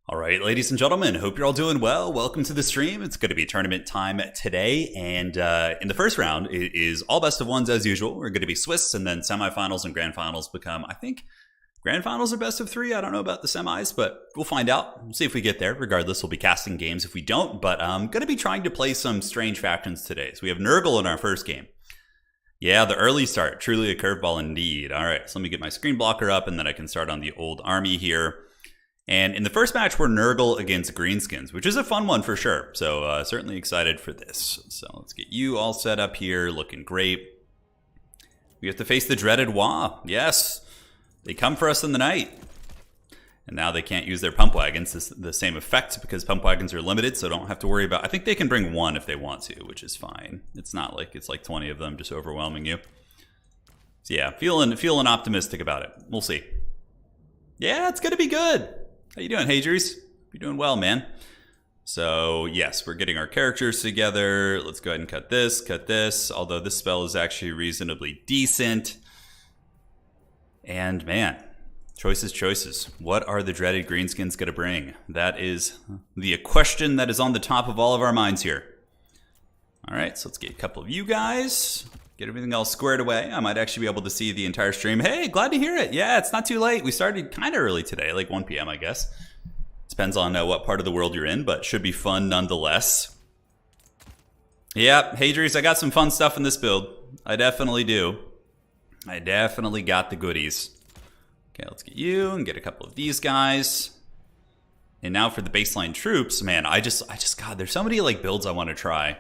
All right, ladies and gentlemen, hope you're all doing well. Welcome to the stream. It's going to be tournament time today. And in the first round, it is all best of ones as usual. We're going to be Swiss, and then semifinals and grand finals become, I think, grand finals are best of three. I don't know about the semis, but we'll find out. We'll see if we get there. Regardless, we'll be casting games if we don't. But I'm going to be trying to play some strange factions today. So we have Nurgle in our first game. Yeah, the early start. Truly a curveball indeed. All right, so let me get my screen blocker up, and then I can start on the old army here. And in the first match, we're Nurgle against Greenskins, which is a fun one for sure. So certainly excited for this. So let's get you all set up here, looking great. We have to face the dreaded Wa. Yes, they come for us in the night. And now they can't use their pump wagons, the same effect, because pump wagons are limited, so don't have to worry about... I think they can bring one if they want to, which is fine. It's not like it's like 20 of them just overwhelming you. So yeah, feeling optimistic about it. We'll see. Yeah, it's going to be good. How you doing, Hadries? You're doing well, man. So, yes, we're getting our characters together. Let's go ahead and cut this. Although this spell is actually reasonably decent. And, man, choices. What are the dreaded Greenskins going to bring? That is the question that is on the top of all of our minds here. All right, so let's get a couple of you guys. Get everything all squared away. I might actually be able to see the entire stream. Hey, glad to hear it. Yeah, it's not too late. We started kind of early today, like 1 p.m., I guess. Depends on what part of the world you're in, but should be fun nonetheless. Yeah, Hadries, I got some fun stuff in this build. I definitely do. I definitely got the goodies. Okay, let's get you and get a couple of these guys. And now for the baseline troops, man, I just God, there's so many like builds I want to try.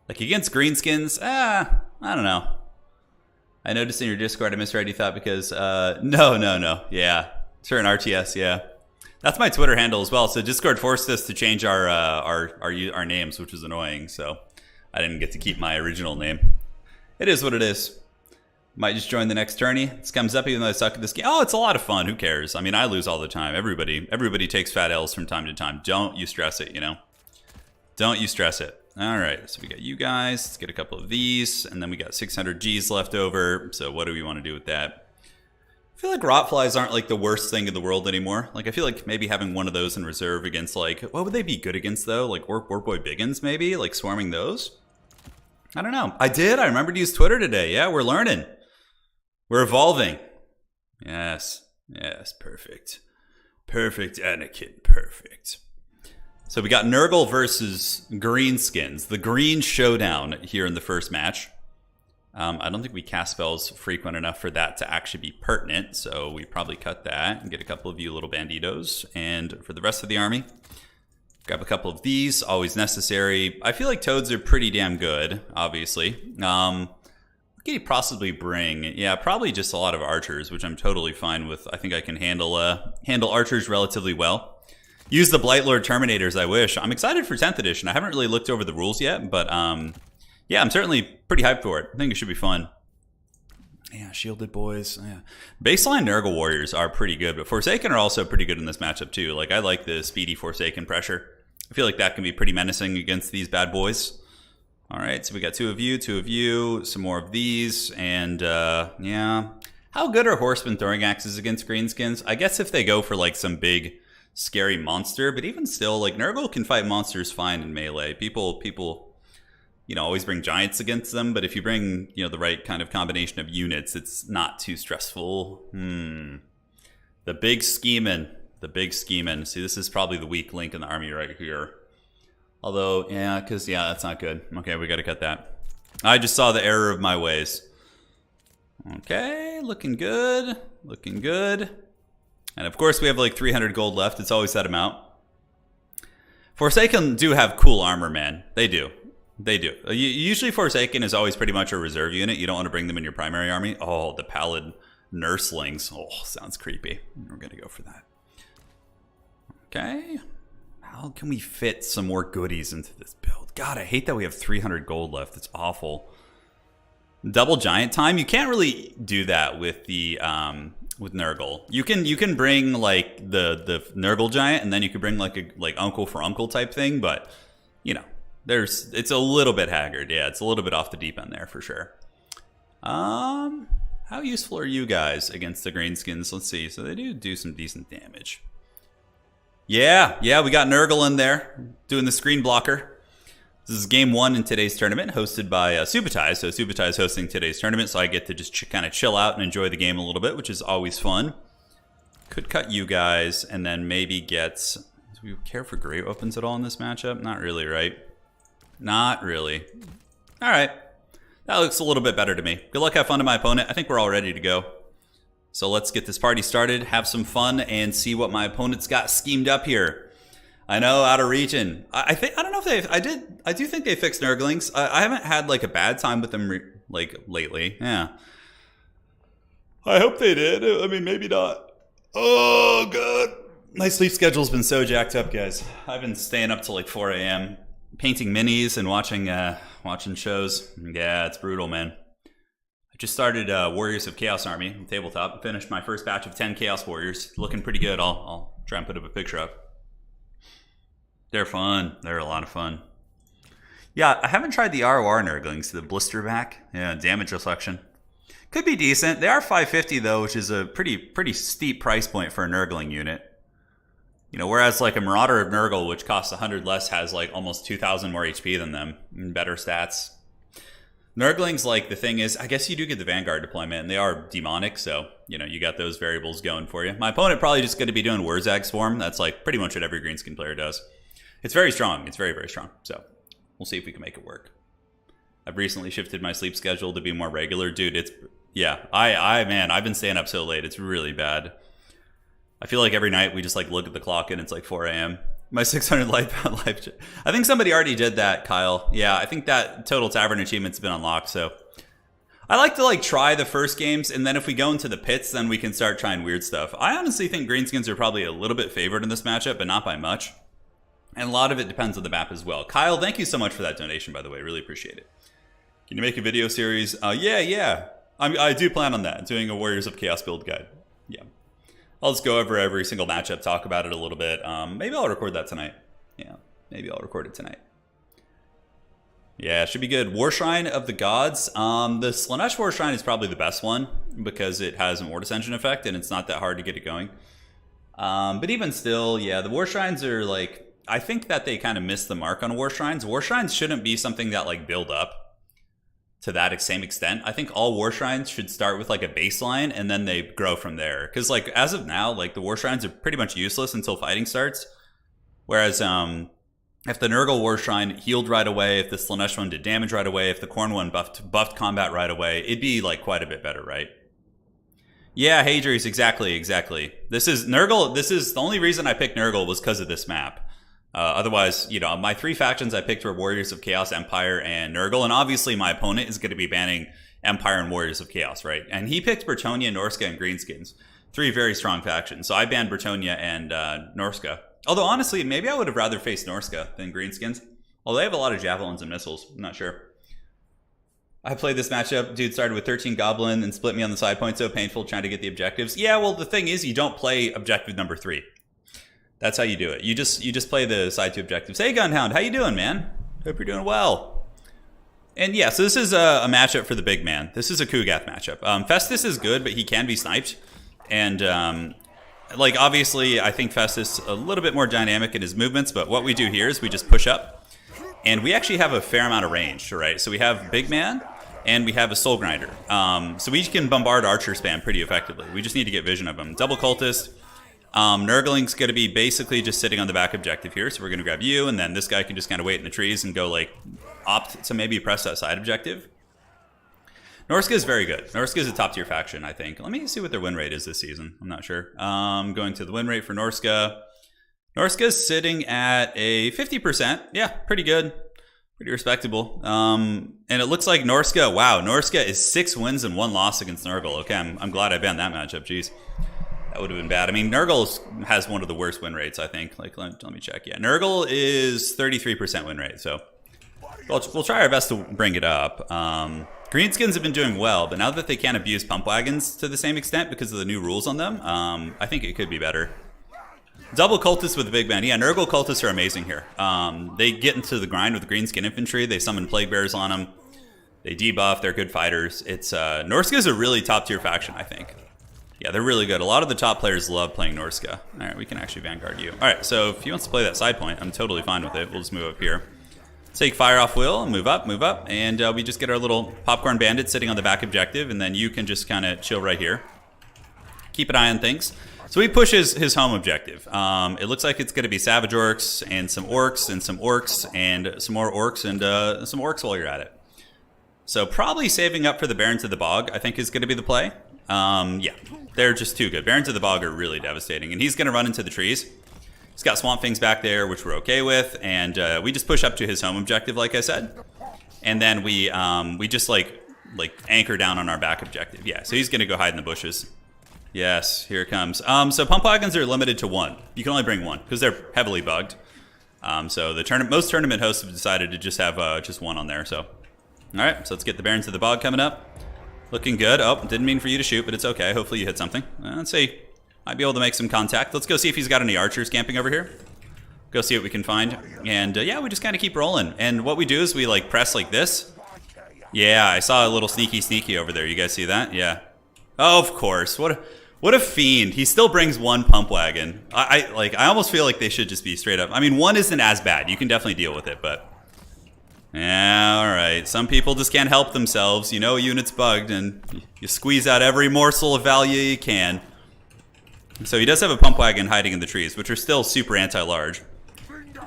Like against Greenskins, I don't know. I noticed in your Discord I misread you thought because, no. Yeah, Turin RTS, yeah. That's my Twitter handle as well. So Discord forced us to change our names, which was annoying. So I didn't get to keep my original name. It is what it is. Might just join the next tourney. This comes up even though I suck at this game. Oh, it's a lot of fun. Who cares? I mean, I lose all the time. Everybody takes fat L's from time to time. Don't you stress it, you know? Don't you stress it. All right, so we got you guys. Let's get a couple of these, and then we got 600 G's left over. So what do we want to do with that? I feel like rotflies aren't like the worst thing in the world anymore. Like I feel like maybe having one of those in reserve against like, what would they be good against though? Like Orc Boy Biggins maybe? Like swarming those? I don't know. I remembered to use Twitter today. Yeah, we're learning. We're evolving. Yes, perfect. Perfect, Anakin, perfect. So we got Nurgle versus Greenskins, the Green Showdown here in the first match. I don't think we cast spells frequent enough for that to actually be pertinent, so we probably cut that and get a couple of you little banditos. And for the rest of the army, grab a couple of these, always necessary. I feel like toads are pretty damn good, obviously. What could you possibly bring? Yeah, probably just a lot of archers, which I'm totally fine with. I think I can handle archers relatively well. Use the Blightlord Terminators, I wish. I'm excited for 10th edition. I haven't really looked over the rules yet, but yeah, I'm certainly pretty hyped for it. I think it should be fun. Yeah, shielded boys. Yeah. Baseline Nurgle Warriors are pretty good, but Forsaken are also pretty good in this matchup too. Like, I like the speedy Forsaken pressure. I feel like that can be pretty menacing against these bad boys. All right, so we got two of you, some more of these, and yeah. How good are Horsemen throwing axes against Greenskins? I guess if they go for like some big scary monster, but even still, like Nurgle can fight monsters fine in melee. People, you know, always bring giants against them, but if you bring, you know, the right kind of combination of units, it's not too stressful. The big scheming. See, this is probably the weak link in the army right here. Although, yeah, because, yeah, that's not good. Okay, we got to cut that. I just saw the error of my ways. Okay, looking good. And of course, we have like 300 gold left. It's always that amount. Forsaken do have cool armor, man. They do. Usually Forsaken is always pretty much a reserve unit. You don't want to bring them in your primary army. Oh, the Pallid Nurslings. Oh, sounds creepy. We're going to go for that. Okay. How can we fit some more goodies into this build? God, I hate that we have 300 gold left. It's awful. Double giant time. You can't really do that with the with Nurgle. You can bring like the Nurgle giant, and then you could bring like a uncle for uncle type thing, but you know, it's a little bit haggard. Yeah, it's a little bit off the deep end there for sure. How useful are you guys against the Greenskins? Let's see. So they do some decent damage. Yeah, we got Nurgle in there doing the screen blocker. This is game 1 in today's tournament, hosted by Subutai. So Subutai is hosting today's tournament, so I get to just kind of chill out and enjoy the game a little bit, which is always fun. Could cut you guys, and then maybe get... Do we care for great weapons at all in this matchup? Not really, right? Not really. All right. That looks a little bit better to me. Good luck, have fun to my opponent. I think we're all ready to go. So let's get this party started, have some fun, and see what my opponent's got schemed up here. I know, out of region. I don't know if they... I do think they fixed Nurglings. I haven't had like a bad time with them like lately. Yeah. I hope they did. I mean, maybe not. Oh, God. My sleep schedule's been so jacked up, guys. I've been staying up till like 4 a.m. painting minis and watching shows. Yeah, it's brutal, man. I just started Warriors of Chaos Army on tabletop. Finished my first batch of 10 Chaos Warriors. Looking pretty good. I'll try and put up a picture up. They're fun. They're a lot of fun. Yeah, I haven't tried the ROR Nurglings, the blister back. Yeah, damage reflection. Could be decent. They are 550 though, which is a pretty steep price point for a Nurgling unit. You know, whereas like a Marauder of Nurgle, which costs 100 less, has like almost 2,000 more HP than them and better stats. Nurglings, like, the thing is, I guess you do get the Vanguard deployment, and they are demonic, so, you know, you got those variables going for you. My opponent probably just going to be doing Wurzag Swarm. That's, like, pretty much what every greenskin player does. It's very strong. It's very, very strong. So, we'll see if we can make it work. I've recently shifted my sleep schedule to be more regular. Dude, it's... Yeah, man, I've been staying up so late. It's really bad. I feel like every night we just, like, look at the clock and it's, like, 4 a.m. My 600 life. I think somebody already did that, Kyle. Yeah, I think that Total Tavern achievement's been unlocked, so... I like to, like, try the first games, and then if we go into the pits, then we can start trying weird stuff. I honestly think greenskins are probably a little bit favored in this matchup, but not by much. And a lot of it depends on the map as well. Kyle, thank you so much for that donation, by the way. Really appreciate it. Can you make a video series? Yeah. I do plan on that, doing a Warriors of Chaos build guide. Yeah. I'll just go over every single matchup, talk about it a little bit. Maybe I'll record that tonight. Yeah, maybe I'll record it tonight. Yeah, it should be good. War Shrine of the Gods. The Slaanesh War Shrine is probably the best one because it has an Mortis Engine effect and it's not that hard to get it going. But even still, yeah, the War Shrines are like... I think that they kind of missed the mark on War Shrines. War Shrines shouldn't be something that like build up to that same extent. I think all War Shrines should start with like a baseline and then they grow from there. Because like as of now, like the War Shrines are pretty much useless until fighting starts. Whereas if the Nurgle War Shrine healed right away, if the Slaanesh one did damage right away, if the Khorne one buffed combat right away, it'd be like quite a bit better, right? Yeah, Hadrius, exactly. This is Nurgle. This is the only reason I picked Nurgle was because of this map. Otherwise, you know, my 3 factions I picked were Warriors of Chaos, Empire, and Nurgle. And obviously my opponent is going to be banning Empire and Warriors of Chaos, right? And he picked Bretonnia, Norska, and Greenskins. 3 very strong factions. So I banned Bretonnia and Norska. Although, honestly, maybe I would have rather faced Norska than Greenskins. Although they have a lot of javelins and missiles. I'm not sure. I played this matchup. Dude started with 13 Goblin and split me on the side point. So painful trying to get the objectives. Yeah, well, the thing is, you don't play objective number 3. That's how you do it. You just play the side 2 objectives. Hey, Gunhound, how you doing, man? Hope you're doing well. And yeah, so this is a matchup for the big man. This is a Kugath matchup. Festus is good, but he can be sniped. And like obviously, I think Festus a little bit more dynamic in his movements. But what we do here is we just push up, and we actually have a fair amount of range, right? So we have big man, and we have a soul grinder. So we can bombard archer spam pretty effectively. We just need to get vision of him. Double cultist. Nurgling's going to be basically just sitting on the back objective here, so we're going to grab you, and then this guy can just kind of wait in the trees and go, like, opt to maybe press that side objective. Norska is very good. Norska is a top-tier faction, I think. Let me see what their win rate is this season. I'm not sure. Going to the win rate for Norska. Norska's sitting at a 50%. Yeah, pretty good. Pretty respectable. And it looks like Norska, wow, Norska is 6 wins and 1 loss against Nurgle. Okay, I'm glad I banned that matchup, jeez. That would have been bad. I mean, Nurgle has one of the worst win rates, I think. Like, let me check. Yeah, Nurgle is 33% win rate, so we'll try our best to bring it up. Greenskins have been doing well, but now that they can't abuse pump wagons to the same extent because of the new rules on them, I think it could be better. Double cultists with the big man. Yeah, Nurgle cultists are amazing here. They get into the grind with greenskin infantry. They summon plague bears on them. They debuff. They're good fighters. It's Norska is a really top tier faction, I think. Yeah, they're really good. A lot of the top players love playing Norska. All right, we can actually Vanguard you. All right, so if he wants to play that side point, I'm totally fine with it. We'll just move up here. Take fire off Will, move up, and we just get our little popcorn bandit sitting on the back objective, and then you can just kind of chill right here. Keep an eye on things. So he pushes his home objective. It looks like it's going to be Savage Orcs and some Orcs and some Orcs and some more Orcs and some Orcs while you're at it. So probably saving up for the Barons of the Bog, I think, is going to be the play. Yeah, they're just too good. Barons of the Bog are really devastating, and he's going to run into the trees. He's got Swamp Things back there, which we're okay with, and we just push up to his home objective, like I said, and then we just like anchor down on our back objective. Yeah, so he's going to go hide in the bushes. Yes, here it comes. So pump wagons are limited to 1. You can only bring 1 because they're heavily bugged. So the most tournament hosts have decided to just have just 1 on there. So, all right, so let's get the Barons of the Bog coming up. Looking good. Oh, didn't mean for you to shoot, but it's okay. Hopefully you hit something. Let's see. Might be able to make some contact. Let's go see if he's got any archers camping over here. Go see what we can find. And yeah, we just kind of keep rolling. And what we do is we like press like this. Yeah, I saw a little sneaky over there. You guys see that? Yeah. Oh, of course. What a fiend. He still brings 1 pump wagon. I almost feel like they should just be straight up. I mean, 1 isn't as bad. You can definitely deal with it, but yeah, all right. Some people just can't help themselves. You know, a unit's bugged, and you squeeze out every morsel of value you can. So he does have a pump wagon hiding in the trees, which are still super anti-large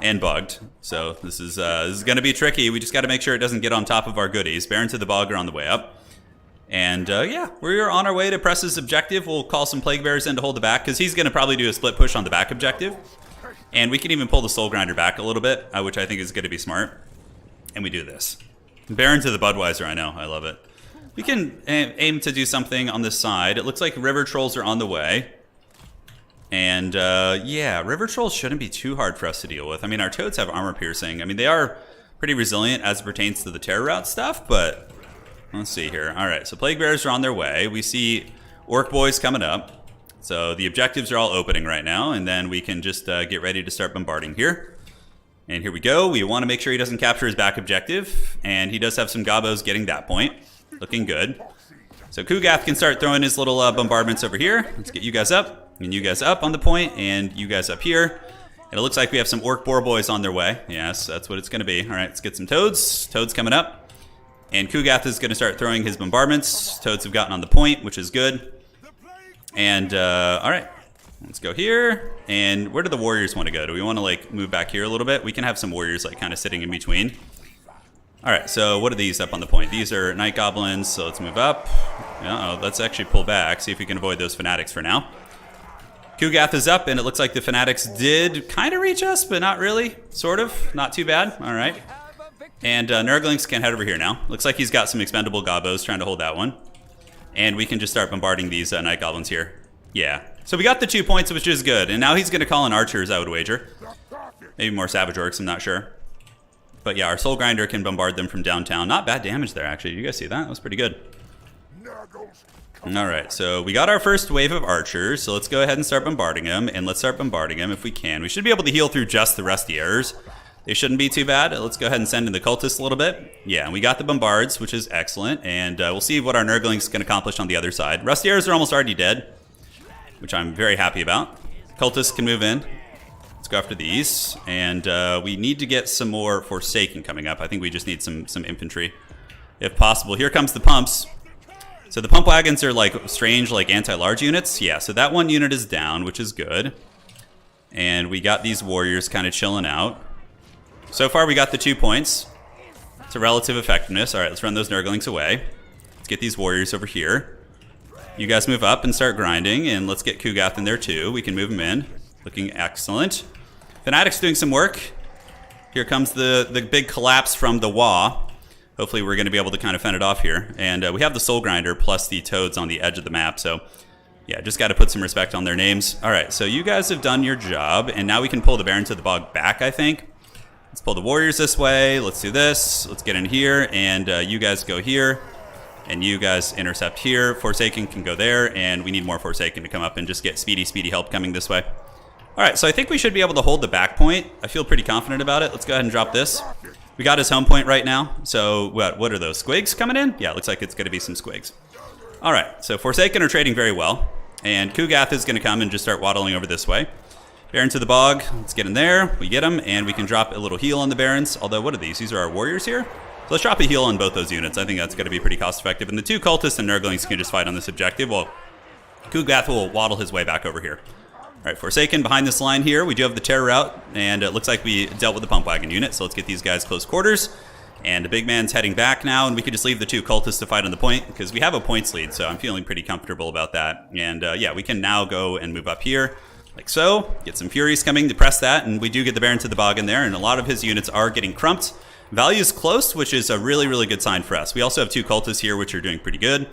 and bugged. So this is going to be tricky. We just got to make sure it doesn't get on top of our goodies. Barons of the Bog are on the way up. And yeah, we're on our way to press his objective. We'll call some Plague Bearers in to hold the back, because he's going to probably do a split push on the back objective. And we can even pull the Soul Grinder back a little bit, which I think is going to be smart. And we do this. Barons of the Budweiser, I know. I love it. We can aim to do something on this side. It looks like River Trolls are on the way. And yeah, River Trolls shouldn't be too hard for us to deal with. I mean, our Toads have armor piercing. I mean, they are pretty resilient as it pertains to the Terror Route stuff, but let's see here. All right, so Plague Bearers are on their way. We see Orc Boys coming up. So the objectives are all opening right now, and then we can just get ready to start bombarding here. And here we go. We want to make sure he doesn't capture his back objective, and he does have some gobos getting that point. Looking good. So Kugath can start throwing his little bombardments over here. Let's get you guys up. And you guys up on the point, and you guys up here. And it looks like we have some Orc Boar Boys on their way. Yes, that's what it's going to be. All right, let's get some Toads. Toads coming up. And Kugath is going to start throwing his bombardments. Toads have gotten on the point, which is good. And, all right, let's go here. And where do the Warriors want to go? Do we want to, like, move back here a little bit? We can have some Warriors, like, kind of sitting in between. All right, so what are these up on the point? These are Night Goblins, so let's move up. Uh-oh, let's actually pull back, see if we can avoid those Fanatics for now. Kugath is up, and it looks like the Fanatics did kind of reach us, but not really. Sort of. Not too bad. All right. And Nurglings can head over here now. Looks like he's got some expendable gobos trying to hold that one. And we can just start bombarding these Night Goblins here. Yeah. So we got the 2 points, which is good. And now he's going to call in archers, I would wager. Maybe more Savage Orcs, I'm not sure. But yeah, our Soul Grinder can bombard them from downtown. Not bad damage there, actually. You guys see that? That was pretty good. All right, so we got our first wave of archers, so let's go ahead and start bombarding them, and let's start bombarding them if we can. We should be able to heal through just the Rusty Errors. They shouldn't be too bad. Let's go ahead and send in the Cultists a little bit. Yeah, and we got the Bombards, which is excellent, and we'll see what our Nurglings can accomplish on the other side. Rusty Errors are almost already dead, which I'm very happy about. Cultists can move in. Let's go after these, and we need to get some more Forsaken coming up. I think we just need some infantry, if possible. Here comes the pumps. So the pump wagons are like strange, like anti-large units. Yeah, so that one unit is down, which is good. And we got these warriors kind of chilling out. So far we got the 2 points. It's a relative effectiveness. All right, let's run those Nurglings away. Let's get these warriors over here. You guys move up and start grinding, and let's get Kugath in there too. We can move him in. Looking excellent. Fanatic's doing some work. Here comes the big collapse from the Wa. Hopefully we're going to be able to kind of fend it off here. And we have the Soul Grinder plus the Toads on the edge of the map. So yeah, just got to put some respect on their names. All right, so you guys have done your job. And now we can pull the Barons of the Bog back, I think. Let's pull the Warriors this way. Let's do this. Let's get in here. And you guys go here. And you guys intercept here. Forsaken can go there. And we need more Forsaken to come up and just get speedy help coming this way. All right, so I think we should be able to hold the back point. I feel pretty confident about it. Let's go ahead and drop this. We got his home point right now. So what are those, squigs coming in? Yeah, it looks like it's going to be some squigs. All right, so Forsaken are trading very well. And Kugath is going to come and just start waddling over this way. Baron to the bog. Let's get in there. We get him, and we can drop a little heal on the Barons. Although, what are these? These are our warriors here? So let's drop a heal on both those units. I think that's going to be pretty cost-effective. And the 2 cultists and Nurglings can just fight on this objective. Well, Kugath will waddle his way back over here. All right, Forsaken behind this line here. We do have the terror route, and it looks like we dealt with the pump wagon unit. So let's get these guys close quarters. And the big man's heading back now, and we could just leave the 2 cultists to fight on the point because we have a points lead, so I'm feeling pretty comfortable about that. And yeah, we can now go and move up here like so. Get some Furies coming to press that, and we do get the Baron to the bog in there, and a lot of his units are getting crumped. Value is close, which is a really, really good sign for us. We also have 2 cultists here, which are doing pretty good.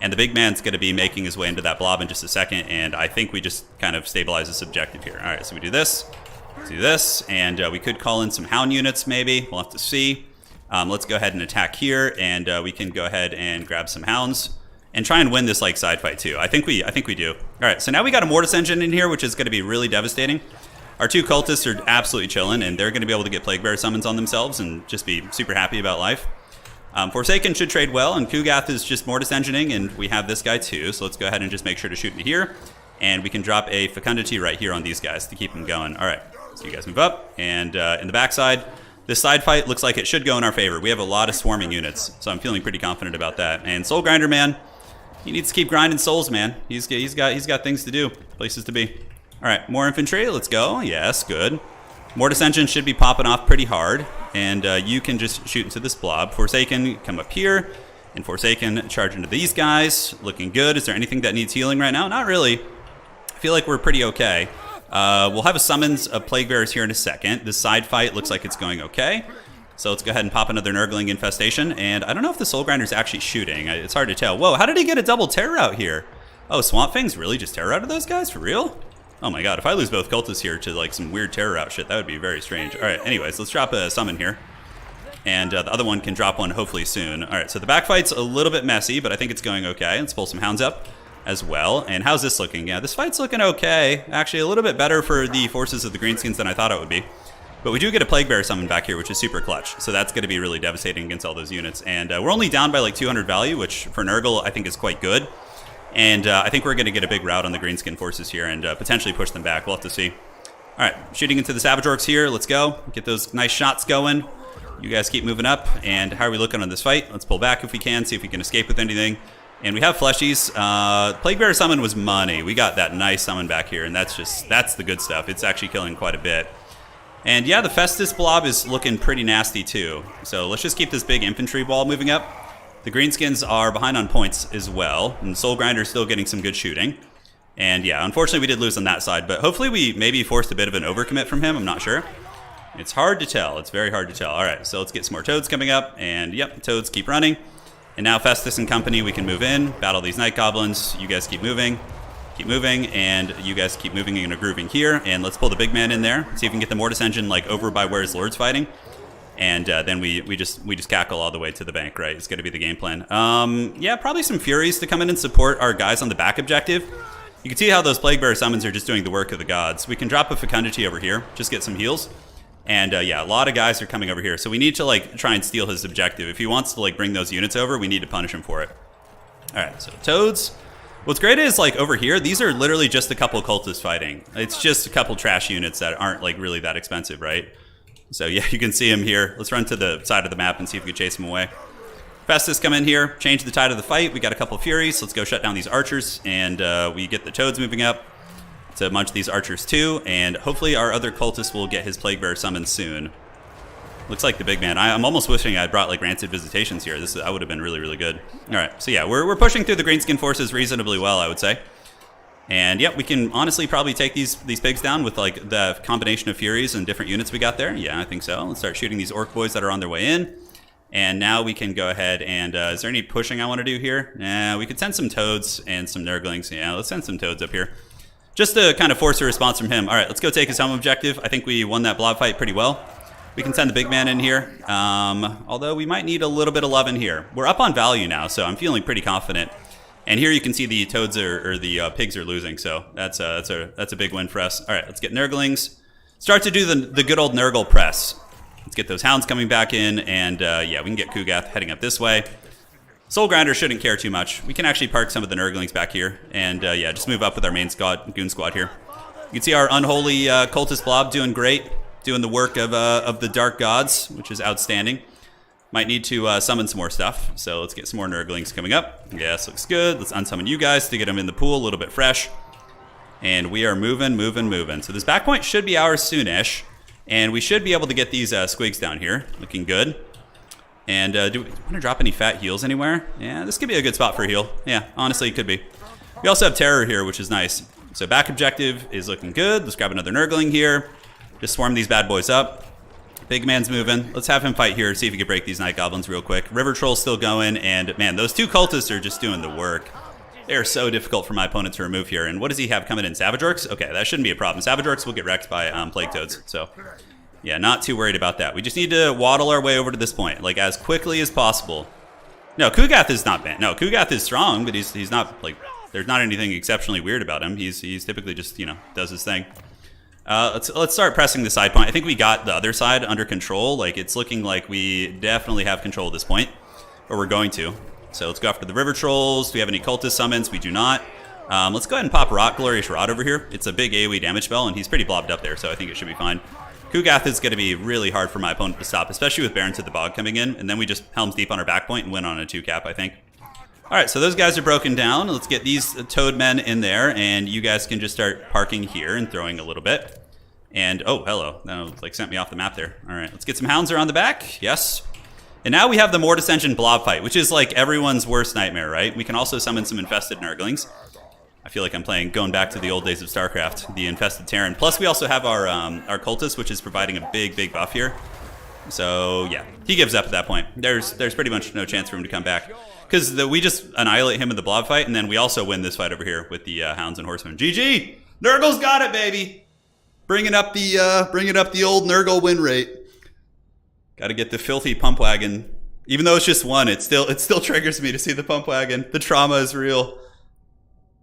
And the big man's going to be making his way into that blob in just a second, and I think we just kind of stabilize this objective here. All right, so we do this, and we could call in some Hound units maybe. We'll have to see. Let's go ahead and attack here, and we can go ahead and grab some Hounds and try and win this like side fight too. I think we do. All right, so now we got a Mortis Engine in here, which is going to be really devastating. Our 2 cultists are absolutely chilling, and they're going to be able to get Plague Bearer summons on themselves and just be super happy about life. Forsaken should trade well, and Kugath is just Mortis Engineing, and we have this guy too. So let's go ahead and just make sure to shoot into here, and we can drop a Fecundity right here on these guys to keep them going. All right, so you guys move up, and in the backside, this side fight looks like it should go in our favor. We have a lot of swarming units, so I'm feeling pretty confident about that. And Soul Grinder, man, he needs to keep grinding souls, man. He's got things to do, places to be. All right, more infantry. Let's go. Yes, good. Mortis Engine should be popping off pretty hard, and you can just shoot into this blob. Forsaken, come up here, and Forsaken charge into these guys. Looking good. Is there anything that needs healing right now? Not really. I feel like we're pretty okay. We'll have a summons of Plague Bearers here in a second. This side fight looks like it's going okay. So let's go ahead and pop another Nurgling infestation. And I don't know if the Soul Grinder's actually shooting. It's hard to tell. Whoa, how did he get a double terror out here? Oh, Swamp Fang's really just terror out of those guys? For real? Oh my god, if I lose both cultists here to like some weird terror out shit, that would be very strange. All right, anyways, let's drop a summon here. And the other one can drop one hopefully soon. All right, so the back fight's a little bit messy, but I think it's going okay. Let's pull some Hounds up as well. And how's this looking? Yeah, this fight's looking okay. Actually, a little bit better for the forces of the Greenskins than I thought it would be. But we do get a Plague Bearer summon back here, which is super clutch. So that's going to be really devastating against all those units. And we're only down by like 200 value, which for Nurgle I think is quite good. And I think we're going to get a big rout on the Greenskin forces here and potentially push them back. We'll have to see. All right, shooting into the Savage Orcs here. Let's go. Get those nice shots going. You guys keep moving up. And how are we looking on this fight? Let's pull back if we can, see if we can escape with anything. And we have fleshies. Plague Bearer summon was money. We got that nice summon back here, and that's the good stuff. It's actually killing quite a bit. And yeah, the Festus blob is looking pretty nasty too. So let's just keep this big infantry ball moving up. The Greenskins are behind on points as well, and Soul Grinder is still getting some good shooting. And yeah, unfortunately we did lose on that side, but hopefully we maybe forced a bit of an overcommit from him. I'm not sure. It's hard to tell. It's very hard to tell. All right, so let's get some more Toads coming up, and yep, Toads keep running. And now Festus and company, we can move in, battle these Night Goblins. You guys keep moving, and you guys keep moving and grooving here. And let's pull the big man in there, see if we can get the Mortis Engine like over by where his Lord's fighting. And then we just cackle all the way to the bank, right? It's going to be the game plan. Yeah, probably some Furies to come in and support our guys on the back objective. You can see how those Plague Bearer summons are just doing the work of the gods. We can drop a Fecundity over here, just get some heals. And yeah, a lot of guys are coming over here. So we need to like try and steal his objective. If he wants to like bring those units over, we need to punish him for it. All right, so Toads. What's great is like over here, these are literally just a couple cultists fighting. It's just a couple trash units that aren't like really that expensive, right? So yeah, you can see him here. Let's run to the side of the map and see if we can chase him away. Festus come in here, change the tide of the fight. We got a couple of Furies. Let's go shut down these archers, and we get the Toads moving up to munch these archers too, and hopefully our other cultist will get his Plague Bearer summoned soon. Looks like the big man. I'm almost wishing I'd brought like Rancid Visitations here. I would have been really, really good. All right, so yeah, we're pushing through the Greenskin forces reasonably well, I would say. And yeah, we can honestly probably take these pigs down with like the combination of Furies and different units we got there. Yeah, I think so. Let's start shooting these Orc boys that are on their way in. And now we can go ahead and, is there any pushing I want to do here? We could send some Toads and some Nurglings. Yeah, let's send some Toads up here. Just to kind of force a response from him. All right, let's go take his home objective. I think we won that blob fight pretty well. We can send the big man in here, although we might need a little bit of love in here. We're up on value now, so I'm feeling pretty confident. And here you can see the Toads or the pigs are losing, so that's a big win for us. All right, let's get Nurglings. Start to do the good old Nurgle press. Let's get those Hounds coming back in, and yeah, we can get Kugath heading up this way. Soul Grinder shouldn't care too much. We can actually park some of the Nurglings back here. And yeah, just move up with our main goon squad here. You can see our unholy cultist blob doing great. Doing the work of the Dark Gods, which is outstanding. Might need to summon some more stuff. So let's get some more Nurglings coming up. Yes, looks good. Let's unsummon you guys to get them in the pool a little bit fresh. And we are moving. So this back point should be ours soonish. And we should be able to get these squigs down here. Looking good. And do we want to drop any fat heals anywhere? Yeah, this could be a good spot for a heal. Yeah, honestly, it could be. We also have Terror here, which is nice. So back objective is looking good. Let's grab another Nurgling here. Just swarm these bad boys up. Big man's moving. Let's have him fight here, see if he can break these Night Goblins real quick. River Troll's still going, and man, those two cultists are just doing the work. They are so difficult for my opponent to remove here. And what does he have coming in? Savage Orcs? Okay, that shouldn't be a problem. Savage Orcs will get wrecked by Plague Toads. So yeah, not too worried about that. We just need to waddle our way over to this point, like as quickly as possible. No, Kugath is not bad. No, Kugath is strong, but he's not, like, there's not anything exceptionally weird about him. He's typically just, you know, does his thing. Let's start pressing the side point. I think we got the other side under control. Like, it's looking like we definitely have control at this point, or we're going to. So let's go after the River Trolls. Do we have any cultist summons? We do not. Let's go ahead and pop Rot Glorious Rod over here. It's a big AoE damage spell, and he's pretty blobbed up there, so I think it should be fine. Kugath is going to be really hard for my opponent to stop, especially with Barons of the Bog coming in, and then we just Helm's Deep on our back point and win on a 2-cap, I think. All right, so those guys are broken down. Let's get these Toad Men in there, and you guys can just start parking here and throwing a little bit. And, oh, hello. That, like, sent me off the map there. All right, let's get some Hounds around the back. Yes. And now we have the Mortis Engine Blob fight, which is, like, everyone's worst nightmare, right? We can also summon some infested Nurglings. I feel like I'm going back to the old days of StarCraft, the infested Terran. Plus, we also have our cultist, which is providing a big buff here. So yeah, he gives up at that point. There's pretty much no chance for him to come back because we just annihilate him in the blob fight, and then we also win this fight over here with the Hounds and Horsemen. GG, Nurgle's got it, baby. Bringing up the old Nurgle win rate. Got to get the filthy pump wagon. Even though it's just one, it still triggers me to see the pump wagon. The trauma is real.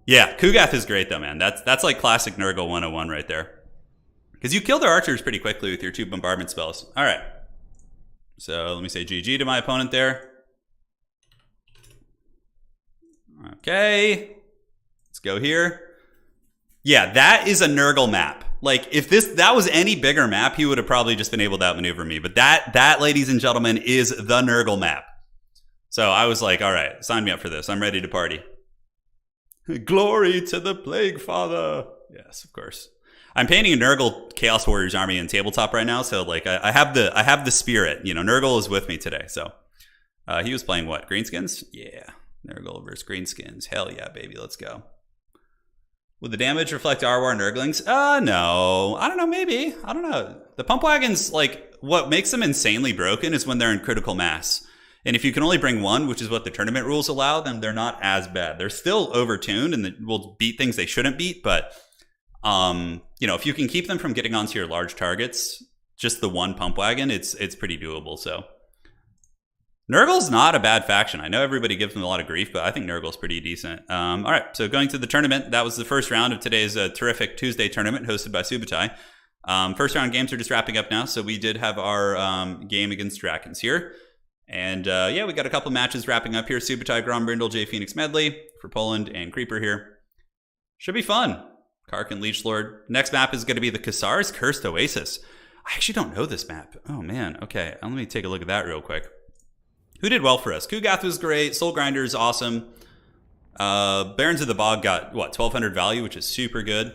Yeah, Kugath is great though, man. That's like classic Nurgle 101 right there. Because you kill their archers pretty quickly with your 2 bombardment spells. All right. So let me say GG to my opponent there. Okay. Let's go here. Yeah, that is a Nurgle map. Like, if that was any bigger map, he would have probably just been able to outmaneuver me. But that, ladies and gentlemen, is the Nurgle map. So I was like, all right, sign me up for this. I'm ready to party. Glory to the Plague Father. Yes, of course. I'm painting a Nurgle Chaos Warriors army in tabletop right now, so like I have the spirit. You know, Nurgle is with me today. So he was playing what? Greenskins? Yeah, Nurgle versus Greenskins. Hell yeah, baby, let's go. Would the damage reflect Arwar Nurglings? No. I don't know, maybe. I don't know. The pump wagons, like, what makes them insanely broken is when they're in critical mass. And if you can only bring one, which is what the tournament rules allow, then they're not as bad. They're still overtuned and will beat things they shouldn't beat, but you know, if you can keep them from getting onto your large targets, just the one pump wagon, it's pretty doable. So Nurgle's not a bad faction. I know everybody gives them a lot of grief, but I think Nurgle's pretty decent. All right, so going to the tournament, that was the first round of today's terrific Tuesday tournament hosted by Subutai. First round games are just wrapping up now, so we did have our game against Drakons here. And yeah, we got a couple matches wrapping up here. Subutai, Grombrindle, J Phoenix Medley for Poland, and Creeper here. Should be fun. Kark and Leechlord. Next map is going to be the Kassar's Cursed Oasis. I actually don't know this map. Oh man, okay. Let me take a look at that real quick. Who did well for us? Kugath was great. Soul Grinder is awesome. Barons of the Bog got, what, 1,200 value, which is super good.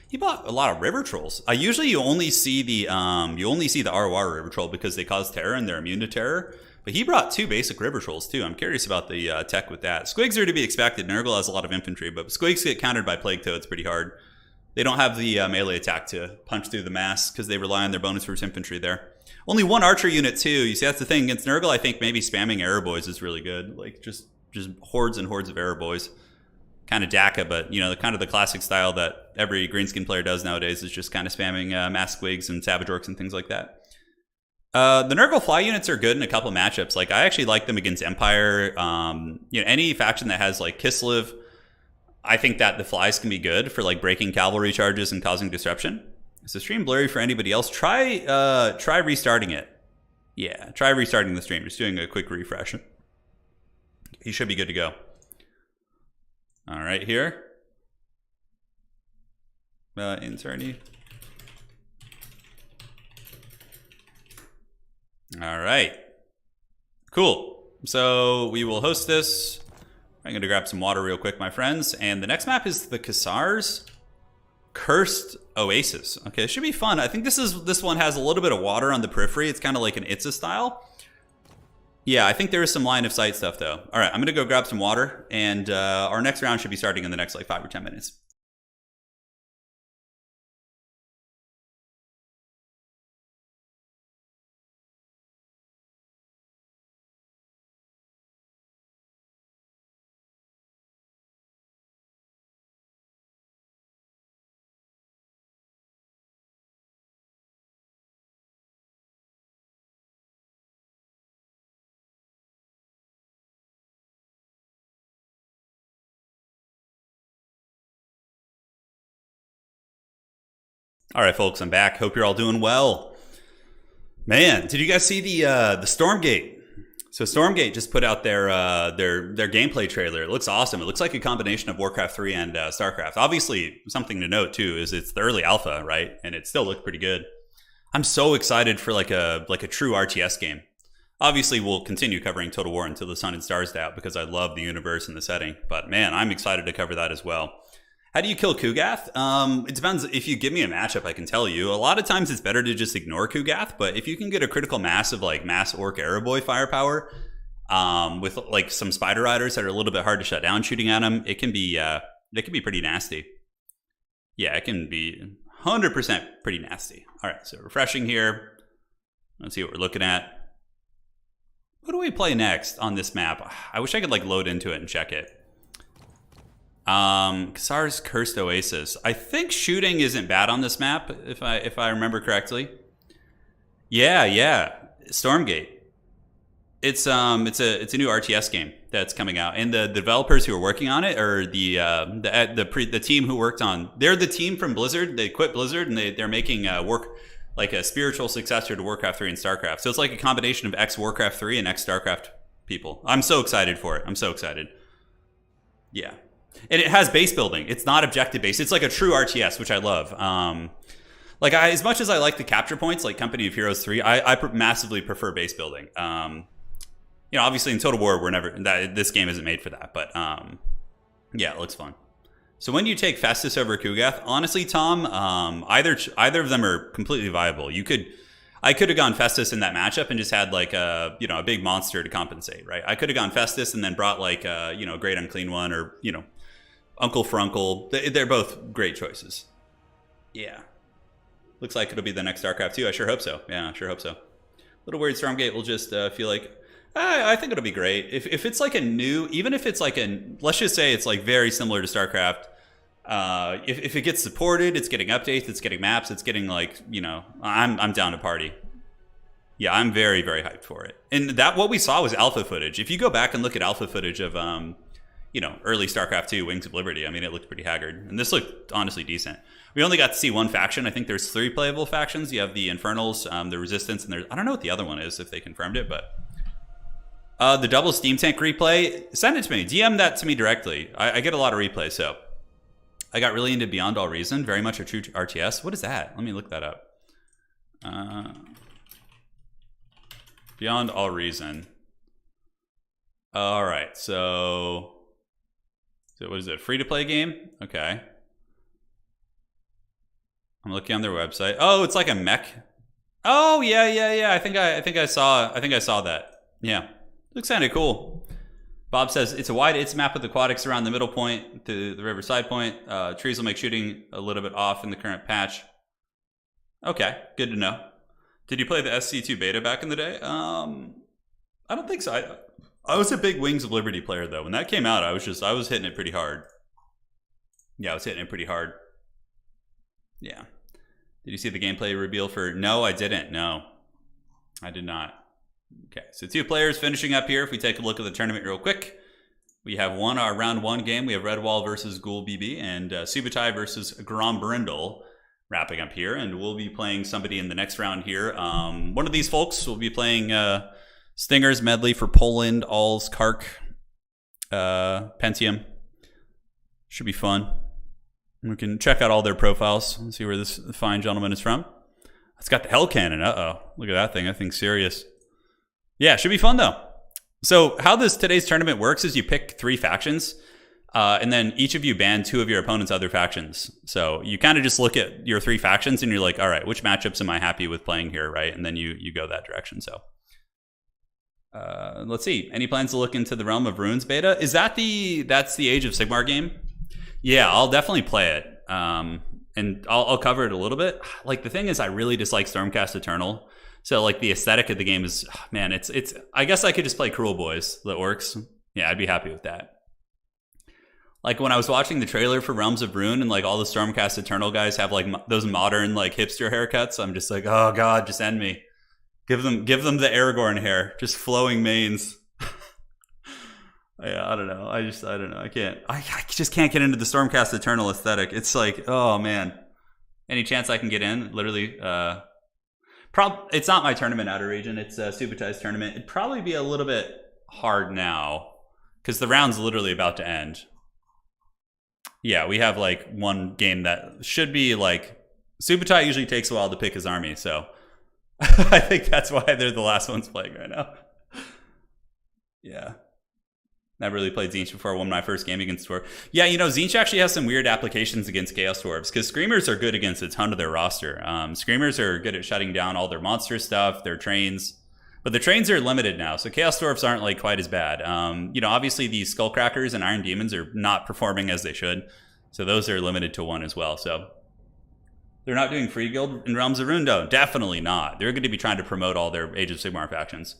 He bought a lot of River Trolls. Usually you only see the ROR River Troll because they cause terror and they're immune to terror. But he brought 2 basic River Trolls too. I'm curious about the tech with that. Squigs are to be expected. Nurgle has a lot of infantry, but Squigs get countered by Plague Toads pretty hard. They don't have the melee attack to punch through the mass because they rely on their bonus versus infantry there. Only 1 archer unit too. You see, that's the thing against Nurgle. I think maybe spamming arrow boys is really good. Like just hordes and hordes of arrow boys. Kind of DACA, but you know, the kind of the classic style that every greenskin player does nowadays is just kind of spamming mass squigs and savage orcs and things like that. The Nurgle fly units are good in a couple of matchups. Like I actually like them against Empire. You know, any faction that has like Kislev, I think that the flies can be good for like breaking cavalry charges and causing disruption. Is the stream blurry for anybody else? Try restarting it. Yeah, try restarting the stream. Just doing a quick refresh. He should be good to go. All right, here. Internee. All right. Cool. So we will host this. I'm going to grab some water real quick, my friends. And the next map is the Cassars Cursed Oasis. Okay, it should be fun. I think this one has a little bit of water on the periphery. It's kind of like an Itza style. Yeah, I think there is some line of sight stuff though. All right, I'm gonna go grab some water, and our next round should be starting in the next like 5 or 10 minutes. All right, folks, I'm back. Hope you're all doing well. Man, did you guys see the Stormgate? So Stormgate just put out their gameplay trailer. It looks awesome. It looks like a combination of Warcraft 3 and StarCraft. Obviously, something to note too is it's the early alpha, right? And it still looked pretty good. I'm so excited for like a true RTS game. Obviously, we'll continue covering Total War until the sun and stars out because I love the universe and the setting. But man, I'm excited to cover that as well. How do you kill Kugath? It depends. If you give me a matchup, I can tell you. A lot of times it's better to just ignore Kugath, but if you can get a critical mass of like mass Orc Arrowboy firepower, with like some Spider Riders that are a little bit hard to shut down shooting at them, it can be pretty nasty. Yeah, it can be 100% pretty nasty. All right, so refreshing here. Let's see what we're looking at. What do we play next on this map? I wish I could like load into it and check it. Cassars Cursed Oasis. I think shooting isn't bad on this map, if I remember correctly. Yeah. Stormgate. It's a new RTS game that's coming out, and the developers who are working on it are the team who worked on. They're the team from Blizzard. They quit Blizzard and they're making work like a spiritual successor to Warcraft 3 and StarCraft. So it's like a combination of ex Warcraft 3 and ex StarCraft people. I'm so excited for it. I'm so excited. Yeah. And it has base building. It's not objective based. It's like a true RTS, which I love. As much as I like the capture points, like Company of Heroes 3, I massively prefer base building. Obviously in Total War, this game isn't made for that. But yeah, it looks fun. So when do you take Festus over Kugath? Honestly, Tom, either of them are completely viable. I could have gone Festus in that matchup and just had like a big monster to compensate, right? I could have gone Festus and then brought like a Great Unclean One or Uncle for Uncle. They're both great choices. Yeah. Looks like it'll be the next StarCraft 2. I sure hope so. Yeah, I sure hope so. A little worried Stormgate will just feel like, I think it'll be great. If it's like a new, even if it's like let's just say it's like very similar to StarCraft. If it gets supported, it's getting updates, it's getting maps, it's getting like, I'm down to party. Yeah, I'm very, very hyped for it. And what we saw was alpha footage. If you go back and look at alpha footage of, early StarCraft 2, Wings of Liberty, I mean, it looked pretty haggard. And this looked honestly decent. We only got to see one faction. I think there's 3 playable factions. You have the Infernals, the Resistance, and I don't know what the other one is, if they confirmed it, but the double Steam Tank replay, send it to me. DM that to me directly. I get a lot of replays, so. I got really into Beyond All Reason, very much a true RTS. What is that? Let me look that up. Beyond All Reason. All right, so what is it? Free-to-play game? Okay. I'm looking on their website. Oh, it's like a mech. Oh yeah. I think I saw that. Yeah, looks kind of cool. Bob says it's a wide Itza map with aquatics around the middle point to the riverside point. Trees will make shooting a little bit off in the current patch. Okay, good to know. Did you play the SC2 beta back in the day? I don't think so. I was a big Wings of Liberty player though. When that came out, I was hitting it pretty hard. Yeah, I was hitting it pretty hard. Yeah. Did you see the gameplay reveal for? No, I didn't. No, I did not. Okay, so 2 players finishing up here. If we take a look at the tournament real quick, we have our round 1 game. We have Redwall versus Ghoul BB and Subutai versus Grom Brindle wrapping up here. And we'll be playing somebody in the next round here. One of these folks will be playing Stingers Medley for Poland, Alls Kark. Pentium. Should be fun. We can check out all their profiles and see where this fine gentleman is from. It's got the Hell Cannon. Uh-oh. Look at that thing. That thing's serious. Yeah, should be fun, though. So how today's tournament works is you pick 3 factions, and then each of you ban 2 of your opponent's other factions. So you kind of just look at your 3 factions, and you're like, all right, which matchups am I happy with playing here, right? And then you go that direction. So let's see. Any plans to look into the Realm of Runes beta? That's the Age of Sigmar game? Yeah, I'll definitely play it. And I'll cover it a little bit. Like, the thing is, I really dislike Stormcast Eternal. So, like, the aesthetic of the game is, man, it's. I guess I could just play Cruel Boys. That works. Yeah, I'd be happy with that. Like, when I was watching the trailer for Realms of Ruin, and like all the Stormcast Eternal guys have like those modern like hipster haircuts, I'm just like, oh god, just end me. Give them the Aragorn hair, just flowing manes. Yeah, I don't know. I don't know. I just can't get into the Stormcast Eternal aesthetic. It's like, oh man. Any chance I can get in? Literally, it's not my tournament outer region. It's Subutai's tournament. It'd probably be a little bit hard now because the round's literally about to end. Yeah, we have like one game that should be like, Subutai usually takes a while to pick his army, so I think that's why they're the last ones playing right now. Yeah. Never really played Tzeentch before. Won my first game against Dwarf. Yeah, you know, Tzeentch actually has some weird applications against Chaos Dwarves because Screamers are good against a ton of their roster. Screamers are good at shutting down all their monster stuff, their trains. But the trains are limited now, so Chaos Dwarfs aren't like quite as bad. You know, obviously these Skullcrackers and Iron Demons are not performing as they should. So those are limited to 1 as well. So they're not doing free guild in Realms of Ruin, though. Definitely not. They're going to be trying to promote all their Age of Sigmar factions.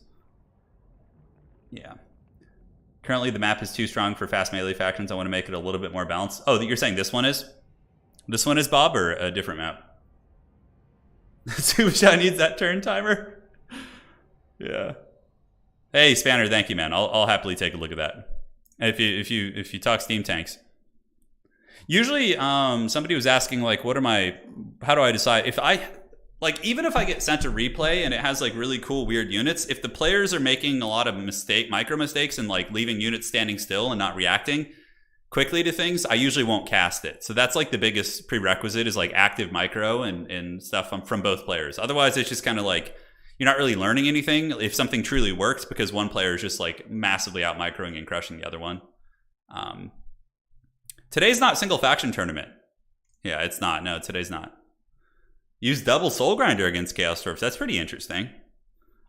Yeah. Currently, the map is too strong for fast melee factions. I want to make it a little bit more balanced. Oh, you're saying this one is? This one is, Bob, or a different map? Subutai needs that turn timer? Yeah. Hey, Spanner, thank you, man. I'll happily take a look at that. If you talk Steam tanks. Usually, somebody was asking, like, how do I decide if even if I get sent a replay and it has like really cool weird units, if the players are making a lot of micro mistakes and like leaving units standing still and not reacting quickly to things, I usually won't cast it. So that's like the biggest prerequisite is like active micro and stuff from both players. Otherwise, it's just kind of like you're not really learning anything if something truly works because one player is just like massively out microing and crushing the other one. Today's not single faction tournament. Yeah, it's not. No, today's not. Use double Soul Grinder against Chaos Dwarfs. That's pretty interesting.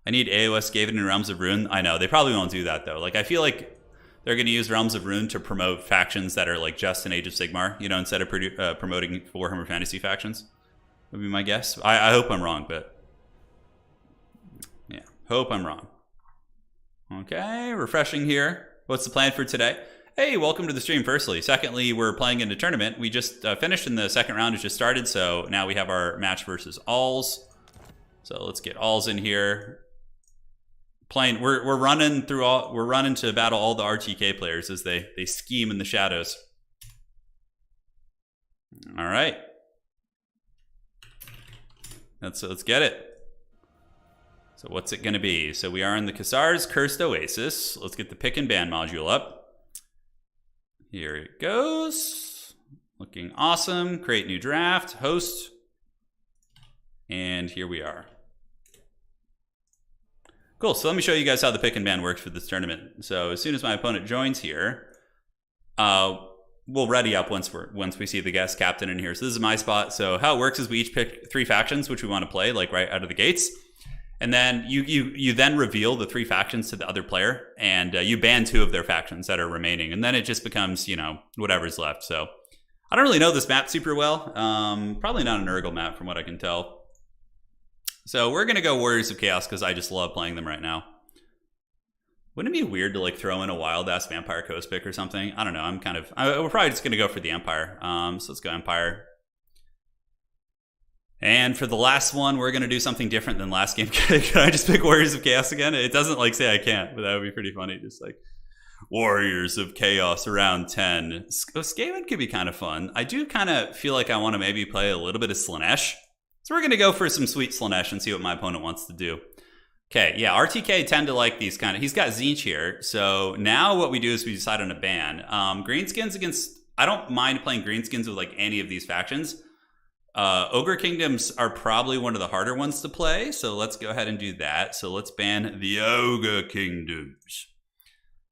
I need AOS Skaven in Realms of Ruin. I know. They probably won't do that, though. Like, I feel like they're going to use Realms of Ruin to promote factions that are, like, just in Age of Sigmar, you know, instead of promoting Warhammer Fantasy factions. Would be my guess. I hope I'm wrong, but... yeah, hope I'm wrong. Okay, refreshing here. What's the plan for today? Hey, welcome to the stream, firstly. Secondly, we're playing in a tournament. We just finished and the second round has just started, so now we have our match versus Alls. So let's get Alls in here. We're running to battle all the RTK players as they scheme in the shadows. All right. Let's get it. So what's it gonna be? So we are in the Kassar's Cursed Oasis. Let's get the pick and ban module up. Here it goes. Looking awesome. Create new draft, host. And here we are. Cool, so let me show you guys how the pick and ban works for this tournament. So as soon as my opponent joins here, we'll ready up once we see the guest captain in here. So this is my spot. So how it works is we each pick 3 factions, which we want to play, like right out of the gates. And then you then reveal the 3 factions to the other player, and you ban 2 of their factions that are remaining, and then it just becomes, you know, whatever's left. So I don't really know this map super well. Probably not an Urgle map from what I can tell. So we're gonna go Warriors of Chaos because I just love playing them right now. Wouldn't it be weird to like throw in a wild ass Vampire Coast pick or something? I don't know. We're probably just gonna go for the Empire. So let's go Empire. And for the last one, we're going to do something different than last game. Can I just pick Warriors of Chaos again? It doesn't like say I can't, but that would be pretty funny. Just like Warriors of Chaos around 10. Skaven could be kind of fun. I do kind of feel like I want to maybe play a little bit of Slaanesh. So we're going to go for some sweet Slaanesh and see what my opponent wants to do. Okay, yeah, RTK tend to like these kind of... He's got Tzeentch here. So now what we do is we decide on a ban. Greenskins against... I don't mind playing Greenskins with like any of these factions. Ogre Kingdoms are probably one of the harder ones to play. So let's go ahead and do that. So let's ban the Ogre Kingdoms.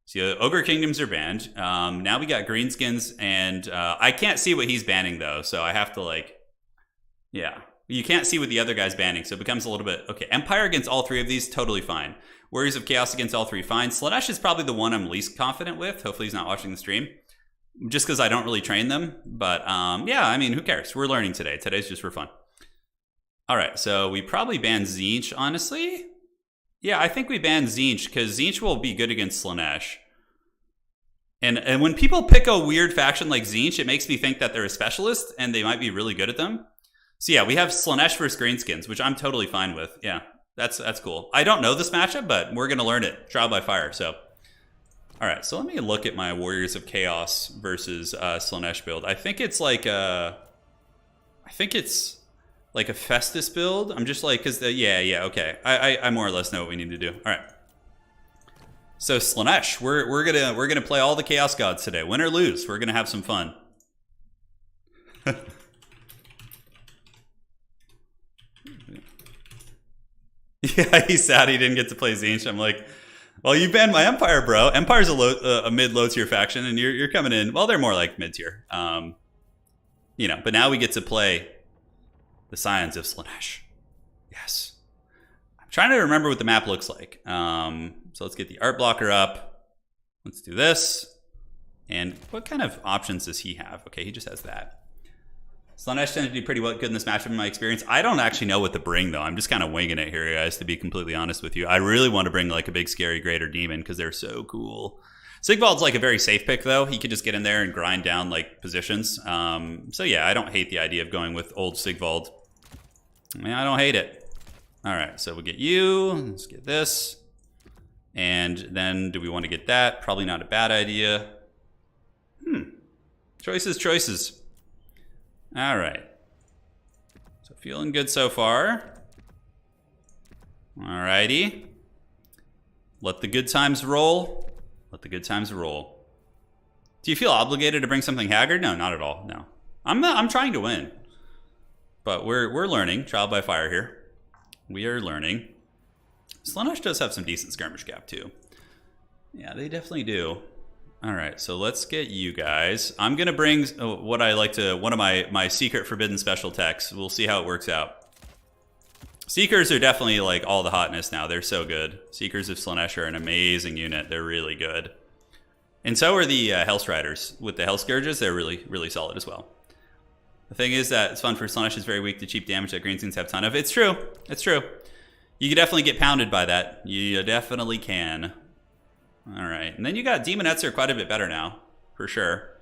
So Ogre Kingdoms are banned. Now we got Greenskins, and I can't see what he's banning though. So I have to like... Yeah. You can't see what the other guy's banning, so it becomes a little bit... Okay, Empire against all three of these, totally fine. Warriors of Chaos against all three, fine. Slaanesh is probably the one I'm least confident with. Hopefully he's not watching the stream. Just because I don't really train them. But yeah, I mean, who cares? We're learning today. Today's just for fun. All right, so we probably ban Tzeentch, honestly. Yeah, I think we ban Tzeentch, because Tzeentch will be good against Slaanesh. And when people pick a weird faction like Tzeentch, it makes me think that they're a specialist, and they might be really good at them. So yeah, we have Slaanesh versus Greenskins, which I'm totally fine with. Yeah, that's cool. I don't know this matchup, but we're going to learn it. Trial by fire, so. All right, so let me look at my Warriors of Chaos versus Slaanesh build. I think it's like a... Festus build. I'm just like, because yeah, okay. I more or less know what we need to do. All right. So Slaanesh, we're gonna play all the Chaos Gods today. Win or lose, we're gonna have some fun. Yeah, he's sad he didn't get to play Tzeentch. I'm like, well, you banned my Empire, bro. Empire's a mid-low tier faction, and you're coming in. Well, they're more like mid-tier. You know, but now we get to play the Scions of Slaanesh. Yes. I'm trying to remember what the map looks like. So let's get the art blocker up. Let's do this. And what kind of options does he have? Okay, he just has that. Slaanesh tends to do pretty good in this matchup in my experience. I don't actually know what to bring, though. I'm just kind of winging it here, guys, to be completely honest with you. I really want to bring like a big, scary Greater Demon because they're so cool. Sigvald's like a very safe pick, though. He could just get in there and grind down like positions. So yeah, I don't hate the idea of going with old Sigvald. I mean, I don't hate it. All right, so we'll get you. Let's get this. And then do we want to get that? Probably not a bad idea. Choices. All right. So feeling good so far. All righty. Let the good times roll. Let the good times roll. Do you feel obligated to bring something haggard? No, not at all. No. I'm trying to win. But we're learning. Trial by fire here. We are learning. Slaanesh does have some decent skirmish gap too. Yeah, they definitely do. All right, so let's get you guys. I'm gonna bring what I like to, one of my secret forbidden special techs. We'll see how it works out. Seekers are definitely like all the hotness now. They're so good. Seekers of Slaanesh are an amazing unit. They're really good. And so are the Hellstriders. With the Hell Scourges, they're really, really solid as well. The thing is that it's fun for Slaanesh is very weak to cheap damage that Greenskins have a ton of. It's true. It's true. You can definitely get pounded by that. You definitely can. All right. And then you got Demonettes are quite a bit better now, for sure.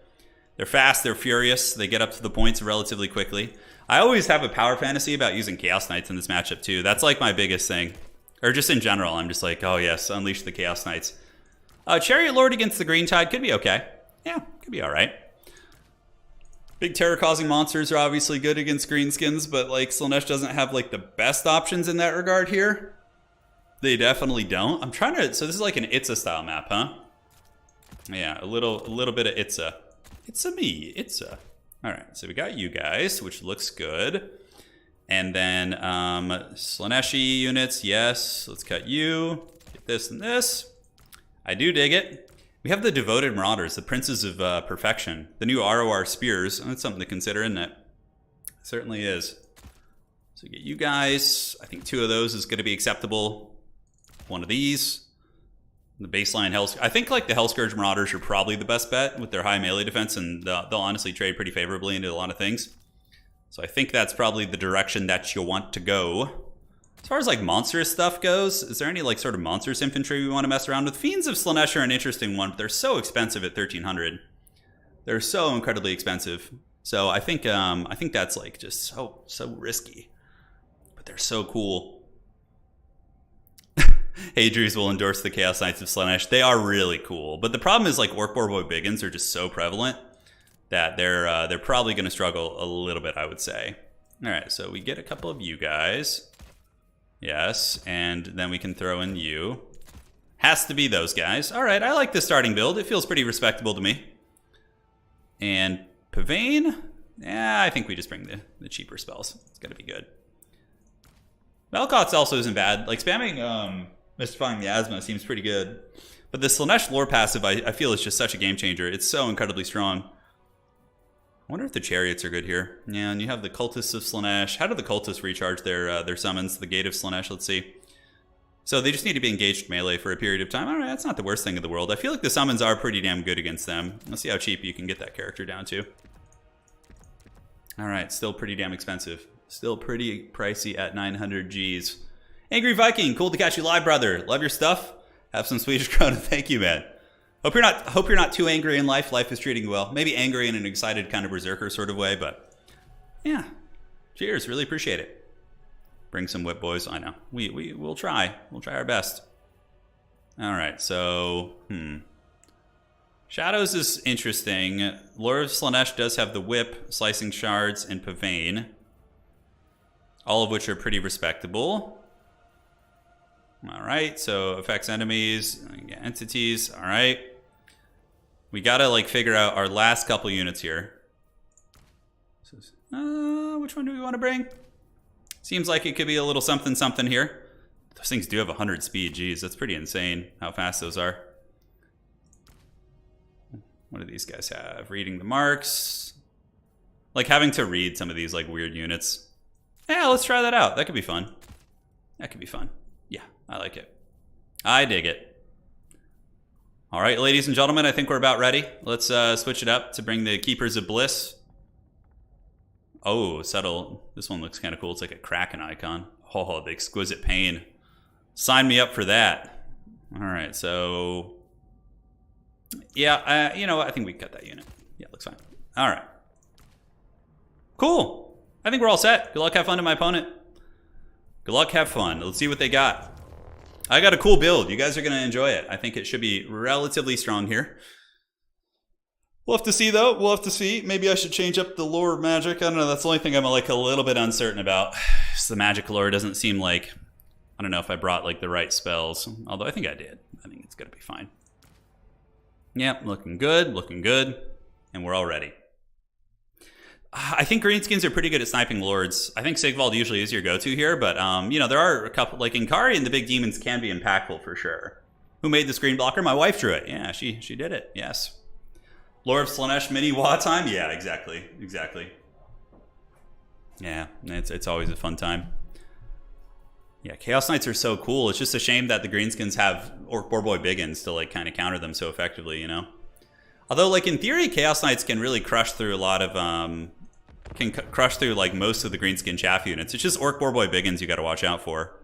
They're fast. They're furious. They get up to the points relatively quickly. I always have a power fantasy about using Chaos Knights in this matchup, too. That's like my biggest thing. Or just in general. I'm just like, oh, yes, unleash the Chaos Knights. Chariot Lord against the Green Tide could be okay. Yeah, could be all right. Big terror-causing monsters are obviously good against Greenskins, but like Slaanesh doesn't have like the best options in that regard here. They definitely don't. I'm trying to... So this is like an Itza style map, huh? Yeah, a little bit of Itza. Itza me, Itza. All right, so we got you guys, which looks good. And then Slaaneshi units, yes. Let's cut you. Get this and this. I do dig it. We have the Devoted Marauders, the Princes of Perfection. The new ROR Spears. That's something to consider, isn't it? It certainly is. So we get you guys. I think 2 of those is going to be acceptable. 1 of these. The baseline Hell... I think like the Hellscourge Marauders are probably the best bet with their high melee defense, and they'll honestly trade pretty favorably into a lot of things. So I think that's probably the direction that you want to go. As far as like monstrous stuff goes, is there any like sort of monstrous infantry we want to mess around with? Fiends of Slaanesh are an interesting one, but they're so expensive at 1,300. They're so incredibly expensive. So I think that's like just so risky. But they're so cool. Hadries will endorse the Chaos Knights of Slaanesh. They are really cool. But the problem is like Orc Boar Biggins are just so prevalent that they're probably going to struggle a little bit, I would say. All right, so we get a couple of you guys. Yes, and then we can throw in you. Has to be those guys. All right, I like the starting build. It feels pretty respectable to me. And Pavane? Yeah, I think we just bring the cheaper spells. It's gonna be good. Velkots also isn't bad. Like, spamming Mystifying Miasma seems pretty good. But the Slaanesh lore passive, I feel, is just such a game changer. It's so incredibly strong. I wonder if the Chariots are good here. Yeah, and you have the Cultists of Slaanesh. How do the Cultists recharge their summons? The Gate of Slaanesh, let's see. So they just need to be engaged melee for a period of time. All right, that's not the worst thing in the world. I feel like the summons are pretty damn good against them. Let's see how cheap you can get that character down to. All right, still pretty damn expensive. Still pretty pricey at 900 Gs. Angry Viking, cool to catch you live, brother. Love your stuff. Have some Swedish krona. Thank you, man. Hope you're not too angry in life. Life is treating you well. Maybe angry in an excited kind of berserker sort of way, but yeah. Cheers. Really appreciate it. Bring some whip, boys. I know. We'll try. We'll try our best. All right. So, Shadows is interesting. Lord of Slaanesh does have the whip, slicing shards, and Pavane, all of which are pretty respectable. All right, so affects enemies, entities. All right, we gotta like figure out our last couple units here. Which one do we want to bring? Seems like it could be a little something something here. Those things do have 100 speed. Geez, that's pretty insane how fast those are. What do these guys have? Reading the marks. Like having to read some of these like weird units. Yeah, let's try that out. That could be fun. That could be fun. Yeah, I like it. I dig it. All right, ladies and gentlemen, I think we're about ready. Let's switch it up to bring the Keepers of Bliss. Oh, subtle. This one looks kind of cool. It's like a Kraken icon. Oh, the Exquisite Pain. Sign me up for that. All right, so... yeah, you know what? I think we can cut that unit. Yeah, looks fine. All right. Cool. I think we're all set. Good luck, have fun to my opponent. Good luck, have fun. Let's see what they got. I got a cool build. You guys are going to enjoy it. I think it should be relatively strong here. We'll have to see, though. We'll have to see. Maybe I should change up the lore magic. I don't know. That's the only thing I'm like a little bit uncertain about. Just the magic lore doesn't seem like... I don't know if I brought like the right spells. Although I think I did. I think it's going to be fine. Yep, looking good, and we're all ready. I think greenskins are pretty good at sniping lords. I think Sigvald usually is your go-to here, but you know, there are a couple, like Inkari and the big demons can be impactful for sure. Who made the screen blocker? My wife drew it. Yeah, she did it, yes. Lord of Slaanesh mini Wa time? Yeah, exactly. Yeah, it's always a fun time. Yeah, Chaos Knights are so cool. It's just a shame that the greenskins have Orc Boar Biggins to like kind of counter them so effectively, you know? Although, like, in theory, Chaos Knights can really crush through a lot of, can crush through, like, most of the greenskin chaff units. It's just Orc Boar Biggins you gotta watch out for.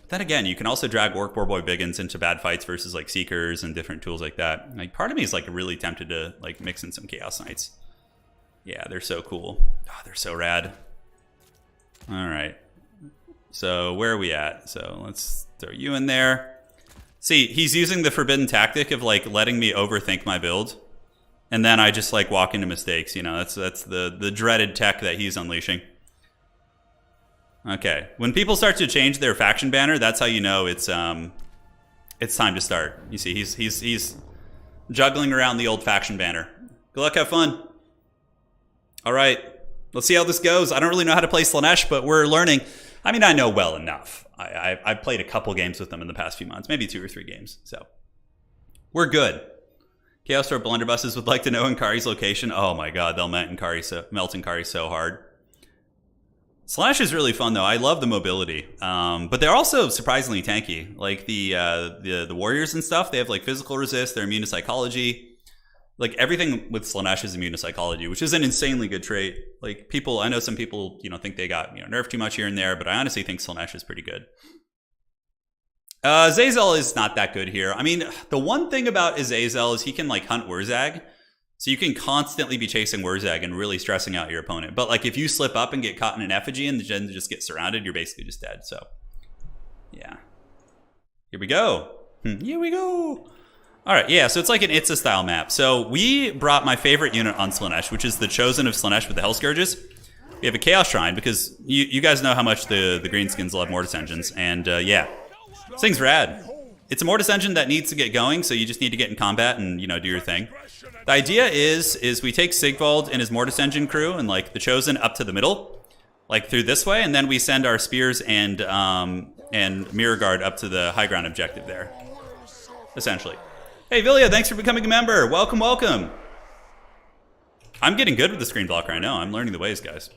But then again, you can also drag Orc Boar Biggins into bad fights versus, like, Seekers and different tools like that. Like, part of me is, like, really tempted to, like, mix in some Chaos Knights. Yeah, they're so cool. Oh, they're so rad. All right. So where are we at? So let's throw you in there. See, he's using the forbidden tactic of like letting me overthink my build, and then I just like walk into mistakes. You know, that's the dreaded tech that he's unleashing. Okay, when people start to change their faction banner, that's how you know it's time to start. You see, he's juggling around the old faction banner. Good luck, have fun. All right, let's see how this goes. I don't really know how to play Slaanesh, but we're learning. I mean, I know well enough. I've played a couple games with them in the past few months, maybe 2 or 3 games. So we're good. Chaos Store Blunderbusses would like to know Inkari's location. Oh my god, they'll melt Inkari so hard. Slaanesh is really fun though. I love the mobility, but they're also surprisingly tanky. Like the warriors and stuff, they have like physical resist. They're immune to psychology. Like everything with Slaanesh is immune to psychology, which is an insanely good trait. Like people, I know some people, you know, think they got, you know, nerfed too much here and there, but I honestly think Slaanesh is pretty good. Azazel is not that good here. I mean, the one thing about Azazel is he can like hunt Wurzag, so you can constantly be chasing Wurzag and really stressing out your opponent. But like if you slip up and get caught in an effigy and then just get surrounded, you're basically just dead. So yeah, here we go. Here we go. All right, yeah, so it's like an Itza style map. So we brought my favorite unit on Slaanesh, which is the Chosen of Slaanesh with the Hell Scourges. We have a Chaos Shrine, because you guys know how much the Greenskins love Mortis Engines, and yeah, this thing's rad. It's a Mortis Engine that needs to get going, so you just need to get in combat and, you know, do your thing. The idea is we take Sigvald and his Mortis Engine crew and, like, the Chosen up to the middle, like, through this way, and then we send our Spears and Mirror Guard up to the high ground objective there, essentially. Hey, Villia, thanks for becoming a member. Welcome, welcome. I'm getting good with the screen blocker, I know. I'm learning the ways, guys.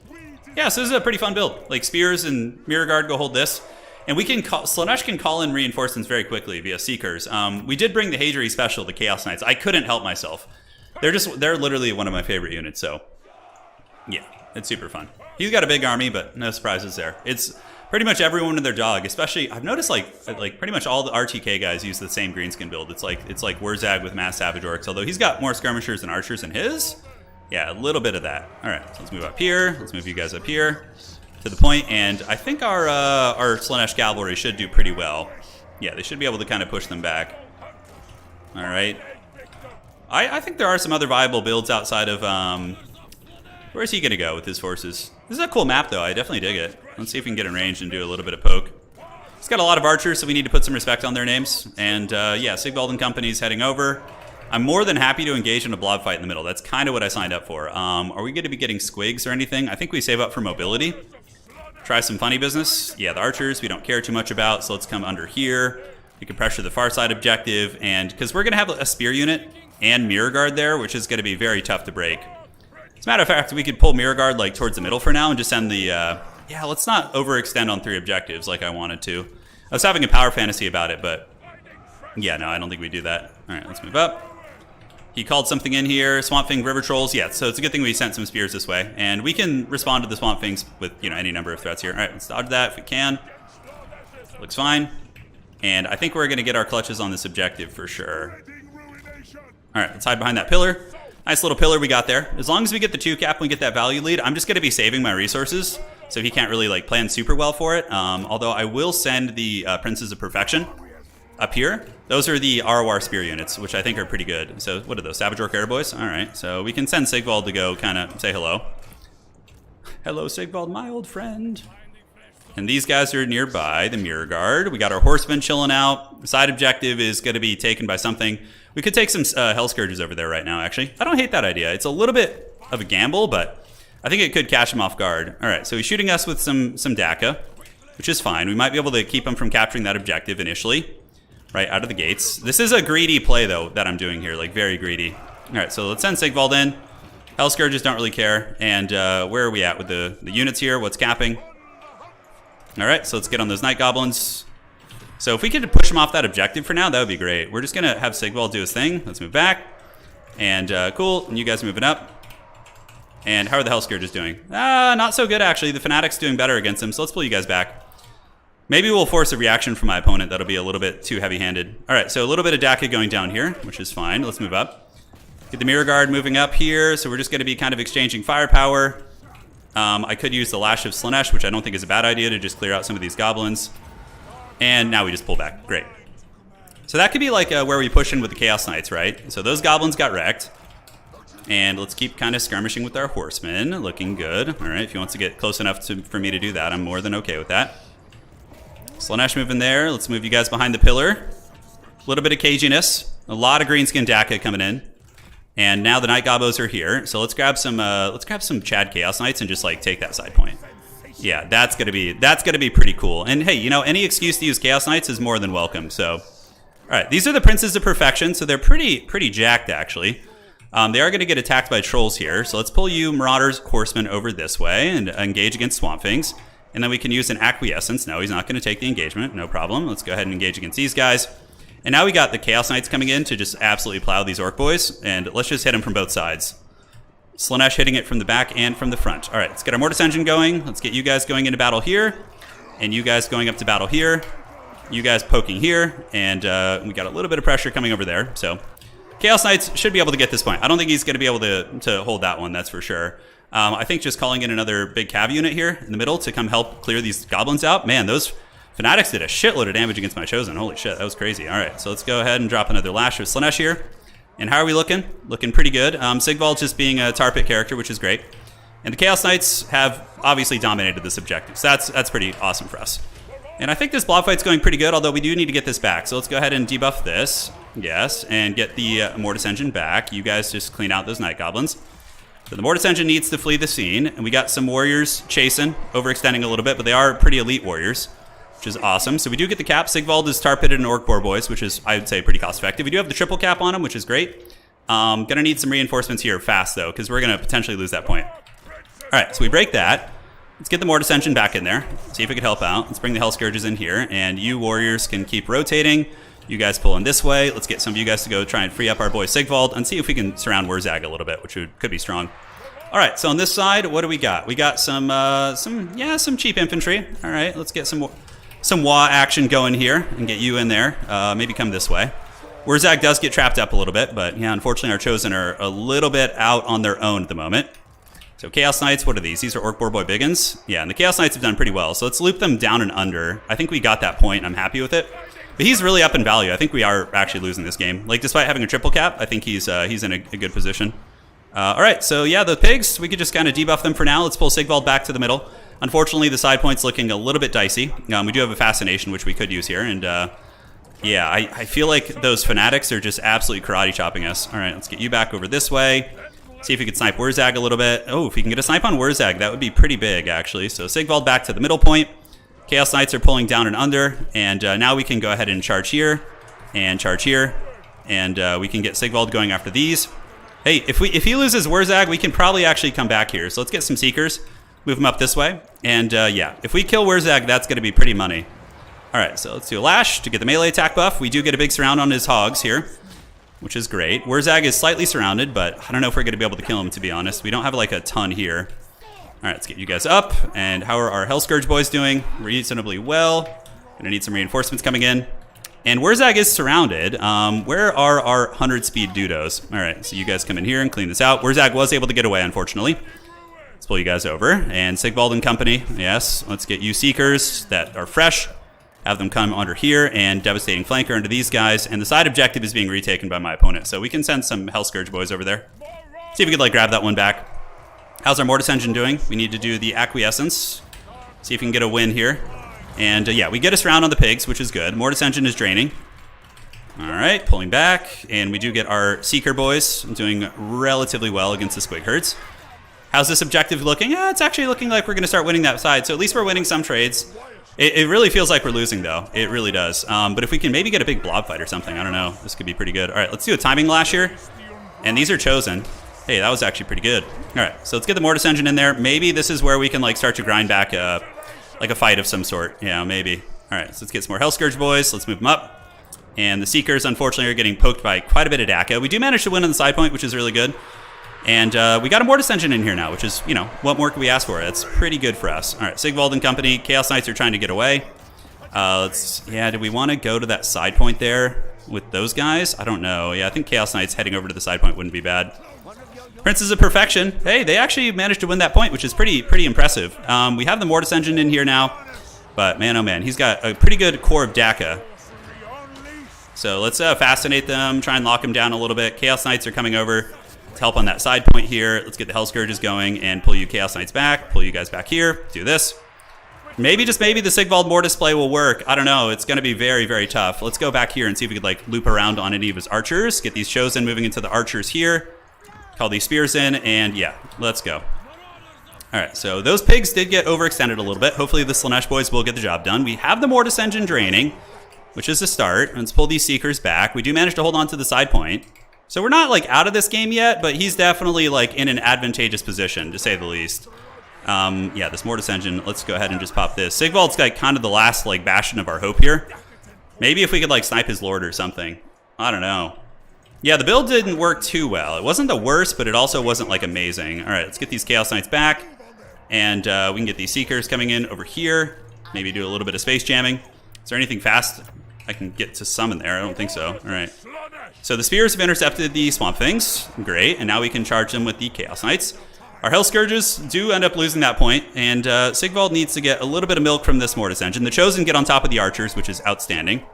Yeah, so this is a pretty fun build. Like, Spears and Mirror Guard go hold this. And we can call, Slaanesh can call in reinforcements very quickly via Seekers. We did bring the Hadri special, the Chaos Knights. I couldn't help myself. They're literally one of my favorite units, so yeah, it's super fun. He's got a big army, but no surprises there. It's pretty much everyone in their dog, especially, I've noticed like pretty much all the RTK guys use the same greenskin build. It's like Wurzag with Mass Savage Orcs, although he's got more skirmishers and archers in his. Yeah, a little bit of that. All right, so let's move up here. Let's move you guys up here to the point, and I think our Slaanesh Cavalry should do pretty well. Yeah, they should be able to kind of push them back. All right. I think there are some other viable builds outside of... where's he going to go with his forces? This is a cool map, though. I definitely dig it. Let's see if we can get in range and do a little bit of poke. He's got a lot of archers, so we need to put some respect on their names. And yeah, Sigvald and company's heading over. I'm more than happy to engage in a blob fight in the middle. That's kind of what I signed up for. Are we going to be getting squigs or anything? I think we save up for mobility. Try some funny business. Yeah, the archers we don't care too much about, so let's come under here. We can pressure the far side objective, and because we're going to have a spear unit and Mirror Guard there, which is going to be very tough to break. As a matter of fact, we could pull Mirror Guard like towards the middle for now and just send the... yeah, let's not overextend on 3 objectives like I wanted to. I was having a power fantasy about it, but... yeah, no, I don't think we do that. All right, let's move up. He called something in here. Swamp Thing, River Trolls. Yeah, so it's a good thing we sent some spears this way. And we can respond to the Swamp Things with, you know, any number of threats here. All right, let's dodge that if we can. Looks fine. And I think we're going to get our clutches on this objective for sure. All right, let's hide behind that pillar. Nice little pillar we got there. As long as we get the 2 cap and we get that value lead, I'm just going to be saving my resources. So he can't really, like, plan super well for it. Although I will send the Princes of Perfection up here. Those are the Arwar Spear units, which I think are pretty good. So what are those? Savage Orc Air Boys? All right, so we can send Sigvald to go kind of say hello. Hello, Sigvald, my old friend. And these guys are nearby, the Mirror Guard. We got our Horsemen chilling out. Side objective is going to be taken by something. We could take some Hell Scourges over there right now, actually. I don't hate that idea. It's a little bit of a gamble, but I think it could catch him off guard. All right, so he's shooting us with some DACA, which is fine. We might be able to keep him from capturing that objective initially. Right, out of the gates. This is a greedy play, though, that I'm doing here. Like, very greedy. All right, so let's send Sigvald in. Hell Scourges don't really care. And where are we at with the units here? What's capping? All right, so let's get on those Night Goblins. So if we could push him off that objective for now, that would be great. We're just going to have Sigvald do his thing. Let's move back. And cool, and you guys are moving up. And how are the Hell Scourges doing? Not so good, actually. The Fanatic's doing better against him, so let's pull you guys back. Maybe we'll force a reaction from my opponent. That'll be a little bit too heavy-handed. All right, so a little bit of DACA going down here, which is fine. Let's move up. Get the Mirror Guard moving up here, so we're just going to be kind of exchanging firepower. I could use the Lash of Slaanesh, which I don't think is a bad idea to just clear out some of these goblins. And now we just pull back. Great. So that could be like where we push in with the Chaos Knights, right? So those goblins got wrecked. And let's keep kind of skirmishing with our horsemen. Looking good. All right, if he wants to get close enough for me to do that, I'm more than okay with that. Slaanesh moving there. Let's move you guys behind the pillar. A little bit of caginess. A lot of greenskin DACA coming in. And now the Night Gobos are here. So let's grab some Chad Chaos Knights and just like take that side point. Yeah, that's gonna be pretty cool. And hey, you know, any excuse to use Chaos Knights is more than welcome. So, all right, these are the Princes of Perfection. So they're pretty jacked actually. They are gonna get attacked by trolls here. So let's pull you Marauders, Horsemen over this way and engage against Swamp Things. And then we can use an Acquiescence. No, he's not going to take the engagement. No problem. Let's go ahead and engage against these guys. And now we got the Chaos Knights coming in to just absolutely plow these Orc Boys. And let's just hit them from both sides. Slaanesh hitting it from the back and from the front. All right, let's get our Mortis Engine going. Let's get you guys going into battle here. And you guys going up to battle here. You guys poking here. And we got a little bit of pressure coming over there. So Chaos Knights should be able to get this point. I don't think he's going to be able to hold that one, that's for sure. I think just calling in another big cav unit here in the middle to come help clear these goblins out. Man, those Fanatics did a shitload of damage against my Chosen. Holy shit, that was crazy. All right, so let's go ahead and drop another Lash of Slaanesh here. And how are we looking? Looking pretty good. Sigvald's just being a tar pit character, which is great. And the Chaos Knights have obviously dominated this objective, so that's pretty awesome for us. And I think this blob fight's going pretty good, although we do need to get this back. So let's go ahead and debuff this, yes, and get the Mortis Engine back. You guys just clean out those Night Goblins. So the Mortis Engine needs to flee the scene, and we got some warriors chasing, overextending a little bit, but they are pretty elite warriors, which is awesome. So we do get the cap. Sigvald is tar pitted and Orc Boar Boys, which is, I would say, pretty cost effective. We do have the triple cap on him, which is great. Gonna need some reinforcements here fast, though, because we're gonna potentially lose that point. All right, so we break that. Let's get the Mortis Engine back in there, see if it could help out. Let's bring the Hell Scourges in here, and you warriors can keep rotating. You guys pull in this way. Let's get some of you guys to go try and free up our boy Sigvald and see if we can surround Wurzag a little bit, which could be strong. All right, so on this side, what do we got? We got some cheap infantry. All right, let's get some Wah action going here and get you in there. Maybe come this way. Wurzag does get trapped up a little bit, but yeah, unfortunately our Chosen are a little bit out on their own at the moment. So Chaos Knights, what are these? These are Orc Boar Boy Biggins. Yeah, and the Chaos Knights have done pretty well. So let's loop them down and under. I think we got that point. I'm happy with it. But he's really up in value. I think we are actually losing this game. Like, despite having a triple cap, I think he's in a good position. All right, so yeah, the pigs, we could just kind of debuff them for now. Let's pull Sigvald back to the middle. Unfortunately, the side point's looking a little bit dicey. We do have a Fascination, which we could use here. And yeah, I feel like those Fanatics are just absolutely karate chopping us. All right, let's get you back over this way. See if we could snipe Wurzag a little bit. Oh, if we can get a snipe on Wurzag, that would be pretty big, actually. So Sigvald back to the middle point. Chaos Knights are pulling down and under. And now we can go ahead and charge here. And charge here. And we can get Sigvald going after these. Hey, if he loses Wurzag, we can probably actually come back here. So let's get some Seekers. Move them up this way. And yeah, if we kill Wurzag, that's going to be pretty money. All right, so let's do a Lash to get the melee attack buff. We do get a big surround on his Hogs here, which is great. Wurzag is slightly surrounded, but I don't know if we're going to be able to kill him, to be honest. We don't have like a ton here. All right, let's get you guys up. And how are our Hell Scourge boys doing? Reasonably well. Gonna need some reinforcements coming in. And Wurzag is surrounded. Where are our 100-speed Dudos? All right, so you guys come in here and clean this out. Wurzag was able to get away, unfortunately. Let's pull you guys over. And Sigvald and company, yes. Let's get you Seekers that are fresh. Have them come under here and Devastating Flanker into these guys. And the side objective is being retaken by my opponent. So we can send some Hell Scourge boys over there. See if we could like grab that one back. How's our Mortis Engine doing? We need to do the Acquiescence. See if we can get a win here. And yeah, we get us around on the pigs, which is good. Mortis Engine is draining. All right, pulling back. And we do get our Seeker boys doing relatively well against the Squig Herds. How's this objective looking? Yeah, it's actually looking like we're going to start winning that side. So at least we're winning some trades. It really feels like we're losing, though. It really does. But if we can maybe get a big blob fight or something, I don't know. This could be pretty good. All right, let's do a Timing Lash here. And these are Chosen. Hey, that was actually pretty good. All right, so let's get the Mortis Engine in there. Maybe this is where we can like start to grind back like a fight of some sort. Yeah, maybe. All right, so let's get some more Hell Scourge boys. Let's move them up. And the Seekers, unfortunately, are getting poked by quite a bit of DACA. We do manage to win on the side point, which is really good. And we got a Mortis Engine in here now, which is, you know, what more can we ask for? That's pretty good for us. All right, Sigvald and company. Chaos Knights are trying to get away. Do we want to go to that side point there with those guys? I don't know. Yeah, I think Chaos Knights heading over to the side point wouldn't be bad. Princes of Perfection. Hey, they actually managed to win that point, which is pretty impressive. We have the Mortis Engine in here now, but man, oh man, he's got a pretty good core of DACA. So let's fascinate them, try and lock them down a little bit. Chaos Knights are coming over to help on that side point here. Let's get the Hell Scourges going and pull you Chaos Knights back, pull you guys back here, do this. Maybe, just maybe, the Sigvald Mortis play will work. I don't know. It's going to be very tough. Let's go back here and see if we could like loop around on any of his archers. Get these Chosen moving into the archers here. Call these spears in, and yeah, let's go. All right, so those pigs did get overextended a little bit. Hopefully the Slanesh boys will get the job done. We have the Mortis Engine draining, which is a start. Let's pull these Seekers back. We do manage to hold on to the side point. So we're not like out of this game yet, but he's definitely like in an advantageous position, to say the least. Yeah, this Mortis Engine, let's go ahead and just pop this. Sigvald's like kind of the last like bastion of our hope here. Maybe if we could like snipe his Lord or something. I don't know. Yeah, the build didn't work too well. It wasn't the worst, but it also wasn't like amazing. All right, let's get these Chaos Knights back. And we can get these Seekers coming in over here. Maybe do a little bit of space jamming. Is there anything fast I can get to summon there? I don't think so. All right. So the Spears have intercepted the Swamp Things. Great. And now we can charge them with the Chaos Knights. Our Hell Scourges do end up losing that point. And Sigvald needs to get a little bit of milk from this Mortis Engine. The Chosen get on top of the Archers, which is outstanding.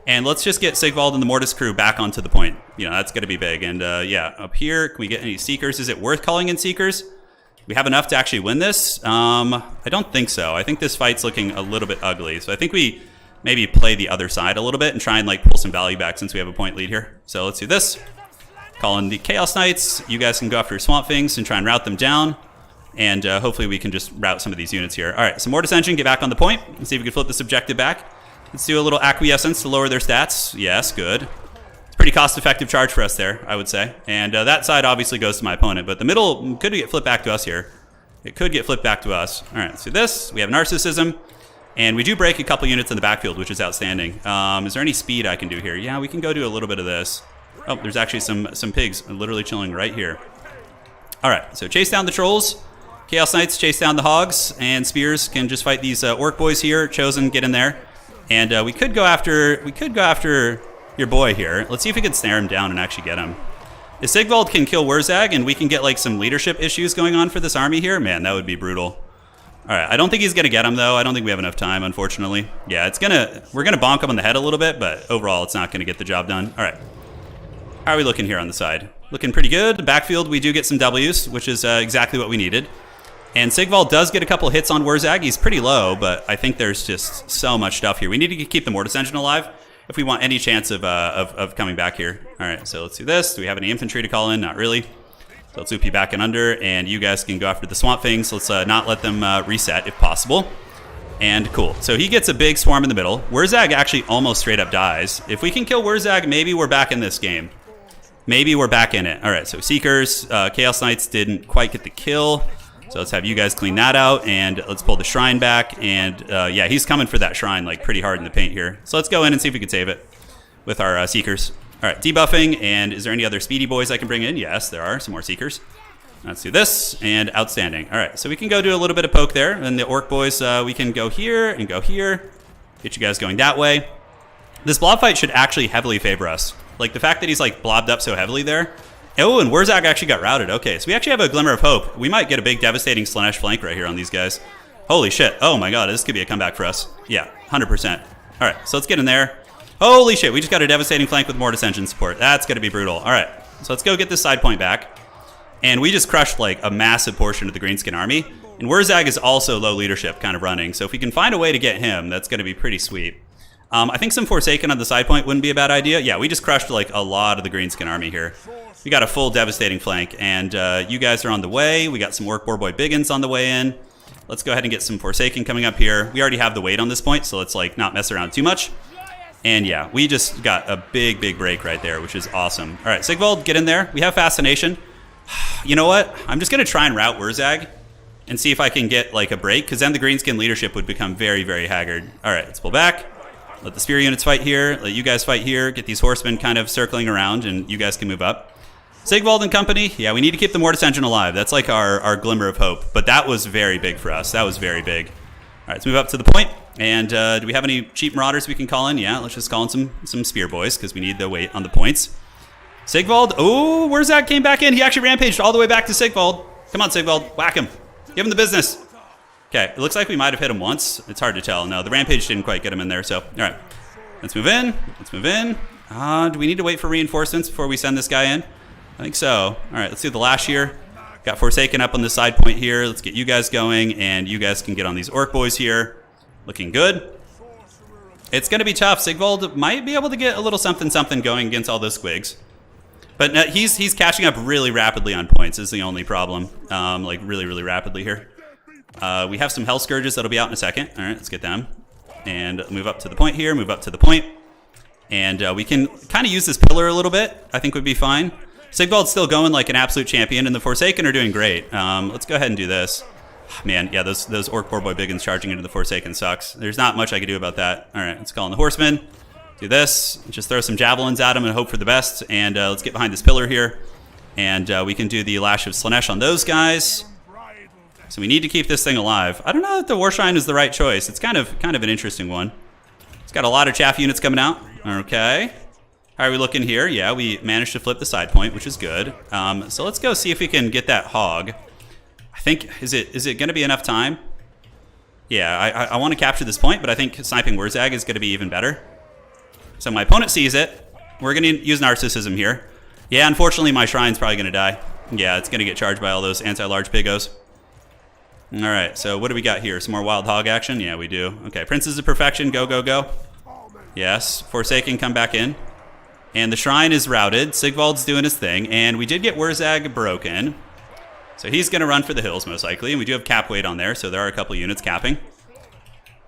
And let's just get Sigvald and the Mortis crew back onto the point. You know, that's going to be big. And yeah, up here, can we get any Seekers? Is it worth calling in Seekers? we have enough to actually win this? I don't think so. I think this fight's looking a little bit ugly. So I think we maybe play the other side a little bit and try and like pull some value back since we have a point lead here. So let's do this. Call in the Chaos Knights. You guys can go after Swamp Things and try and route them down. And hopefully we can just route some of these units here. All right, some more dissension. Get back on the point. Let's see if we can flip this objective back. Let's do a little acquiescence to lower their stats. Yes, good. It's a pretty cost-effective charge for us there, I would say. And that side obviously goes to my opponent, but the middle could get flipped back to us here. It could get flipped back to us. All right, let's do this. We have Narcissism, and we do break a couple units in the backfield, which is outstanding. Is there any speed I can do here? Yeah, we can go do a little bit of this. Oh, there's actually some pigs literally chilling right here. All right, so chase down the trolls. Chaos Knights chase down the hogs, and spears can just fight these orc boys here. Chosen, get in there. And we could go after your boy here. Let's see if we can snare him down and actually get him. If Sigvald can kill Wurzag and we can get like some leadership issues going on for this army here, man, that would be brutal. All right, I don't think he's gonna get him though. I don't think we have enough time, unfortunately. Yeah, we're gonna bonk him on the head a little bit, but overall it's not gonna get the job done. All right, how are we looking here on the side? Looking pretty good. Backfield, we do get some W's, which is exactly what we needed. And Sigvald does get a couple hits on Wurzag. He's pretty low, but I think there's just so much stuff here. We need to keep the Mortis Engine alive if we want any chance of coming back here. All right, so let's do this. Do we have any infantry to call in? Not really. So let's loop you back and under, and you guys can go after the Swamp Things. Let's not let them reset if possible. And cool. So he gets a big swarm in the middle. Wurzag actually almost straight up dies. If we can kill Wurzag, maybe we're back in this game. Maybe we're back in it. All right, so Seekers, Chaos Knights didn't quite get the kill. So let's have you guys clean that out, and let's pull the shrine back. And yeah, he's coming for that shrine like pretty hard in the paint here. So let's go in and see if we can save it with our Seekers. All right, debuffing. And is there any other speedy boys I can bring in? Yes, there are some more Seekers. Let's do this, and outstanding. All right, so we can go do a little bit of poke there. And the orc boys, we can go here and go here. Get you guys going that way. This blob fight should actually heavily favor us. Like the fact that he's like blobbed up so heavily there. Oh, and Wurzag actually got routed. Okay, so we actually have a glimmer of hope. We might get a big devastating Slanesh flank right here on these guys. Holy shit. Oh my god, this could be a comeback for us. Yeah, 100%. All right, so let's get in there. Holy shit, we just got a devastating flank with more Dissension support. That's going to be brutal. All right, so let's go get this side point back. And we just crushed like a massive portion of the Greenskin army. And Wurzag is also low leadership kind of running. So if we can find a way to get him, that's going to be pretty sweet. I think some Forsaken on the side point wouldn't be a bad idea. Yeah, we just crushed like a lot of the Greenskin army here. We got a full devastating flank, and you guys are on the way. We got some Orc Boar Boy Biggins on the way in. Let's go ahead and get some Forsaken coming up here. We already have the weight on this point, so let's like not mess around too much. And yeah, we just got a big, big break right there, which is awesome. All right, Sigvald, get in there. We have Fascination. You know what? I'm just going to try and route Wurzag and see if I can get like a break, because then the Greenskin leadership would become very, very haggard. All right, let's pull back. Let the spear units fight here. Let you guys fight here. Get these horsemen kind of circling around, and you guys can move up. Sigvald and company. Yeah, we need to keep the Mortis Engine alive. That's like our glimmer of hope. But that was very big for us. That was very big. All right, let's move up to the point. And do we have any cheap Marauders we can call in? Yeah, let's just call in some spear boys, because we need the weight on the points. Sigvald. Oh, Wurzag came back in. He actually rampaged all the way back to Sigvald. Come on, Sigvald. Whack him. Give him the business. Okay, it looks like we might have hit him once. It's hard to tell. No, the rampage didn't quite get him in there, so. All right, let's move in. Let's move in. Do we need to wait for reinforcements before we send this guy in? I think so. All right, let's do the lash here. Got Forsaken up on the side point here. Let's get you guys going, and you guys can get on these Orc boys here. Looking good. It's going to be tough. Sigvald might be able to get a little something going against all those squigs. But no, he's catching up really rapidly on points is the only problem. Like really, really rapidly here. We have some Hell Scourges that'll be out in a second. All right, let's get them. And move up to the point here, move up to the point. And we can kind of use this pillar a little bit. I think would be fine. Sigvald's still going like an absolute champion, and the Forsaken are doing great. Let's go ahead and do this. Man, yeah, those Orc Boar Boy Biggins charging into the Forsaken sucks. There's not much I can do about that. All right, let's call in the Horsemen. Do this. Just throw some Javelins at them and hope for the best. And let's get behind this pillar here. And we can do the Lash of Slanesh on those guys. So we need to keep this thing alive. I don't know if the War Shrine is the right choice. It's kind of an interesting one. It's got a lot of chaff units coming out. Okay. How are we looking here? Yeah, we managed to flip the side point, which is good. So let's go see if we can get that hog. I think, is it going to be enough time? Yeah, I want to capture this point, but I think sniping Wurzag is going to be even better. So my opponent sees it. We're going to use Narcissism here. Yeah, unfortunately, my Shrine's probably going to die. Yeah, it's going to get charged by all those anti-large pigos. All right, so what do we got here? Some more Wild Hog action? Yeah, we do. Okay, Princes of Perfection, go, go, go. Yes, Forsaken, come back in. And the Shrine is routed. Sigvald's doing his thing, and we did get Wurzag broken. So he's going to run for the hills, most likely, and we do have cap weight on there, so there are a couple units capping.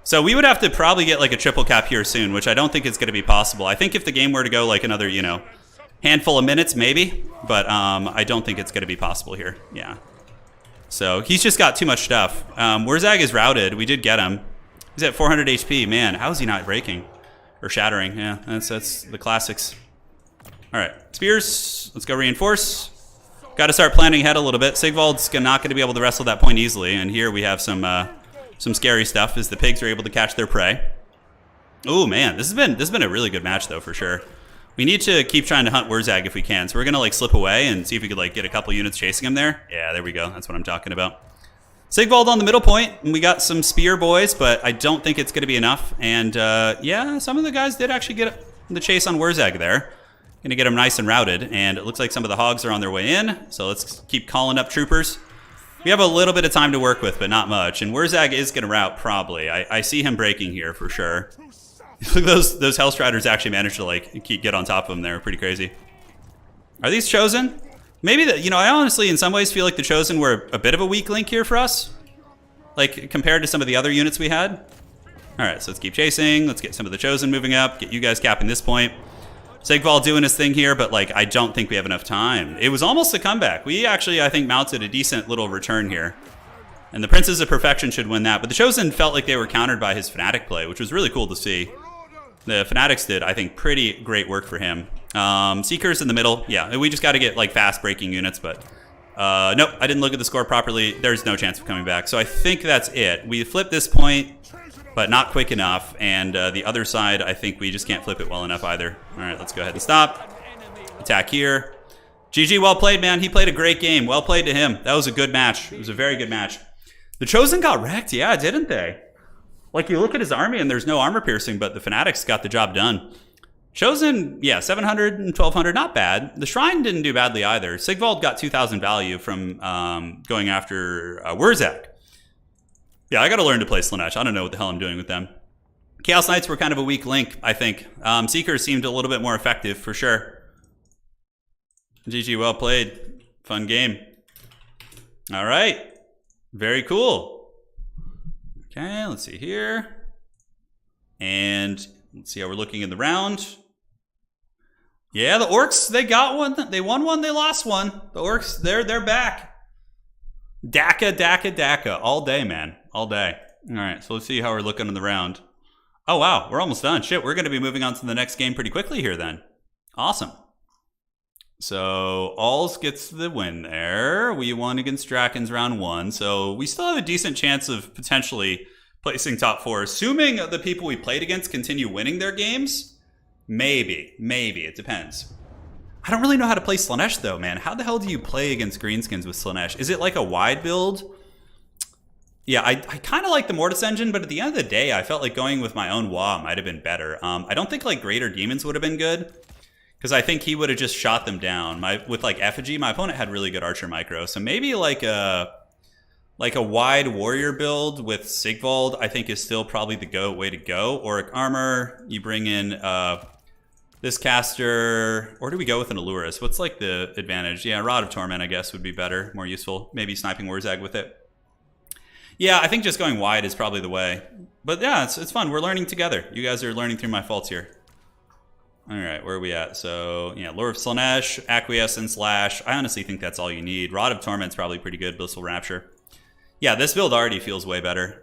So we would have to probably get like a triple cap here soon, which I don't think is going to be possible. I think if the game were to go like another, you know, handful of minutes, maybe, but I don't think it's going to be possible here. Yeah. So he's just got too much stuff. Wurzag is routed. We did get him. He's at 400 HP. Man, how is he not breaking? Or shattering. Yeah, that's the classics. All right, Spears. Let's go reinforce. Got to start planning ahead a little bit. Sigvald's not going to be able to wrestle that point easily. And here we have some scary stuff as the pigs are able to catch their prey. Oh, man, this has been a really good match, though, for sure. We need to keep trying to hunt Wurzag if we can. So we're going to like slip away and see if we could like get a couple units chasing him there. Yeah, there we go. That's what I'm talking about. Sigvald on the middle point. And we got some spear boys, but I don't think it's going to be enough. And yeah, some of the guys did actually get the chase on Wurzag there. Going to get him nice and routed. And it looks like some of the hogs are on their way in. So let's keep calling up troopers. We have a little bit of time to work with, but not much. And Wurzag is going to rout probably. I see him breaking here for sure. Look, those Hellstriders actually managed to like get on top of them there. Pretty crazy. Are these Chosen? Maybe you know, I honestly in some ways feel like the Chosen were a bit of a weak link here for us, like compared to some of the other units we had. All right, so let's keep chasing. Let's get some of the Chosen moving up. Get you guys capping this point. Sigvald doing his thing here, but like I don't think we have enough time. It was almost a comeback. We actually, I think, mounted a decent little return here. And the Princes of Perfection should win that. But the Chosen felt like they were countered by his Fnatic play, which was really cool to see. The Fanatics did, I think, pretty great work for him. Seekers in the middle. Yeah, we just got to get like fast breaking units, but nope, I didn't look at the score properly. There's no chance of coming back. So I think that's it. We flipped this point, but not quick enough. And the other side, I think we just can't flip it well enough either. All right, let's go ahead and stop. Attack here. GG, well played, man. He played a great game. Well played to him. That was a good match. It was a very good match. The Chosen got wrecked, yeah, didn't they? Like, you look at his army and there's no armor piercing, but the Fanatics got the job done. Chosen, yeah, 700 and 1200, not bad. The Shrine didn't do badly either. Sigvald got 2,000 value from going after Wurzag. Yeah, I got to learn to play Slanesh. I don't know what the hell I'm doing with them. Chaos Knights were kind of a weak link, I think. Seekers seemed a little bit more effective, for sure. GG, well played. Fun game. All right. Very cool. Okay, let's see here. And let's see how we're looking in the round. Yeah, the Orcs, they got one. They won one, they lost one. The Orcs, they're back. DACA, all day, man. All day. All right, so let's see how we're looking in the round. Oh, wow, we're almost done. Shit, we're going to be moving on to the next game pretty quickly here then. Awesome. So, Alls gets the win there. We won against Drakens round 1. So, we still have a decent chance of potentially placing top 4. Assuming the people we played against continue winning their games. Maybe. It depends. I don't really know how to play Slanesh though, man. How the hell do you play against Greenskins with Slanesh? Is it like a wide build? Yeah, I kind of like the Mortis engine, but at the end of the day, I felt like going with my own Wa might have been better. I don't think like Greater Demons would have been good. Because I think he would have just shot them down. With like Effigy, my opponent had really good Archer micro. So maybe like a wide warrior build with Sigvald, I think is still probably the way to go. Auric Armor, you bring in this caster, or do we go with an Allurus? What's like the advantage? Yeah, Rod of Torment, I guess, would be better, more useful. Maybe sniping Wurzag with it. Yeah, I think just going wide is probably the way. But yeah, it's fun. We're learning together. You guys are learning through my faults here. All right, where are we at? So, yeah, Lure of Slanesh, Acquiescence, Lash. I honestly think that's all you need. Rod of Torment's probably pretty good. Blissful Rapture. Yeah, this build already feels way better.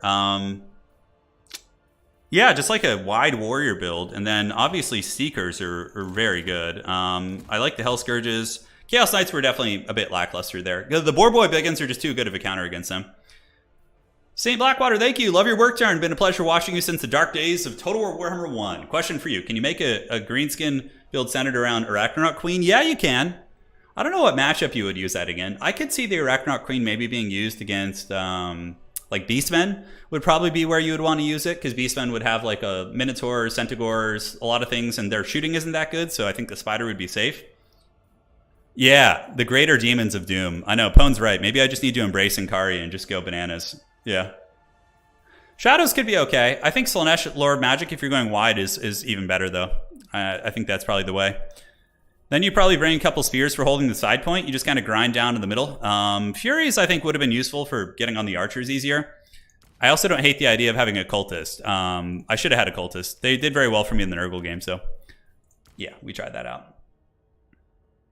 Yeah, just like a wide warrior build. And then, obviously, Seekers are very good. I like the Hell Scourges. Chaos Knights were definitely a bit lackluster there. The Boar Boy Biggins are just too good of a counter against them. St. Blackwater, thank you. Love your work, Darren. Been a pleasure watching you since the dark days of Total War Warhammer 1. Question for you. Can you make a Greenskin build centered around Arachnaut Queen? Yeah, you can. I don't know what matchup you would use that again. I could see the Arachnaut Queen maybe being used against, like, Beastmen would probably be where you would want to use it, because Beastmen would have, like, a Minotaur, Centaurs, a lot of things, and their shooting isn't that good, so I think the Spider would be safe. Yeah, the Greater Demons of Doom. I know, Pone's right. Maybe I just need to embrace Inkari and just go bananas. Yeah. Shadows could be okay. I think Slanesh Lord Magic, if you're going wide, is even better, though. I think that's probably the way. Then you probably bring a couple spears for holding the side point. You just kind of grind down in the middle. Furies, I think, would have been useful for getting on the archers easier. I also don't hate the idea of having a cultist. I should have had a cultist. They did very well for me in the Nurgle game, so yeah, we tried that out.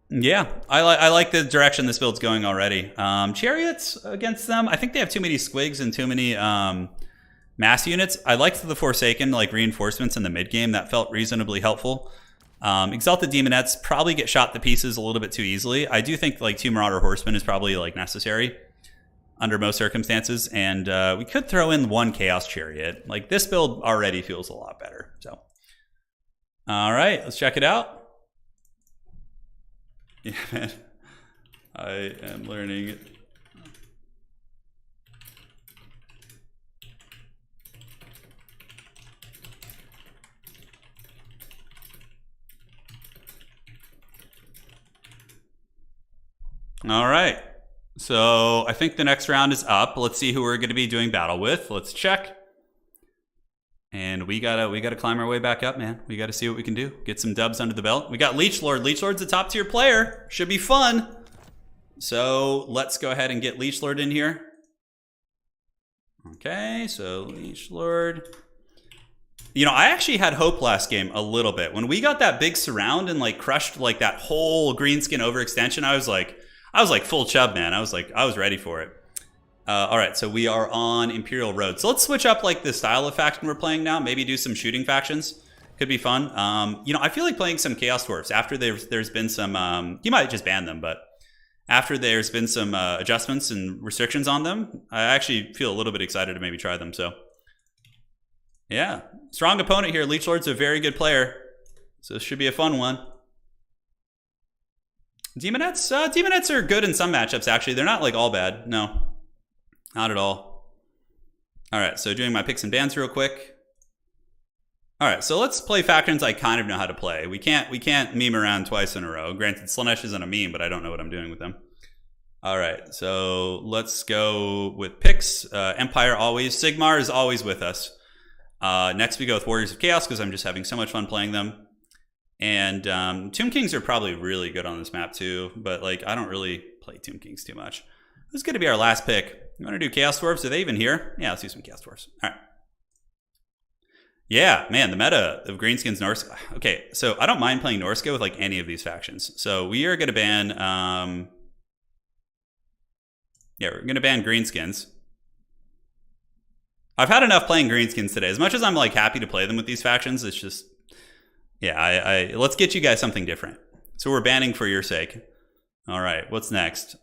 Yeah, I like the direction this build's going already. Chariots against them, I think they have too many squigs and too many mass units. I liked the Forsaken like reinforcements in the mid game. That felt reasonably helpful. Exalted Demonettes probably get shot to pieces a little bit too easily. I do think like 2 Marauder Horsemen is probably like necessary under most circumstances, and we could throw in 1 Chaos Chariot. Like this build already feels a lot better. So, all right, let's check it out. Yeah, man, I am learning it. All right, so I think the next round is up. Let's see who we're going to be doing battle with. Let's check. And we gotta climb our way back up, man. We gotta see what we can do. Get some dubs under the belt. We got Leech Lord. Leech Lord's a top tier player. Should be fun. So let's go ahead and get Leech Lord in here. Okay, so Leech Lord. You know, I actually had hope last game a little bit. When we got that big surround and like crushed like that whole greenskin overextension, I was like full chub, man. I was ready for it. All right, so we are on Imperial Road. So let's switch up like the style of faction we're playing now. Maybe do some shooting factions. Could be fun. You know, I feel like playing some Chaos Dwarfs after there's been some. You might just ban them, but after there's been some adjustments and restrictions on them, I actually feel a little bit excited to maybe try them. So yeah, strong opponent here. Leech Lord's a very good player, so this should be a fun one. Demonettes are good in some matchups. Actually, they're not like all bad. No. Not at all. All right, so doing my picks and bans real quick. All right, so let's play factions I kind of know how to play. We can't meme around twice in a row. Granted, Slanesh isn't a meme, but I don't know what I'm doing with them. All right, so let's go with picks. Empire always. Sigmar is always with us. Next we go with Warriors of Chaos because I'm just having so much fun playing them. And Tomb Kings are probably really good on this map too, but like I don't really play Tomb Kings too much. Who's going to be our last pick? You want to do Chaos Dwarves? Are they even here? Yeah, let's do some Chaos Dwarves. All right. Yeah, man, the meta of Greenskins Norska. Okay, so I don't mind playing Norska with like any of these factions. So we are going to ban... yeah, we're going to ban Greenskins. I've had enough playing Greenskins today. As much as I'm like happy to play them with these factions, it's just... Yeah, let's get you guys something different. So we're banning for your sake. All right, what's next?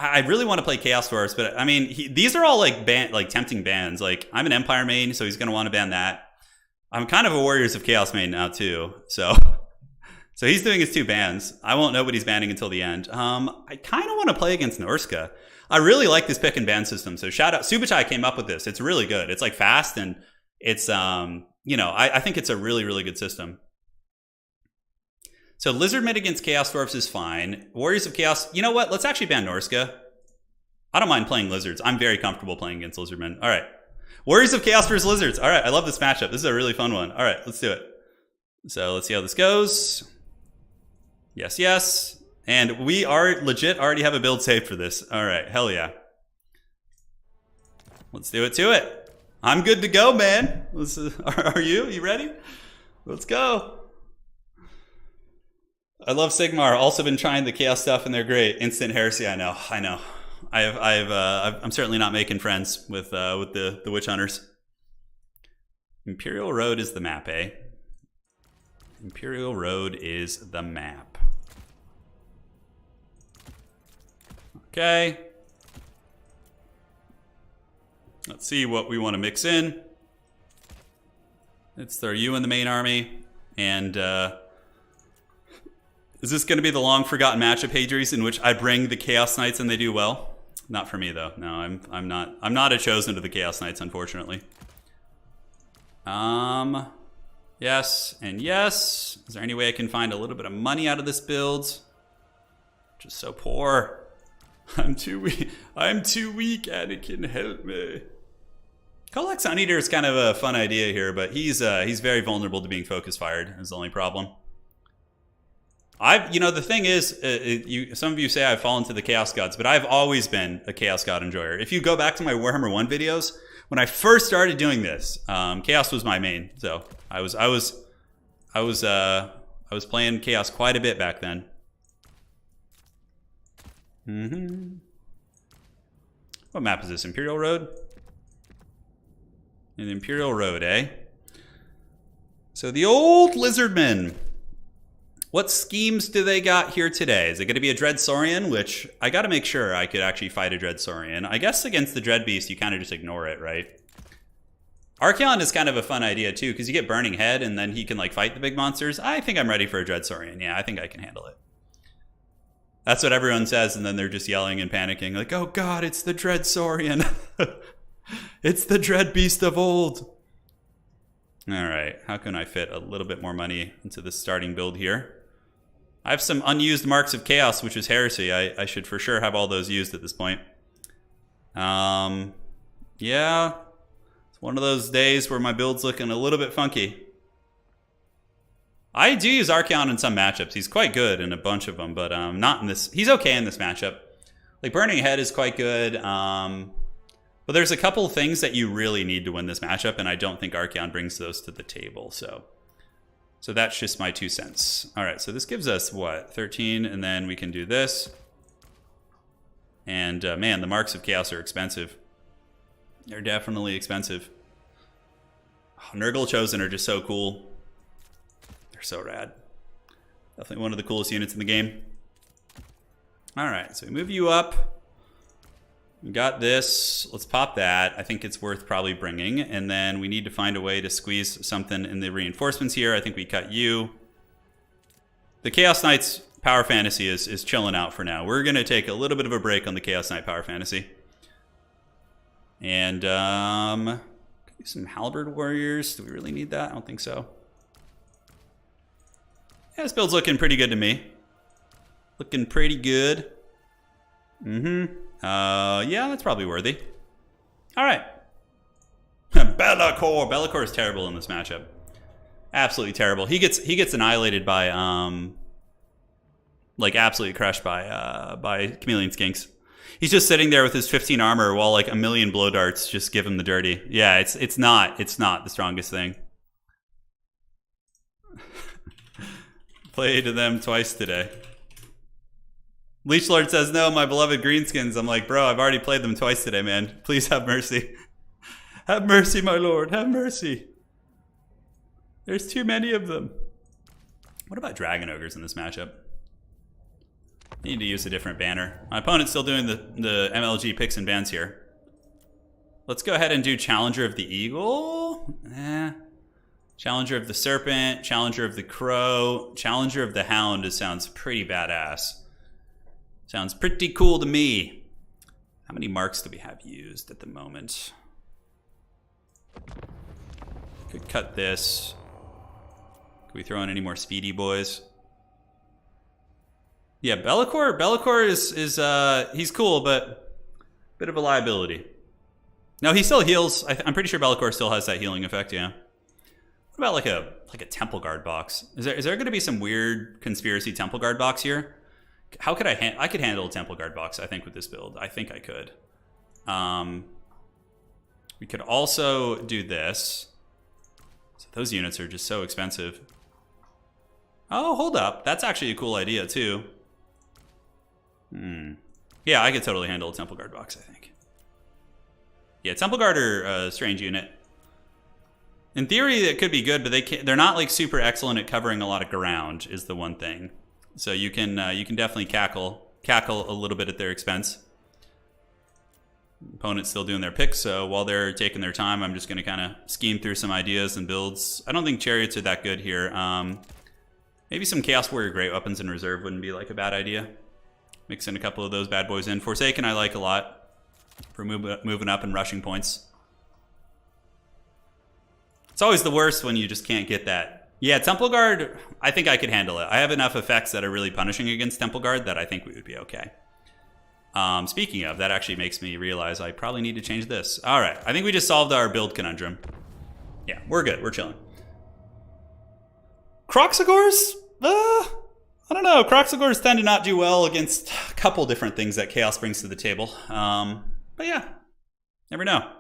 I really want to play Chaos Dwarfs, but I mean, these are all like tempting bans. Like I'm an Empire main, so he's going to want to ban that. I'm kind of a Warriors of Chaos main now too, so he's doing his 2 bans. I won't know what he's banning until the end. I kind of want to play against Norska. I really like this pick and ban system. So shout out, Subuchai came up with this. It's really good. It's like fast and it's you know, I think it's a really, really good system. So Lizard mid against Chaos Dwarfs is fine. Warriors of Chaos, you know what? Let's actually ban Norska. I don't mind playing Lizards. I'm very comfortable playing against Lizardmen. All right. Warriors of Chaos versus Lizards. All right, I love this matchup. This is a really fun one. All right, let's do it. So let's see how this goes. Yes, yes. And we are legit already have a build saved for this. All right, hell yeah. Let's do it to it. I'm good to go, man. Are you? You ready? Let's go. I love Sigmar. Also been trying the Chaos stuff, and they're great. Instant Heresy. I know. I'm certainly not making friends with the Witch Hunters. Imperial Road is the map, eh? Imperial Road is the map. Okay. Let's see what we want to mix in. Let's throw you in the main army. And is this going to be the long forgotten matchup, Hadries, in which I bring the Chaos Knights and they do well? Not for me though. No, I'm not a chosen to the Chaos Knights, unfortunately. Yes and yes. Is there any way I can find a little bit of money out of this build? Just so poor. I'm too weak. I'm too weak, Anakin, help me. Colex Suneater is kind of a fun idea here, but he's very vulnerable to being focus fired, is the only problem. The thing is, some of you say I've fallen to the Chaos Gods, but I've always been a Chaos God enjoyer. If you go back to my Warhammer 1 videos, when I first started doing this, Chaos was my main. So I was playing Chaos quite a bit back then. What map is this? Imperial Road? An Imperial Road, eh? So the old Lizardmen. What schemes do they got here today? Is it going to be a Dread Saurian? Which I got to make sure I could actually fight a Dread Saurian. I guess against the Dread Beast, you kind of just ignore it, right? Archaon is kind of a fun idea too, because you get Burning Head and then he can like fight the big monsters. I think I'm ready for a Dread Saurian. Yeah, I think I can handle it. That's what everyone says, and then they're just yelling and panicking like, oh god, it's the Dread Saurian. It's the Dread Beast of old. Alright, how can I fit a little bit more money into this starting build here? I have some unused Marks of Chaos, which is heresy. I should for sure have all those used at this point. Yeah, it's one of those days where my build's looking a little bit funky. I do use Archaon in some matchups. He's quite good in a bunch of them, but not in this. He's okay in this matchup. Like Burning Head is quite good. But there's a couple of things that you really need to win this matchup, and I don't think Archaon brings those to the table. So that's just my 2 cents. All right, so this gives us, what, 13, and then we can do this. And, man, the Marks of Chaos are expensive. They're definitely expensive. Oh, Nurgle Chosen are just so cool. They're so rad. Definitely one of the coolest units in the game. All right, so we move you up. We got this. Let's pop that. I think it's worth probably bringing. And then we need to find a way to squeeze something in the reinforcements here. I think we cut you. The Chaos Knights Power Fantasy is chilling out for now. We're going to take a little bit of a break on the Chaos Knight Power Fantasy. And some Halberd Warriors. Do we really need that? I don't think so. Yeah, this build's looking pretty good to me. Looking pretty good. Yeah, that's probably worthy. All right. Be'lakor. Be'lakor is terrible in this matchup. Absolutely terrible. He gets annihilated by like absolutely crushed by Chameleon Skinks. He's just sitting there with his 15 armor while like a million blow darts just give him the dirty. Yeah, it's not the strongest thing. Played them twice today. Leechlord says, no, my beloved greenskins. I'm like, bro, I've already played them twice today, man. Please have mercy. Have mercy, my lord. Have mercy. There's too many of them. What about Dragon Ogres in this matchup? Need to use a different banner. My opponent's still doing the MLG picks and bans here. Let's go ahead and do Challenger of the Eagle. Challenger of the Serpent. Challenger of the Crow. Challenger of the Hound. It sounds pretty badass. Sounds pretty cool to me. How many marks do we have used at the moment? Could cut this. Can we throw in any more speedy boys? Yeah, Be'lakor is he's cool, but a bit of a liability. No, he still heals. I'm pretty sure Be'lakor still has that healing effect, yeah. What about like a Temple Guard box? Is there going to be some weird conspiracy Temple Guard box here? How could I could handle a Temple Guard box, I think, with this build. I think I could. We could also do this. So those units are just so expensive. Oh, hold up. That's actually a cool idea, too. Yeah, I could totally handle a Temple Guard box, I think. Yeah, Temple Guard are a strange unit. In theory, it could be good, but they're not like super excellent at covering a lot of ground, is the one thing. So you can definitely cackle a little bit at their expense. Opponent's still doing their picks, so while they're taking their time, I'm just going to kind of scheme through some ideas and builds. I don't think Chariots are that good here. Maybe some Chaos Warrior Great Weapons in reserve wouldn't be like a bad idea. Mix in a couple of those bad boys in. Forsaken I like a lot for moving up and rushing points. It's always the worst when you just can't get that. Yeah, Temple Guard, I think I could handle it. I have enough effects that are really punishing against Temple Guard that I think we would be okay. Speaking of, that actually makes me realize I probably need to change this. All right, I think we just solved our build conundrum. Yeah, we're good. We're chilling. Croxagores? I don't know. Croxagores tend to not do well against a couple different things that Chaos brings to the table. But yeah, never know.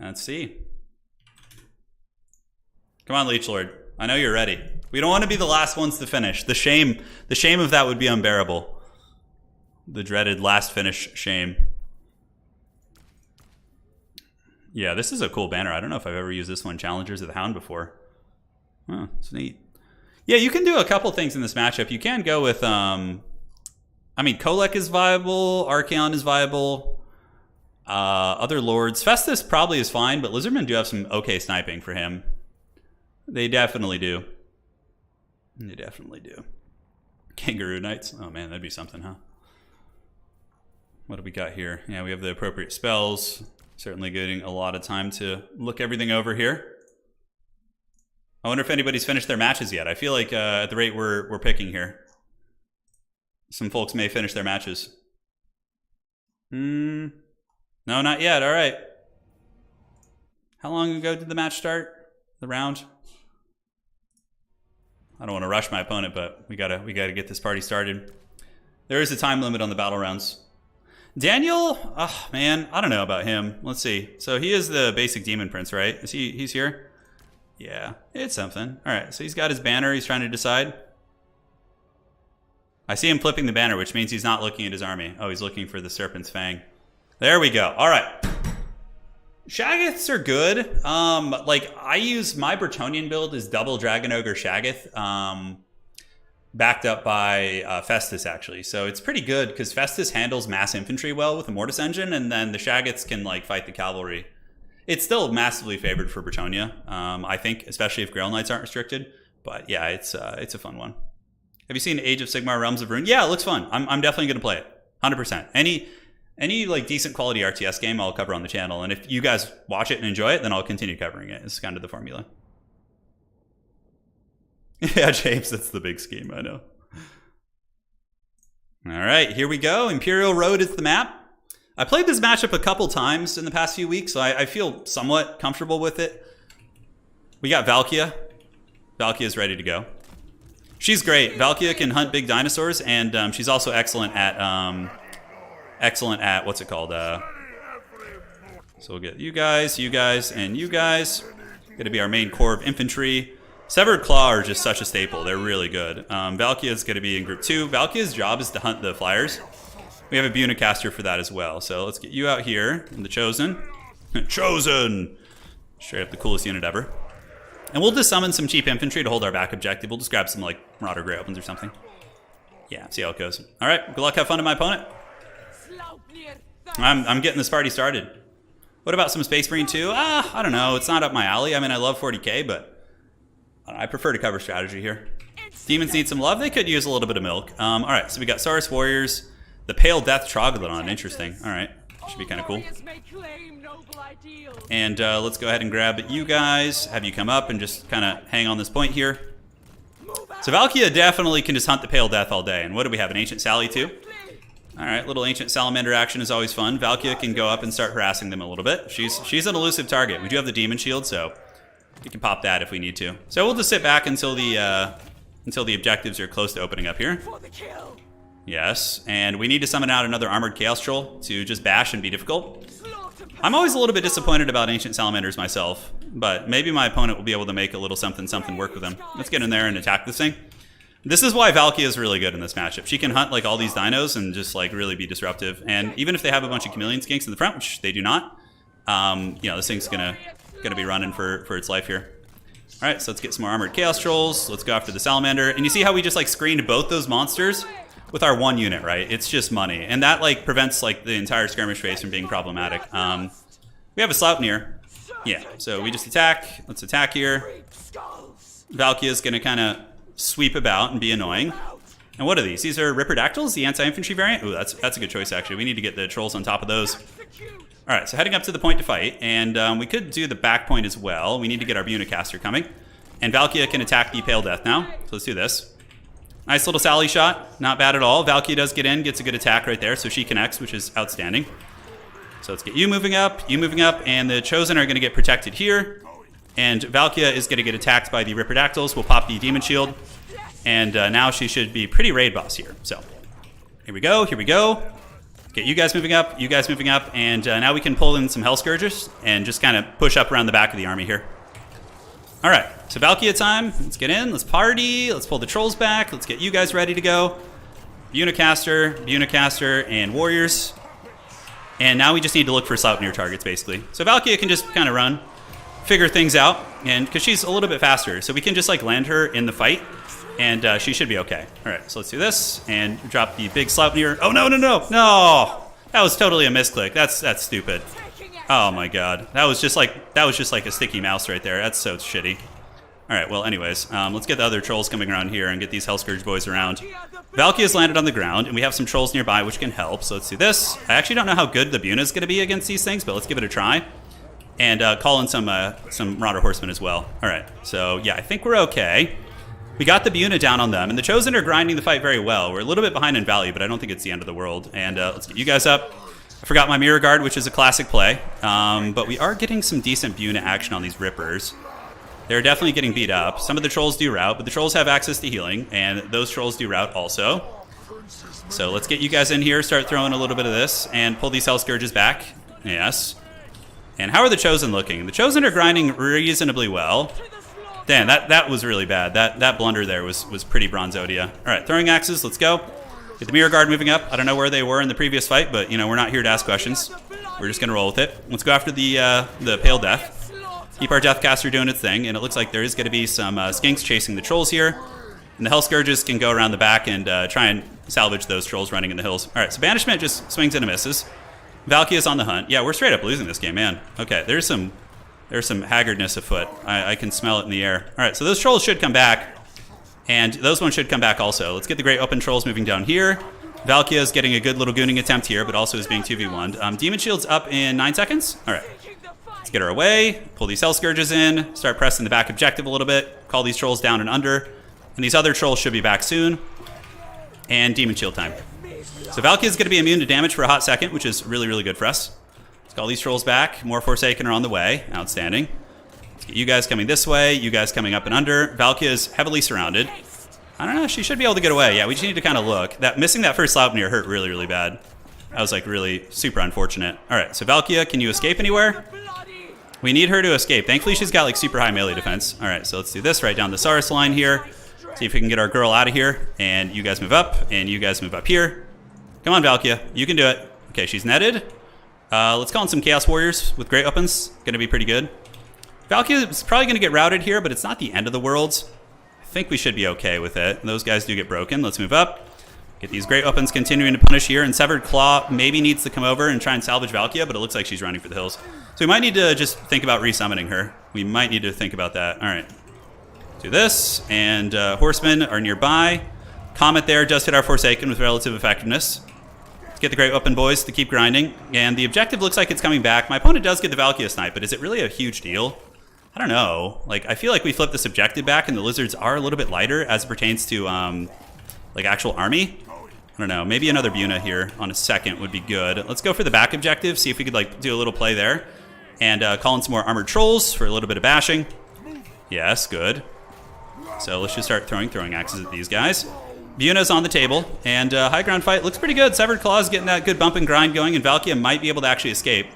Let's see. Come on, Leech Lord. I know you're ready. We don't want to be the last ones to finish. The shame of that would be unbearable. The dreaded last finish shame. Yeah, this is a cool banner. I don't know if I've ever used this one, Challengers of the Hound, before. Oh, it's neat. Yeah, you can do a couple things in this matchup. You can go with, I mean, Kolek is viable, Archaon is viable, other lords. Festus probably is fine, but Lizardmen do have some okay sniping for him. They definitely do. They definitely do. Kangaroo Knights. Oh man, that'd be something, huh? What do we got here? Yeah, we have the appropriate spells. Certainly getting a lot of time to look everything over here. I wonder if anybody's finished their matches yet. I feel like at the rate we're picking here, some folks may finish their matches. No, not yet. All right. How long ago did the match start? The round? I don't want to rush my opponent, but we gotta get this party started. There is a time limit on the battle rounds. Daniel, oh man, I don't know about him. Let's see. So he is the basic demon prince, right? He's here? Yeah, it's something. All right, so he's got his banner. He's trying to decide. I see him flipping the banner, which means he's not looking at his army. Oh, he's looking for the Serpent's Fang. There we go. All right. Shaggoths are good. Like I use my Bretonnian build is double Dragon Ogre Shaggoth, backed up by Festus actually. So it's pretty good because Festus handles mass infantry well with the Mortis engine, and then the Shaggoths can like fight the cavalry. It's still massively favored for Bretonnia, I think, especially if Grail Knights aren't restricted. But yeah, it's a fun one. Have you seen Age of Sigmar Realms of Ruin? Yeah, it looks fun. I'm definitely going to play it, 100%. Any like decent quality RTS game I'll cover on the channel, and if you guys watch it and enjoy it, then I'll continue covering it. It's kind of the formula. Yeah, James, that's the big scheme, I know. All right, here we go. Imperial Road is the map. I played this matchup a couple times in the past few weeks, so I feel somewhat comfortable with it. We got Valkia. Valkia's ready to go. She's great. Valkia can hunt big dinosaurs, and she's also excellent at what's it called? So we'll get you guys, and you guys. Going to be our main core of infantry. Severed Claw are just such a staple. They're really good. Valkia's going to be in group 2. Valkia's job is to hunt the flyers. We have a Bunicaster for that as well. So let's get you out here in the Chosen. Chosen! Straight up the coolest unit ever. And we'll just summon some cheap infantry to hold our back objective. We'll just grab some like Marauder Grey Opens or something. Yeah, see how it goes. All right, good luck, have fun to my opponent. I'm getting this party started. What about some Space Marine 2? I don't know. It's not up my alley. I mean, I love 40k, but I prefer to cover strategy here. Demons need some love. They could use a little bit of milk. All right, so we got Saurus Warriors. The Pale Death Troglodyte. Interesting. All right. Should be kind of cool. And let's go ahead and grab you guys. Have you come up and just kind of hang on this point here. So Valkia definitely can just hunt the Pale Death all day. And what do we have? An Ancient Sally too? All right, little Ancient Salamander action is always fun. Valkia can go up and start harassing them a little bit. She's an elusive target. We do have the Demon Shield, so we can pop that if we need to. So we'll just sit back until the objectives are close to opening up here. Yes, and we need to summon out another Armored Chaos Troll to just bash and be difficult. I'm always a little bit disappointed about Ancient Salamanders myself, but maybe my opponent will be able to make a little something work with them. Let's get in there and attack this thing. This is why Valkia is really good in this matchup. She can hunt like all these dinos and just like really be disruptive. And even if they have a bunch of Chameleon Skinks in the front, which they do not, you know, this thing's gonna be running for its life here. All right, so let's get some more Armored Chaos Trolls. Let's go after the Salamander. And you see how we just like screened both those monsters with our one unit, right? It's just money. And that like prevents like the entire skirmish phase from being problematic. We have a Sleipnir. Yeah, so we just attack. Let's attack here. Valkia's gonna kind of sweep about and be annoying. And what are these? These are Ripperdactyls, the anti-infantry variant? Ooh, that's a good choice actually. We need to get the trolls on top of those. All right, so heading up to the point to fight, and we could do the back point as well. We need to get our Bunicaster coming. And Valkia can attack the Pale Death now, so let's do this. Nice little Sally shot. Not bad at all. Valkyria does get in, gets a good attack right there, so she connects, which is outstanding. So let's get you moving up, and the Chosen are going to get protected here. And Valkyria is going to get attacked by the Ripperdactyls. We'll pop the Demon Shield. And now she should be pretty raid boss here. So here we go, here we go. Get you guys moving up, and now we can pull in some Hell Scourgers and just kind of push up around the back of the army here. All right, so Valkyria time. Let's get in, let's party, let's pull the trolls back, let's get you guys ready to go. Unicaster, and warriors. And now we just need to look for Sleipnir targets, basically. So Valkyria can just kind of run, figure things out, and because she's a little bit faster, so we can just like land her in the fight, and she should be okay. All right, so let's do this and drop the big Sleipnir. Oh no! That was totally a misclick. That's stupid. Oh my god, that was just like a sticky mouse right there. That's so shitty. All right, well, anyways, let's get the other trolls coming around here and get these Hellscourge boys around. Valkyria's landed on the ground, and we have some trolls nearby which can help, so let's do this. I actually don't know how good the Buna is going to be against these things, but let's give it a try. And call in some Marauder Horsemen as well. All right, so yeah, I think we're okay. We got the Buna down on them, and the Chosen are grinding the fight very well. We're a little bit behind in value, but I don't think it's the end of the world. And let's get you guys up. I forgot my Mirror Guard, which is a classic play, but we are getting some decent Buna action on these Rippers. They're definitely getting beat up. Some of the trolls do rout, but the trolls have access to healing, and those trolls do rout also. So let's get you guys in here, start throwing a little bit of this, and pull these Hell Scourges back. Yes. And how are the Chosen looking? The Chosen are grinding reasonably well. Damn, that was really bad. That blunder there was pretty Bronzodia. All right, throwing axes, let's go. Get the Mirror Guard moving up. I don't know where they were in the previous fight, but you know we're not here to ask questions. We're just gonna roll with it. Let's go after the Pale Death. Keep our Deathcaster doing its thing, and it looks like there is going to be some skinks chasing the trolls here. And the Hell Scourges can go around the back and try and salvage those trolls running in the hills. All right, so Banishment just swings and misses. Valkyria's on the hunt. Yeah, we're straight up losing this game, man. Okay, there's some haggardness afoot. I can smell it in the air. All right, so those trolls should come back, and those ones should come back also. Let's get the Great Open Trolls moving down here. Valkyria's getting a good little gooning attempt here, but also is being 2v1'd. Demon Shield's up in 9 seconds. All right. Let's get her away, pull these Hell Scourges in, start pressing the back objective a little bit, call these trolls down and under, and these other trolls should be back soon. And Demon Shield time. So Valkyria's going to be immune to damage for a hot second, which is really, really good for us. Let's call these trolls back. More Forsaken are on the way. Outstanding. Let's get you guys coming this way, you guys coming up and under. Valkyria's heavily surrounded. I don't know, she should be able to get away. Yeah, we just need to kind of look. Missing that first Sleipnir hurt really, really bad. That was like really super unfortunate. All right, so Valkyria, can you escape anywhere? We need her to escape. Thankfully, she's got like super high melee defense. All right, so let's do this right down the Saurus line here. See if we can get our girl out of here. And you guys move up, and you guys move up here. Come on, Valkyria. You can do it. Okay, she's netted. Let's call in some Chaos Warriors with Great Weapons. Gonna be pretty good. Valkyria is probably gonna get routed here, but it's not the end of the world. I think we should be okay with it. Those guys do get broken. Let's move up. Get these Great Weapons continuing to punish here, and Severed Claw maybe needs to come over and try and salvage Valkyria, but it looks like she's running for the hills. So we might need to just think about resummoning her. We might need to think about that. All right. Do this, and Horsemen are nearby. Comet there does hit our Forsaken with relative effectiveness. Let's get the Great Weapon boys to keep grinding, and the objective looks like it's coming back. My opponent does get the Valkyria snipe, but is it really a huge deal? I don't know. Like, I feel like we flipped this objective back, and the Lizards are a little bit lighter as it pertains to like actual army. I don't know, maybe another Buna here on a second would be good. Let's go for the back objective, see if we could like do a little play there. And call in some more armored trolls for a little bit of bashing. Yes, good. So let's just start throwing axes at these guys. Buna's on the table, and high ground fight looks pretty good. Severed Claw's getting that good bump and grind going, and Valkyria might be able to actually escape.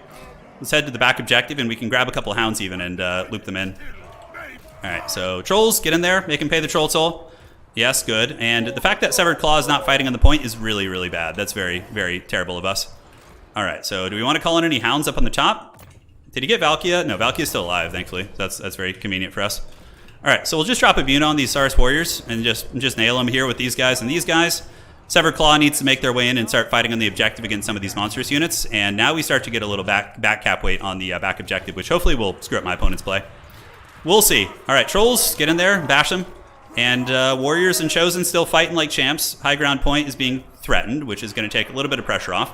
Let's head to the back objective, and we can grab a couple hounds even and loop them in. All right, so trolls, get in there, make them pay the troll toll. Yes, good. And the fact that Severed Claw is not fighting on the point is really, really bad. That's very, very terrible of us. All right, so do we want to call in any hounds up on the top? Did he get Valkyria? No, Valkyria's still alive, thankfully. That's very convenient for us. All right, so we'll just drop a Buna on these Saurus Warriors and just nail them here with these guys and these guys. Severed Claw needs to make their way in and start fighting on the objective against some of these monstrous units. And now we start to get a little back cap weight on the back objective, which hopefully will screw up my opponent's play. We'll see. All right, trolls, get in there, bash them. And Warriors and Chosen still fighting like champs. High ground point is being threatened, which is going to take a little bit of pressure off.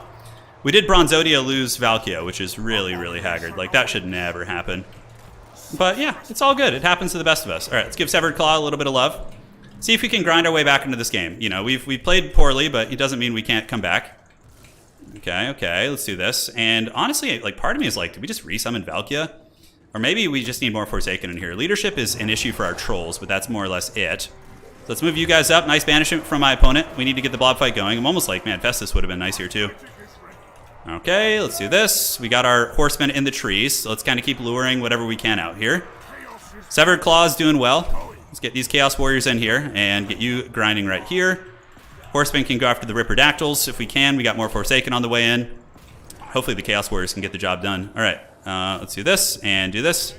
We did Bronzodia lose Valkyria, which is really, really haggard. Like, that should never happen. But yeah, it's all good. It happens to the best of us. All right, let's give Severed Claw a little bit of love. see if we can grind our way back into this game. You know, we've played poorly, but it doesn't mean we can't come back. Okay, let's do this. And honestly, like, part of me is like, did we just resummon Valkia? Or maybe we just need more Forsaken in here. Leadership is an issue for our trolls, but that's more or less it. So let's move you guys up. Nice banishment from my opponent. We need to get the blob fight going. I'm almost like, man, Festus would have been nice here too. Okay, let's do this. We got our horsemen in the trees, so let's kind of keep luring whatever we can out here. Severed Claw's doing well. Let's get these Chaos Warriors in here and get you grinding right here. Horsemen can go after the Ripperdactyls if we can. We got more Forsaken on the way in. Hopefully the Chaos Warriors can get the job done. All right, let's do this and do this.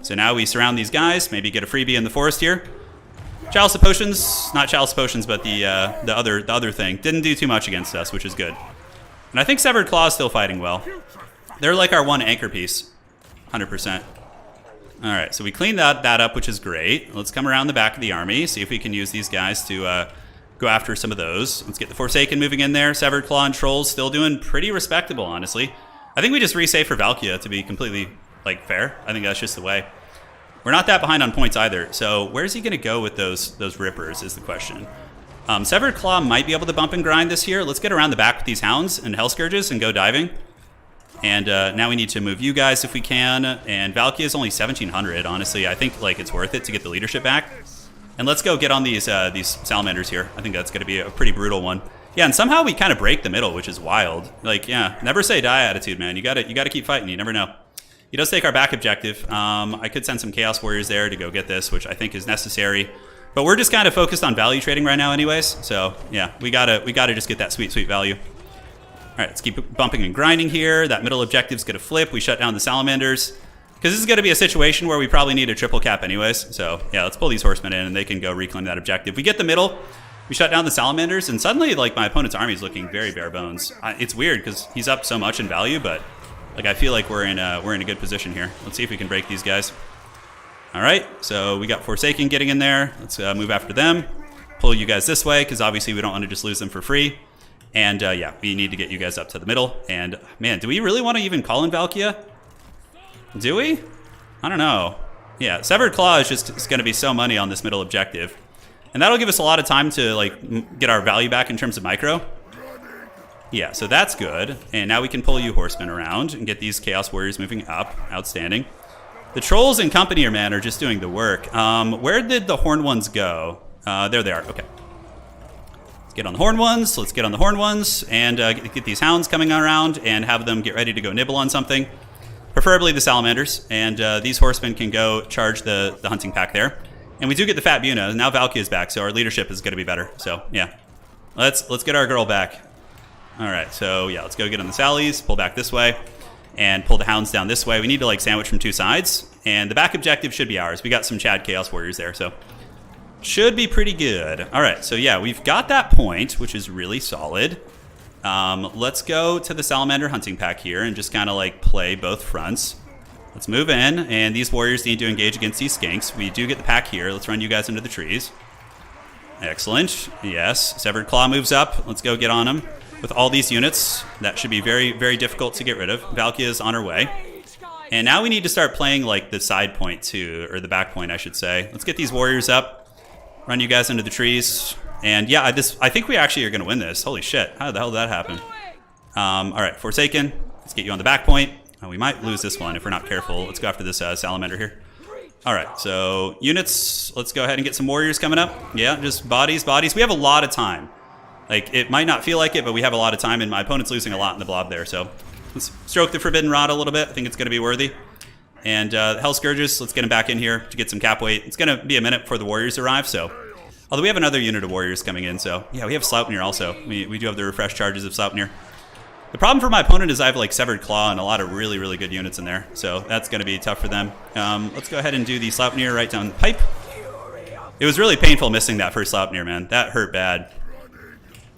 So now we surround these guys, maybe get a freebie in the forest here. Chalice of Potions, not Chalice of Potions, but the other thing. Didn't do too much against us, which is good. And I think Severed Claw is still fighting well. They're like our one anchor piece, 100%. All right, so we cleaned that up, which is great. Let's come around the back of the army, see if we can use these guys to go after some of those. Let's get the Forsaken moving in there. Severed Claw and Trolls still doing pretty respectable, honestly. I think we just resave for Valkia to be completely, like, fair. I think that's just the way. We're not that behind on points either. So where's he going to go with those Rippers is the question. Severed Claw might be able to bump and grind this here. Let's get around the back with these Hounds and Hell Scourges and go diving. And now we need to move you guys if we can. And Valkia is only 1,700. Honestly, I think like it's worth it to get the leadership back. And let's go get on these salamanders here. I think that's going to be a pretty brutal one. Yeah, and somehow we kind of break the middle, which is wild. Like, yeah, never say die attitude, man. You gotta keep fighting. You never know. He does take our back objective. I could send some Chaos Warriors there to go get this, which I think is necessary. But we're just kind of focused on value trading right now, anyways. So yeah, we gotta just get that sweet value. All right, let's keep bumping and grinding here. That middle objective's gonna flip. We shut down the salamanders. Because this is going to be a situation where we probably need a triple cap anyways. So, yeah, let's pull these horsemen in and they can go reclaim that objective. We get the middle, we shut down the salamanders, and suddenly, like, my opponent's army is looking very bare bones. It's weird because he's up so much in value, but, like, I feel like we're in a good position here. Let's see if we can break these guys. All right, so we got Forsaken getting in there. Let's move after them. Pull you guys this way because obviously we don't want to just lose them for free. And, yeah, we need to get you guys up to the middle. And, man, do we really want to even call in Valkia? Do we? I don't know. Yeah, Severed Claw is just going to be so money on this middle objective. And that'll give us a lot of time to like get our value back in terms of micro. Yeah, so that's good. And now we can pull you horsemen around and get these Chaos Warriors moving up. Outstanding. The Trolls and company, man, are just doing the work. Where did the Horn ones go? There they are. Okay. Let's get on the Horn ones. Let's get on the Horn ones and get these Hounds coming around and have them get ready to go nibble on something. Preferably the salamanders, and these horsemen can go charge the hunting pack there. And we do get the Fat Buna. Now Valkia is back, so our leadership is going to be better. So yeah, let's get our girl back. All right, so yeah, let's go get on the Sallies, pull back this way, and pull the Hounds down this way. We need to like sandwich from two sides, and the back objective should be ours. We got some Chad Chaos Warriors there, so should be pretty good. All right, so yeah, we've got that point, which is really solid. Let's go to the Salamander hunting pack here and just kind of like play both fronts. Let's move in, and these warriors need to engage against these skinks. We do get the pack here. Let's run you guys into the trees. Excellent. Yes, Severed Claw moves up. Let's go get on him with all these units. That should be very, very difficult to get rid of. Valkia is on her way. And now we need to start playing like the side point too, or the back point, I should say. Let's get these warriors up, run you guys into the trees. And yeah, I think we actually are going to win this. Holy shit. How the hell did that happen? All right, Forsaken. Let's get you on the back point. We might lose this one if we're not careful. Let's go after this Salamander here. All right, so units. Let's go ahead and get some warriors coming up. Yeah, just bodies. We have a lot of time. Like, it might not feel like it, but we have a lot of time, and my opponent's losing a lot in the blob there. So let's stroke the Forbidden Rod a little bit. I think it's going to be worthy. And Hell Scourges, let's get them back in here to get some cap weight. It's going to be a minute before the warriors arrive, so... Although we have another unit of warriors coming in, so... Yeah, we have Sleipnir also. We do have the refresh charges of Sleipnir. The problem for my opponent is I have, like, Severed Claw and a lot of really, really good units in there. So that's going to be tough for them. Let's go ahead and do the Sleipnir right down the pipe. It was really painful missing that first Sleipnir, man. That hurt bad.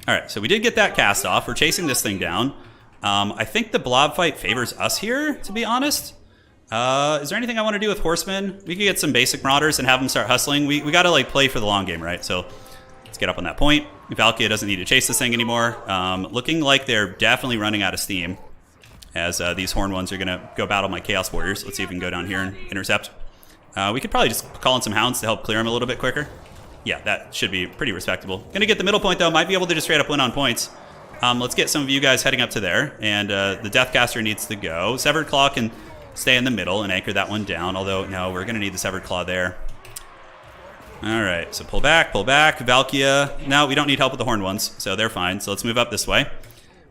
All right, so we did get that cast off. We're chasing this thing down. I think the blob fight favors us here, to be honest. Is there anything I want to do with horsemen? We could get some basic marauders and have them start hustling. We got to like play for the long game, right? So let's get up on that point. Valkia doesn't need to chase this thing anymore. Looking like they're definitely running out of steam as these horn ones are going to go battle my Chaos Warriors. Let's see if we can go down here and intercept. We could probably just call in some hounds to help clear them a little bit quicker. Yeah, that should be pretty respectable. Gonna get the middle point, though. Might be able to just straight up win on points. Let's get some of you guys heading up to there. And the Deathcaster needs to go. Severed Claw can stay in the middle and anchor that one down. Although, no, we're gonna need the Severed Claw there. All right, so pull back, pull back. Valkia. No, we don't need help with the horned ones, so they're fine. So let's move up this way.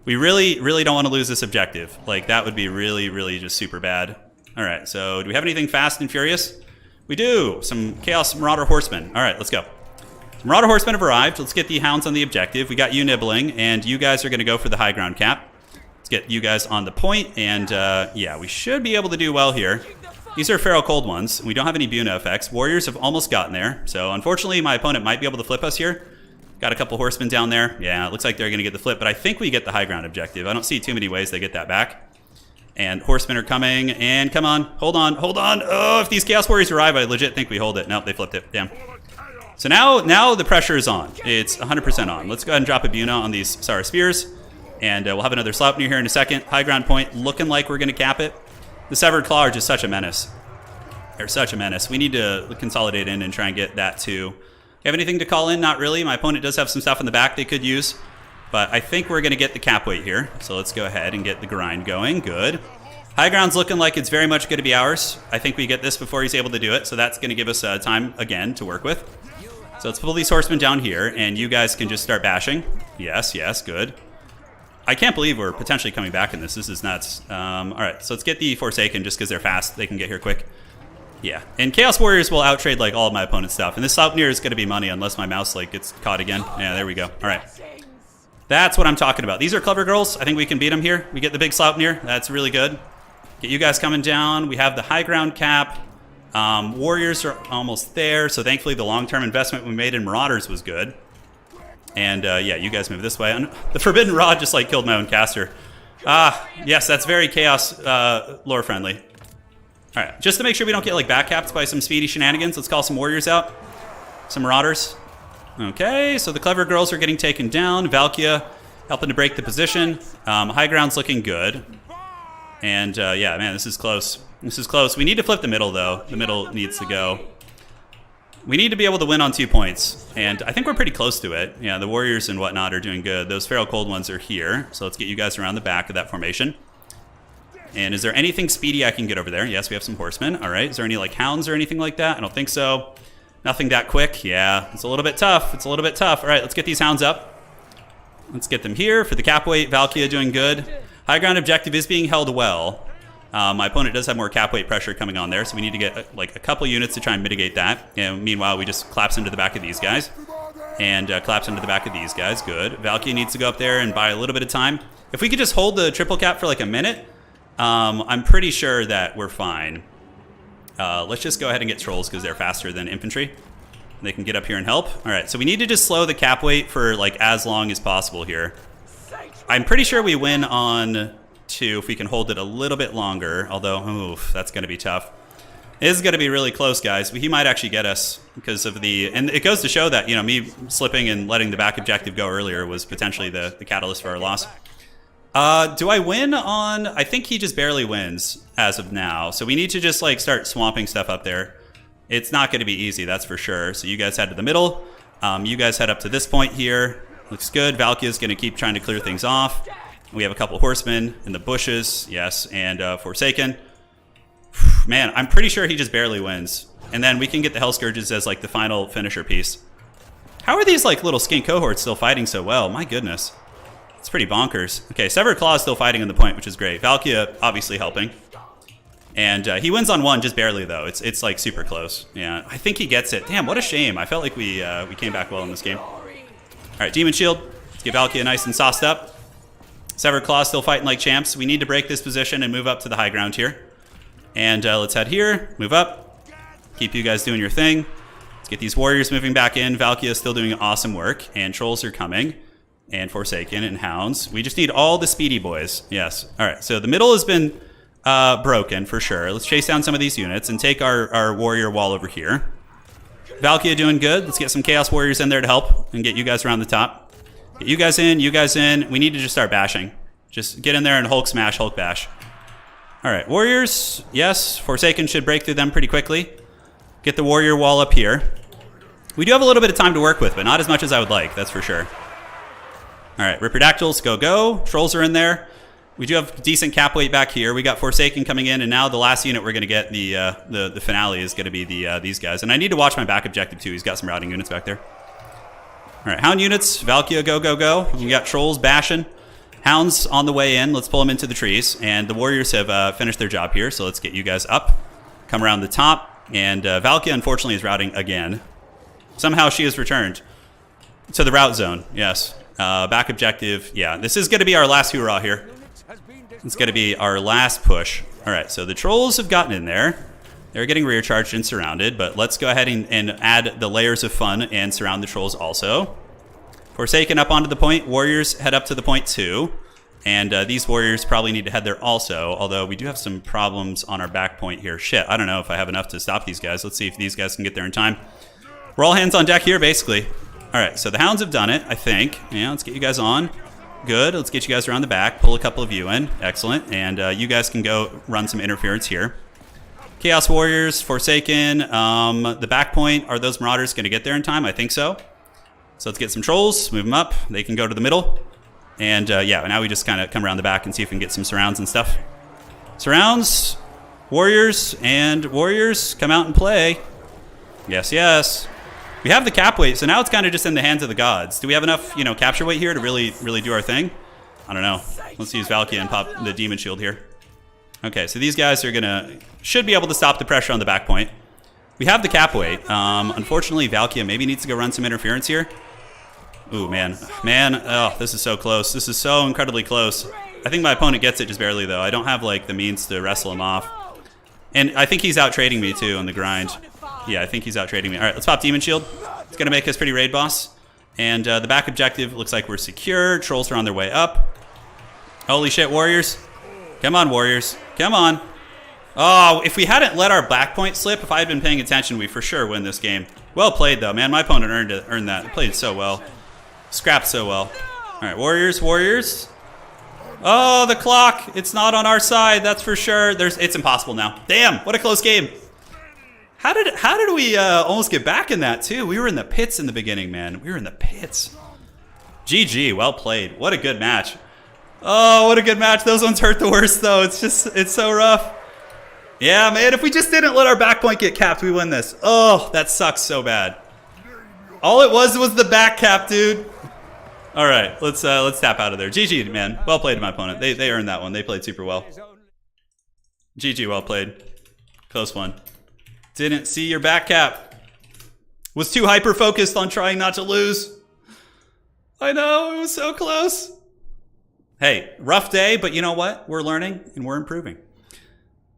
We really, really don't want to lose this objective. Like, that would be really, really just super bad. All right, so do we have anything fast and furious? We do. Some Chaos Marauder Horsemen. All right, let's go. Marauder Horsemen have arrived. Let's get the hounds on the objective. We got you nibbling, and you guys are going to go for the high ground cap. Let's get you guys on the point, and yeah, we should be able to do well here. These are Feral Cold ones. We don't have any Buna effects. Warriors have almost gotten there, so unfortunately my opponent might be able to flip us here. Got a couple horsemen down there. Yeah, it looks like they're going to get the flip, but I think we get the high ground objective. I don't see too many ways they get that back. And horsemen are coming, and come on, hold on, hold on. Oh, if these Chaos Warriors arrive, I legit think we hold it. Nope, they flipped it. Damn. So now the pressure is on. It's 100% on. Let's go ahead and drop a Buna on these Sara Spears, and we'll have another Sleipnir here in a second. High ground point, looking like we're going to cap it. The Severed Claw are just such a menace. They're such a menace. We need to consolidate in and try and get that too. You have anything to call in? Not really. My opponent does have some stuff in the back they could use, but I think we're going to get the cap weight here. So let's go ahead and get the grind going. Good. High ground's looking like it's very much going to be ours. I think we get this before he's able to do it, so that's going to give us time again to work with. So let's pull these horsemen down here, and you guys can just start bashing. Yes, yes, good. I can't believe we're potentially coming back in this. This is nuts. All right, so let's get the Forsaken just because they're fast. They can get here quick. Yeah, and Chaos Warriors will outtrade like all of my opponent's stuff. And this Sleipnir is going to be money unless my mouse like gets caught again. Yeah, there we go. All right. That's what I'm talking about. These are clever girls. I think we can beat them here. We get the big Sleipnir. That's really good. Get you guys coming down. We have the high ground cap. Warriors are almost there. So thankfully the long-term investment we made in Marauders was good. And yeah, you guys move this way. And the Forbidden Rod just like killed my own caster. Yes, that's very Chaos lore friendly. All right, just to make sure we don't get like backcapped by some speedy shenanigans, let's call some warriors out. Some Marauders. Okay, so the clever girls are getting taken down. Valkia helping to break the position. High ground's looking good. And yeah, man, this is close. This is close. We need to flip the middle though. The middle needs to go. We need to be able to win on 2 points. And I think we're pretty close to it. Yeah, the warriors and whatnot are doing good. Those Feral Cold ones are here. So let's get you guys around the back of that formation. And is there anything speedy I can get over there? Yes, we have some horsemen. All right. Is there any like hounds or anything like that? I don't think so. Nothing that quick. Yeah, it's a little bit tough. It's a little bit tough. All right, let's get these hounds up. Let's get them here for the cap weight. Valkia doing good. High ground objective is being held well. My opponent does have more cap weight pressure coming on there, so we need to get like a couple units to try and mitigate that. And meanwhile, we just collapse into the back of these guys. And collapse into the back of these guys. Good. Valkia needs to go up there and buy a little bit of time. If we could just hold the triple cap for like a minute, I'm pretty sure that we're fine. Let's just go ahead and get trolls because they're faster than infantry. They can get up here and help. All right, so we need to just slow the cap weight for like as long as possible here. I'm pretty sure we win on 2 if we can hold it a little bit longer, although, oof, that's going to be tough. It is going to be really close, guys. He might actually get us because of the... And it goes to show that, you know, me slipping and letting the back objective go earlier was potentially the catalyst for our loss. Do I win on... I think he just barely wins as of now. So we need to just, like, start swamping stuff up there. It's not going to be easy, that's for sure. So you guys head to the middle. You guys head up to this point here. Looks good. Valkia's going to keep trying to clear things off. We have a couple horsemen in the bushes. Yes, and Forsaken. Man, I'm pretty sure he just barely wins. And then we can get the Hell Scourges as, like, the final finisher piece. How are these, like, little skink cohorts still fighting so well? My goodness. It's pretty bonkers. Okay, Severed Claw is still fighting on the point, which is great. Valkia obviously helping. And he wins on 1 just barely, though. It's like super close. Yeah, I think he gets it. Damn, what a shame. I felt like we came back well in this game. All right, Demon Shield. Let's get Valkia nice and sauced up. Severed Claw still fighting like champs. We need to break this position and move up to the high ground here. And let's head here, move up. Keep you guys doing your thing. Let's get these warriors moving back in. Valkia is still doing awesome work. And trolls are coming. And Forsaken and hounds. We just need all the speedy boys. Yes. All right, so the middle has been... broken for sure. Let's chase down some of these units and take our warrior wall over here. Valkia doing good. Let's get some Chaos Warriors in there to help and get you guys around the top. Get you guys in, you guys in. We need to just start bashing. Just get in there and Hulk smash, Hulk bash. All right, warriors. Yes, Forsaken should break through them pretty quickly. Get the warrior wall up here. We do have a little bit of time to work with, but not as much as I would like, that's for sure. All right, Ripperdactyls, go, go. Trolls are in there. We do have decent cap weight back here. We got Forsaken coming in, and now the last unit we're going to get, the finale, is going to be these guys. And I need to watch my back objective, too. He's got some routing units back there. All right, Hound units, Valkia, go, go, go. We got Trolls bashing. Hounds on the way in. Let's pull them into the trees. And the Warriors have finished their job here, so let's get you guys up. Come around the top. And Valkia, unfortunately, is routing again. Somehow she has returned to the route zone. Yes. Back objective. Yeah, this is going to be our last hoorah here. It's going to be our last push. All right, so the Trolls have gotten in there. They're getting rear charged and surrounded, but let's go ahead and add the layers of fun and surround the Trolls also. Forsaken up onto the point. Warriors head up to the point too. And these Warriors probably need to head there also, although we do have some problems on our back point here. Shit, I don't know if I have enough to stop these guys. Let's see if these guys can get there in time. We're all hands on deck here, basically. All right, so the Hounds have done it, I think. Yeah, let's get you guys on. Good. Let's get you guys around the back. Pull a couple of you in. Excellent. And you guys can go run some interference here. Chaos Warriors, Forsaken. The back point, are those Marauders going to get there in time? I think so. So let's get some Trolls. Move them up. They can go to the middle. And yeah, now we just kind of come around the back and see if we can get some surrounds and stuff. Surrounds. Warriors and Warriors, come out and play. Yes, yes. We have the cap weight, so now it's kind of just in the hands of the gods. Do we have enough, capture weight here to really do our thing? I don't know. Let's use Valkia and pop the Demon Shield here. Okay, so these guys are should be able to stop the pressure on the back point. We have the cap weight. Unfortunately, Valkia maybe needs to go run some interference here. Ooh, man. Man, oh, this is so close. This is so incredibly close. I think my opponent gets it just barely, though. I don't have, the means to wrestle him off. And I think he's out-trading me, too, on the grind. Yeah, I think he's out-trading me. All right, let's pop Demon Shield. It's going to make us pretty raid boss. And the back objective looks like we're secure. Trolls are on their way up. Holy shit, Warriors. Come on, Warriors. Come on. Oh, if we hadn't let our back point slip, if I had been paying attention, we for sure win this game. Well played, though, man. My opponent earned that. He played so well. Scrapped so well. All right, Warriors, Warriors. Oh, the clock. It's not on our side, that's for sure. It's impossible now. Damn, what a close game. How did we almost get back in that, too? We were in the pits in the beginning, man. We were in the pits. GG, well played. What a good match. Oh, what a good match. Those ones hurt the worst, though. It's so rough. Yeah, man, if we just didn't let our back point get capped, we win this. Oh, that sucks so bad. All it was the back cap, dude. All right, let's tap out of there. GG, man. Well played to my opponent. They earned that one. They played super well. GG, well played. Close one. Didn't see your back cap. Was too hyper-focused on trying not to lose. I know, it was so close. Hey, rough day, but you know what? We're learning and we're improving.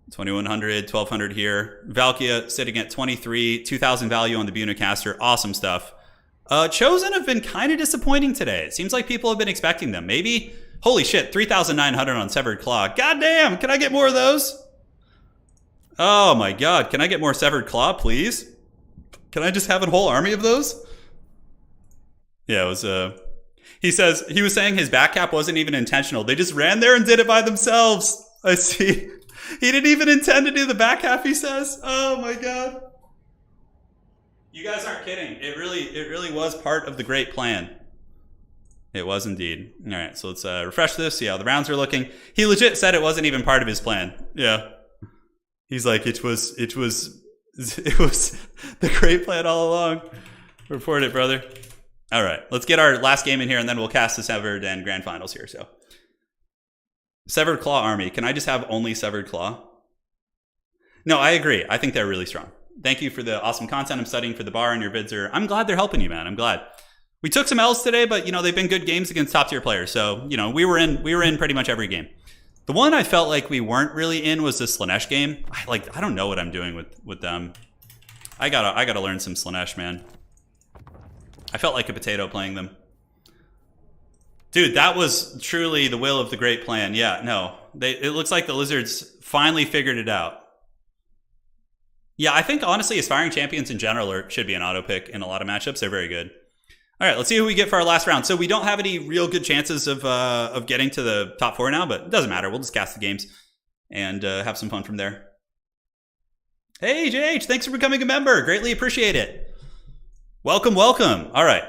2100, 1200 here. Valkia sitting at 23, 2000 value on the Bunacaster. Awesome stuff. Chosen have been kind of disappointing today. It seems like people have been expecting them. Maybe, holy shit, 3,900 on Severed Claw. God damn, can I get more of those? Oh my god, can I get more Severed Claw, please? Can I just have a whole army of those? Yeah, it was, he was saying his back cap wasn't even intentional. They just ran there and did it by themselves. I see. He didn't even intend to do the back half, he says. Oh my god. You guys aren't kidding. It really was part of the great plan. It was indeed. All right, so let's refresh this, see how the rounds are looking. He legit said it wasn't even part of his plan. Yeah. He's like, it was the great plan all along. Report it, brother. All right, let's get our last game in here, and then we'll cast the Severed and Grand Finals here. So, Severed Claw army. Can I just have only Severed Claw? No, I agree. I think they're really strong. Thank you for the awesome content. I'm studying for the bar, and your vids are. I'm glad they're helping you, man. I'm glad. We took some L's today, but they've been good games against top tier players. So we were in pretty much every game. The one I felt like we weren't really in was the Slaanesh game. I don't know what I'm doing with them. I gotta learn some Slaanesh, man. I felt like a potato playing them. Dude, that was truly the will of the great plan. Yeah, no. It looks like the Lizards finally figured it out. Yeah, I think honestly Aspiring Champions in general should be an auto pick in a lot of matchups. They're very good. All right, let's see who we get for our last round. So we don't have any real good chances of getting to the top 4 now, but it doesn't matter. We'll just cast the games and have some fun from there. Hey, JH, thanks for becoming a member. Greatly appreciate it. Welcome, welcome. All right.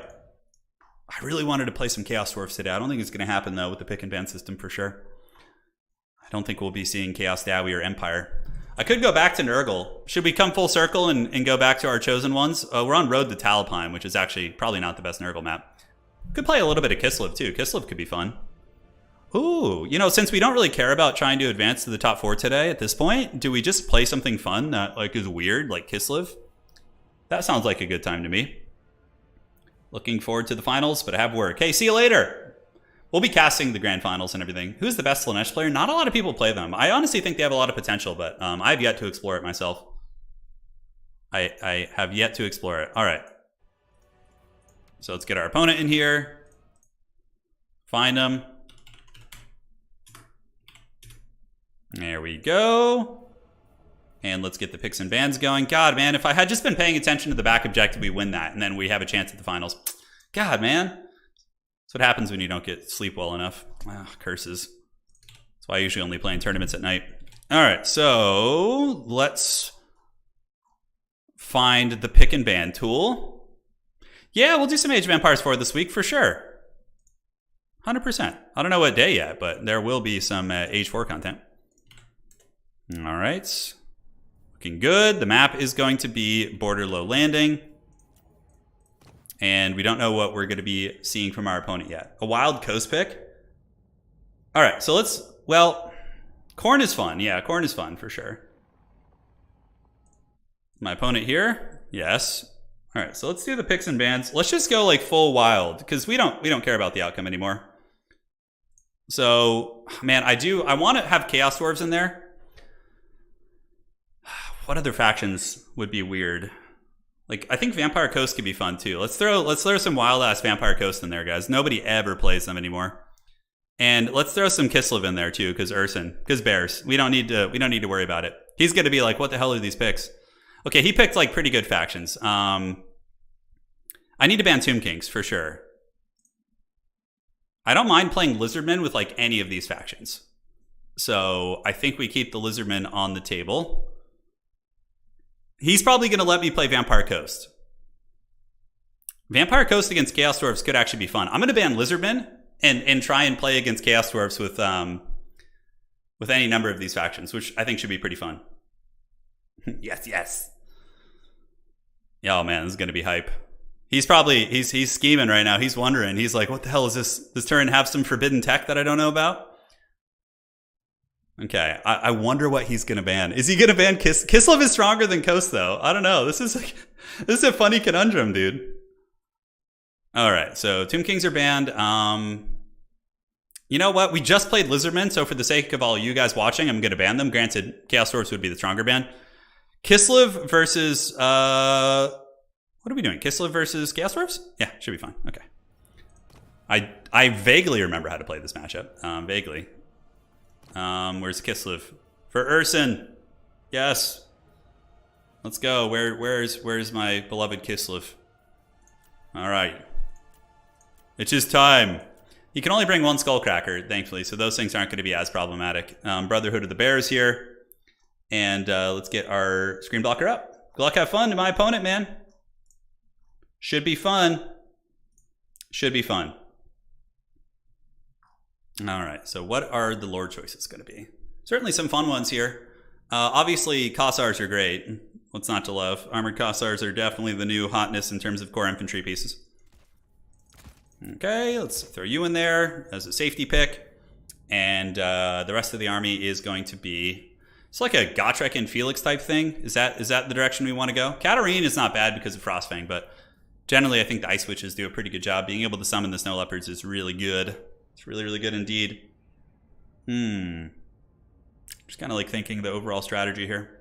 I really wanted to play some Chaos Dwarfs today. I don't think it's going to happen, though, with the pick and ban system for sure. I don't think we'll be seeing Chaos Dowie or Empire. I could go back to Nurgle. Should we come full circle and go back to our chosen ones? We're on Road to Talapine, which is actually probably not the best Nurgle map. Could play a little bit of Kislev, too. Kislev could be fun. Ooh, you know, since we don't really care about trying to advance to the top 4 today at this point, do we just play something fun that like is weird, like Kislev? That sounds like a good time to me. Looking forward to the finals, but I have work. Hey, see you later. We'll be casting the grand finals and everything. Who's the best Slanesh player? Not a lot of people play them. I honestly think they have a lot of potential, but I've yet to explore it myself. I have yet to explore it. All right. So let's get our opponent in here. Find them. There we go. And let's get the picks and bans going. God, man, if I had just been paying attention to the back objective, we win that, and then we have a chance at the finals. God, man. That's what happens when you don't get sleep well enough. Ah, curses. That's why I usually only play in tournaments at night. All right, so let's find the pick and ban tool. Yeah, we'll do some Age of Empires 4 this week for sure. 100%. I don't know what day yet, but there will be some Age 4 content. All right. Looking good. The map is going to be Border Low Landing. And we don't know what we're going to be seeing from our opponent yet. A wild coast pick. All right, so let's, well, Corn is fun. Yeah, Corn is fun for sure. My opponent here. Yes. All right, so let's do the picks and bans. Let's just go like full wild because we don't care about the outcome anymore. So, man, I want to have Chaos Dwarves in there. What other factions would be weird? Like, I think Vampire Coast could be fun too. Let's throw some wild ass Vampire Coast in there, guys. Nobody ever plays them anymore. And let's throw some Kislev in there too, because Bears. We don't need to worry about it. He's gonna be like, what the hell are these picks? Okay, he picked like pretty good factions. I need to ban Tomb Kings for sure. I don't mind playing Lizardmen with like any of these factions. So I think we keep the Lizardmen on the table. He's probably going to let me play Vampire Coast. Vampire Coast against Chaos Dwarves could actually be fun. I'm going to ban Lizardmen and try and play against Chaos Dwarves with any number of these factions, which I think should be pretty fun. Yes, yes. Yeah, oh man, this is going to be hype. He's probably, he's scheming right now. He's wondering. He's like, what the hell is this? Does Turin have some forbidden tech that I don't know about? Okay, I wonder what he's going to ban. Is he going to ban Kislev is stronger than Coast, though. I don't know. This is a funny conundrum, dude. All right, so Tomb Kings are banned. You know what? We just played Lizardmen, so for the sake of all you guys watching, I'm going to ban them. Granted, Chaos Dwarves would be the stronger ban. Kislev versus... what are we doing? Kislev versus Chaos Dwarves? Yeah, should be fine. Okay. I vaguely remember how to play this matchup. Vaguely. Where's Kislev? For Urson. Yes. Let's go. Where's my beloved Kislev? All right. It's just time. You can only bring one Skullcracker, thankfully, so those things aren't going to be as problematic. Brotherhood of the Bears here. And let's get our screen blocker up. Good luck, have fun to my opponent, man. Should be fun. Should be fun. All right, so what are the lore choices going to be? Certainly some fun ones here. Obviously, Kossars are great. What's not to love? Armored Kossars are definitely the new hotness in terms of core infantry pieces. Okay, let's throw you in there as a safety pick. And the rest of the army is going to be... It's like a Gotrek and Felix type thing. Is that the direction we want to go? Katarine is not bad because of Frostfang, but generally I think the Ice Witches do a pretty good job. Being able to summon the Snow Leopards is really good. It's really, really good indeed. Just kind of like thinking the overall strategy here.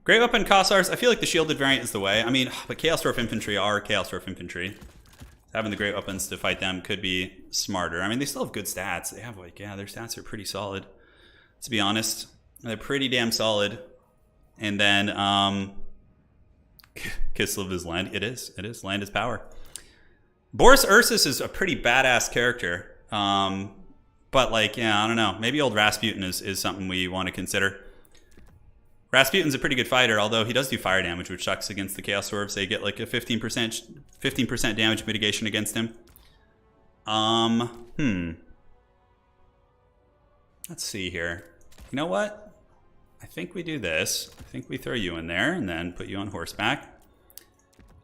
Great Weapon Kossars. I feel like the shielded variant is the way. I mean, but Chaos Dwarf Infantry are Chaos Dwarf Infantry. Having the Great Weapons to fight them could be smarter. I mean, they still have good stats. They have like, yeah, their stats are pretty solid. To be honest, they're pretty damn solid. And then Kislev is land. It is. Land is power. Boris Ursus is a pretty badass character. But like, yeah, I don't know. Maybe old Rasputin is something we want to consider. Rasputin's a pretty good fighter, although he does do fire damage, which sucks against the Chaos Dwarves. They get like a 15% damage mitigation against him. Let's see here. You know what? I think we do this. I think we throw you in there and then put you on horseback.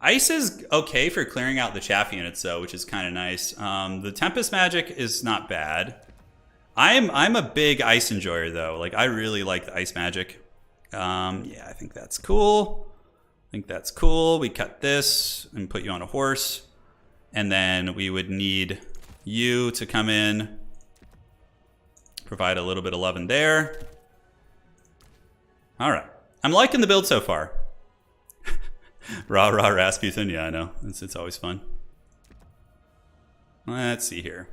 Ice is okay for clearing out the chaff units though, which is kind of nice. The Tempest magic is not bad. I'm a big ice enjoyer though. Like I really like the ice magic. Yeah, I think that's cool. We cut this and put you on a horse. And then we would need you to come in. Provide a little bit of loving there. All right. I'm liking the build so far. Rah, rah, Rasputin. Yeah, I know. It's always fun. Let's see here.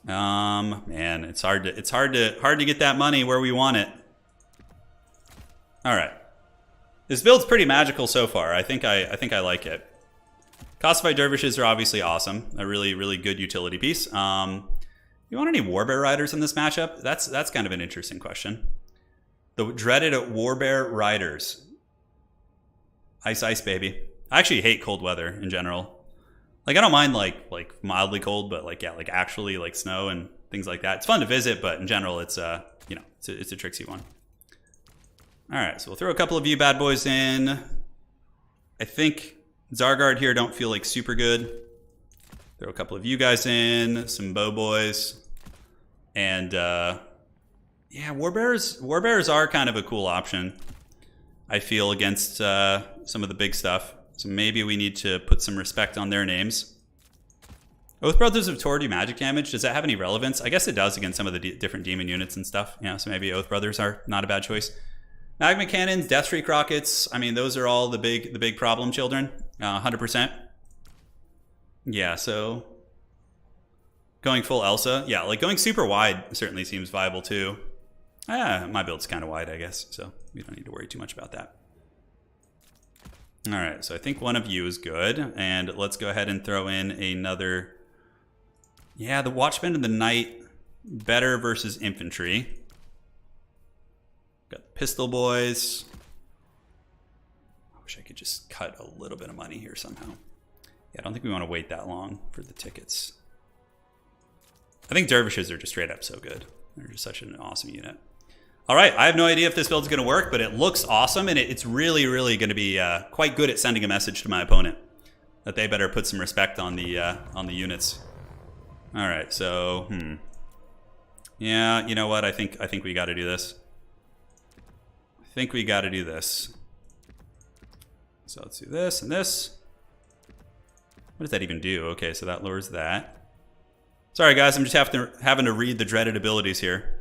Man, it's hard to get that money where we want it. All right. This build's pretty magical so far. I think I like it. Costified Dervishes are obviously awesome. A really, really good utility piece. You want any Warbear Riders in this matchup? That's kind of an interesting question. The dreaded Warbear Riders. Ice, ice, baby. I actually hate cold weather in general. Like I don't mind like mildly cold, but like yeah, like actually like snow and things like that. It's fun to visit, but in general, it's you know, it's a tricksy one. All right, so we'll throw a couple of you bad boys in. I think Zargard here don't feel like super good. Throw a couple of you guys in, some bow boys, and yeah, Warbears are kind of a cool option. I feel against some of the big stuff. So maybe we need to put some respect on their names. Oath Brothers of Tor do magic damage. Does that have any relevance? I guess it does against some of the different demon units and stuff. Yeah, so maybe Oath Brothers are not a bad choice. Magma Cannons, Deathstreak Rockets. I mean, those are all the big problem children. 100%. Yeah, so going full Elsa. Yeah, like going super wide certainly seems viable too. My build's kind of wide, I guess, so we don't need to worry too much about that. All right, so I think one of you is good, and let's go ahead and throw in another. Yeah, the Watchman and the Knight, better versus infantry. Got the Pistol Boys. I wish I could just cut a little bit of money here somehow. Yeah, I don't think we want to wait that long for the tickets. I think Dervishes are just straight up so good. They're just such an awesome unit. All right, I have no idea if this build's going to work, but it looks awesome, and it's really, really going to be quite good at sending a message to my opponent that they better put some respect on the units. All right, so yeah, you know what? I think we got to do this. So let's do this and this. What does that even do? Okay, so that lowers that. Sorry, guys, I'm just having to read the dreaded abilities here.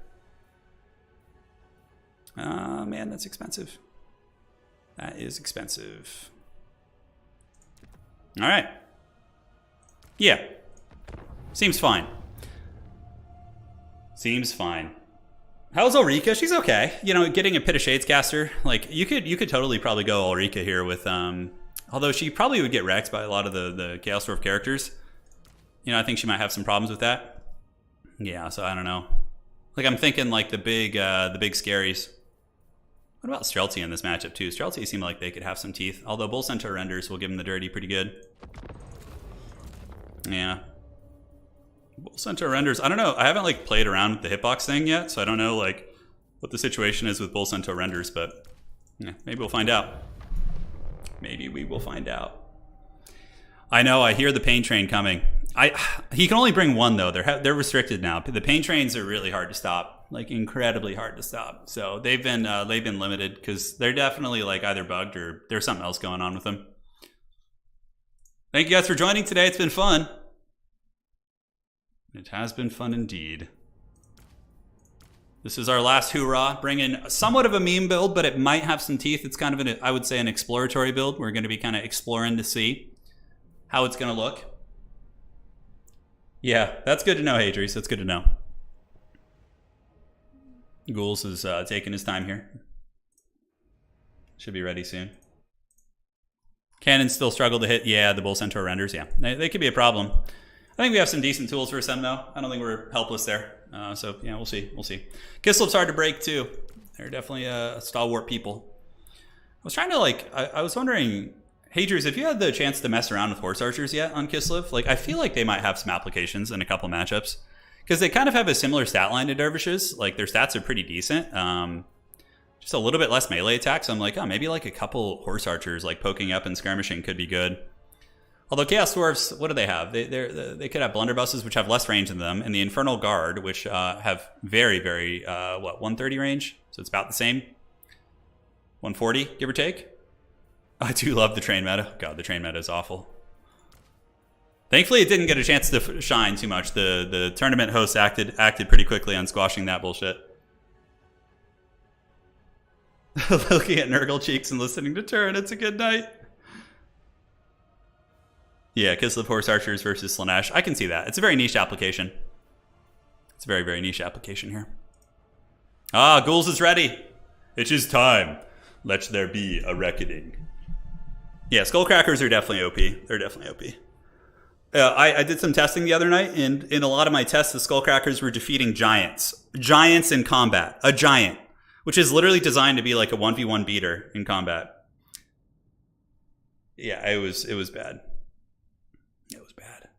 Man, that's expensive. That is expensive. All right. Yeah. Seems fine. How's Ulrika? She's okay. You know, getting a Pit of Shades caster, like you could totally probably go Ulrika here with although she probably would get wrecked by a lot of the Chaos Dwarf characters. You know, I think she might have some problems with that. Yeah, so I don't know. Like I'm thinking like the big scaries. What about Streltsy in this matchup too? Streltsy seem like they could have some teeth, although Bull Centaur Renders will give them the dirty pretty good. Yeah. Bull Centaur Renders, I don't know. I haven't like played around with the hitbox thing yet, so I don't know like what the situation is with Bull Centaur Renders, but yeah, maybe we'll find out. Maybe we will find out. I know, I hear the pain train coming. He can only bring one though. They're restricted now. The pain trains are really hard to stop, like incredibly hard to stop. So they've been limited because they're definitely like either bugged or there's something else going on with them. Thank you guys for joining today. It's been fun. It has been fun indeed. This is our last hoorah. Bring in somewhat of a meme build, but it might have some teeth. It's kind of I would say an exploratory build. We're going to be kind of exploring to see how it's going to look. Yeah, that's good to know, Hadries. That's good to know. Ghouls is taking his time here. Should be ready soon. Cannons still struggle to hit. Yeah, the Bull Centaur Renders. Yeah, they could be a problem. I think we have some decent tools for some, though. I don't think we're helpless there. So, yeah, we'll see. Kislev's hard to break, too. They're definitely a stalwart people. I was trying to like, I was wondering, Hadrius, if you had the chance to mess around with horse archers yet on Kislev, like I feel like they might have some applications in a couple matchups because they kind of have a similar stat line to dervishes. Like their stats are pretty decent. Just a little bit less melee attack. So I'm like, oh, maybe like a couple horse archers like poking up and skirmishing could be good. Although Chaos Dwarfs, what do they have? They could have blunderbusses, which have less range than them, and the Infernal Guard, which have very, very, 130 range? So it's about the same. 140, give or take. I do love the train meta. God, the train meta is awful. Thankfully, it didn't get a chance to shine too much. The tournament host acted pretty quickly on squashing that bullshit. Looking at Nurgle cheeks and listening to Turin, it's a good night. Yeah, Kislev Horse Archers versus Slaanesh. I can see that. It's a very niche application. It's a very, very niche application here. Ah, Ghouls is ready. It is time. Let there be a reckoning. Yeah, Skullcrackers are definitely OP. They're definitely OP. I did some testing the other night, and in a lot of my tests, the Skullcrackers were defeating giants. Giants in combat. A giant. Which is literally designed to be like a 1v1 beater in combat. Yeah, it was bad. It was bad.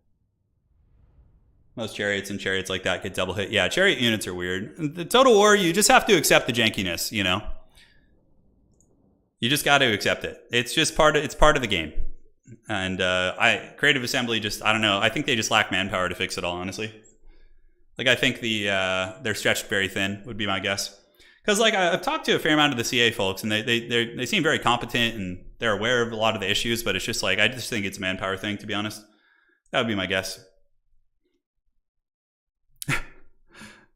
Most chariots and chariots like that get double hit. Yeah, chariot units are weird. The Total War, you just have to accept the jankiness, you know? You just got to accept it. It's just part of the game. And Creative Assembly just, I don't know. I think they just lack manpower to fix it all, honestly. Like, I think they're stretched very thin, would be my guess. Because, like, I've talked to a fair amount of the CA folks, and they seem very competent, and they're aware of a lot of the issues, but it's just, like, I just think it's a manpower thing, to be honest. That would be my guess.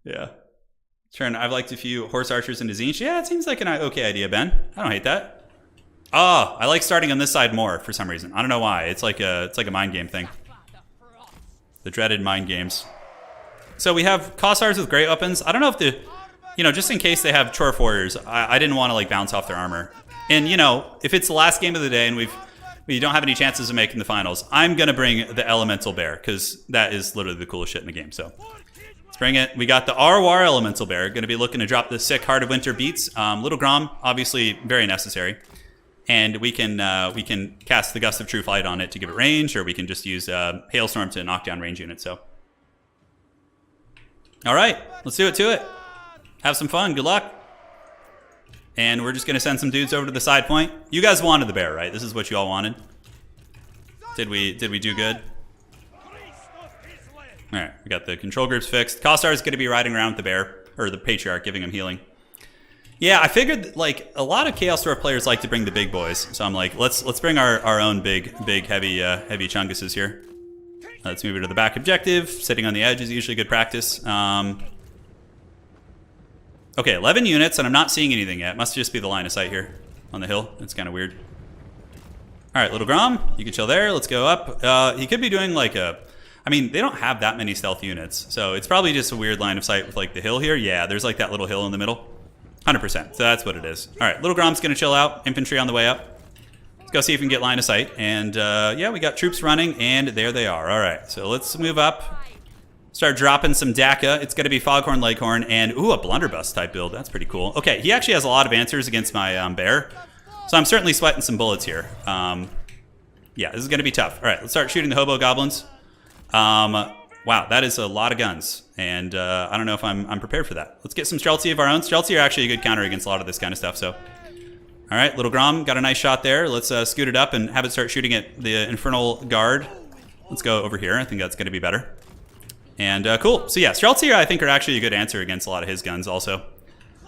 Yeah. Turn, I've liked a few horse archers into Tzeentch. Yeah, it seems like an okay idea, Ben. I don't hate that. Oh, I like starting on this side more for some reason. I don't know why. It's like a mind game thing. The dreaded mind games. So we have Kossars with great weapons. I don't know if the... You know, just in case they have Chorf Warriors, I didn't want to, like, bounce off their armor. And, you know, if it's the last game of the day and we don't have any chances of making the finals, I'm going to bring the Elemental Bear, because that is literally the coolest shit in the game. So let's bring it. We got the Arwar Elemental Bear. Going to be looking to drop the sick Heart of Winter beats. Little Grom, obviously very necessary. And we can cast the Gust of True Flight on it to give it range, or we can just use Hailstorm to knock down range units. So, all right, let's do it to it. Have some fun. Good luck. And we're just going to send some dudes over to the side point. You guys wanted the bear, right? This is what you all wanted. Did we do good? All right, we got the control groups fixed. Kossar is going to be riding around with the bear, or the Patriarch, giving him healing. Yeah, I figured, like, a lot of Chaos Dwarf players like to bring the big boys. So I'm like, let's bring our own big heavy chunguses here. Let's move it to the back objective. Sitting on the edge is usually good practice. Okay, 11 units, and I'm not seeing anything yet. Must just be the line of sight here on the hill. It's kind of weird. All right, Little Grom, you can chill there. Let's go up. He could be doing like a... I mean, they don't have that many stealth units, so it's probably just a weird line of sight with like the hill here. Yeah, there's like that little hill in the middle. 100%, so that's what it is. All right, Little Grom's going to chill out. Infantry on the way up. Let's go see if we can get line of sight. And yeah, we got troops running, and there they are. All right, so let's move up. Start dropping some DACA. It's going to be Foghorn, Leghorn, and ooh, a blunderbuss type build. That's pretty cool. Okay, he actually has a lot of answers against my bear, so I'm certainly sweating some bullets here. Yeah, this is going to be tough. All right, let's start shooting the hobo goblins. Wow, that is a lot of guns, and I don't know if I'm prepared for that. Let's get some Streltsy of our own. Streltsy are actually a good counter against a lot of this kind of stuff. So, all right, Little Grom got a nice shot there. Let's scoot it up and have it start shooting at the Infernal Guard. Let's go over here. I think that's going to be better. And cool. So yeah, Streltsy I think are actually a good answer against a lot of his guns also,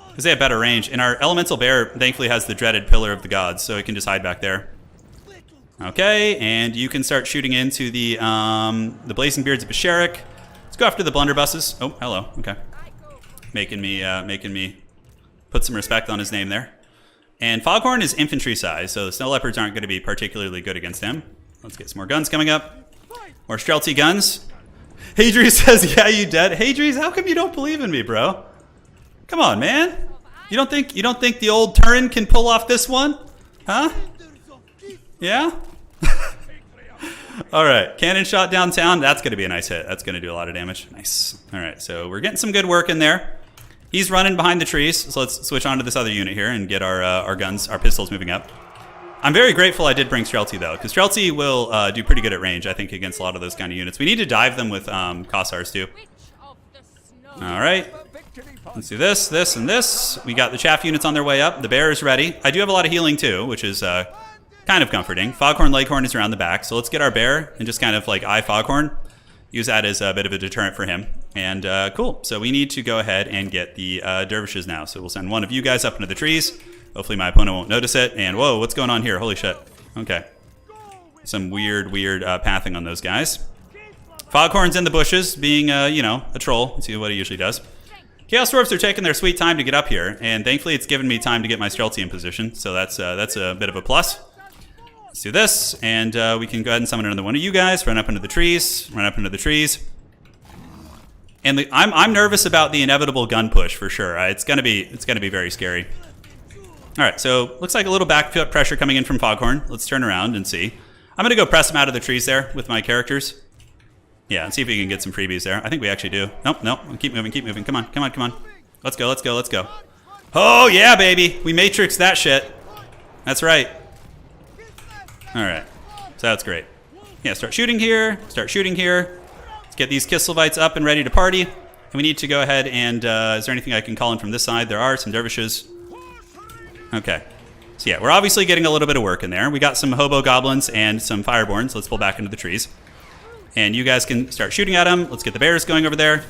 because they have better range. And our Elemental Bear thankfully has the dreaded Pillar of the Gods, so it can just hide back there. Okay, and you can start shooting into the Blazing Beards of Basharik. Let's go after the blunderbusses. Oh, hello. Okay, making me put some respect on his name there. And Foghorn is infantry size, so the Snow Leopards aren't going to be particularly good against him. Let's get some more guns coming up. More Streltsy guns. Hadrius says, "Yeah, you dead." Hadrius, how come you don't believe in me, bro? Come on, man. You don't think the old Turin can pull off this one? Huh? Yeah? All right, cannon shot downtown. That's going to be a nice hit. That's going to do a lot of damage. Nice. All right, so we're getting some good work in there. He's running behind the trees, so let's switch on to this other unit here and get our guns, our pistols moving up. I'm very grateful I did bring Streltsy, though, because Streltsy will do pretty good at range, I think, against a lot of those kind of units. We need to dive them with Kossars, too. All right. Let's do this, this, and this. We got the chaff units on their way up. The bear is ready. I do have a lot of healing, too, which is kind of comforting. Foghorn Leghorn is around the back, so let's get our bear and just kind of, like, eye Foghorn. Use that as a bit of a deterrent for him. And cool. So we need to go ahead and get the dervishes now. So we'll send one of you guys up into the trees. Hopefully my opponent won't notice it. And whoa, what's going on here? Holy shit. Okay. Some weird pathing on those guys. Foghorn's in the bushes, being, you know, a troll. Let's see what he usually does. Chaos Dwarfs are taking their sweet time to get up here. And thankfully it's given me time to get my Streltsy in position. So that's a bit of a plus. Let's do this. And we can go ahead and summon another one of you guys. Run up into the trees. Run up into the trees. And I'm nervous about the inevitable gun push for sure. It's gonna be very scary. All right, so looks like a little back pressure coming in from Foghorn. Let's turn around and see. I'm gonna go press him out of the trees there with my characters. Yeah, and see if we can get some freebies there. I think we actually do. Nope. Keep moving. Come on. Let's go. Oh yeah, baby. We matrixed that shit. That's right. All right. So that's great. Yeah, start shooting here. Get these Kislevites up and ready to party. And we need to go ahead and, is there anything I can call in from this side? There are some dervishes. Okay. So yeah, we're obviously getting a little bit of work in there. We got some hobo goblins and some fireborns. Let's pull back into the trees. And you guys can start shooting at them. Let's get the bears going over there.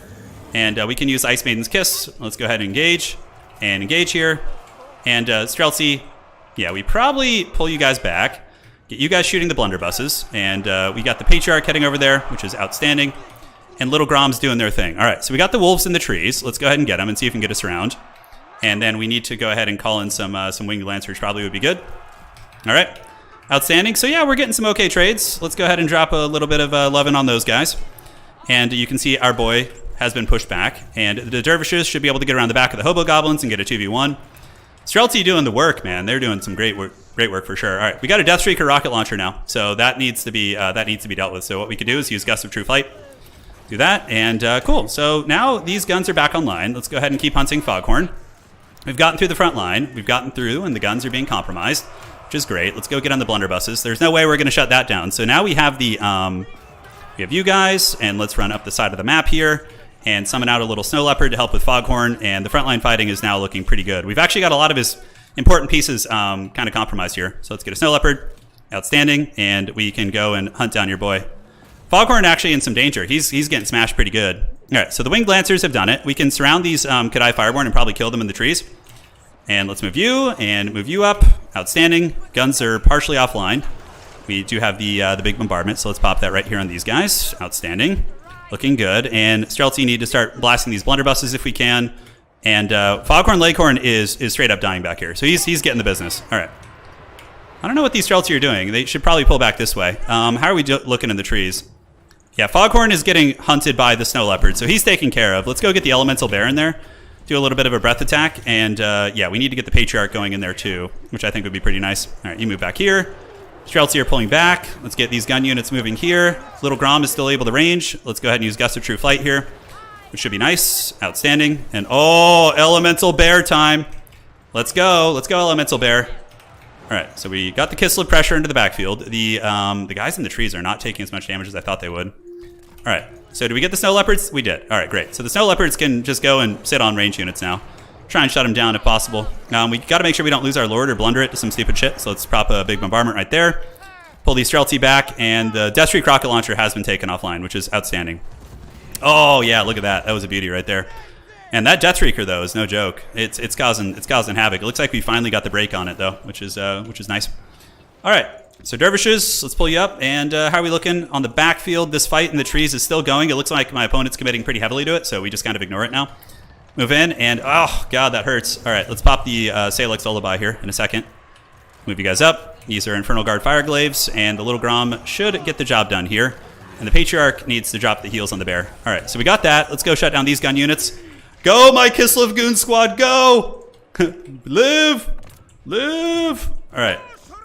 And we can use Ice Maiden's Kiss. Let's go ahead and engage. And engage here. And Streltsy, yeah, we probably pull you guys back. Get you guys shooting the blunderbusses. And we got the Patriarch heading over there, which is outstanding. And Little Grom's doing their thing. All right, so we got the wolves in the trees. Let's go ahead and get them and see if we can get us around. And then we need to go ahead and call in some winged lancers. Probably would be good. All right, outstanding. So yeah, we're getting some okay trades. Let's go ahead and drop a little bit of loving on those guys. And you can see our boy has been pushed back. And the dervishes should be able to get around the back of the hobo goblins and get a 2v1. Streltsy doing the work, man. They're doing some great work for sure. All right, we got a Deathstreaker rocket launcher now, so that needs to be dealt with. So what we could do is use Gust of True Flight. Do that, and cool. So now these guns are back online. Let's go ahead and keep hunting Foghorn. We've gotten through the front line. We've gotten through, and the guns are being compromised, which is great. Let's go get on the blunderbusses. There's no way we're going to shut that down. So now we have the we have you guys, and let's run up the side of the map here and summon out a little snow leopard to help with Foghorn. And the frontline fighting is now looking pretty good. We've actually got a lot of his important pieces kind of compromised here. So let's get a snow leopard, outstanding, and we can go and hunt down your boy. Foghorn actually in some danger. He's getting smashed pretty good. All right, so the winged lancers have done it. We can surround these Kadai Fireborn and probably kill them in the trees. And let's move you and move you up. Outstanding. Guns are partially offline. We do have the big bombardment, so let's pop that right here on these guys. Outstanding. Looking good. And Streltsy need to start blasting these blunderbusses if we can. And Foghorn Leghorn is straight up dying back here, so he's getting the business. All right. I don't know what these Streltsy are doing. They should probably pull back this way. How are we looking in the trees? Yeah, Foghorn is getting hunted by the snow leopard, so he's taken care of. Let's go get the elemental bear in there, do a little bit of a breath attack, and yeah, we need to get the Patriarch going in there too, which I think would be pretty nice. All right, you move back here. Streltsy are pulling back. Let's get these gun units moving here. Little Grom is still able to range. Let's go ahead and use Gust of True Flight here, which should be nice. Outstanding. And oh, elemental bear time. Let's go, elemental bear. All right, so we got the Kislev pressure into the backfield. The guys in the trees are not taking as much damage as I thought they would. All right, so did we get the snow leopards? We did. All right, great. So the snow leopards can just go and sit on range units now. Try and shut them down if possible. We got to make sure we don't lose our lord or blunder it to some stupid shit. So let's prop a big bombardment right there. Pull these Streltsy back, and the Deathstreak rocket launcher has been taken offline, which is outstanding. Oh yeah, look at that. That was a beauty right there. And that Deathstreaker though is no joke. It's causing havoc. It looks like we finally got the break on it though, which is nice. All right. So dervishes, let's pull you up. And how are we looking on the backfield? This fight in the trees is still going. It looks like my opponent's committing pretty heavily to it, so we just kind of ignore it now. Move in, and oh god, that hurts. All right, let's pop the Salix Lullaby here in a second. Move you guys up. These are Infernal Guard Fireglaves, and the Little Grom should get the job done here. And the Patriarch needs to drop the heals on the bear. All right, so we got that. Let's go shut down these gun units. Go, my Kislev Goon Squad, go! Live! All right,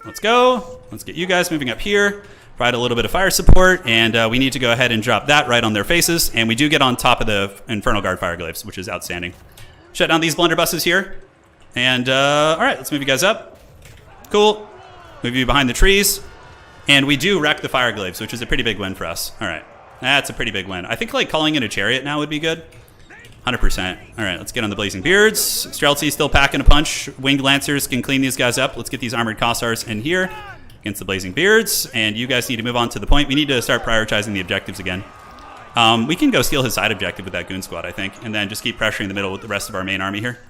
let's go. Let's get you guys moving up here. Provide a little bit of fire support, and we need to go ahead and drop that right on their faces. And we do get on top of the Infernal Guard Fireglaves, which is outstanding. Shut down these blunderbusses here. And, all right, let's move you guys up. Cool. Move you behind the trees. And we do wreck the fire glaives, which is a pretty big win for us. All right. That's a pretty big win. I think, like, calling in a chariot now would be good. 100%. All right, let's get on the Blazing Beards. Streltsy still packing a punch. Winged Lancers can clean these guys up. Let's get these Armored Cossars in here against the Blazing Beards. And you guys need to move on to the point. We need to start prioritizing the objectives again. We can go steal his side objective with that Goon Squad, I think. And then just keep pressuring the middle with the rest of our main army here.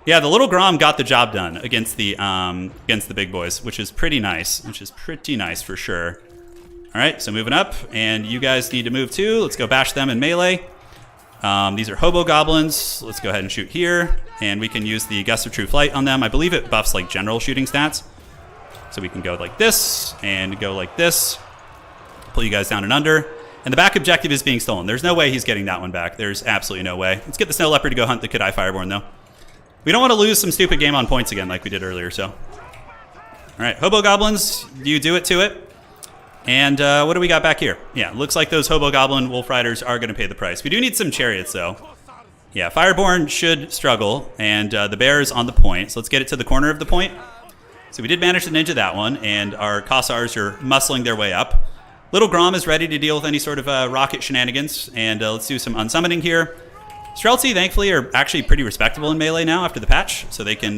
Yeah, the little Grom got the job done against the big boys, which is pretty nice. Which is pretty nice for sure. All right, so moving up, and you guys need to move too. Let's go bash them in melee. These are Hobo Goblins. Let's go ahead and shoot here, and we can use the Gust of True Flight on them. I believe it buffs like general shooting stats. So we can go like this, and go like this. Pull you guys down and under. And the back objective is being stolen. There's no way he's getting that one back. There's absolutely no way. Let's get the Snow Leopard to go hunt the Kadai Fireborn, though. We don't want to lose some stupid game on points again like we did earlier, so. All right, Hobo Goblins, you do it to it. And what do we got back here? Yeah, looks like those Hobo Goblin Wolf Riders are going to pay the price. We do need some chariots, though. Yeah, Fireborn should struggle, and the bear is on the point. So let's get it to the corner of the point. So we did manage to ninja that one, and our Kossars are muscling their way up. Little Grom is ready to deal with any sort of rocket shenanigans, and let's do some unsummoning here. Streltsy, thankfully, are actually pretty respectable in melee now after the patch, so they can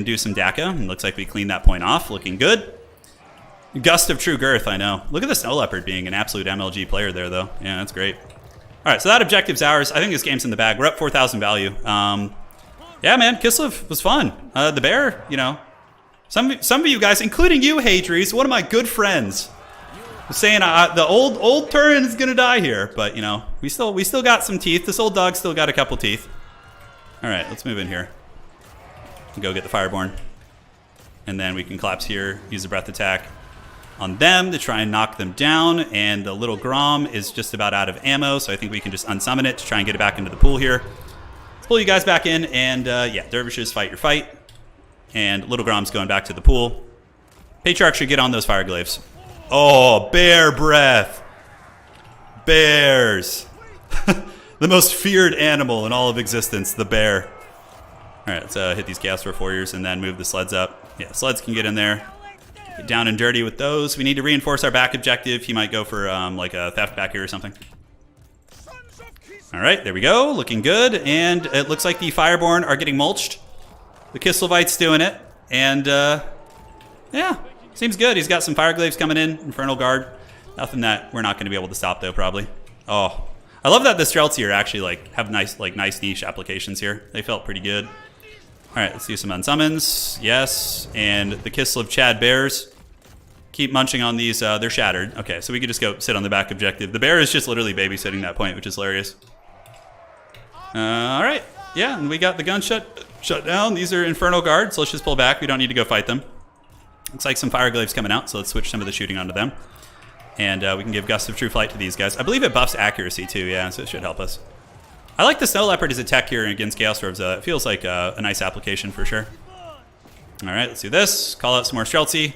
do some DACA, and looks like we cleaned that point off, looking good. Gust of True Girth, I know. Look at the Snow Leopard being an absolute MLG player there, though. Yeah, that's great. All right, so that objective's ours. I think this game's in the bag. We're up 4,000 value. Yeah, man, Kislev was fun. The bear, you know, some of you guys, including you, Hadries, one of my good friends, was saying the old Turin is gonna die here, but you know, we still got some teeth. This old dog still got a couple teeth. All right, let's move in here and go get the Fireborn, and then we can collapse here, use a breath attack on them to try and knock them down, and the little Grom is just about out of ammo, so I think we can just unsummon it to try and get it back into the pool here. Let's pull you guys back in, and yeah, Dervishes, fight your fight, and little Grom's going back to the pool. Patriarch should get on those fire glaives. Oh, bear breath. Bears. The most feared animal in all of existence, the bear. All right, let's hit these Chaos Dwarf Warriors and then move the sleds up. Yeah, sleds can get in there. Get down and dirty with those. We need to reinforce our back objective. He might go for like a theft back here or something. All right, there we go. Looking good. And it looks like the Fireborn are getting mulched. The Kislevite's doing it. And yeah, seems good. He's got some Fire Glaives coming in. Infernal Guard. Nothing that we're not going to be able to stop, though, probably. Oh, I love that the Streltsy are actually like have nice niche applications here. They felt pretty good. All right, let's do some unsummons. Yes, and the Kislev Chad Bears keep munching on these. They're shattered. Okay, so we could just go sit on the back objective. The bear is just literally babysitting that point, which is hilarious. All right, yeah, and we got the gun shut down. These are Infernal Guards, so let's just pull back. We don't need to go fight them. Looks like some Fire Glaives coming out, so let's switch some of the shooting onto them. And we can give Gust of True Flight to these guys. I believe it buffs accuracy too, yeah, so it should help us. I like the Snow Leopard as a tech here against Chaos Dwarves. It feels like a nice application for sure. All right, let's do this. Call out some more Streltsy.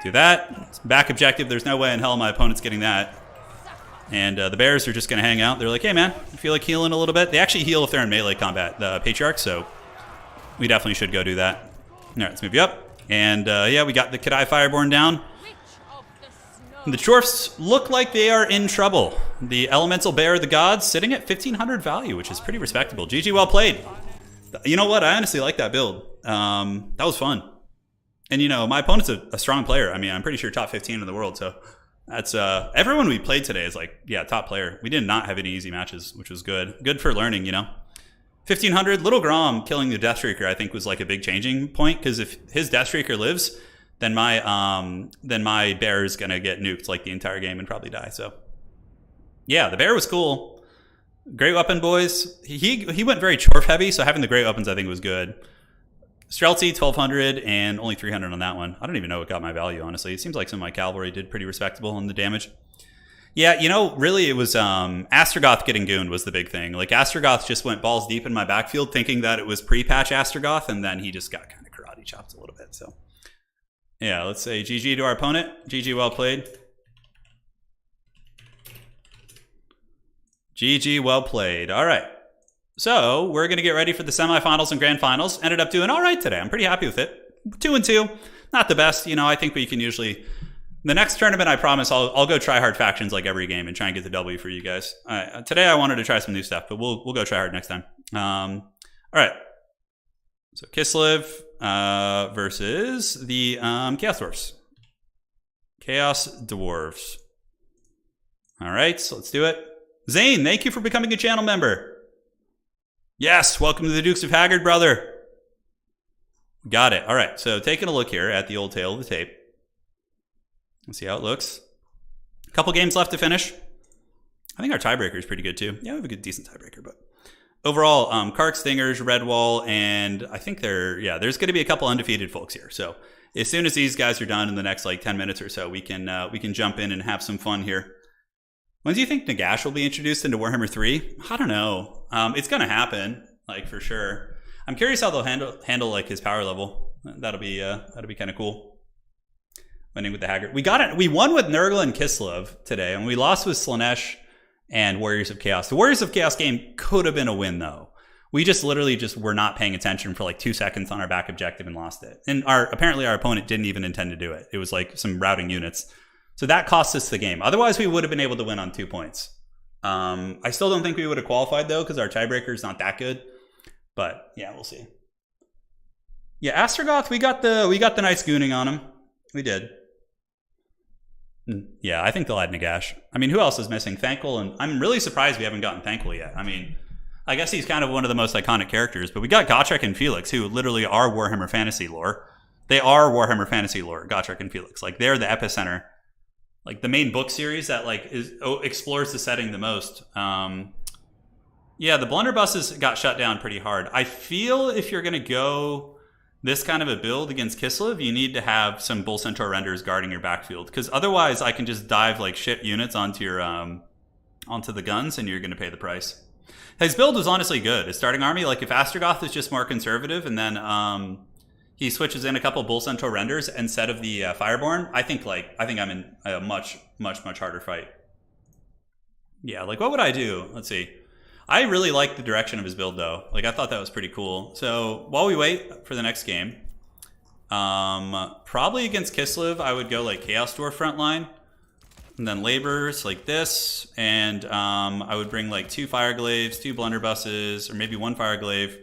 Do that. Back objective. There's no way in hell my opponent's getting that. And the Bears are just going to hang out. They're like, hey, man, you feel like healing a little bit? They actually heal if they're in melee combat, the Patriarch, so we definitely should go do that. All right, let's move you up. And yeah, we got the Kadai Fireborn down. The Dwarfs look like they are in trouble. The Elemental Bear of the Gods sitting at 1,500 value, which is pretty respectable. GG, well played. You know what? I honestly like that build. That was fun. And, you know, my opponent's a strong player. I mean, I'm pretty sure top 15 in the world. So that's everyone we played today is like, yeah, top player. We did not have any easy matches, which was good. Good for learning, you know. 1,500. Little Grom killing the Deathstreaker, I think, was like a big changing point, because if his Deathstreaker lives, then my bear is gonna get nuked like the entire game and probably die. So yeah, the bear was cool. Great weapon, boys. He went very Chorf heavy, so having the great weapons I think was good. Streltsy 1,200 and only 300 on that one. I don't even know what got my value, honestly. It seems like some of my cavalry did pretty respectable on the damage. Yeah, you know, really it was Astrogoth getting gooned was the big thing. Like Astrogoth just went balls deep in my backfield thinking that it was pre-patch Astrogoth, and then he just got kind of karate chopped a little bit. So yeah, let's say GG to our opponent. GG, well played. GG, well played. All right. So we're going to get ready for the semifinals and grand finals. Ended up doing all right today. I'm pretty happy with it. 2-2. Not the best. You know, I think we can usually... The next tournament, I promise, I'll go try hard factions like every game and try and get the W for you guys. Today I wanted to try some new stuff, but we'll go try hard next time. All right. So Kislev versus the Chaos Dwarfs. Chaos Dwarves. All right, so let's do it. Zane, thank you for becoming a channel member. Yes, welcome to the Dukes of Haggard, brother. Got it. All right, so taking a look here at the old tail of the tape. Let's see how it looks. A couple games left to finish. I think our tiebreaker is pretty good too. Yeah, we have a good, decent tiebreaker, but overall, Kark, Stingers, Redwall, and I think there's going to be a couple undefeated folks here. So as soon as these guys are done in the next like 10 minutes or so, we can jump in and have some fun here. When do you think Nagash will be introduced into Warhammer 3? I don't know. It's going to happen, like for sure. I'm curious how they'll handle like his power level. That'll be kind of cool. Winning with the Haggard. We won with Nurgle and Kislev today, and we lost with Slanesh and Warriors of Chaos. The Warriors of Chaos game could have been a win though. We just literally were not paying attention for like 2 seconds on our back objective and lost it. And apparently our opponent didn't even intend to do it. It was like some routing units. So that cost us the game. Otherwise, we would have been able to win on 2 points. I still don't think we would have qualified though, because our tiebreaker is not that good. But yeah, we'll see. Yeah, Astrogoth, we got the nice gooning on him. We did. Yeah, I think they'll add Nagash. I mean, who else is missing? Thankful, and I'm really surprised we haven't gotten Thankful yet. I mean, I guess he's kind of one of the most iconic characters, but we got Gotrek and Felix, who literally are Warhammer Fantasy lore. They are Warhammer Fantasy lore, Gotrek and Felix. Like, they're the epicenter. Like, the main book series that, like, explores the setting the most. Yeah, the blunderbusses got shut down pretty hard. I feel if you're going to go this kind of a build against Kislev, you need to have some Bull Centaur renders guarding your backfield, because otherwise I can just dive like shit units onto your onto the guns, and you're going to pay the price. His build was honestly good. His starting army, like if Astrogoth is just more conservative, and then he switches in a couple Bull Centaur renders instead of the Fireborn, I think I'm in a much harder fight. Yeah, like what would I do? Let's see. I really like the direction of his build, though. Like, I thought that was pretty cool. So, while we wait for the next game, probably against Kislev, I would go, like, Chaos Dwarf frontline, and then Laborers, like this, and I would bring, like, 2 Fireglaves, 2 Blunderbusses, or maybe 1 Fireglaive.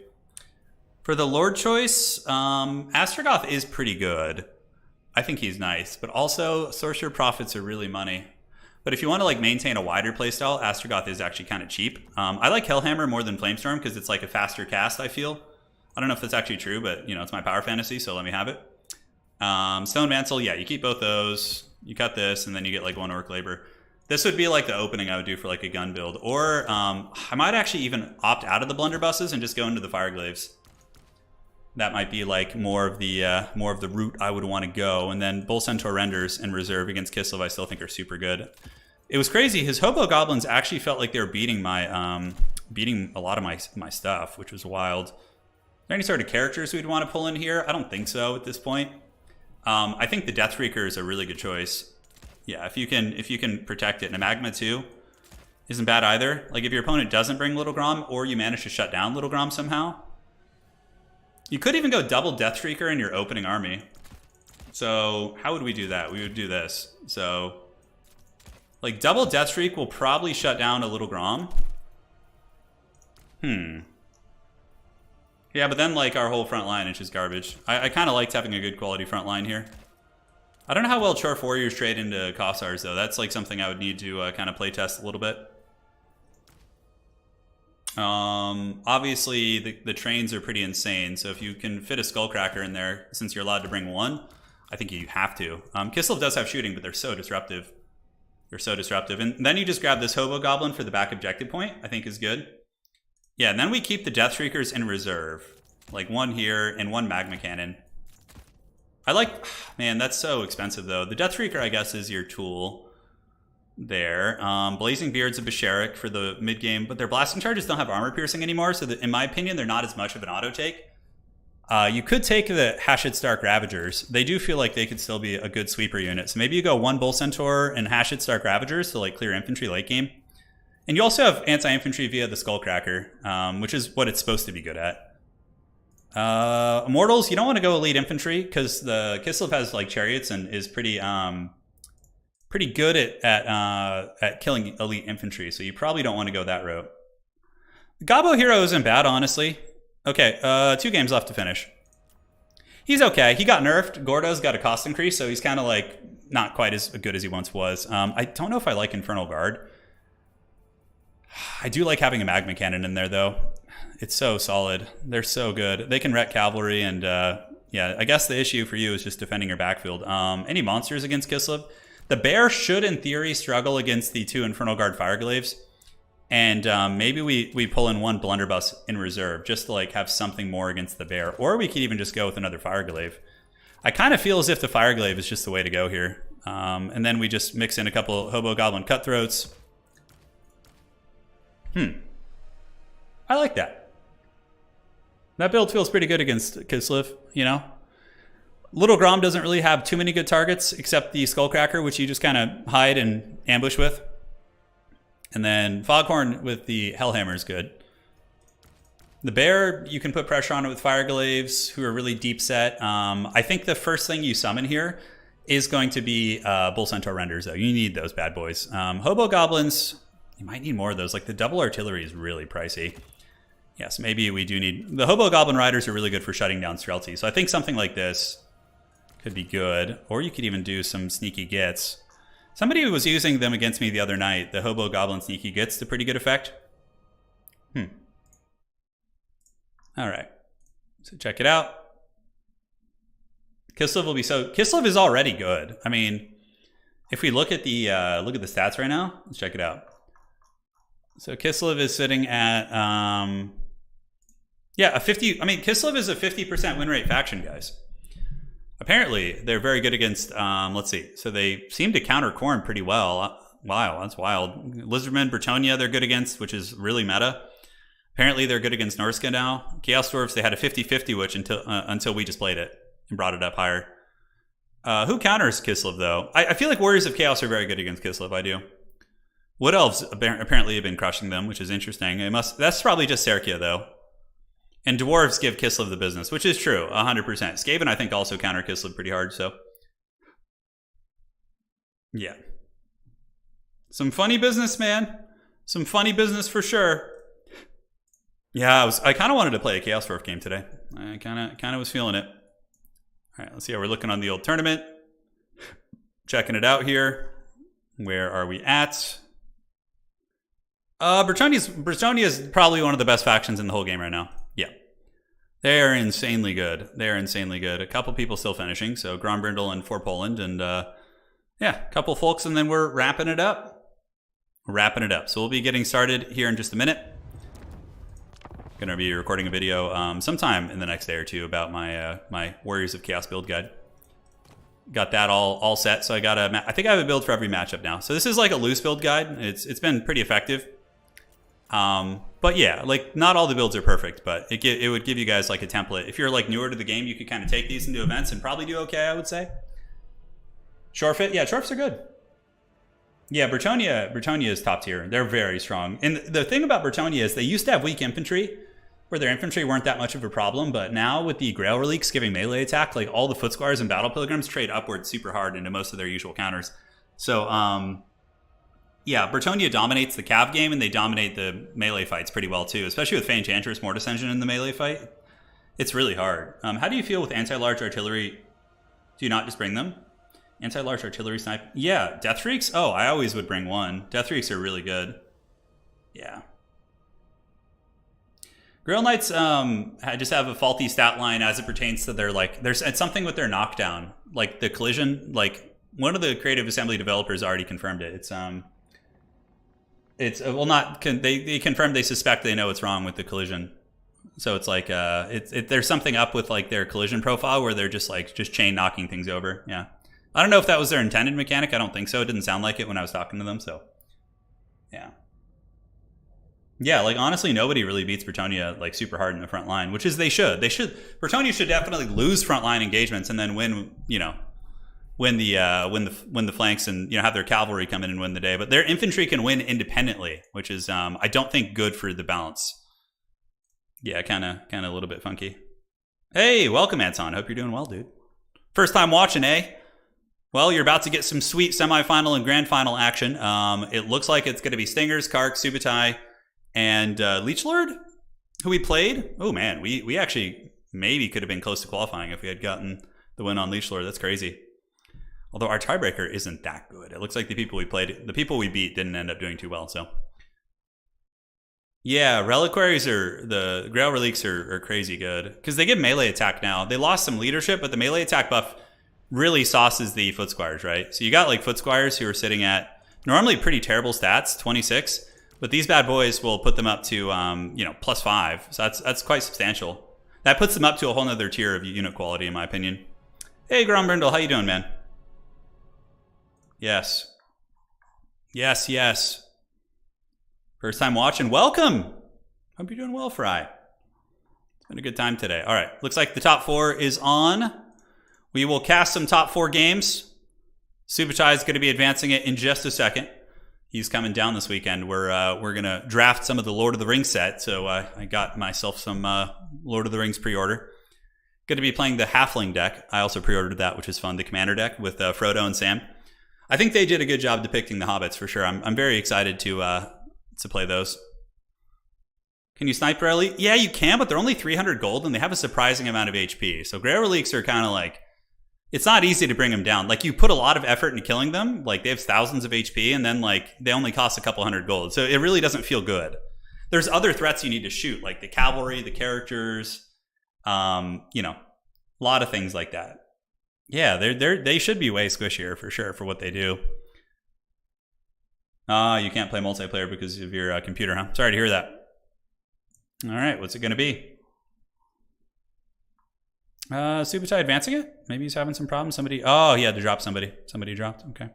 For the Lord choice, Astrogoth is pretty good. I think he's nice, but also, Sorcerer Prophets are really money. But if you want to like maintain a wider playstyle, Astrogoth is actually kind of cheap. I like Hellhammer more than Flamestorm because it's like a faster cast, I feel. I don't know if that's actually true, but you know, it's my power fantasy, so let me have it. Stone Mantle, yeah, you keep both those. You cut this, and then you get like 1 Orc Labor. This would be like the opening I would do for like a gun build. Or I might actually even opt out of the Blunderbusses and just go into the Fireglaves. That might be like more of the route I would want to go. And then Bull Centaur renders in reserve against Kislev I still think are super good. It was crazy. His Hobo Goblins actually felt like they were beating my beating a lot of my stuff, which was wild. Are there any sort of characters we'd want to pull in here? I don't think so at this point. I think the Deathreaker is a really good choice. Yeah, if you can protect it. And a Magma too isn't bad either. Like if your opponent doesn't bring Little Grom or you manage to shut down Little Grom somehow. You could even go double Deathstreaker in your opening army. So how would we do that? We would do this. So like double Deathstreak will probably shut down a Little Grom. Yeah, but then like our whole front line is just garbage. I kind of liked having a good quality front line here. I don't know how well Chorf Warriors trade into Kossars though. That's like something I would need to kind of play test a little bit. Obviously the trains are pretty insane, so if you can fit a Skullcracker in there, since you're allowed to bring 1, I think you have to. Kislev does have shooting, but they're so disruptive. And then you just grab this Hobo Goblin for the back objective point, I think is good. Yeah, and then we keep the Deathstreakers in reserve. Like 1 here and 1 Magma Cannon. I like, man, that's so expensive though. The Deathstreaker, I guess, is your tool. There. Blazing Beard's a Besheric for the mid-game, but their blasting charges don't have armor piercing anymore, so that, in my opinion, they're not as much of an auto-take. You could take the Hashid Stark Ravagers. They do feel like they could still be a good sweeper unit. So maybe you go 1 Bull Centaur and Hashid Stark Ravagers to like clear infantry late game. And you also have anti-infantry via the Skullcracker, which is what it's supposed to be good at. Immortals, you don't want to go elite infantry because the Kislev has like chariots and is pretty good at killing elite infantry. So you probably don't want to go that route. Gabo Hero isn't bad, honestly. Okay, 2 games left to finish. He's okay. He got nerfed. Gordo's got a cost increase, so he's kind of like not quite as good as he once was. I don't know if I like Infernal Guard. I do like having a Magma Cannon in there, though. It's so solid. They're so good. They can wreck cavalry, and yeah, I guess the issue for you is just defending your backfield. Any monsters against Kislev? The Bear should, in theory, struggle against the 2 Infernal Guard Fireglaves. And maybe we pull in 1 Blunderbuss in reserve, just to like have something more against the Bear. Or we could even just go with another Fireglaive. I kind of feel as if the Fireglaive is just the way to go here. And then we just mix in a couple Hobo Goblin Cutthroats. I like that. That build feels pretty good against Kislev, you know? Little Grom doesn't really have too many good targets except the Skullcracker, which you just kind of hide and ambush with. And then Foghorn with the Hellhammer is good. The Bear, you can put pressure on it with Fireglaves, who are really deep set. I think the first thing you summon here is going to be Bull Centaur Renders, though. You need those bad boys. Hobo Goblins, you might need more of those. Like, the double artillery is really pricey. Yes, maybe we do need... The Hobo Goblin Riders are really good for shutting down Streltsy. So I think something like this could be good. Or you could even do some sneaky gets. Somebody was using them against me the other night. The Hobo Goblin Sneaky gets to pretty good effect. Alright. So check it out. Kislev will be so... Kislev is already good. I mean, if we look at the stats right now, let's check it out. So Kislev is sitting at yeah, a 50... I mean, Kislev is a 50% win rate faction, guys. Apparently, they're very good against, let's see. So they seem to counter Khorne pretty well. Wow, that's wild. Lizardmen, Bretonnia, they're good against, which is really meta. Apparently, they're good against Norska now. Chaos Dwarves, they had a 50-50 witch until we just played it and brought it up higher. Who counters Kislev, though? I feel like Warriors of Chaos are very good against Kislev, I do. Wood Elves apparently have been crushing them, which is interesting. That's probably just Serkia, though. And Dwarves give Kislev the business, which is true, 100%. Skaven, I think, also counter Kislev pretty hard, so... yeah. Some funny business, man. Some funny business for sure. Yeah, I kind of wanted to play a Chaos Dwarf game today. I kind of was feeling it. All right, let's see how we're looking on the old tournament. Checking it out here. Where are we at? Bretonnia is probably one of the best factions in the whole game right now. Yeah. They are insanely good. They are insanely good. A couple people still finishing, so Grombrindle and For Poland, and yeah, a couple folks, and then we're wrapping it up. So we'll be getting started here in just a minute. Gonna be recording a video sometime in the next day or two about my my Warriors of Chaos build guide. Got that all set, so I think I have a build for every matchup now. So this is like a loose build guide. It's been pretty effective. But yeah, like not all the builds are perfect, but it would give you guys like a template. If you're like newer to the game, you could kind of take these into events and probably do okay, I would say. Shorefit, yeah, Shorefs are good. Yeah, Bretonnia is top tier. They're very strong. And the thing about Bretonnia is they used to have weak infantry, where their infantry weren't that much of a problem, but now with the Grail Reliques giving melee attack, like all the Foot Squires and Battle Pilgrims trade upwards super hard into most of their usual counters. So, yeah, Bretonnia dominates the Cav game, and they dominate the melee fights pretty well too, especially with Fey Enchantress, Mortis Engine in the melee fight. It's really hard. How do you feel with anti-large artillery? Do you not just bring them? Anti-large artillery snipe? Yeah, Death Freaks? Oh, I always would bring one. Death Freaks are really good. Yeah. Grail Knights just have a faulty stat line as it pertains to their, like, it's something with their knockdown. Like, the collision, like, one of the Creative Assembly developers already confirmed it. Well, not, they confirmed they suspect they know what's wrong with the collision. So it's like, there's something up with, like, their collision profile where they're just chain knocking things over. Yeah. I don't know if that was their intended mechanic. I don't think so. It didn't sound like it when I was talking to them, so. Yeah. Yeah, like, honestly, nobody really beats Bretonnia, like, super hard in the front line, which is they should. Bretonnia should definitely lose front line engagements and then win win the flanks and have their cavalry come in and win the day. But their infantry can win independently, which is I don't think good for the balance. Yeah, kind of a little bit funky. Hey, welcome, Anton. Hope you're doing well, dude. First time watching, eh? Well, you're about to get some sweet semifinal and grand final action. It looks like it's going to be Stingers, Kark, Subutai, and Leechlord, who we played. Oh, man, we actually maybe could have been close to qualifying if we had gotten the win on Leechlord. That's crazy. Although our tiebreaker isn't that good. It looks like the people we beat didn't end up doing too well, so. Yeah, Reliquaries the Grail Reliques are crazy good. Because they give melee attack now. They lost some leadership, but the melee attack buff really sauces the Foot Squires, right? So you got like Foot Squires who are sitting at normally pretty terrible stats, 26, but these bad boys will put them up to +5. So that's quite substantial. That puts them up to a whole nother tier of unit quality, in my opinion. Hey, Grombrindle, how you doing, man? Yes. Yes. First time watching, welcome. Hope you're doing well, Fry. It's been a good time today. All right, looks like the top 4 is on. We will cast some top 4 games. Subutai is going to be advancing it in just a second. He's coming down this weekend. We're going to draft some of the Lord of the Rings set. So I got myself some Lord of the Rings pre-order. Going to be playing the Halfling deck. I also pre-ordered that, which is fun. The Commander deck with Frodo and Sam. I think they did a good job depicting the hobbits for sure. I'm very excited to play those. Can you snipe Relic? Yeah, you can, but they're only 300 gold and they have a surprising amount of HP. So Grail Relics are kind of like, it's not easy to bring them down. Like, you put a lot of effort into killing them. Like, they have thousands of HP, and then, like, they only cost a couple hundred gold. So it really doesn't feel good. There's other threats you need to shoot, like the cavalry, the characters, a lot of things like that. Yeah, they should be way squishier, for sure, for what they do. You can't play multiplayer because of your computer, huh? Sorry to hear that. All right, what's it going to be? Subutai advancing it? Maybe he's having some problems. He had to drop somebody. Somebody dropped, okay.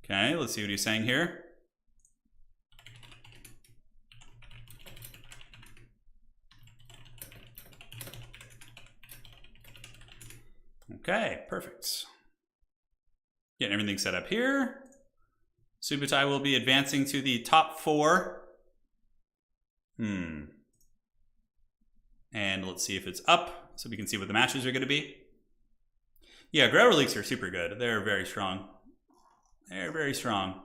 Okay, let's see what he's saying here. Okay, perfect. Getting everything set up here. Subutai will be advancing to the top 4. And let's see if it's up so we can see what the matches are going to be. Yeah, Grail Relics are super good. They're very strong. They're very strong.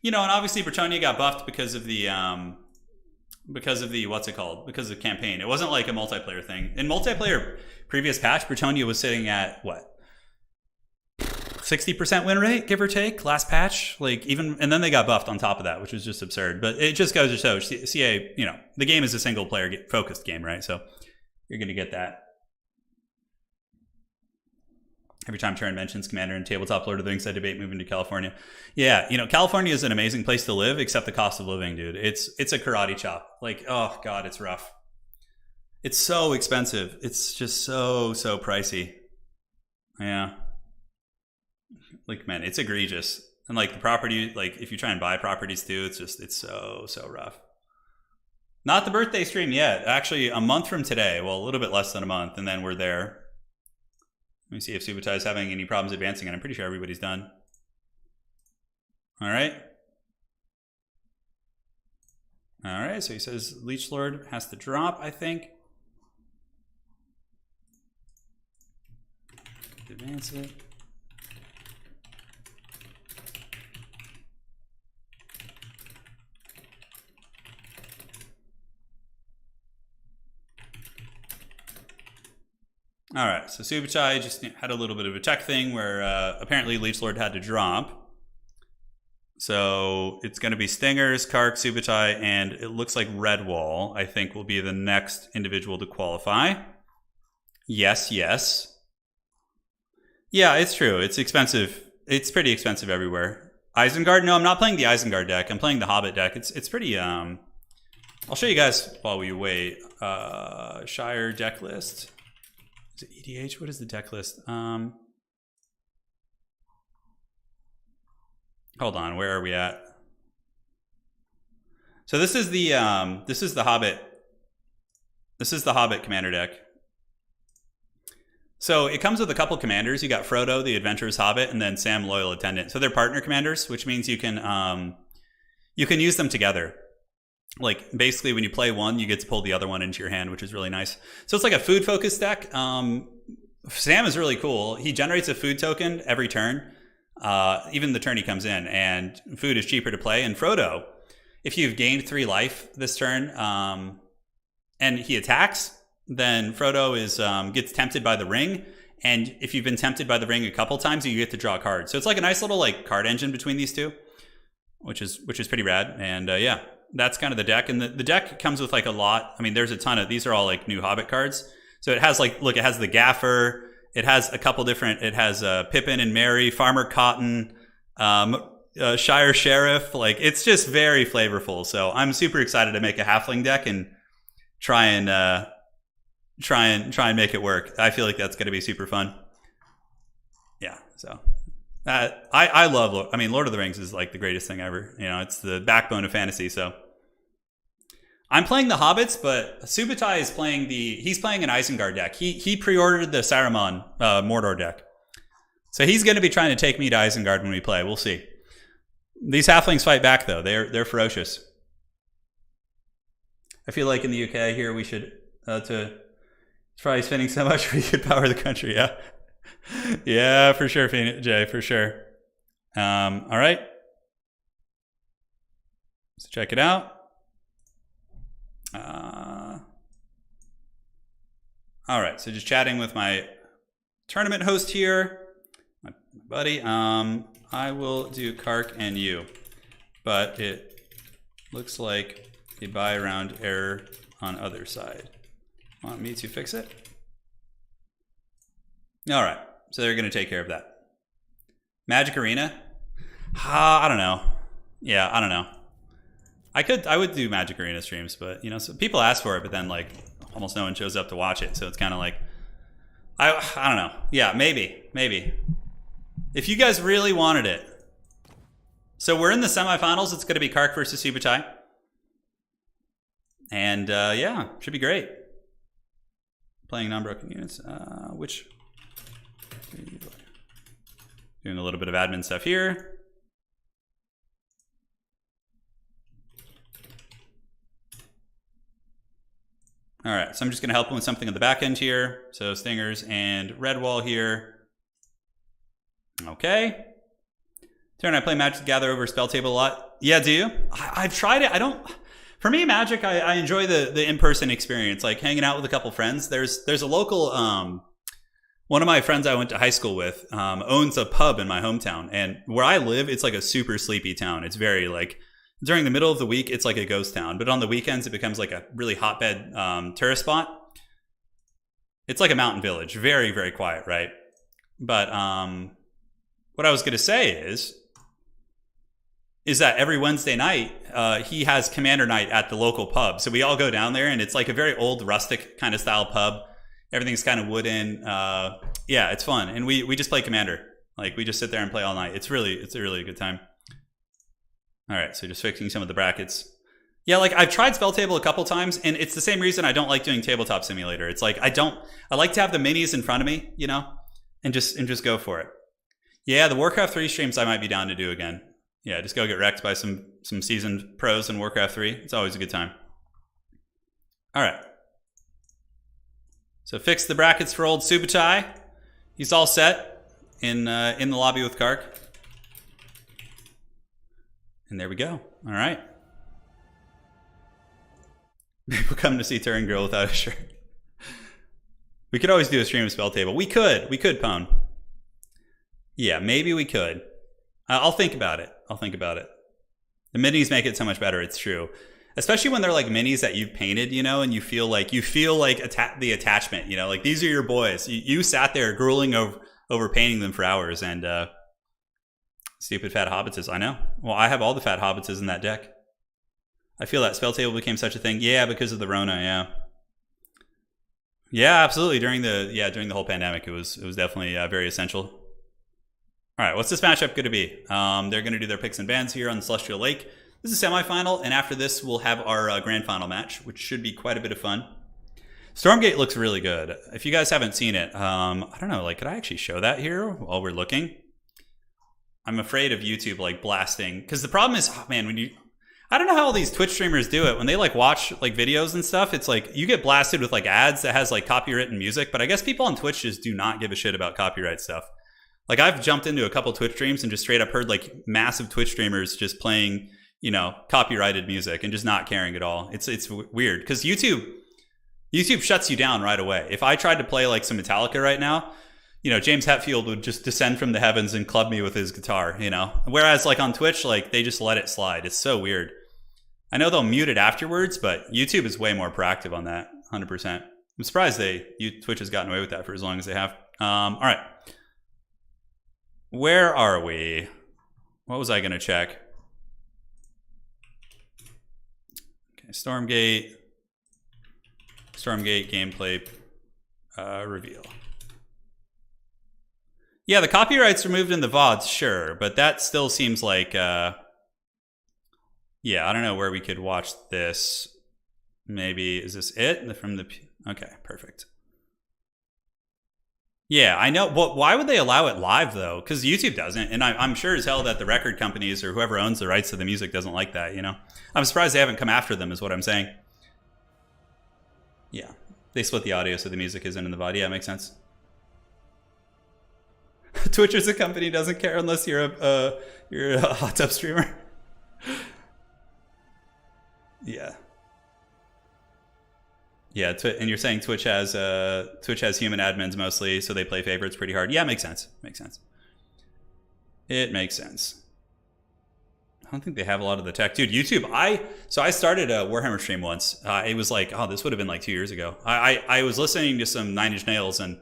And obviously Bretonnia got buffed because of the what's it called? Because of campaign. It wasn't like a multiplayer thing. In multiplayer previous patch, Bretonnia was sitting at what? 60% win rate, give or take, last patch. And then they got buffed on top of that, which was just absurd. But it just goes to show, CA, the game is a single player focused game, right? So you're going to get that. Every time Turin mentions Commander and Tabletop Lord of the Rings, I debate moving to California. Yeah, California is an amazing place to live, except the cost of living, dude. It's a karate chop. Oh God, it's rough. It's so expensive. It's just so pricey. Yeah. Man, it's egregious. And the property, if you try and buy properties too, it's so rough. Not the birthday stream yet. Actually, a month from today. Well, a little bit less than a month, and then we're there. Let me see if Subutai is having any problems advancing, and I'm pretty sure everybody's done. All right. All right, so he says Leechlord has to drop, I think. Advance it. All right, so Subutai just had a little bit of a tech thing where apparently Leechlord had to drop. So it's going to be Stingers, Kark, Subutai, and it looks like Redwall, I think, will be the next individual to qualify. Yes. Yeah, it's true. It's expensive. It's pretty expensive everywhere. Isengard? No, I'm not playing the Isengard deck. I'm playing the Hobbit deck. It's pretty... I'll show you guys while we wait. Shire deck list. Is it EDH? What is the deck list? Hold on, where are we at? So this is the Hobbit. This is the Hobbit commander deck. So it comes with a couple commanders. You got Frodo, the Adventurous Hobbit, and then Sam, Loyal Attendant. So they're partner commanders, which means you can use them together. Like basically, when you play one, you get to pull the other one into your hand, which is really nice. So it's like a food focused deck. Sam is really cool. He generates a food token every turn, even the turn he comes in, and food is cheaper to play. And Frodo, if you've gained 3 life this turn, and he attacks, then Frodo is gets tempted by the ring, and if you've been tempted by the ring a couple times, you get to draw a card. So it's like a nice little like card engine between these two, which is pretty rad. And yeah, that's kind of the deck. And the deck comes with like a lot. I mean, there's a ton of these are all like new Hobbit cards. So it has like, look, it has the Gaffer. It has a couple different. It has Pippin and Merry, Farmer Cotton, Shire Sheriff. Like it's just very flavorful. So I'm super excited to make a Halfling deck and try and make it work. I feel like that's going to be super fun. Yeah, so I love. I mean, Lord of the Rings is like the greatest thing ever. You know, it's the backbone of fantasy. So I'm playing the Hobbits, but Subutai is playing he's playing an Isengard deck. He pre-ordered the Saruman Mordor deck, so he's going to be trying to take me to Isengard when we play. We'll see. These Halflings fight back though. They're ferocious. I feel like in the UK here we should it's probably spending so much we could power the country. Yeah, yeah, for sure, Jay, for sure. All right, let's check it out. All right, so just chatting with my tournament host here, my buddy. I will do Kark and you, but it looks like a buy round error on other side. Want me to fix it? All right, so they're going to take care of that. Magic Arena? I don't know. Yeah, I don't know. I would do Magic Arena streams, but you know, so people ask for it, but then like almost no one shows up to watch it, so it's kind of like I don't know. Yeah, maybe. If you guys really wanted it. So we're in the semifinals. It's going to be Kark versus Subutai. And yeah, should be great. Playing non-broken units. Doing a little bit of admin stuff here. All right, so I'm just going to help him with something on the back end here. So Stingers and Redwall here. Okay. Turn, I play Magic the Gathering over Spell Table a lot. Yeah, do you? I've tried it. I don't... For me, Magic, I enjoy the in-person experience, like hanging out with a couple friends. There's a local... one of my friends I went to high school with owns a pub in my hometown. And where I live, it's like a super sleepy town. It's very like... During the middle of the week, it's like a ghost town. But on the weekends, it becomes like a really hotbed tourist spot. It's like a mountain village. Very, very quiet, right? But what I was going to say is that every Wednesday night, he has Commander Night at the local pub. So we all go down there, and it's like a very old, rustic kind of style pub. Everything's kind of wooden. Yeah, it's fun. And we just play Commander. Like, we just sit there and play all night. It's a really good time. All right, so just fixing some of the brackets. Yeah, like I've tried Spell Table a couple times, and it's the same reason I don't like doing Tabletop Simulator. It's like I like to have the minis in front of me, you know, and just go for it. Yeah, the Warcraft 3 streams I might be down to do again. Yeah, just go get wrecked by some seasoned pros in Warcraft 3. It's always a good time. All right. So fix the brackets for old Subutai. He's all set in the lobby with Kark. And there we go. All right. People come to see Turin Girl without a shirt. We could always do a stream of Spell Table. We could, Pwn. Yeah, maybe we could. I'll think about it. The minis make it so much better. It's true. Especially when they're like minis that you've painted, you know, and you feel like the attachment, you know, like these are your boys. You sat there grueling over painting them for hours, and stupid fat hobbitses. I know. Well, I have all the fat hobbitses in that deck. I feel that Spell Table became such a thing. Yeah, because of the Rona. Yeah. Yeah, absolutely. During the whole pandemic, it was definitely very essential. All right, what's this matchup going to be? They're going to do their picks and bans here on the Celestial Lake. This is a semifinal, and after this, we'll have our grand final match, which should be quite a bit of fun. Stormgate looks really good. If you guys haven't seen it, I don't know, like, could I actually show that here while we're looking? I'm afraid of YouTube, like, blasting. Because the problem is, oh, man, when you... I don't know how all these Twitch streamers do it. When they, like, watch, like, videos and stuff, it's like, you get blasted with, like, ads that has, like, copywritten music. But I guess people on Twitch just do not give a shit about copyright stuff. Like, I've jumped into a couple Twitch streams and just straight up heard, like, massive Twitch streamers just playing, you know, copyrighted music and just not caring at all. It's weird. Because YouTube shuts you down right away. If I tried to play, like, some Metallica right now, you know, James Hetfield would just descend from the heavens and club me with his guitar, you know? Whereas, like, on Twitch, like, they just let it slide. It's so weird. I know they'll mute it afterwards, but YouTube is way more proactive on that, 100%. I'm surprised Twitch has gotten away with that for as long as they have. All right. Where are we? What was I going to check? Okay, Stormgate gameplay reveal. Yeah, the copyright's removed in the VODs, sure, but that still seems like, yeah, I don't know where we could watch this. Maybe, is this it? Okay, perfect. Yeah, I know, but why would they allow it live, though? Because YouTube doesn't, and I'm sure as hell that the record companies or whoever owns the rights to the music doesn't like that, you know? I'm surprised they haven't come after them, is what I'm saying. Yeah, they split the audio so the music isn't in the VOD. Yeah, it makes sense. Twitch as a company doesn't care unless you're a hot tub streamer. Yeah. Yeah, and you're saying Twitch has human admins mostly, so they play favorites pretty hard. Yeah, it makes sense. Makes sense. It makes sense. I don't think they have a lot of the tech. Dude, YouTube, I started a Warhammer stream once. It was like, oh, this would have been like 2 years ago. I was listening to some Nine Inch Nails and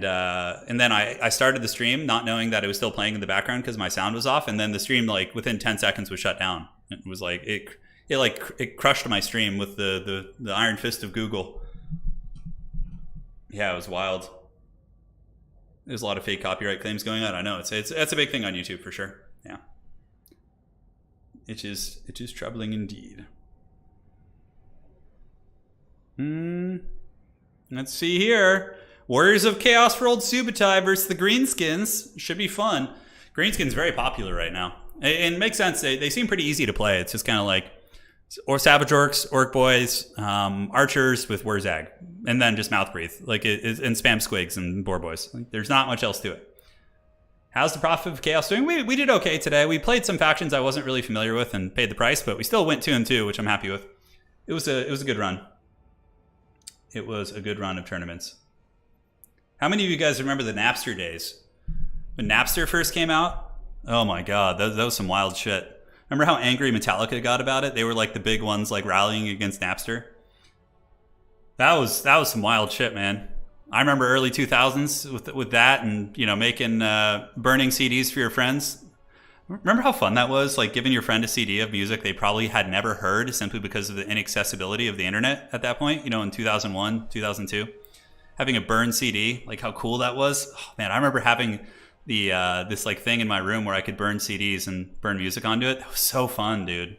then I started the stream not knowing that it was still playing in the background because my sound was off, and then the stream, like, within 10 seconds was shut down. It was like it crushed my stream with the iron fist of Google. Yeah, it was wild. There's a lot of fake copyright claims going on. I know it's a big thing on YouTube for sure. Yeah, it is troubling indeed. Let's see here. Warriors of Chaos World Subutai versus the Greenskins. Should be fun. Greenskins very popular right now. And it makes sense. They seem pretty easy to play. It's just kind of like or Savage Orcs, Orc Boys, Archers with Wurzag, and then just Mouth Breathe. Like and Spam Squigs and Boar Boys. Like, there's not much else to it. How's the Prophet of Chaos doing? We did okay today. We played some factions I wasn't really familiar with and paid the price, but we still went 2-2, which I'm happy with. It was a good run. It was a good run of tournaments. How many of you guys remember the Napster days? When Napster first came out? Oh my god, that was some wild shit. Remember how angry Metallica got about it? They were like the big ones, like rallying against Napster. That was some wild shit, man. I remember early 2000s with that, and you know, making burning CDs for your friends. Remember how fun that was? Like giving your friend a CD of music they probably had never heard simply because of the inaccessibility of the internet at that point. You know, in 2001, 2002. Having a burned CD, like how cool that was. Oh, man, I remember having the this like thing in my room where I could burn CDs and burn music onto it. That was so fun, dude.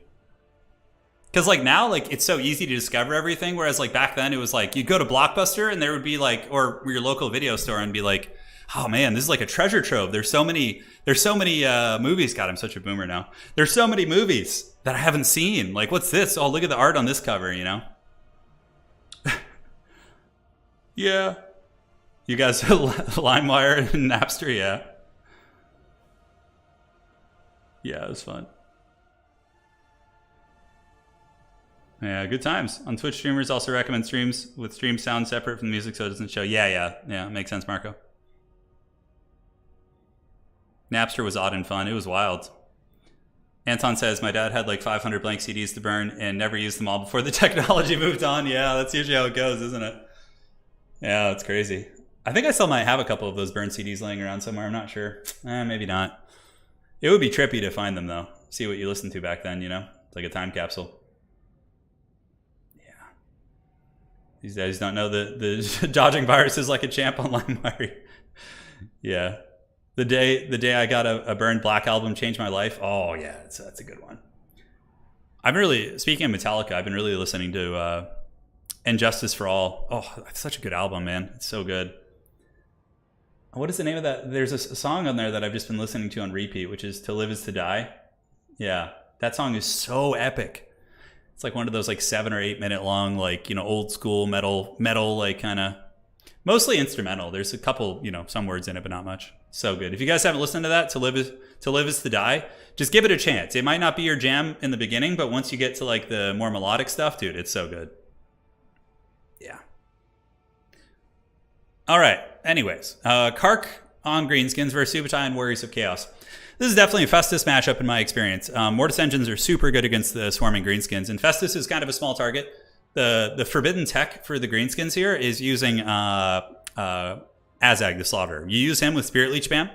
Because like now, like it's so easy to discover everything, whereas like back then it was like you'd go to Blockbuster and there would be like, or your local video store and be like, oh man, this is like a treasure trove. There's so many movies. God, I'm such a boomer now. There's so many movies that I haven't seen. Like, what's this? Oh, look at the art on this cover, you know? Yeah. You guys, LimeWire and Napster, yeah. Yeah, it was fun. Yeah, good times. On Twitch, streamers also recommend streams with stream sound separate from the music so it doesn't show. Yeah, makes sense, Marco. Napster was odd and fun. It was wild. Anton says, my dad had like 500 blank CDs to burn and never used them all before the technology moved on. Yeah, that's usually how it goes, isn't it? Yeah, that's crazy. I think I still might have a couple of those burned CDs laying around somewhere. I'm not sure. Maybe not. It would be trippy to find them, though. See what you listened to back then, you know? It's like a time capsule. Yeah. These guys don't know the dodging viruses like a champ on LimeWire. Yeah. The day I got a burned Black album changed my life. Oh, yeah, that's a good one. I've really, speaking of Metallica, I've been really listening to And Justice for All. Oh, that's such a good album, man. It's so good. What is the name of that? There's a song on there that I've just been listening to on repeat, which is To Live Is To Die. Yeah, that song is so epic. It's like one of those like 7 or 8 minute long, like, you know, old school metal, like kind of mostly instrumental. There's a couple, you know, some words in it, but not much. So good. If you guys haven't listened to that, To Live Is To Die, just give it a chance. It might not be your jam in the beginning, but once you get to like the more melodic stuff, dude, it's so good. Yeah. All right. Anyways, Kark on Greenskins versus Subutai and Warriors of Chaos. This is definitely a Festus matchup in my experience. Mortis engines are super good against the swarming Greenskins, and Festus is kind of a small target. The forbidden tech for the Greenskins here is using Azag the Slaughterer. You use him with Spirit Leech Bam,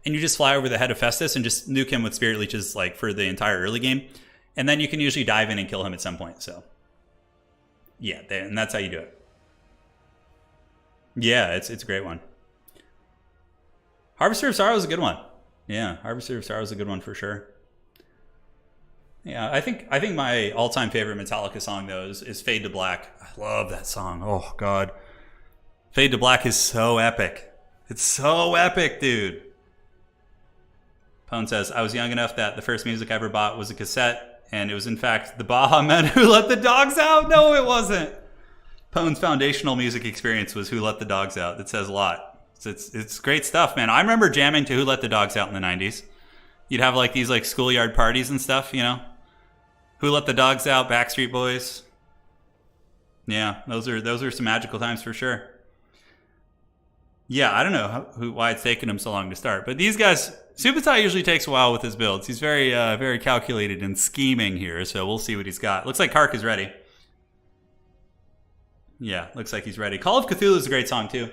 and you just fly over the head of Festus and just nuke him with Spirit Leeches like for the entire early game, and then you can usually dive in and kill him at some point. So yeah, and that's how you do it. Yeah, it's a great one. Harvester of Sorrow is a good one. Yeah, Harvester of Sorrow is a good one for sure. Yeah, I think my all-time favorite Metallica song though is Fade to Black. I love that song. Oh god. Fade to Black is so epic. It's so epic, dude. Pone says, I was young enough that the first music I ever bought was a cassette, and it was in fact the Baja Men Who Let the Dogs Out. No, it wasn't. Pone's foundational music experience was Who Let the Dogs Out. That says a lot. It's great stuff, man. I remember jamming to Who Let the Dogs Out in the 90s. You'd have like these like schoolyard parties and stuff, you know? Who Let the Dogs Out, Backstreet Boys. Yeah, those are some magical times for sure. Yeah, I don't know why it's taken him so long to start, but these guys, Subutai usually takes a while with his builds. He's very very calculated and scheming here, so we'll see what he's got. Looks like Kark is ready. Yeah, looks like he's ready. Call of Cthulhu is a great song too.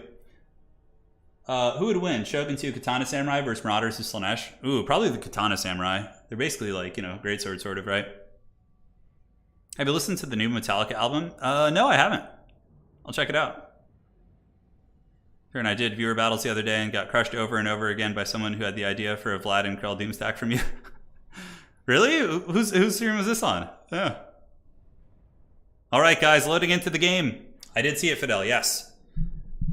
Who would win? Shogun 2 Katana Samurai versus Marauders of Slaanesh? Ooh, probably the Katana Samurai. They're basically like, you know, greatsword sort of, right? Have you listened to the new Metallica album? No, I haven't. I'll check it out. Sure, and I did viewer battles the other day and got crushed over and over again by someone who had the idea for a Vlad and Krell Doom stack from you. Really? Whose stream was this on? Yeah. All right, guys, loading into the game. I did see it, Fidel, yes.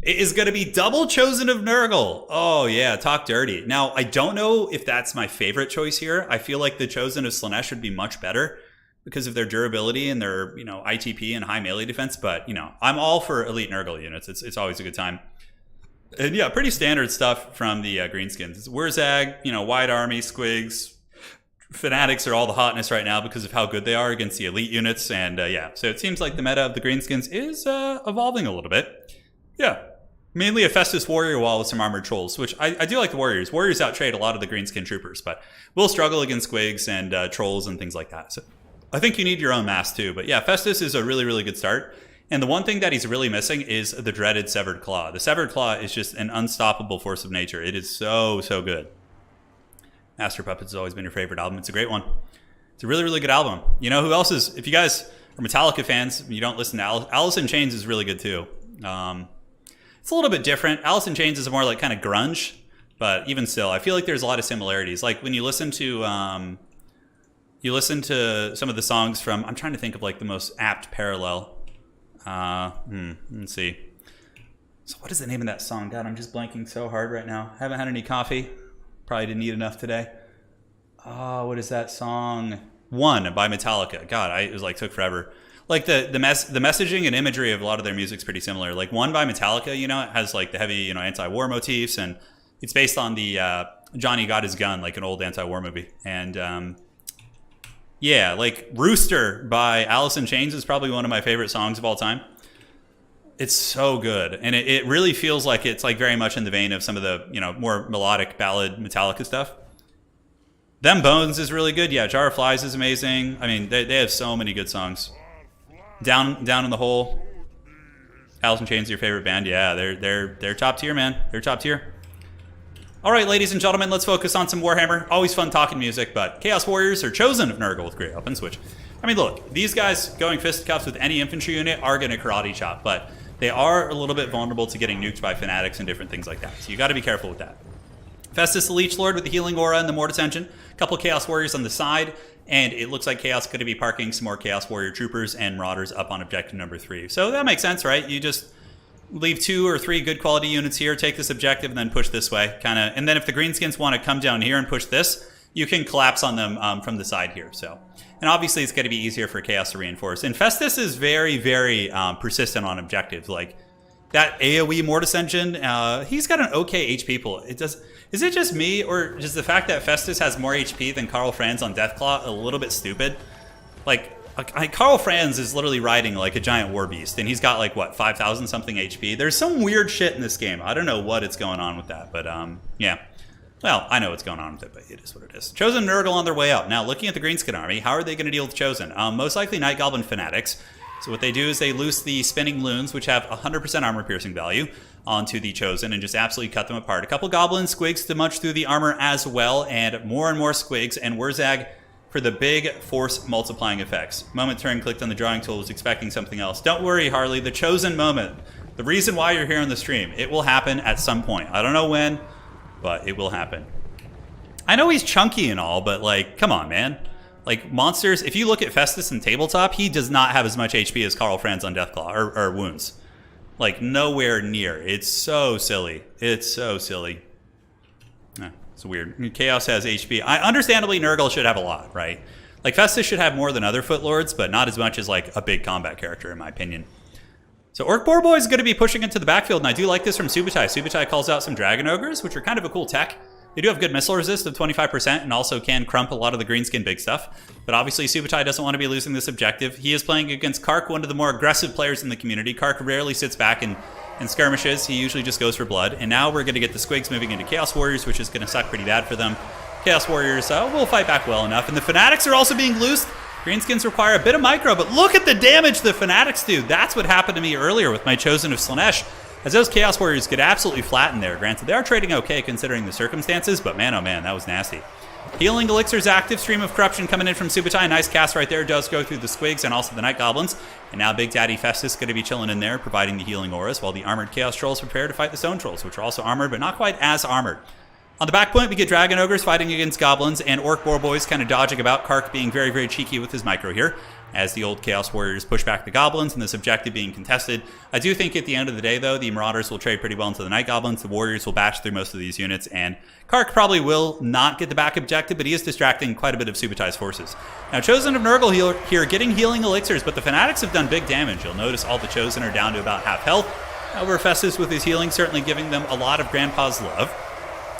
It is going to be double Chosen of Nurgle. Oh, yeah, talk dirty. Now, I don't know if that's my favorite choice here. I feel like the Chosen of Slaanesh would be much better because of their durability and their, you know, ITP and high melee defense. But, you know, I'm all for elite Nurgle units. It's always a good time. And, yeah, pretty standard stuff from the Greenskins. It's Wurzag, you know, Wide Army, Squigs. Fanatics are all the hotness right now because of how good they are against the elite units. And, yeah, so it seems like the meta of the Greenskins is evolving a little bit. Yeah. Mainly a Festus Warrior wall with some Armored Trolls, which I do like the Warriors. Warriors outtrade a lot of the Greenskin Troopers, but will struggle against Squigs and Trolls and things like that. So I think you need your own mass too. But yeah, Festus is a really, really good start. And the one thing that he's really missing is the dreaded Severed Claw. The Severed Claw is just an unstoppable force of nature. It is so, so good. Master Puppets has always been your favorite album. It's a great one. It's a really, really good album. You know who else is, if you guys are Metallica fans, you don't listen to Alice in Chains is really good too. It's a little bit different. Alice in Chains is more like kind of grunge, but even still, I feel like there's a lot of similarities. Like when you listen to some of the songs from, I'm trying to think of like the most apt parallel. Let's see. So what is the name of that song? God, I'm just blanking so hard right now. Haven't had any coffee. Probably didn't eat enough today. Oh, what is that song? One by Metallica. God, it was like took forever. Like the messaging and imagery of a lot of their music's pretty similar. Like One by Metallica, you know, it has like the heavy, you know, anti-war motifs, and it's based on the Johnny Got His Gun, like an old anti-war movie. And yeah, like Rooster by Alice in Chains is probably one of my favorite songs of all time. It's so good, and it really feels like it's like very much in the vein of some of the, you know, more melodic ballad Metallica stuff. Them Bones is really good. Yeah, Jar of Flies is amazing. I mean, they have so many good songs. Down in the Hole. Alice in Chains is your favorite band. Yeah, they're top tier, man. They're top tier. All right, ladies and gentlemen, let's focus on some Warhammer. Always fun talking music, but Chaos Warriors are Chosen of Nurgle with great weapons, which, I mean, look, these guys going fisticuffs with any infantry unit are going to karate chop, but they are a little bit vulnerable to getting nuked by fanatics and different things like that. So you got to be careful with that. Festus the Leech Lord with the Healing Aura and the Mortis Engine. A couple Chaos Warriors on the side. And it looks like Chaos is going to be parking some more Chaos Warrior Troopers and Marauders up on objective number 3. So that makes sense, right? You just leave 2 or 3 good quality units here, take this objective, and then push this way. And then if the Greenskins want to come down here and push this, you can collapse on them from the side here. So, and obviously it's going to be easier for Chaos to reinforce. And Festus is very, very persistent on objectives. Like that AoE Mortis engine, he's got an okay HP pool. Is it just me, or is the fact that Festus has more HP than Karl Franz on Deathclaw a little bit stupid? Like Karl Franz is literally riding like a giant war beast, and he's got like, what, 5,000 something HP? There's some weird shit in this game. I don't know what is going on with that, but yeah. Well, I know what's going on with it, but it is what it is. Chosen and Nurgle on their way out. Now, looking at the Greenskin army, how are they going to deal with Chosen? Most likely Night Goblin Fanatics. So what they do is they loose the Spinning Loons, which have 100% armor piercing value, onto the Chosen and just absolutely cut them apart. A couple Goblins, Squigs to munch through the armor as well, and more Squigs, and Wurzag for the big force multiplying effects. Moment Turin clicked on the drawing tool, was expecting something else. Don't worry, Harley, the Chosen moment. The reason why you're here on the stream, it will happen at some point. I don't know when, but it will happen. I know he's chunky and all, but like, come on, man. Like, monsters, if you look at Festus in Tabletop, he does not have as much HP as Karl Franz on Deathclaw, or Wounds. Like, nowhere near. It's so silly. It's so silly. It's weird. Chaos has HP. Understandably, Nurgle should have a lot, right? Like, Festus should have more than other Footlords, but not as much as, like, a big combat character, in my opinion. So Orc Boar Boy is going to be pushing into the backfield, and I do like this from Subutai. Subutai calls out some Dragon Ogres, which are kind of a cool tech. They do have good missile resist of 25% and also can crump a lot of the greenskin big stuff. But obviously Subutai doesn't want to be losing this objective. He is playing against Kark, one of the more aggressive players in the community. Kark rarely sits back and skirmishes. He usually just goes for blood. And now we're going to get the Squigs moving into Chaos Warriors, which is going to suck pretty bad for them. Chaos Warriors will fight back well enough. And the Fanatics are also being loosed. Greenskins require a bit of micro, but look at the damage the Fanatics do. That's what happened to me earlier with my Chosen of Slaanesh. As those Chaos Warriors get absolutely flattened there. Granted, they are trading okay considering the circumstances, but man, oh man, that was nasty. Healing Elixir's active, Stream of Corruption coming in from Subutai. Nice cast right there. Does go through the Squigs and also the Night Goblins. And now Big Daddy Festus going to be chilling in there, providing the healing auras, while the armored Chaos Trolls prepare to fight the Stone Trolls, which are also armored, but not quite as armored. On the back point, we get Dragon Ogres fighting against Goblins, and Orc Boar Boys kind of dodging about. Kark being very, very cheeky with his micro here, as the old Chaos Warriors push back the Goblins, and this objective being contested. I do think at the end of the day, though, the Marauders will trade pretty well into the Night Goblins. The Warriors will bash through most of these units, and Kark probably will not get the back objective, but he is distracting quite a bit of Subutai's forces. Now, Chosen of Nurgle here getting healing elixirs, but the Fanatics have done big damage. You'll notice all the Chosen are down to about half health. However, Festus with his healing certainly giving them a lot of Grandpa's love,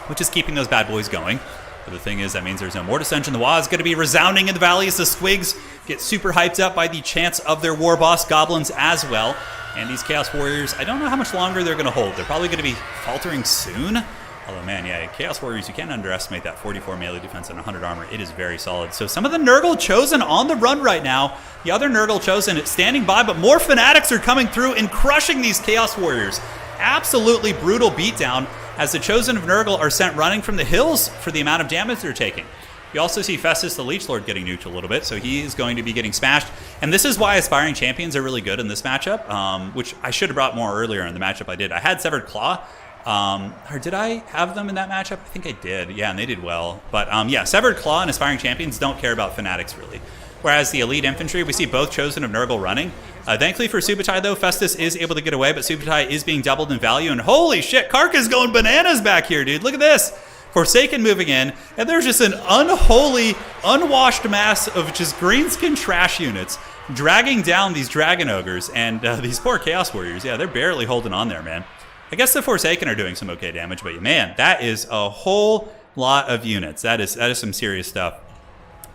which is keeping those bad boys going. But the thing is, that means there's no Mortis Engine. The Wah is going to be resounding in the valley as the Squigs get super hyped up by the chance of their war boss Goblins as well. And these Chaos Warriors, I don't know how much longer they're going to hold. They're probably going to be faltering soon. Although, man, yeah, Chaos Warriors, you can't underestimate that 44 melee defense and 100 armor. It is very solid. So some of the Nurgle Chosen on the run right now. The other Nurgle Chosen standing by, but more Fanatics are coming through and crushing these Chaos Warriors. Absolutely brutal beatdown, as the Chosen of Nurgle are sent running from the hills for the amount of damage they're taking. You also see Festus the Leech Lord getting nuked a little bit, so he is going to be getting smashed. And this is why Aspiring Champions are really good in this matchup, which I should have brought more earlier in the matchup I did. I had Severed Claw, or did I have them in that matchup? I think I did, yeah, and they did well. But yeah, Severed Claw and Aspiring Champions don't care about Fanatics really. Whereas the Elite Infantry, we see both Chosen of Nurgle running. Thankfully for Subutai, though, Festus is able to get away, but Subutai is being doubled in value. And holy shit, Kark is going bananas back here, dude. Look at this. Forsaken moving in, and there's just an unholy, unwashed mass of just greenskin trash units dragging down these Dragon Ogres and these poor Chaos Warriors. Yeah, they're barely holding on there, man. I guess the Forsaken are doing some okay damage, but man, that is a whole lot of units. That is some serious stuff.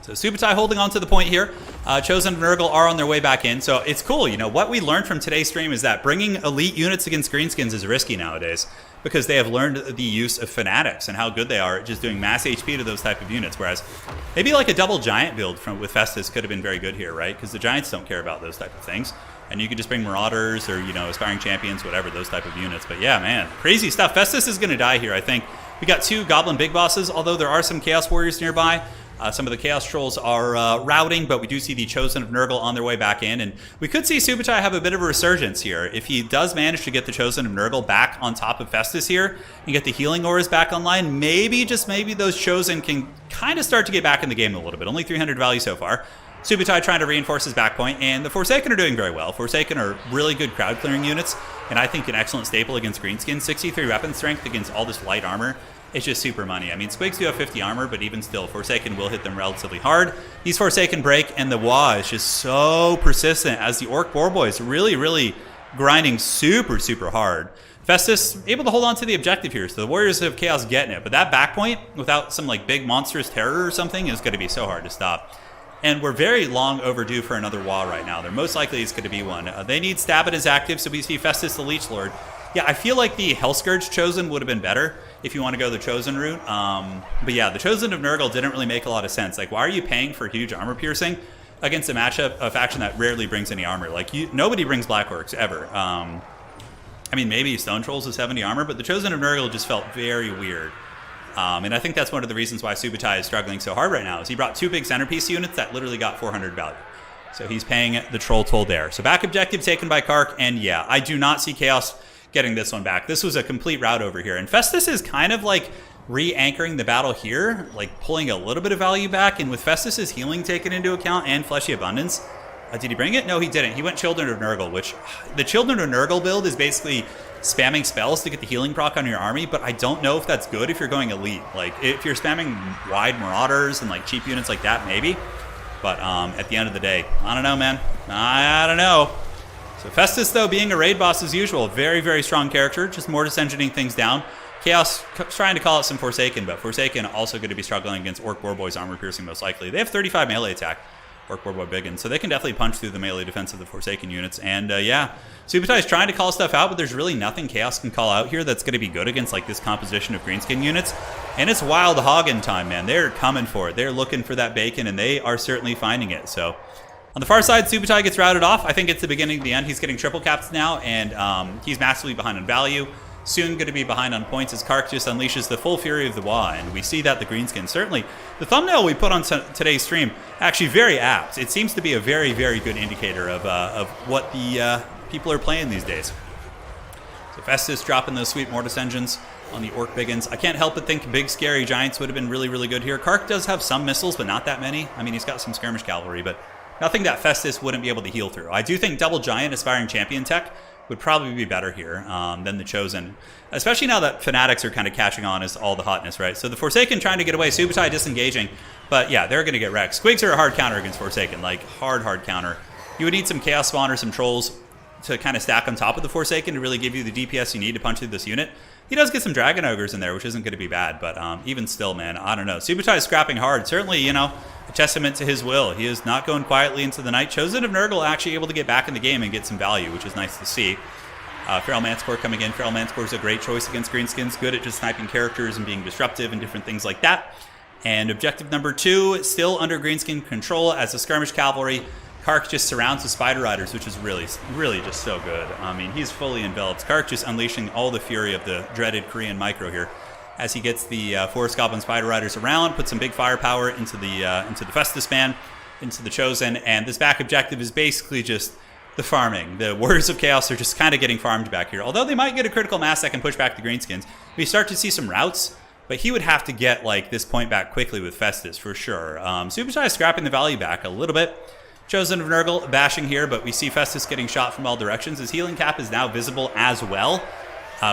So Subutai holding on to the point here. Chosen of Nurgle are on their way back in. So it's cool. You know, what we learned from today's stream is that bringing elite units against greenskins is risky nowadays, because they have learned the use of Fanatics and how good they are at just doing mass HP to those type of units. Whereas maybe like a double Giant build with Festus could have been very good here, right? Because the Giants don't care about those type of things. And you could just bring Marauders or, you know, Aspiring Champions, whatever, those type of units. But yeah, man, crazy stuff. Festus is going to die here, I think. We got two Goblin Big Bosses, although there are some Chaos Warriors nearby. Some of the Chaos Trolls are routing, but we do see the Chosen of Nurgle on their way back in. And we could see Subutai have a bit of a resurgence here. If he does manage to get the Chosen of Nurgle back on top of Festus here and get the healing auras back online, maybe, just maybe, those Chosen can kind of start to get back in the game a little bit. Only 300 value so far. Subutai trying to reinforce his back point, and the Forsaken are doing very well. Forsaken are really good crowd clearing units, and I think an excellent staple against Greenskin. 63 weapon strength against all this light armor. It's just super money. I mean, Squigs do have 50 armor, but even still, Forsaken will hit them relatively hard. These Forsaken break, and the Wa is just so persistent as the Orc Boar Boy is really, really grinding super, super hard. Festus able to hold on to the objective here, so the Warriors of Chaos getting it. But that back point, without some like big monstrous terror or something, is going to be so hard to stop. And we're very long overdue for another Wa right now. There most likely is going to be one. They need Stabit as active, so we see Festus the Leech Lord. Yeah, I feel like the Hellscourge Chosen would have been better if you want to go the Chosen route. But yeah, the Chosen of Nurgle didn't really make a lot of sense. Like, why are you paying for huge armor piercing against a matchup, a faction that rarely brings any armor? Like, nobody brings Black Orcs ever. I mean, maybe Stone Trolls with 70 armor, but the Chosen of Nurgle just felt very weird. And I think that's one of the reasons why Subutai is struggling so hard right now, is he brought 2 big centerpiece units that literally got 400 value. So he's paying the troll toll there. So back objective taken by Kark, and yeah, I do not see Chaos getting this one back. This was a complete rout over here. And Festus is kind of like re-anchoring the battle here, like pulling a little bit of value back, and with Festus's healing taken into account and Fleshy Abundance, did he bring it? No, he didn't. He went Children of Nurgle, which the Children of Nurgle build is basically spamming spells to get the healing proc on your army, but I don't know if that's good if you're going elite. Like, if you're spamming wide Marauders and like cheap units like that, maybe. But at the end of the day, I don't know, man. I don't know. So Festus, though, being a raid boss as usual, very, very strong character, just more engineering things down. Chaos trying to call out some Forsaken, but Forsaken also going to be struggling against Orc Boar Boy's armor piercing most likely. They have 35 melee attack, Orc Boar Boy Biggin, so they can definitely punch through the melee defense of the Forsaken units. And yeah, Subutai is trying to call stuff out, but there's really nothing Chaos can call out here that's going to be good against like this composition of Greenskin units. And it's Wild Hoggin time, man. They're coming for it. They're looking for that bacon, and they are certainly finding it. So on the far side, Subutai gets routed off. I think it's the beginning of the end. He's getting triple caps now, and he's massively behind on value. Soon going to be behind on points as Kark just unleashes the full fury of the Wa, and we see that the Greenskin. Certainly, the thumbnail we put on today's stream, actually very apt. It seems to be a very, very good indicator of what the people are playing these days. So Festus dropping those sweet Mortis engines on the Orc Biggins. I can't help but think big scary giants would have been really, really good here. Kark does have some missiles, but not that many. I mean, he's got some skirmish cavalry, but nothing that Festus wouldn't be able to heal through. I do think double giant aspiring champion tech would probably be better here than the Chosen, especially now that Fanatics are kind of catching on as all the hotness, right? So the Forsaken trying to get away, Subutai disengaging, but yeah, they're going to get wrecked. Squigs are a hard counter against Forsaken, like hard counter. You would need some Chaos Spawn or some Trolls to kind of stack on top of the Forsaken to really give you the DPS you need to punch through this unit. He does get some Dragon Ogres in there, which isn't going to be bad, but even still, man, I don't know. Subutai is scrapping hard. Certainly, you know, a testament to his will. He is not going quietly into the night. Chosen of Nurgle actually able to get back in the game and get some value, which is nice to see. Feral Manticore coming in. Feral Manticore is a great choice against Greenskins. Good at just sniping characters and being disruptive and different things like that. And objective number 2, still under Greenskin control as the Skirmish Cavalry. Kark just surrounds the Spider Riders, which is really, really just so good. I mean, he's fully enveloped. Kark just unleashing all the fury of the dreaded Korean micro here as he gets the Forest Goblin Spider Riders around, puts some big firepower into the Festus man, into the Chosen, and this back objective is basically just the farming. The Warriors of Chaos are just kind of getting farmed back here, although they might get a critical mass that can push back the Greenskins. We start to see some routes, but he would have to get like this point back quickly with Festus for sure. Subutai is scrapping the value back a little bit. Chosen of Nurgle bashing here, but we see Festus getting shot from all directions. His healing cap is now visible as well.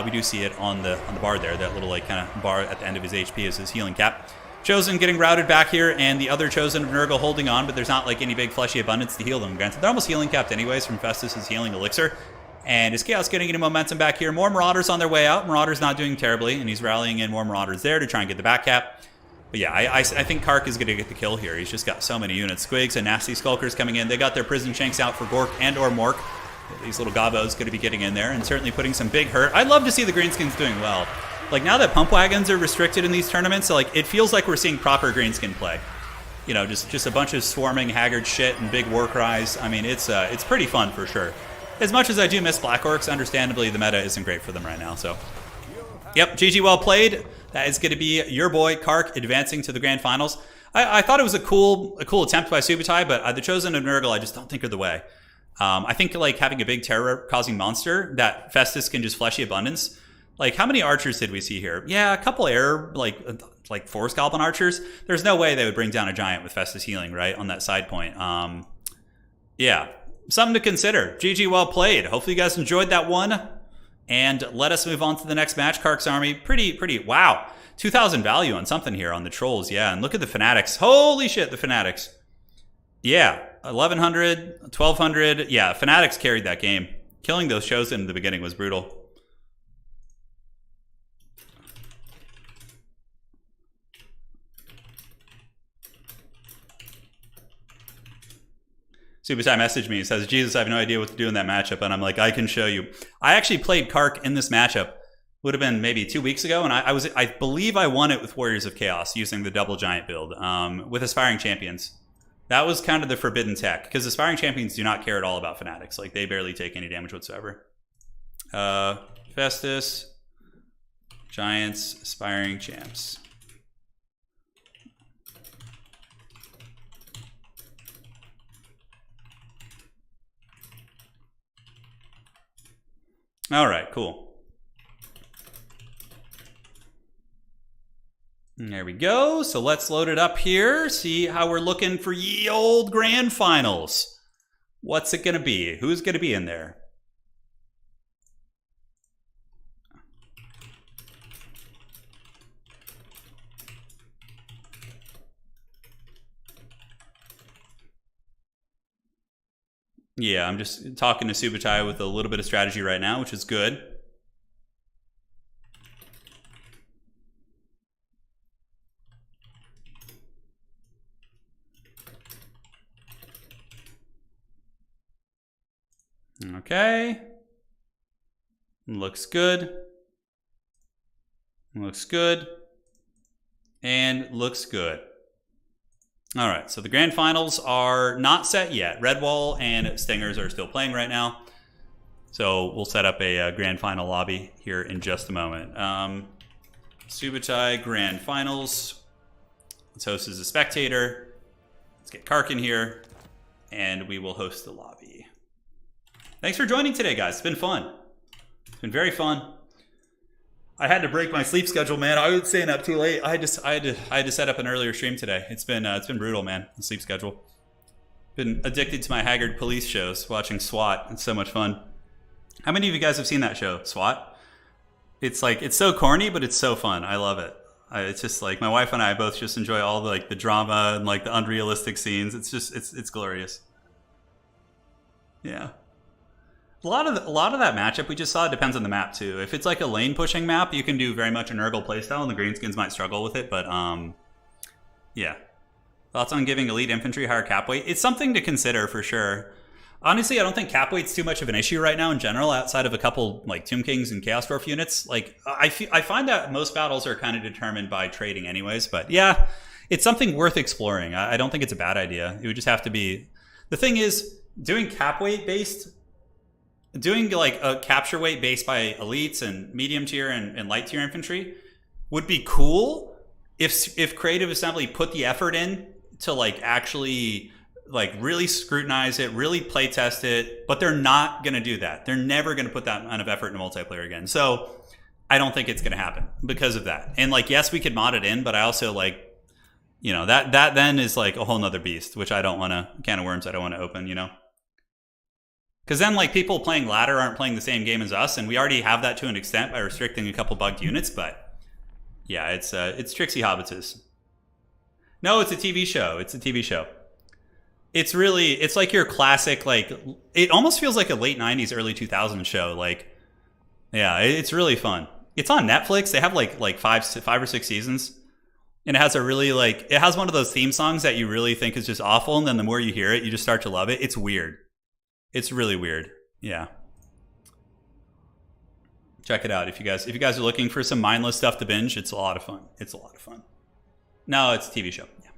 We do see it on the bar there. That little like kind of bar at the end of his HP is his healing cap. Chosen getting routed back here, and the other Chosen of Nurgle holding on, but there's not like any big fleshy abundance to heal them. Granted, they're almost healing capped anyways from Festus's healing elixir. And his Chaos getting into momentum back here. More Marauders on their way out. Marauders not doing terribly, and he's rallying in more Marauders there to try and get the back cap. But yeah, I think Kark is going to get the kill here. He's just got so many units. Squigs and Nasty Skulkers coming in. They got their Prison Shanks out for Gork and or Mork. These little gobos going to be getting in there and certainly putting some big hurt. I'd love to see the Greenskins doing well. Like now that pump wagons are restricted in these tournaments, so like it feels like we're seeing proper Greenskin play. You know, just a bunch of swarming haggard shit and big war cries. I mean, it's pretty fun for sure. As much as I do miss Black Orcs, understandably the meta isn't great for them right now. So, yep, GG well played. That is going to be your boy Kark advancing to the grand finals. I thought it was a cool attempt by Subutai, but the Chosen and Nurgle I just don't think are the way. I think like having a big terror-causing monster that Festus can just fleshy abundance. Like, how many archers did we see here? Yeah, a couple air, like Forest Goblin archers. There's no way they would bring down a giant with Festus healing, right, on that side point. Yeah, something to consider. GG, well played. Hopefully you guys enjoyed that one. And let us move on to the next match. Kark's army, pretty, wow. 2,000 value on something here on the trolls, yeah. And look at the fanatics. Holy shit, the fanatics. Yeah, 1,100, 1,200. Yeah, fanatics carried that game. Killing those Chosen in the beginning was brutal. Subutai messaged me and says, Jesus, I have no idea what to do in that matchup. And I'm like, I can show you. I actually played Kark in this matchup. Would have been maybe 2 weeks ago. And I believe I won it with Warriors of Chaos using the double giant build with Aspiring Champions. That was kind of the forbidden tech because Aspiring Champions do not care at all about Fanatics. Like, they barely take any damage whatsoever. Festus, Giants, Aspiring Champs. All right, cool. There we go. So let's load it up here. See how we're looking for ye old grand finals. What's it going to be? Who's going to be in there? Yeah, I'm just talking to Subutai with a little bit of strategy right now, which is good. Okay. Looks good. Looks good. And looks good. All right, so the grand finals are not set yet. Redwall and Stingers are still playing right now. So we'll set up a grand final lobby here in just a moment. Subutai grand finals. Let's host as a spectator. Let's get Kark in here. And we will host the lobby. Thanks for joining today, guys. It's been fun. It's been very fun. I had to break my sleep schedule, man. I was staying up too late. I had to set up an earlier stream today. It's been brutal, man. The sleep schedule. Been addicted to my Haggard police shows, watching SWAT. It's so much fun. How many of you guys have seen that show, SWAT? It's like, it's so corny, but it's so fun. I love it. It's just like, my wife and I both just enjoy all the the drama and like the unrealistic scenes. It's just it's glorious. Yeah. A lot of that matchup we just saw depends on the map too. If it's like a lane pushing map, you can do very much a Nurgle playstyle, and the Greenskins might struggle with it. But yeah. Thoughts on giving elite infantry higher cap weight? It's something to consider for sure. Honestly, I don't think cap weight's too much of an issue right now in general, outside of a couple like Tomb Kings and Chaos Dwarf units. Like I find that most battles are kind of determined by trading anyways. But yeah, it's something worth exploring. I don't think it's a bad idea. It would just have to be. The thing is, doing cap weight based. Doing like a capture weight based by elites and medium tier and light tier infantry would be cool if Creative Assembly put the effort in to like actually like really scrutinize it, really play test it, but they're not going to do that. They're never going to put that amount of effort into multiplayer again. So I don't think it's going to happen because of that. And like, yes, we could mod it in, but I also like, you know, that then is like a whole nother beast, which I don't want to, can of worms I don't want to open, you know? Because then, like, people playing ladder aren't playing the same game as us, and we already have that to an extent by restricting a couple bugged units. But yeah, it's Trixie Hobbitses. No, it's a TV show. It's a TV show. It's really, it's like your classic, like, it almost feels like a late '90s, early 2000s show. Like, yeah, it's really fun. It's on Netflix. They have like five or six seasons, and it has a really like, it has one of those theme songs that you really think is just awful, and then the more you hear it, you just start to love it. It's weird. It's really weird. Yeah. Check it out if you guys are looking for some mindless stuff to binge. It's a lot of fun. It's a lot of fun. No, it's a TV show. Yeah.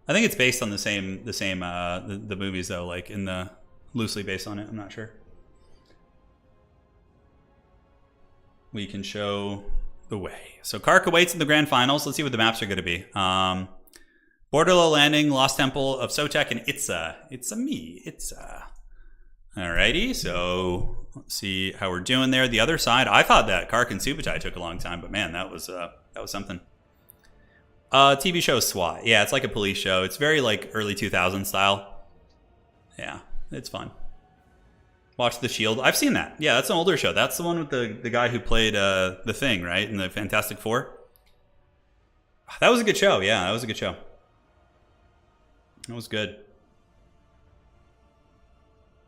I think it's based on the movies though, like in the loosely based on it. I'm not sure. We can show the way. So Kark awaits in the grand finals. Let's see what the maps are going to be. Borderlo Landing, Lost Temple of Sotek, and Itza. It's a me. Itza. Alrighty, so let's see how we're doing there. The other side, I thought that Kark and Subutai took a long time, but man, that was something. TV show SWAT. Yeah, it's like a police show. It's very like early 2000s style. Yeah, it's fun. Watch The Shield. I've seen that. Yeah, that's an older show. That's the one with the guy who played the Thing, right? In the Fantastic Four. That was a good show. Yeah, that was a good show. That was good.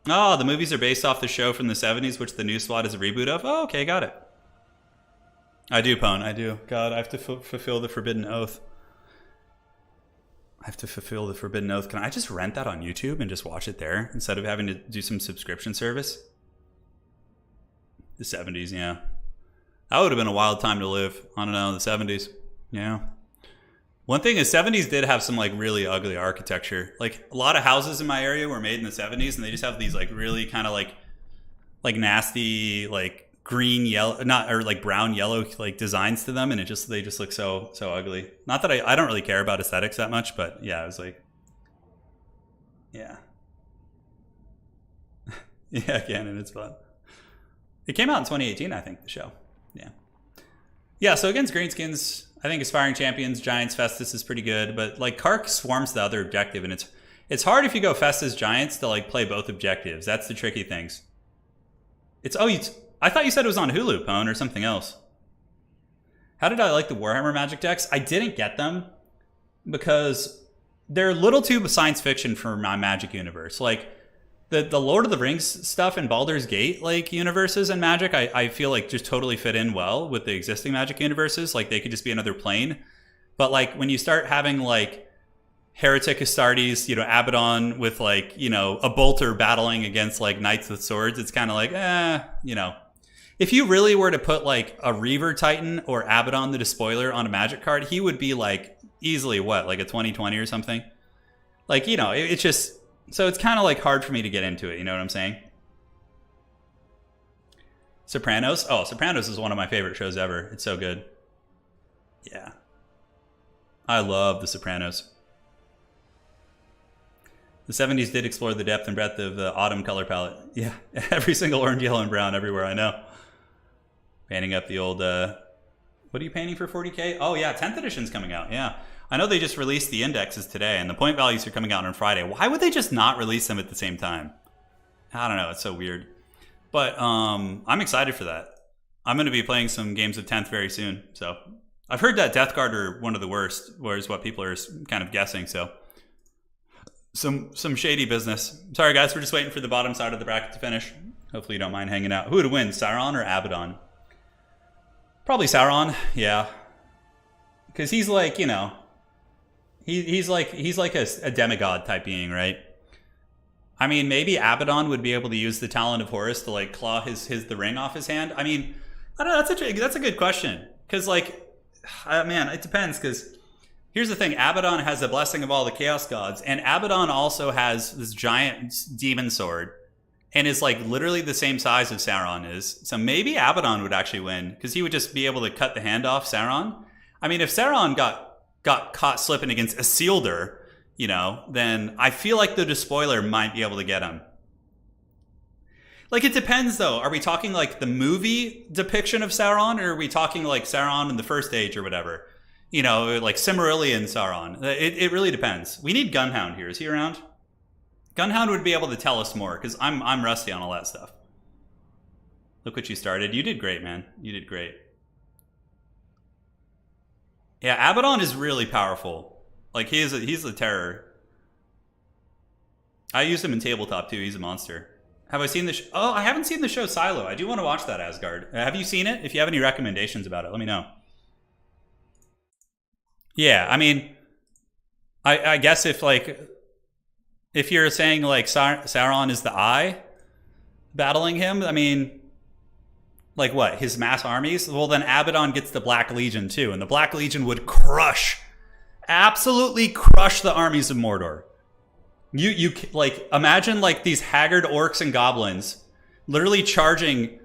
Oh, the movies are based off the show from the 70s, which the new SWAT is a reboot of. Oh, okay, got it. I do, Pone. I do. God, I have to fulfill the forbidden oath. I have to fulfill the forbidden oath. Can I just rent that on YouTube and just watch it there instead of having to do some subscription service? The 70s, yeah. That would have been a wild time to live. I don't know, the 70s. Yeah. One thing is 70s did have some like really ugly architecture. Like a lot of houses in my area were made in the 70s and they just have these like really kind of like nasty like green yellow or like brown yellow like designs to them, and they just look so ugly. Not that I don't really care about aesthetics that much, but yeah, it was like yeah. Yeah, Canon, it's fun. It came out in 2018, I think, the show. Yeah. Yeah, so against Greenskins, I think Aspiring Champions, Giants, Festus is pretty good, but like Kark swarms the other objective, and it's hard if you go Festus Giants to like play both objectives. That's the tricky things. I thought you said it was on Hulu, Pone, or something else. How did I like the Warhammer Magic decks? I didn't get them because they're a little too science fiction for my Magic universe. Like the Lord of the Rings stuff and Baldur's Gate like universes and Magic, I feel like just totally fit in well with the existing Magic universes. Like they could just be another plane. But like when you start having like Heretic Astartes, Abaddon with like, a bolter battling against like Knights with Swords, it's kind of like, If you really were to put like a Reaver Titan or Abaddon the Despoiler on a Magic card, he would be like easily what, like a 2020 or something? Like, it's just... So it's kind of like hard for me to get into it, you know what I'm saying? Sopranos? Oh, Sopranos is one of my favorite shows ever. It's so good. Yeah. I love The Sopranos. The 70s did explore the depth and breadth of the autumn color palette. Yeah, every single orange, yellow, and brown everywhere, I know. Painting up the old... what are you painting for 40K? Oh, yeah, 10th edition's coming out, yeah. I know they just released the indexes today, and the point values are coming out on Friday. Why would they just not release them at the same time? I don't know. It's so weird. But I'm excited for that. I'm going to be playing some games of 10th very soon. So I've heard that Death Guard are one of the worst, whereas what people are kind of guessing. So some shady business. Sorry, guys. We're just waiting for the bottom side of the bracket to finish. Hopefully you don't mind hanging out. Who would win, Sauron or Abaddon? Probably Sauron, yeah. Because he's like, He's like a demigod type being, right? I mean, maybe Abaddon would be able to use the Talon of Horus to like claw the ring off his hand. I mean, I don't know. That's a good question because like, man, it depends. Because here's the thing: Abaddon has the blessing of all the Chaos Gods, and Abaddon also has this giant demon sword, and is like literally the same size as Sauron is. So maybe Abaddon would actually win because he would just be able to cut the hand off Sauron. I mean, if Sauron got caught slipping against Isildur, then I feel like the Despoiler might be able to get him. Like, it depends, though. Are we talking, like, the movie depiction of Sauron, or are we talking, like, Sauron in the First Age or whatever? Like Silmarillion Sauron. It really depends. We need Gunhound here. Is he around? Gunhound would be able to tell us more, because I'm rusty on all that stuff. Look what you started. You did great, man. You did great. Yeah, Abaddon is really powerful. Like, he's a terror. I used him in tabletop, too. He's a monster. Have I seen the show? Oh, I haven't seen the show Silo. I do want to watch that, Asgard. Have you seen it? If you have any recommendations about it, let me know. Yeah, I mean, I guess if you're saying, like, Sauron is the Eye battling him, I mean... Like what? His mass armies? Well, then Abaddon gets the Black Legion too, and the Black Legion would absolutely crush the armies of Mordor. You like imagine like these haggard orcs and goblins literally charging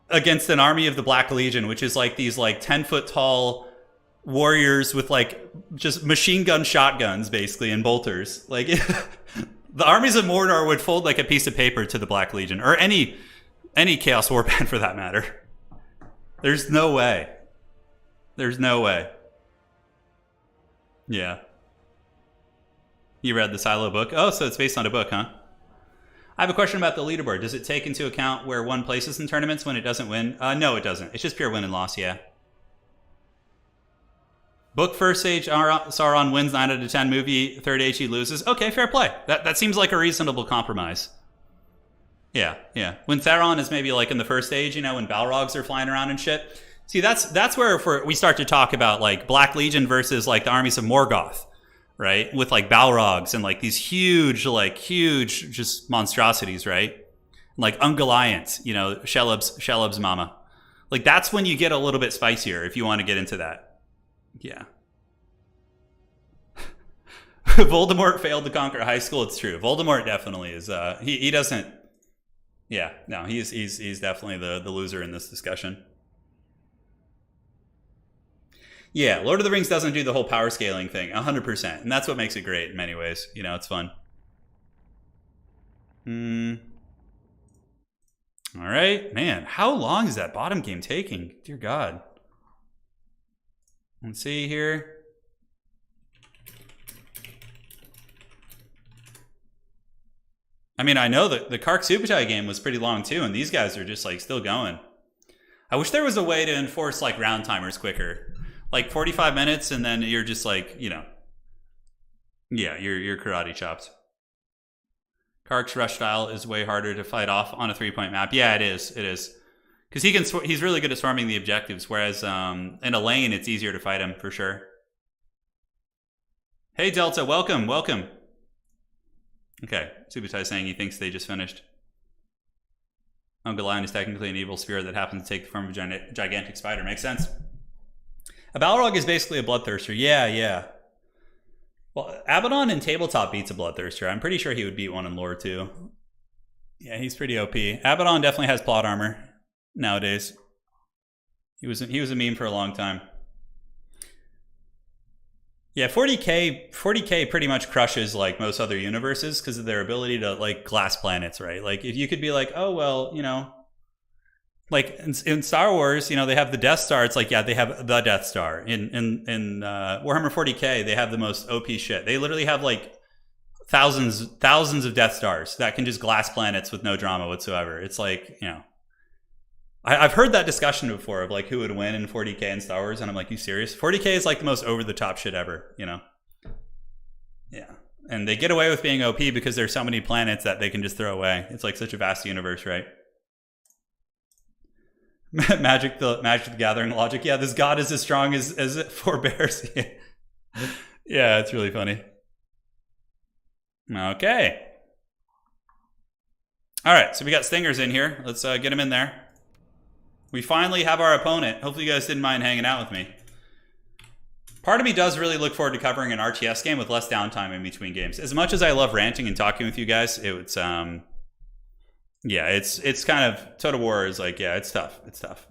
against an army of the Black Legion, which is like these like 10-foot tall warriors with like just machine gun shotguns basically and bolters. Like the armies of Mordor would fold like a piece of paper to the Black Legion, or any Chaos Warband for that matter. There's no way. There's no way. Yeah. You read the Silo book? Oh, so it's based on a book, huh? I have a question about the leaderboard. Does it take into account where one places in tournaments when it doesn't win? No, it doesn't. It's just pure win and loss, yeah. Book first age, Sauron wins 9 out of 10. Movie, third age, he loses. Okay, fair play. That seems like a reasonable compromise. Yeah, yeah. When Theron is maybe like in the first age, you know, when Balrogs are flying around and shit. See, that's where we start to talk about like Black Legion versus like the armies of Morgoth, right? With like Balrogs and like these huge just monstrosities, right? Like Ungoliant, you know, Shelob's mama. Like that's when you get a little bit spicier if you want to get into that. Yeah. Voldemort failed to conquer high school. It's true. Voldemort definitely is. He doesn't. Yeah. No. He's definitely the loser in this discussion. Yeah. Lord of the Rings doesn't do the whole power scaling thing 100%, and that's what makes it great in many ways. You know, it's fun. All right, man. How long is that bottom game taking? Dear God. Let's see here. I mean, I know that the Kark Subutai game was pretty long too, and these guys are just like still going. I wish there was a way to enforce like round timers quicker, like 45 minutes, and then you're just like, you know, yeah, you're karate chopped. Kark's rush style is way harder to fight off on a 3-point map. Yeah, it is. It is. Because he's really good at swarming the objectives, whereas in a lane, it's easier to fight him, for sure. Hey, Delta, welcome. Okay, Subutai saying he thinks they just finished. Ungoliant is technically an evil spirit that happens to take the form of a gigantic spider. Makes sense. A Balrog is basically a bloodthirster. Yeah. Well, Abaddon in tabletop beats a bloodthirster. I'm pretty sure he would beat one in lore, too. Yeah, he's pretty OP. Abaddon definitely has plot armor. Nowadays, he was a meme for a long time. Yeah, 40K pretty much crushes like most other universes because of their ability to like glass planets, right? Like if you could be like, oh well, you know, like in Star Wars, you know, they have the Death Star. It's like, yeah, they have the Death Star. In Warhammer 40K, they have the most OP shit. They literally have like thousands of Death Stars that can just glass planets with no drama whatsoever. It's like, you know. I've heard that discussion before of like who would win in 40K in Star Wars, and I'm like, you serious? 40K is like the most over-the-top shit ever, you know? Yeah. And they get away with being OP because there's so many planets that they can just throw away. It's like such a vast universe, right? Magic the Gathering logic. Yeah, this god is as strong as it forbears. Yeah, it's really funny. Okay. All right, so we got Stingers in here. Let's get them in there. We finally have our opponent. Hopefully you guys didn't mind hanging out with me. Part of me does really look forward to covering an RTS game with less downtime in between games. As much as I love ranting and talking with you guys, it's yeah, it's kind of Total War is like, yeah, it's tough. It's tough.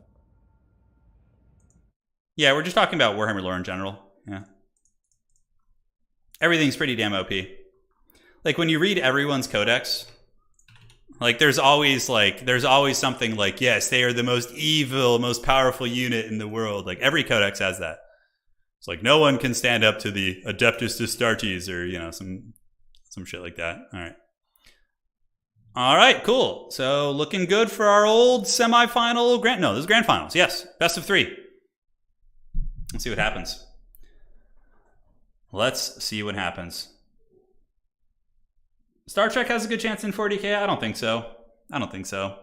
Yeah, we're just talking about Warhammer lore in general. Yeah. Everything's pretty damn OP. Like when you read everyone's codex, like there's always something like, yes, they are the most evil, most powerful unit in the world. Like every codex has that. It's like no one can stand up to the Adeptus Astartes or, you know, some shit like that. All right, cool. So looking good for our old semifinal this is grand finals. Yes, best of 3. Let's see what happens. Let's see what happens. Star Trek has a good chance in 40K? I don't think so.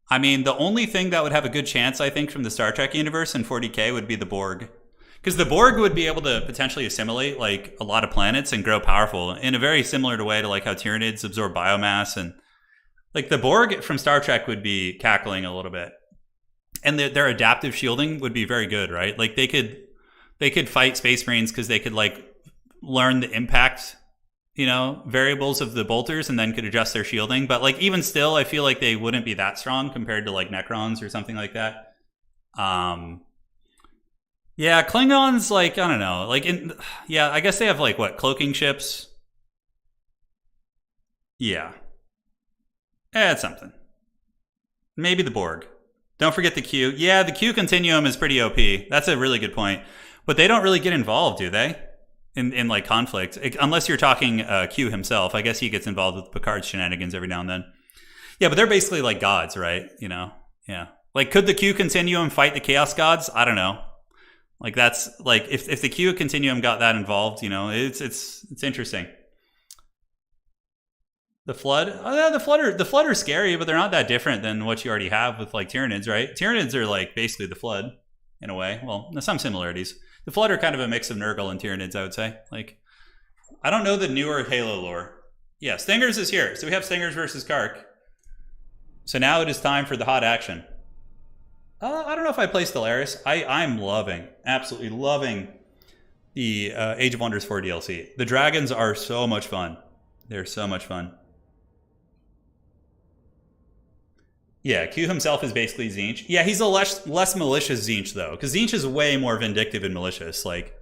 I mean, the only thing that would have a good chance, I think, from the Star Trek universe in 40K would be the Borg. Because the Borg would be able to potentially assimilate like a lot of planets and grow powerful in a very similar way to like how Tyranids absorb biomass. And like the Borg from Star Trek would be cackling a little bit. And their adaptive shielding would be very good, right? Like they could fight Space Marines because they could like learn the impact, you know, variables of the bolters and then could adjust their shielding. But like even still, I feel like they wouldn't be that strong compared to like Necrons or something like that. Yeah, Klingons, like, I don't know. Like, yeah, I guess they have, like, what, cloaking ships? Yeah. It's something. Maybe the Borg. Don't forget the Q. Yeah, the Q continuum is pretty OP. That's a really good point. But they don't really get involved, do they? In like, conflict. Unless you're talking Q himself. I guess he gets involved with Picard's shenanigans every now and then. Yeah, but they're basically like gods, right? You know? Yeah. Like, could the Q continuum fight the Chaos Gods? I don't know. Like, that's, like, if the Q continuum got that involved, you know, it's interesting. The Flood? Oh, yeah, the Flood are scary, but they're not that different than what you already have with, like, Tyranids, right? Tyranids are, like, basically the Flood, in a way. Well, there's some similarities. The Flood are kind of a mix of Nurgle and Tyranids, I would say. Like, I don't know the newer Halo lore. Yeah, Stingers is here. So we have Stingers versus Kark. So now it is time for the hot action. I don't know if I play Stellaris. I'm loving, absolutely loving the Age of Wonders 4 DLC. The dragons are so much fun. They're so much fun. Yeah, Q himself is basically Tzeentch. Yeah, he's a less malicious Tzeentch, though, because Tzeentch is way more vindictive and malicious. Like,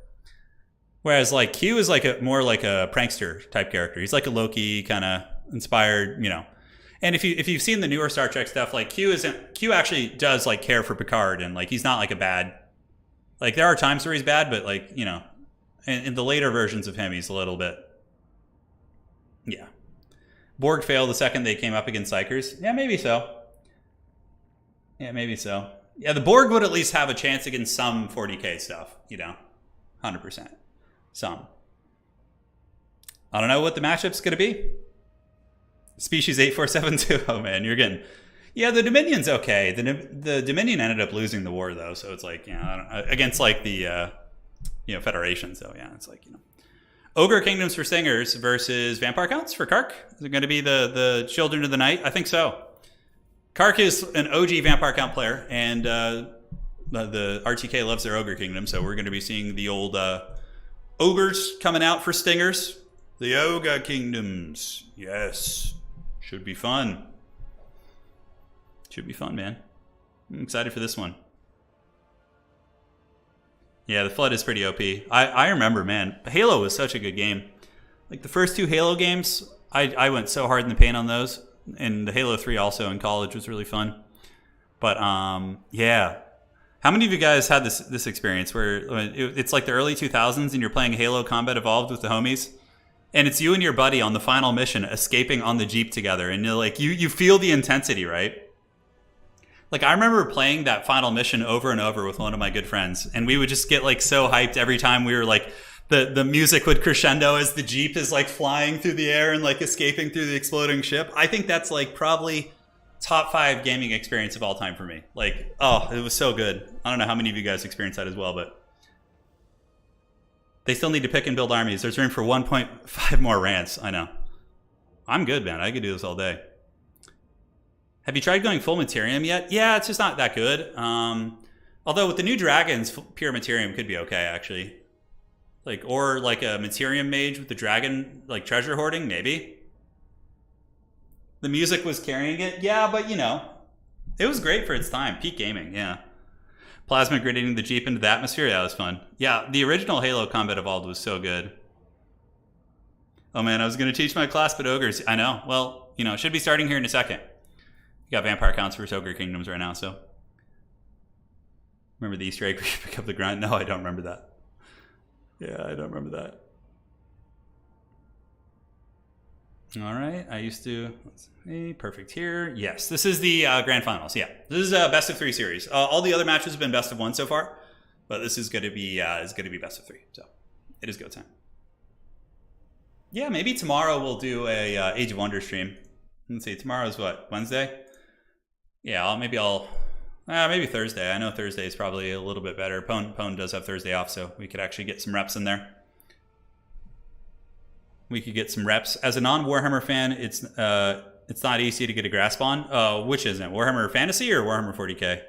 whereas, like, Q is like more like a prankster type character. He's like a Loki kind of inspired, you know. And if you've seen the newer Star Trek stuff, like, Q actually does, like, care for Picard, and, like, he's not like a bad. Like, there are times where he's bad, but, like, you know, in the later versions of him, he's a little bit. Yeah. Borg failed the second they came up against Psychers. Yeah, maybe so. Yeah, maybe so. Yeah, the Borg would at least have a chance against some 40k stuff, you know, 100%. Some. I don't know what the matchup's going to be. Species 8472. Oh, man, you're getting... Yeah, the Dominion's okay. The Dominion ended up losing the war, though, so it's like, you know, I don't, against, like, the, you know, Federation, so, yeah, it's like, you know. Ogre Kingdoms for Stingers versus Vampire Counts for Kark. Is it going to be the Children of the Night? I think so. Kark is an OG Vampire Count player, and the RTK loves their Ogre Kingdom, so we're going to be seeing the old Ogres coming out for Stingers. The Ogre Kingdoms. Yes. Should be fun. Should be fun, man. I'm excited for this one. Yeah, the Flood is pretty OP. I remember, man, Halo was such a good game. Like, the first two Halo games, I went so hard in the paint on those. And the Halo 3 also in college was really fun. But, yeah. How many of you guys had this experience where it's like the early 2000s and you're playing Halo Combat Evolved with the homies? And it's you and your buddy on the final mission escaping on the Jeep together. And you're like, you feel the intensity, right? Like, I remember playing that final mission over and over with one of my good friends. And we would just get, like, so hyped every time we were, like, the music would crescendo as the Jeep is, like, flying through the air and, like, escaping through the exploding ship. I think that's, like, probably top 5 gaming experience of all time for me. Like, oh, it was so good. I don't know how many of you guys experienced that as well, but they still need to pick and build armies. There's room for 1.5 more rants. I know. I'm good, man. I could do this all day. Have you tried going full Materium yet? Yeah, it's just not that good. Although with the new dragons, pure Materium could be okay, actually. Like, or like a Materium mage with the dragon, like, treasure hoarding, maybe. The music was carrying it. Yeah, but, you know, it was great for its time. Peak gaming, yeah. Plasma gridding the Jeep into the atmosphere, yeah, it was fun. Yeah, the original Halo Combat Evolved was so good. Oh, man, I was going to teach my class, but ogres. I know. Well, you know, it should be starting here in a second. You got Vampire Counts versus Ogre Kingdoms right now, so. Remember the Easter egg where you pick up the grunt? No, I don't remember that. Yeah, I don't remember that. All right, I used to. Let's see, perfect here. Yes, this is the grand finals. Yeah, this is a best of 3 series. All the other matches have been best of 1 so far, but this is going to be best of 3. So it is go time. Yeah, maybe tomorrow we'll do a Age of Wonders stream. Let's see, tomorrow's what, Wednesday? Yeah, maybe Thursday. I know Thursday is probably a little bit better. Pwn does have Thursday off, so we could actually get some reps in there. We could get some reps. As a non-Warhammer fan, it's not easy to get a grasp on. Which isn't? Warhammer Fantasy or Warhammer 40k?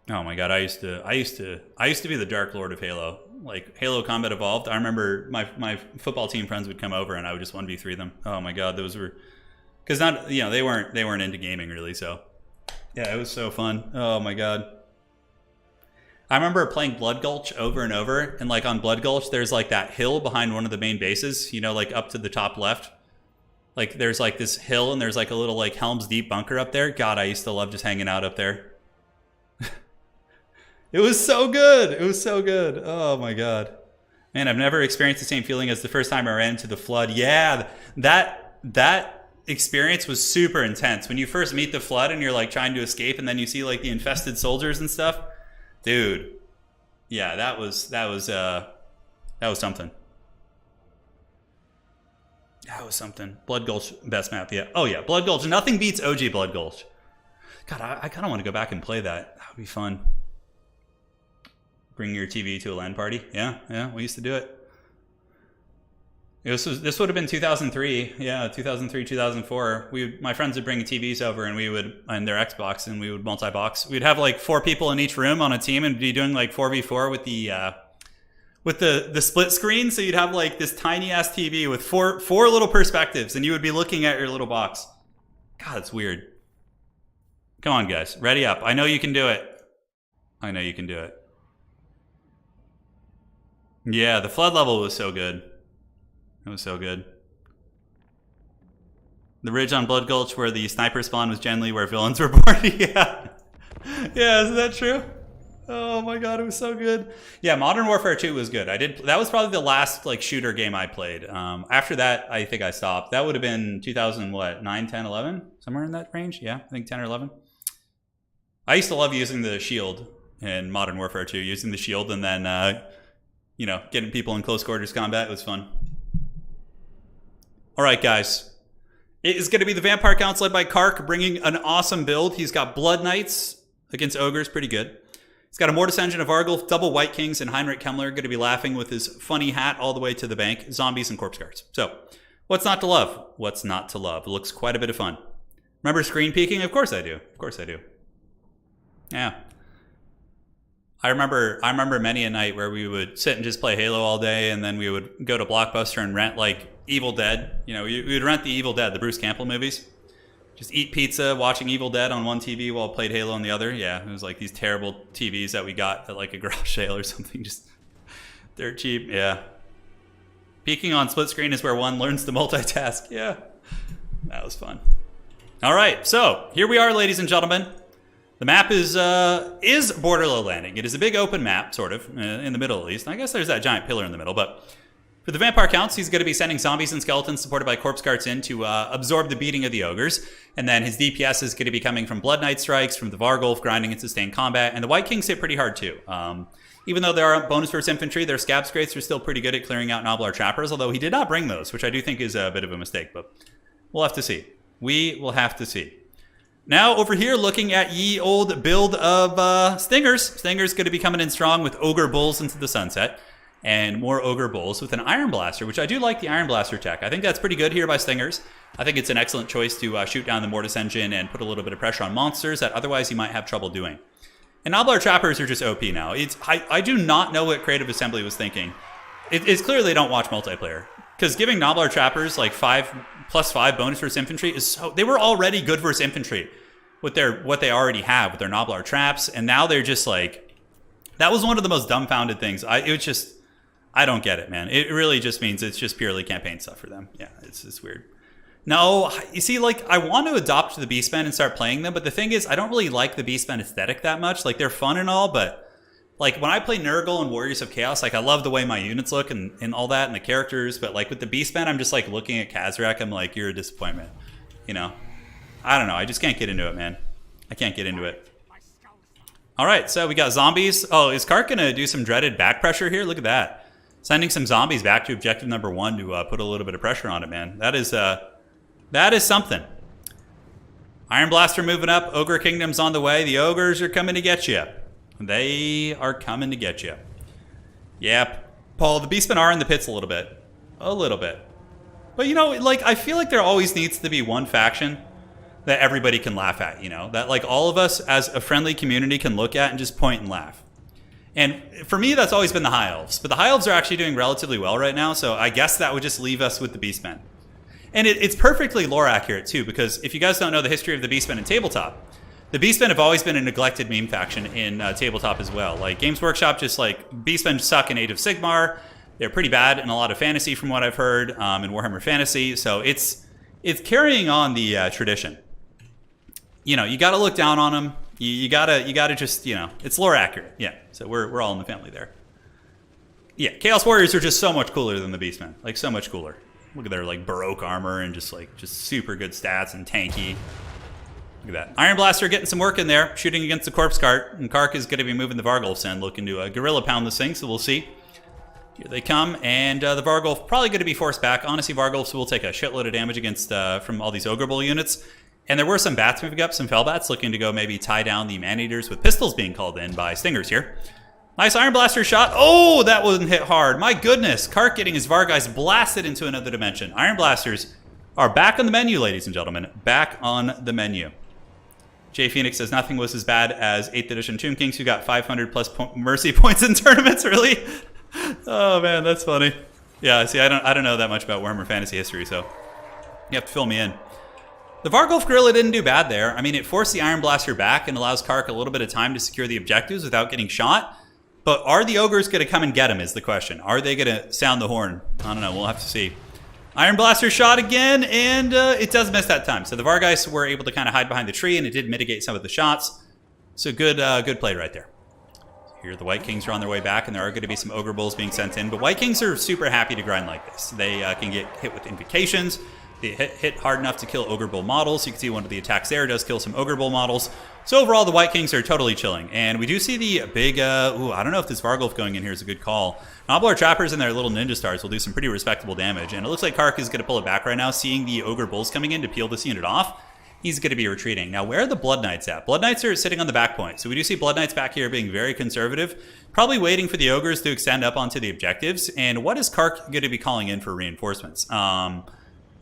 Oh my god, I used to be the Dark Lord of Halo. Like, Halo Combat Evolved. I remember my football team friends would come over and I would just 1v3 them. Oh my god, those were, because not, you know, they weren't into gaming really, so yeah, it was so fun. Oh my god. I remember playing Blood Gulch over and over, and like on Blood Gulch, there's like that hill behind one of the main bases, you know, like up to the top left. Like there's like this hill and there's like a little like Helm's Deep bunker up there. God, I used to love just hanging out up there. It was so good. It was so good. Oh my God. Man, I've never experienced the same feeling as the first time I ran into the Flood. Yeah, that experience was super intense. When you first meet the Flood and you're like trying to escape and then you see like the infested soldiers and stuff. Dude, yeah, that was something. That was something. Blood Gulch, best map, yeah. Oh yeah, Blood Gulch. Nothing beats OG Blood Gulch. God, I kind of want to go back and play that. That would be fun. Bring your TV to a LAN party. Yeah, we used to do it. This would have been 2003. Yeah, 2003, 2004. My friends would bring TVs over and and their Xbox, and we would multi-box. We'd have like 4 people in each room on a team and be doing like 4v4 with the split screen. So you'd have like this tiny ass TV with four little perspectives, and you would be looking at your little box. God, it's weird. Come on, guys, ready up. I know you can do it. I know you can do it. Yeah, the Flood level was so good. It was so good. The ridge on Blood Gulch where the sniper spawn was generally where villains were born. Yeah. Yeah, isn't that true? Oh my God, it was so good. Yeah, Modern Warfare 2 was good. That was probably the last like shooter game I played. After that, I think I stopped. That would have been 2000, what, 9, 10, 11? Somewhere in that range? Yeah, I think 10 or 11. I used to love using the shield in Modern Warfare 2, using the shield and then, you know, getting people in close quarters combat. It was fun. All right, guys. It is going to be the Vampire Council led by Kark, bringing an awesome build. He's got Blood Knights against Ogres, pretty good. He's got a Mortis Engine of Argulf, double White Kings, and Heinrich Kemmler going to be laughing with his funny hat all the way to the bank. Zombies and Corpse Guards. So, what's not to love? What's not to love? It looks quite a bit of fun. Remember screen peeking? Of course I do. Of course I do. Yeah. I remember many a night where we would sit and just play Halo all day, and then we would go to Blockbuster and rent like Evil Dead. You know, we would rent the Evil Dead, the Bruce Campbell movies. Just eat pizza, watching Evil Dead on one TV while I played Halo on the other. Yeah, it was like these terrible TVs that we got at like a garage sale or something. Just dirt cheap. Yeah. Peeking on split screen is where one learns to multitask. Yeah, that was fun. All right, so here we are, ladies and gentlemen. The map is borderlow landing. It is a big open map, sort of, in the middle at least. I guess there's that giant pillar in the middle, but for the Vampire Counts, he's going to be sending zombies and skeletons supported by corpse guards in to absorb the beating of the ogres. And then his DPS is going to be coming from Blood Knight strikes, from the Vargulf, grinding and sustained combat. And the White Kings hit pretty hard too. Even though there are bonus versus infantry, their scab scrates are still pretty good at clearing out Noblar trappers, although he did not bring those, which I do think is a bit of a mistake, but we'll have to see. We will have to see. Now over here, looking at ye old build of Stingers. Stingers going to be coming in strong with Ogre Bulls into the sunset. And more Ogre Bulls with an Iron Blaster, which I do like the Iron Blaster tech. I think that's pretty good here by Stingers. I think it's an excellent choice to shoot down the Mortis Engine and put a little bit of pressure on monsters that otherwise you might have trouble doing. And Noblar Trappers are just OP now. I do not know what Creative Assembly was thinking. It's clear they don't watch multiplayer. Because giving Noblar Trappers like 5+5 bonus versus infantry is so... They were already good versus infantry with what they already have with their Noblar Traps. And now they're just like... That was one of the most dumbfounded things. I don't get it, man. It really just means it's just purely campaign stuff for them. Yeah, it's weird. No, you see, like, I want to adopt the Beastmen and start playing them, but the thing is, I don't really like the Beastmen aesthetic that much. Like, they're fun and all, but, like, when I play Nurgle and Warriors of Chaos, like, I love the way my units look and all that and the characters, but, like, with the Beastmen, I'm just, like, looking at Kazrak, I'm like, you're a disappointment. You know? I don't know. I just can't get into it, man. I can't get into it. All right, so we got zombies. Oh, is Kark going to do some dreaded back pressure here? Look at that. Sending some zombies back to objective number 1 to put a little bit of pressure on it, man. That is something. Iron Blaster moving up. Ogre Kingdom's on the way. The ogres are coming to get you. They are coming to get you. Yep. Paul, the Beastmen are in the pits a little bit. A little bit. But, you know, like, I feel like there always needs to be one faction that everybody can laugh at, you know? That, like, all of us as a friendly community can look at and just point and laugh. And for me, that's always been the High Elves. But the High Elves are actually doing relatively well right now, so I guess that would just leave us with the Beastmen. And it's perfectly lore accurate, too, because if you guys don't know the history of the Beastmen in tabletop, the Beastmen have always been a neglected meme faction in tabletop as well. Like, Games Workshop just, like, Beastmen suck in Age of Sigmar. They're pretty bad in a lot of fantasy from what I've heard, in Warhammer Fantasy. So it's carrying on the tradition. You know, you got to look down on them. You gotta just, you know, it's lore accurate. Yeah, so we're all in the family there. Yeah, Chaos Warriors are just so much cooler than the Beastmen. Like, so much cooler. Look at their, like, Baroque armor and just super good stats and tanky. Look at that. Iron Blaster getting some work in there, shooting against the Corpse Cart. And Kark is going to be moving the Vargulfs in, looking to Gorilla Pound this thing, so we'll see. Here they come, and the Vargulf probably going to be forced back. Honestly, Vargulfs will take a shitload of damage against from all these Ogre Bull units. And there were some bats moving up, some Fellbats looking to go maybe tie down the Man-Eaters with pistols being called in by Stingers here. Nice Iron Blaster shot. Oh, that wasn't hit hard. My goodness. Kark getting his Vargeist blasted into another dimension. Iron Blasters are back on the menu, ladies and gentlemen. Back on the menu. Jay Phoenix says nothing was as bad as 8th edition Tomb Kings who got 500 plus mercy points in tournaments. Really? Oh man, that's funny. Yeah, see, I don't know that much about Warhammer Fantasy history, so you have to fill me in. The Vargulf Gorilla didn't do bad there. I mean, it forced the Iron Blaster back and allows Kark a little bit of time to secure the objectives without getting shot. But are the Ogres going to come and get him is the question. Are they going to sound the horn? I don't know. We'll have to see. Iron Blaster shot again, and it does miss that time. So the Vargeists were able to kind of hide behind the tree, and it did mitigate some of the shots. So good play right there. Here the White Kings are on their way back, and there are going to be some Ogre Bulls being sent in. But White Kings are super happy to grind like this. They can get hit with Invocations. They hit hard enough to kill Ogre Bull models. You can see one of the attacks there does kill some Ogre Bull models. So overall, the White Kings are totally chilling. And we do see the big, I don't know if this Vargulf going in here is a good call. Nobbler Trappers and their little Ninja Stars will do some pretty respectable damage. And it looks like Kark is going to pull it back right now, seeing the Ogre Bulls coming in to peel this unit off. He's going to be retreating. Now, where are the Blood Knights at? Blood Knights are sitting on the back point. So we do see Blood Knights back here being very conservative, probably waiting for the Ogres to extend up onto the objectives. And what is Kark going to be calling in for reinforcements?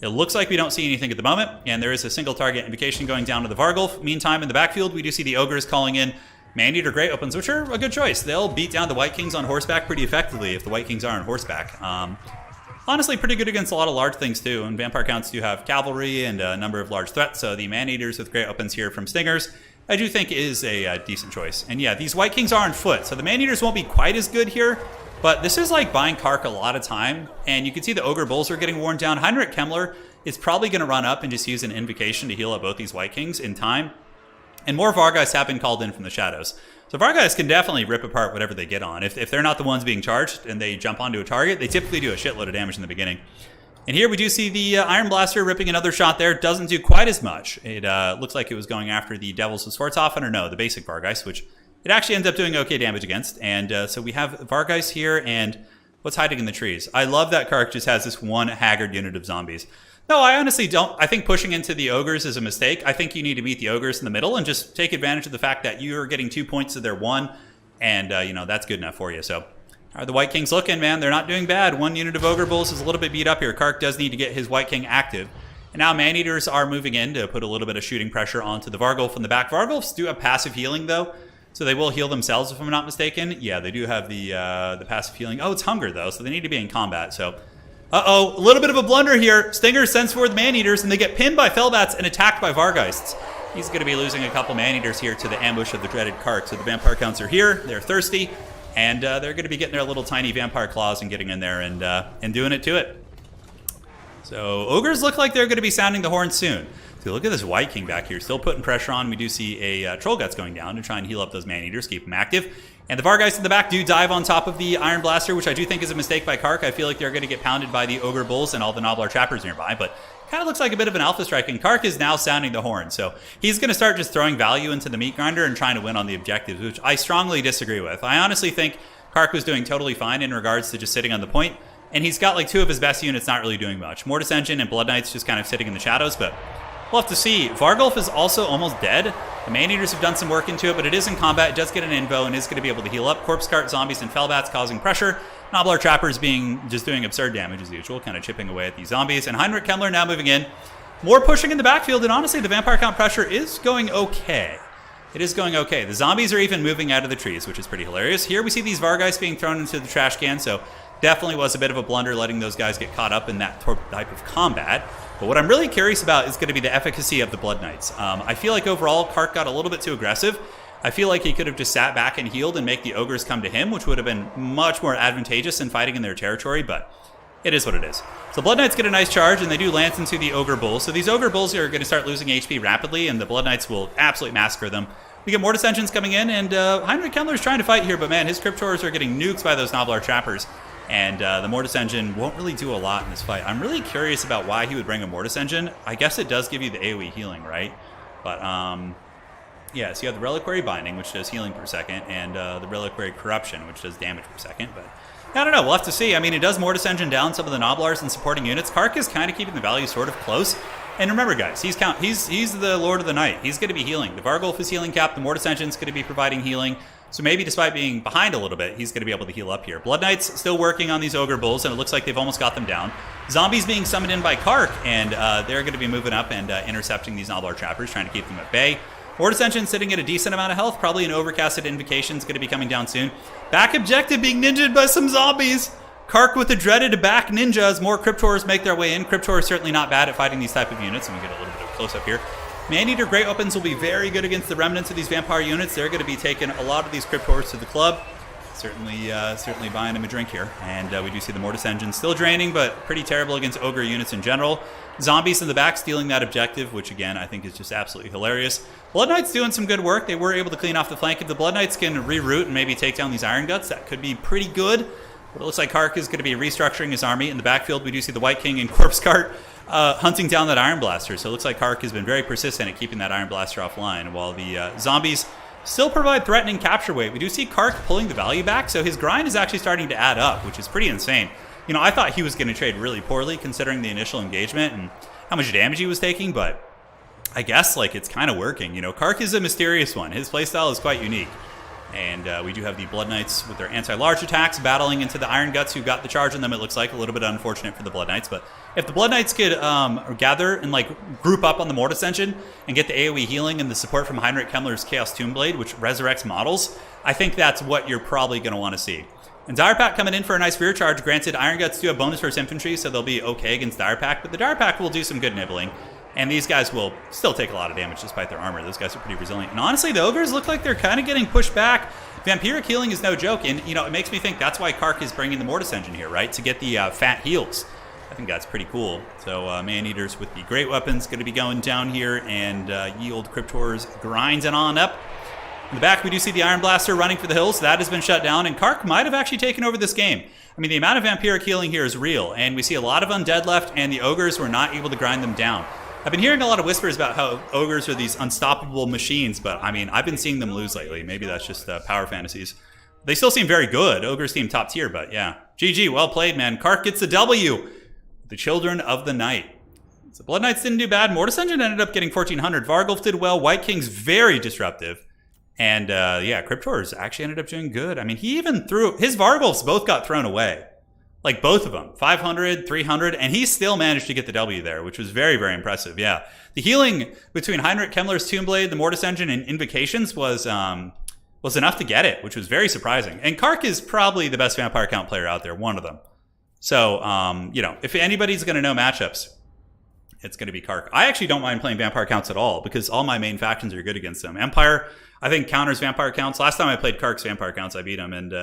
It looks like we don't see anything at the moment, and there is a single target invocation going down to the Vargulf. Meantime, in the backfield, we do see the Ogres calling in Man-Eater Great Opens, which are a good choice. They'll beat down the White Kings on horseback pretty effectively if the White Kings are on horseback. Honestly, pretty good against a lot of large things, too. And Vampire Counts do have cavalry and a number of large threats, so the Man-Eaters with Great Opens here from Stingers, I do think is a decent choice. And yeah, these White Kings are on foot, so the Man-Eaters won't be quite as good here, but this is like buying Kark a lot of time, and you can see the Ogre Bulls are getting worn down. Heinrich Kemmler is probably going to run up and just use an Invocation to heal up both these White Kings in time. And more Vargeists have been called in from the shadows. So Vargeists can definitely rip apart whatever they get on. If they're not the ones being charged and they jump onto a target, they typically do a shitload of damage in the beginning. And here we do see the Iron Blaster ripping another shot there. Doesn't do quite as much. It looks like it was going after the Devils of Swarthofen, or no, the basic Vargeist, which it actually ends up doing okay damage against. And so we have Vargeist here, and what's hiding in the trees? I love that Kark just has this one haggard unit of zombies. No, I honestly don't. I think pushing into the Ogres is a mistake. I think you need to meet the Ogres in the middle and just take advantage of the fact that you're getting 2 points to their 1, and, you know, that's good enough for you. So, how are the White Kings looking, man? They're not doing bad. One unit of Ogre Bulls is a little bit beat up here. Kark does need to get his White King active. And now Man-Eaters are moving in to put a little bit of shooting pressure onto the Vargulf in the back. Vargulfs do have passive healing, though, so they will heal themselves, if I'm not mistaken. Yeah, they do have the passive healing. Oh, it's Hunger, though, so they need to be in combat, so... Uh-oh, a little bit of a blunder here. Stinger sends forward Man-Eaters, and they get pinned by Fellbats and attacked by Vargeists. He's going to be losing a couple Man-Eaters here to the ambush of the dreaded Kark. So the Vampire Counts are here. They're thirsty, and they're going to be getting their little tiny Vampire Claws and getting in there and doing it to it. So Ogres look like they're going to be sounding the horn soon. So look at this White King back here, still putting pressure on. We do see a Troll Guts going down to try and heal up those Man-Eaters, keep them active. And the Vargeists in the back do dive on top of the Iron Blaster, which I do think is a mistake by Kark. I feel like they're going to get pounded by the Ogre Bulls and all the Nobbler Trappers nearby, but kind of looks like a bit of an alpha strike, and Kark is now sounding the horn. So he's going to start just throwing value into the meat grinder and trying to win on the objectives, which I strongly disagree with. I honestly think Kark was doing totally fine in regards to just sitting on the point, and he's got like 2 of his best units not really doing much. Mortis Engine and Blood Knights just kind of sitting in the shadows, but we'll have to see. Vargulf is also almost dead. The Man-Eaters have done some work into it, but it is in combat. It does get an invo and is going to be able to heal up. Corpse Cart, Zombies, and Fellbats causing pressure. Nobbler Trappers just doing absurd damage as usual, kind of chipping away at these zombies. And Heinrich Kemmler now moving in. More pushing in the backfield, and honestly, the Vampire Count pressure is going okay. It is going okay. The zombies are even moving out of the trees, which is pretty hilarious. Here we see these Vargeists being thrown into the trash can, so definitely was a bit of a blunder letting those guys get caught up in that type of combat. But what I'm really curious about is going to be the efficacy of the Blood Knights. I feel like overall, Kark got a little bit too aggressive. I feel like he could have just sat back and healed and make the ogres come to him, which would have been much more advantageous than fighting in their territory, but it is what it is. So Blood Knights get a nice charge, and they do lance into the ogre bulls. So these ogre bulls are going to start losing HP rapidly, and the Blood Knights will absolutely massacre them. We get Mortis Engines coming in, and Heinrich Kemmler is trying to fight here, but man, his Cryptors are getting nuked by those Noblar Trappers, and the Mortis Engine won't really do a lot in this fight. I'm really curious about why he would bring a Mortis Engine. I guess it does give you the AoE healing, right? But, yeah, so you have the Reliquary Binding, which does healing per second, and the Reliquary Corruption, which does damage per second. But I don't know. We'll have to see. I mean, it does Mortis Engine down some of the Noblars and supporting units. Kark is kind of keeping the value sort of close. And remember, guys, he's the Lord of the Night. He's going to be healing. The Vargulf is healing cap. The Mortis Engine's going to be providing healing. So maybe despite being behind a little bit, he's going to be able to heal up here. Blood Knights still working on these Ogre Bulls, and it looks like they've almost got them down. Zombies being summoned in by Kark, and they're going to be moving up and intercepting these Noblar Trappers, trying to keep them at bay. Mortis Engine sitting at a decent amount of health. Probably an overcasted Invocation is going to be coming down soon. Back objective being ninja'd by some zombies. Kark with the dreaded back ninja as more Cryptors make their way in. Cryptor is certainly not bad at fighting these type of units, and we get a little bit of close-up here. Maneater Great Weapons will be very good against the remnants of these vampire units. They're going to be taking a lot of these Cryptors to the club. Certainly buying them a drink here. And we do see the Mortis Engine still draining, but pretty terrible against Ogre units in general. Zombies in the back stealing that objective, which again, I think is just absolutely hilarious. Blood Knights doing some good work. They were able to clean off the flank. If the Blood Knights can reroute and maybe take down these Iron Guts, that could be pretty good. But it looks like Kark is going to be restructuring his army. In the backfield, we do see the White King and Corpse Cart hunting down that Iron Blaster. So it looks like Kark has been very persistent at keeping that Iron Blaster offline, while the zombies still provide threatening capture weight. We do see Kark pulling the value back, so his grind is actually starting to add up, which is pretty insane. You know, I thought he was going to trade really poorly considering the initial engagement and how much damage he was taking, but I guess like it's kind of working. You know, Kark is a mysterious one. His playstyle is quite unique. And we do have the Blood Knights with their anti-large attacks battling into the Iron Guts who got the charge on them, it looks like. A little bit unfortunate for the Blood Knights, but if the Blood Knights could gather and like group up on the Mortis Engine and get the AoE healing and the support from Heinrich Kemmler's Chaos Tombblade, which resurrects models, I think that's what you're probably going to want to see. And Dire Pack coming in for a nice rear charge. Granted, Iron Guts do have bonus versus infantry, so they'll be okay against Dire Pack, but the Dire Pack will do some good nibbling. And these guys will still take a lot of damage despite their armor. Those guys are pretty resilient. And honestly, the Ogres look like they're kind of getting pushed back. Vampiric healing is no joke. And, you know, it makes me think that's why Kark is bringing the Mortis Engine here, right? To get the fat heals. I think that's pretty cool. So Man-Eaters with the Great Weapons going to be going down here. And Yield Cryptors grinding on up. In the back, we do see the Iron Blaster running for the hills. That has been shut down. And Kark might have actually taken over this game. I mean, the amount of Vampiric healing here is real. And we see a lot of Undead left. And the Ogres were not able to grind them down. I've been hearing a lot of whispers about how ogres are these unstoppable machines, but I mean, I've been seeing them lose lately. Maybe that's just power fantasies. They still seem very good. Ogres seem top tier, but yeah. GG, well played, man. Kark gets the W. The Children of the Night. So Blood Knights didn't do bad. Mortis Engine ended up getting 1400. Vargulf did well. White King's very disruptive. And yeah, Cryptors actually ended up doing good. I mean, he even threw... His Vargulfs both got thrown away. Like both of them, 500, 300, and he still managed to get the W there, which was very, very impressive. Yeah, the healing between Heinrich Kemmler's Tombblade, the Mortis Engine, and Invocations was enough to get it, which was very surprising. And Kark is probably the best Vampire Count player out there, one of them. So, you know, if anybody's going to know matchups, it's going to be Kark. I actually don't mind playing Vampire Counts at all because all my main factions are good against them. Empire, I think, counters Vampire Counts. Last time I played Kark's Vampire Counts, I beat him, and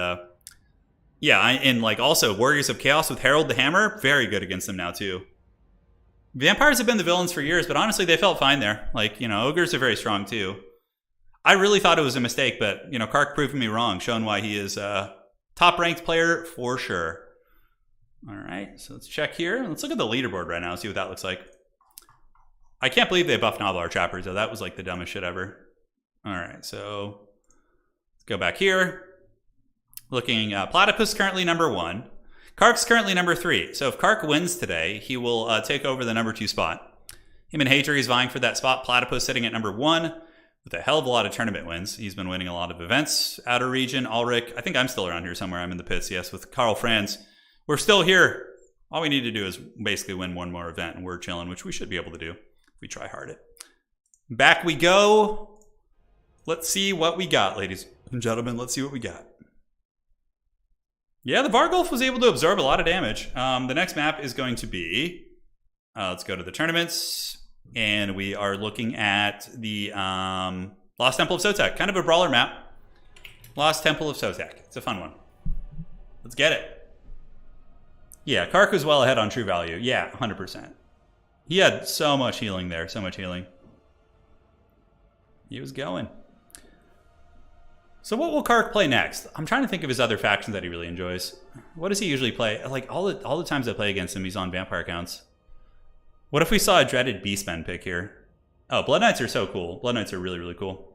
yeah, and like also Warriors of Chaos with Harold the Hammer, very good against them now too. Vampires have been the villains for years, but honestly, they felt fine there. Like, you know, Ogres are very strong too. I really thought it was a mistake, but, you know, Kark proved me wrong, showing why he is a top-ranked player for sure. All right, so let's check here. Let's look at the leaderboard right now and see what that looks like. I can't believe they buffed Noblar Trappers, though. That was like the dumbest shit ever. All right, so let's go back here. Looking, Platypus currently number 1. Kark's currently number 3. So if Kark wins today, he will take over the number 2 spot. Him and Hadri is vying for that spot. Platypus sitting at number 1 with a hell of a lot of tournament wins. He's been winning a lot of events, outer region, Ulrich. I think I'm still around here somewhere. I'm in the pits, yes, with Karl Franz. We're still here. All we need to do is basically win one more event, and we're chilling, which we should be able to do if we try hard it. Back we go. Let's see what we got, ladies and gentlemen. Let's see what we got. Yeah, the Vargulf was able to absorb a lot of damage. The next map is going to be Let's go to the tournaments. And we are looking at the Lost Temple of Sotek. Kind of a brawler map. Lost Temple of Sotek. It's a fun one. Let's get it. Yeah, Kark was well ahead on true value. Yeah, 100%. He had so much healing there. So much healing. He was going. So what will Kark play next? I'm trying to think of his other factions that he really enjoys. What does he usually play? Like all the times I play against him, he's on vampire counts. What if we saw a dreaded Beastmen pick here? Oh, Blood Knights are so cool. Blood Knights are really, really cool.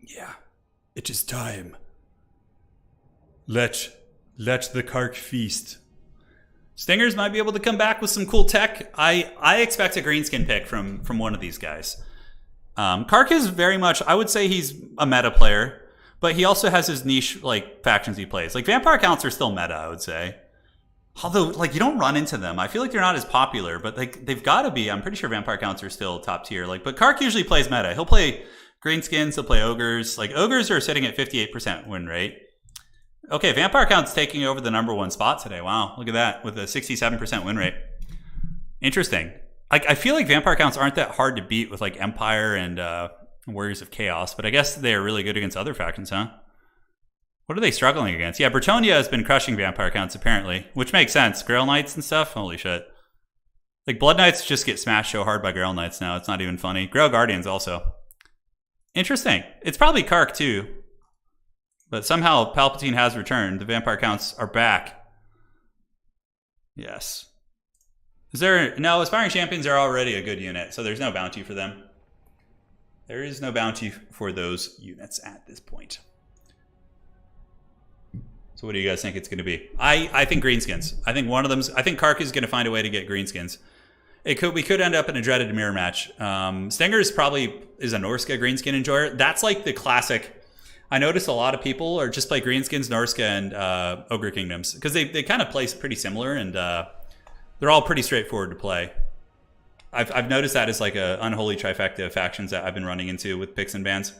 Yeah, it is time. Let the Kark feast. Stingers might be able to come back with some cool tech. I expect a greenskin pick from one of these guys. Kark is very much, I would say he's a meta player, but he also has his niche like factions he plays. Like vampire counts are still meta, I would say. Although, like, you don't run into them. I feel like they're not as popular, but they've got to be. I'm pretty sure vampire counts are still top tier. Like, but Kark usually plays meta. He'll play greenskins. He'll play ogres. Like, ogres are sitting at 58% win rate. Okay, vampire counts taking over the #1 spot today. Wow, look at that with a 67% win rate. Interesting. Like, I feel like vampire counts aren't that hard to beat with like Empire and Warriors of Chaos, but I guess they are really good against other factions, huh? What are they struggling against? Yeah, Bretonnia has been crushing vampire counts, apparently. Which makes sense. Grail Knights and stuff? Holy shit. Like, Blood Knights just get smashed so hard by Grail Knights now. It's not even funny. Grail Guardians also. Interesting. It's probably Kark, too. But somehow Palpatine has returned. The vampire counts are back. Yes. Is there... No, Aspiring Champions are already a good unit, so there's no bounty for them. There is no bounty for those units at this point. So what do you guys think it's going to be? I think greenskins. I think one of them's... I think Kark is going to find a way to get greenskins. We could end up in a dreaded mirror match. Stingers probably is a Norska greenskin enjoyer. That's like the classic... I notice a lot of people are just play greenskins, Norska, and Ogre Kingdoms. Because they kind of play pretty similar, and they're all pretty straightforward to play. I've noticed that as like a unholy trifecta of factions that I've been running into with picks and bans.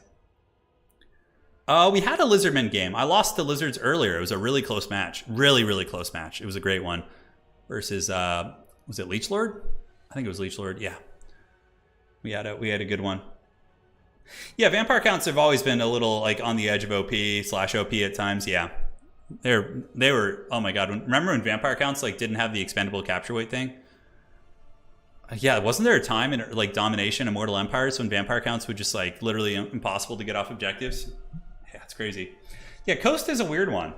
We had a Lizardman game. I lost to Lizards earlier. It was a really close match. Really, really close match. It was a great one. Versus, was it Leechlord? I think it was Leechlord, yeah. We had a good one. Yeah, vampire counts have always been a little like on the edge of OP/OP at times, yeah. They were, oh my god. Remember when vampire counts like didn't have the expendable capture weight thing? Yeah, wasn't there a time in like Domination, Immortal Empires when vampire counts would just like literally impossible to get off objectives? Yeah, it's crazy. Yeah, Coast is a weird one.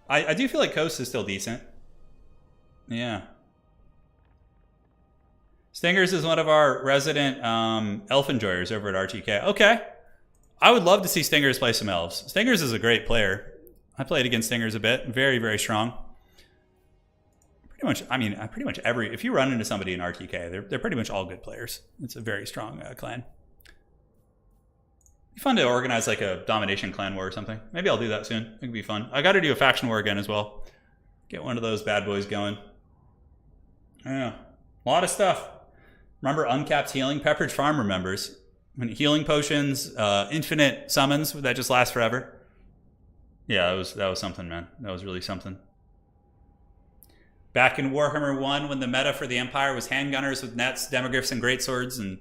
I do feel like Coast is still decent. Yeah. Stingers is one of our resident elf enjoyers over at RTK. Okay. I would love to see Stingers play some elves. Stingers is a great player. I played against Stingers a bit. Very, very strong. Pretty much, I mean, pretty much if you run into somebody in RTK, they're pretty much all good players. It's a very strong clan. It'd be fun to organize like a domination clan war or something. Maybe I'll do that soon. It could be fun. I got to do a faction war again as well. Get one of those bad boys going. Yeah, a lot of stuff. Remember Uncapped Healing? Pepperidge Farm remembers. When healing potions, infinite summons that just last forever. Yeah, that was something, man. That was really something. Back in Warhammer 1, when the meta for the Empire was handgunners with nets, demogryphs, and greatswords, and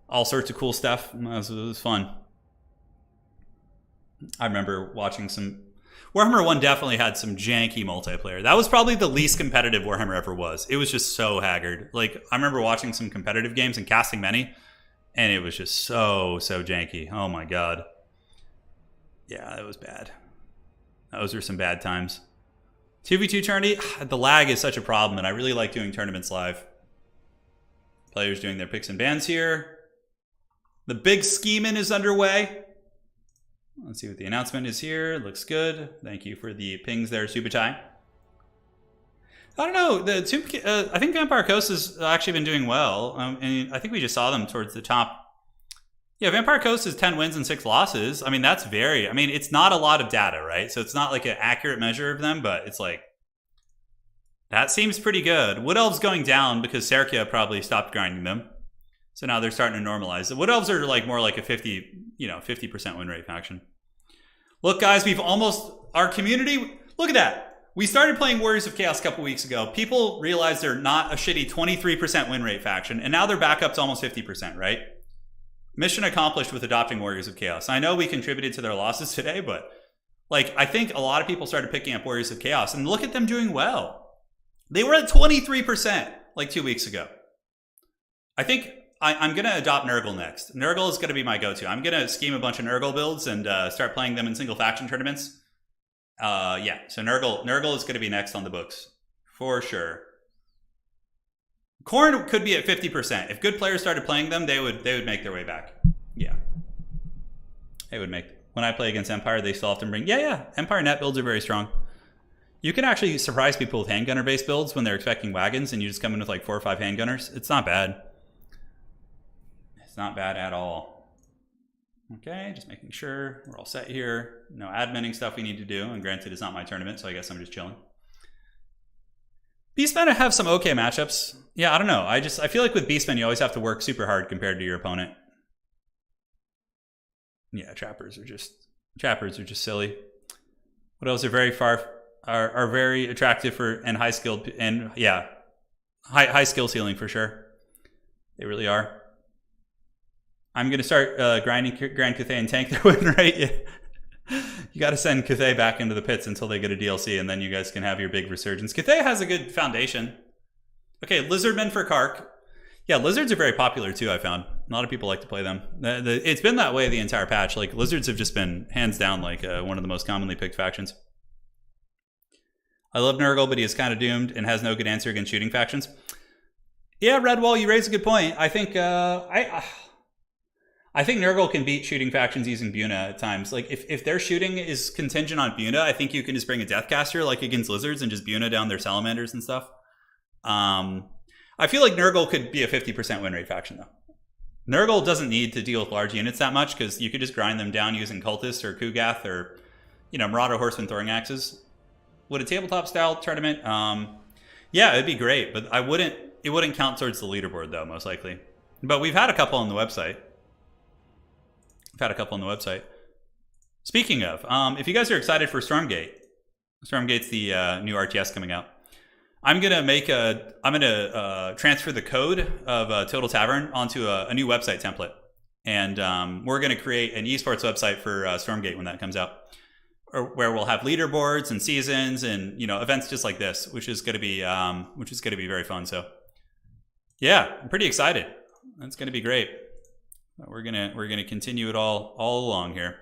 all sorts of cool stuff. It was fun. I remember watching some... Warhammer 1 definitely had some janky multiplayer. That was probably the least competitive Warhammer ever was. It was just so haggard. Like, I remember watching some competitive games and casting many, and it was just so janky. Oh my god. Yeah, it was bad. Those were some bad times. 2v2 tourney, the lag is such a problem, and I really like doing tournaments live. Players doing their picks and bans here. The big scheming is underway. Let's see what the announcement is here. Looks good. Thank you for the pings there, Subutai. I don't know. I think Vampire Coast has actually been doing well. And I think we just saw them towards the top. Yeah, Vampire Coast is 10 wins and 6 losses. I mean, that's very... I mean, it's not a lot of data, right? So it's not like an accurate measure of them, but it's like... That seems pretty good. Wood Elves going down because Serkia probably stopped grinding them. So now they're starting to normalize. The Wood Elves are like more like a 50% win rate faction. Look, guys, we've almost... Our community... Look at that. We started playing Warriors of Chaos a couple weeks ago. People realized they're not a shitty 23% win rate faction, and now they're back up to almost 50%, right? Mission accomplished with adopting Warriors of Chaos. I know we contributed to their losses today, but like I think a lot of people started picking up Warriors of Chaos, and look at them doing well. They were at 23% like 2 weeks ago. I think I'm going to adopt Nurgle next. Nurgle is going to be my go-to. I'm going to scheme a bunch of Nurgle builds and start playing them in single faction tournaments. Yeah, so Nurgle is going to be next on the books for sure. Khorne could be at 50%. If good players started playing them, they would make their way back. Yeah, they would make. When I play against Empire, they still often bring. Yeah. Empire net builds are very strong. You can actually surprise people with handgunner based builds when they're expecting wagons, and you just come in with like 4 or 5 handgunners. It's not bad. It's not bad at all. Okay, just making sure we're all set here. No adminning stuff we need to do, and granted, it's not my tournament, so I guess I'm just chilling. Beastmen have some okay matchups. Yeah, I don't know. I feel like with Beastmen, you always have to work super hard compared to your opponent. Yeah, trappers are just silly. What else are very attractive for and high skilled and yeah, high skill ceiling for sure. They really are. I'm gonna start grinding Grand Cathay and tank their win rate. Yeah. You got to send Cathay back into the pits until they get a DLC, and then you guys can have your big resurgence. Cathay has a good foundation. Okay, Lizardmen for Kark. Yeah, lizards are very popular too, I found. A lot of people like to play them. It's been that way the entire patch. Like, lizards have just been, hands down, like one of the most commonly picked factions. I love Nurgle, but he is kind of doomed and has no good answer against shooting factions. Yeah, Redwall, you raise a good point. I think I think Nurgle can beat shooting factions using Buna at times. Like, if their shooting is contingent on Buna, I think you can just bring a Deathcaster, like against lizards, and just Buna down their salamanders and stuff. I feel like Nurgle could be a 50% win rate faction, though. Nurgle doesn't need to deal with large units that much, because you could just grind them down using Cultists or Kugath or, you know, Marauder Horseman throwing axes. Would a tabletop-style tournament? Yeah, it'd be great, but it wouldn't count towards the leaderboard, though, most likely. But we've had a couple on the website. Speaking of, if you guys are excited for Stormgate's the new RTS coming out. I'm gonna transfer the code of Total Tavern onto a new website template, and we're gonna create an esports website for Stormgate when that comes out, where we'll have leaderboards and seasons and, you know, events just like this, which is gonna be very fun. So yeah, I'm pretty excited. That's gonna be great. We're gonna continue it all along here.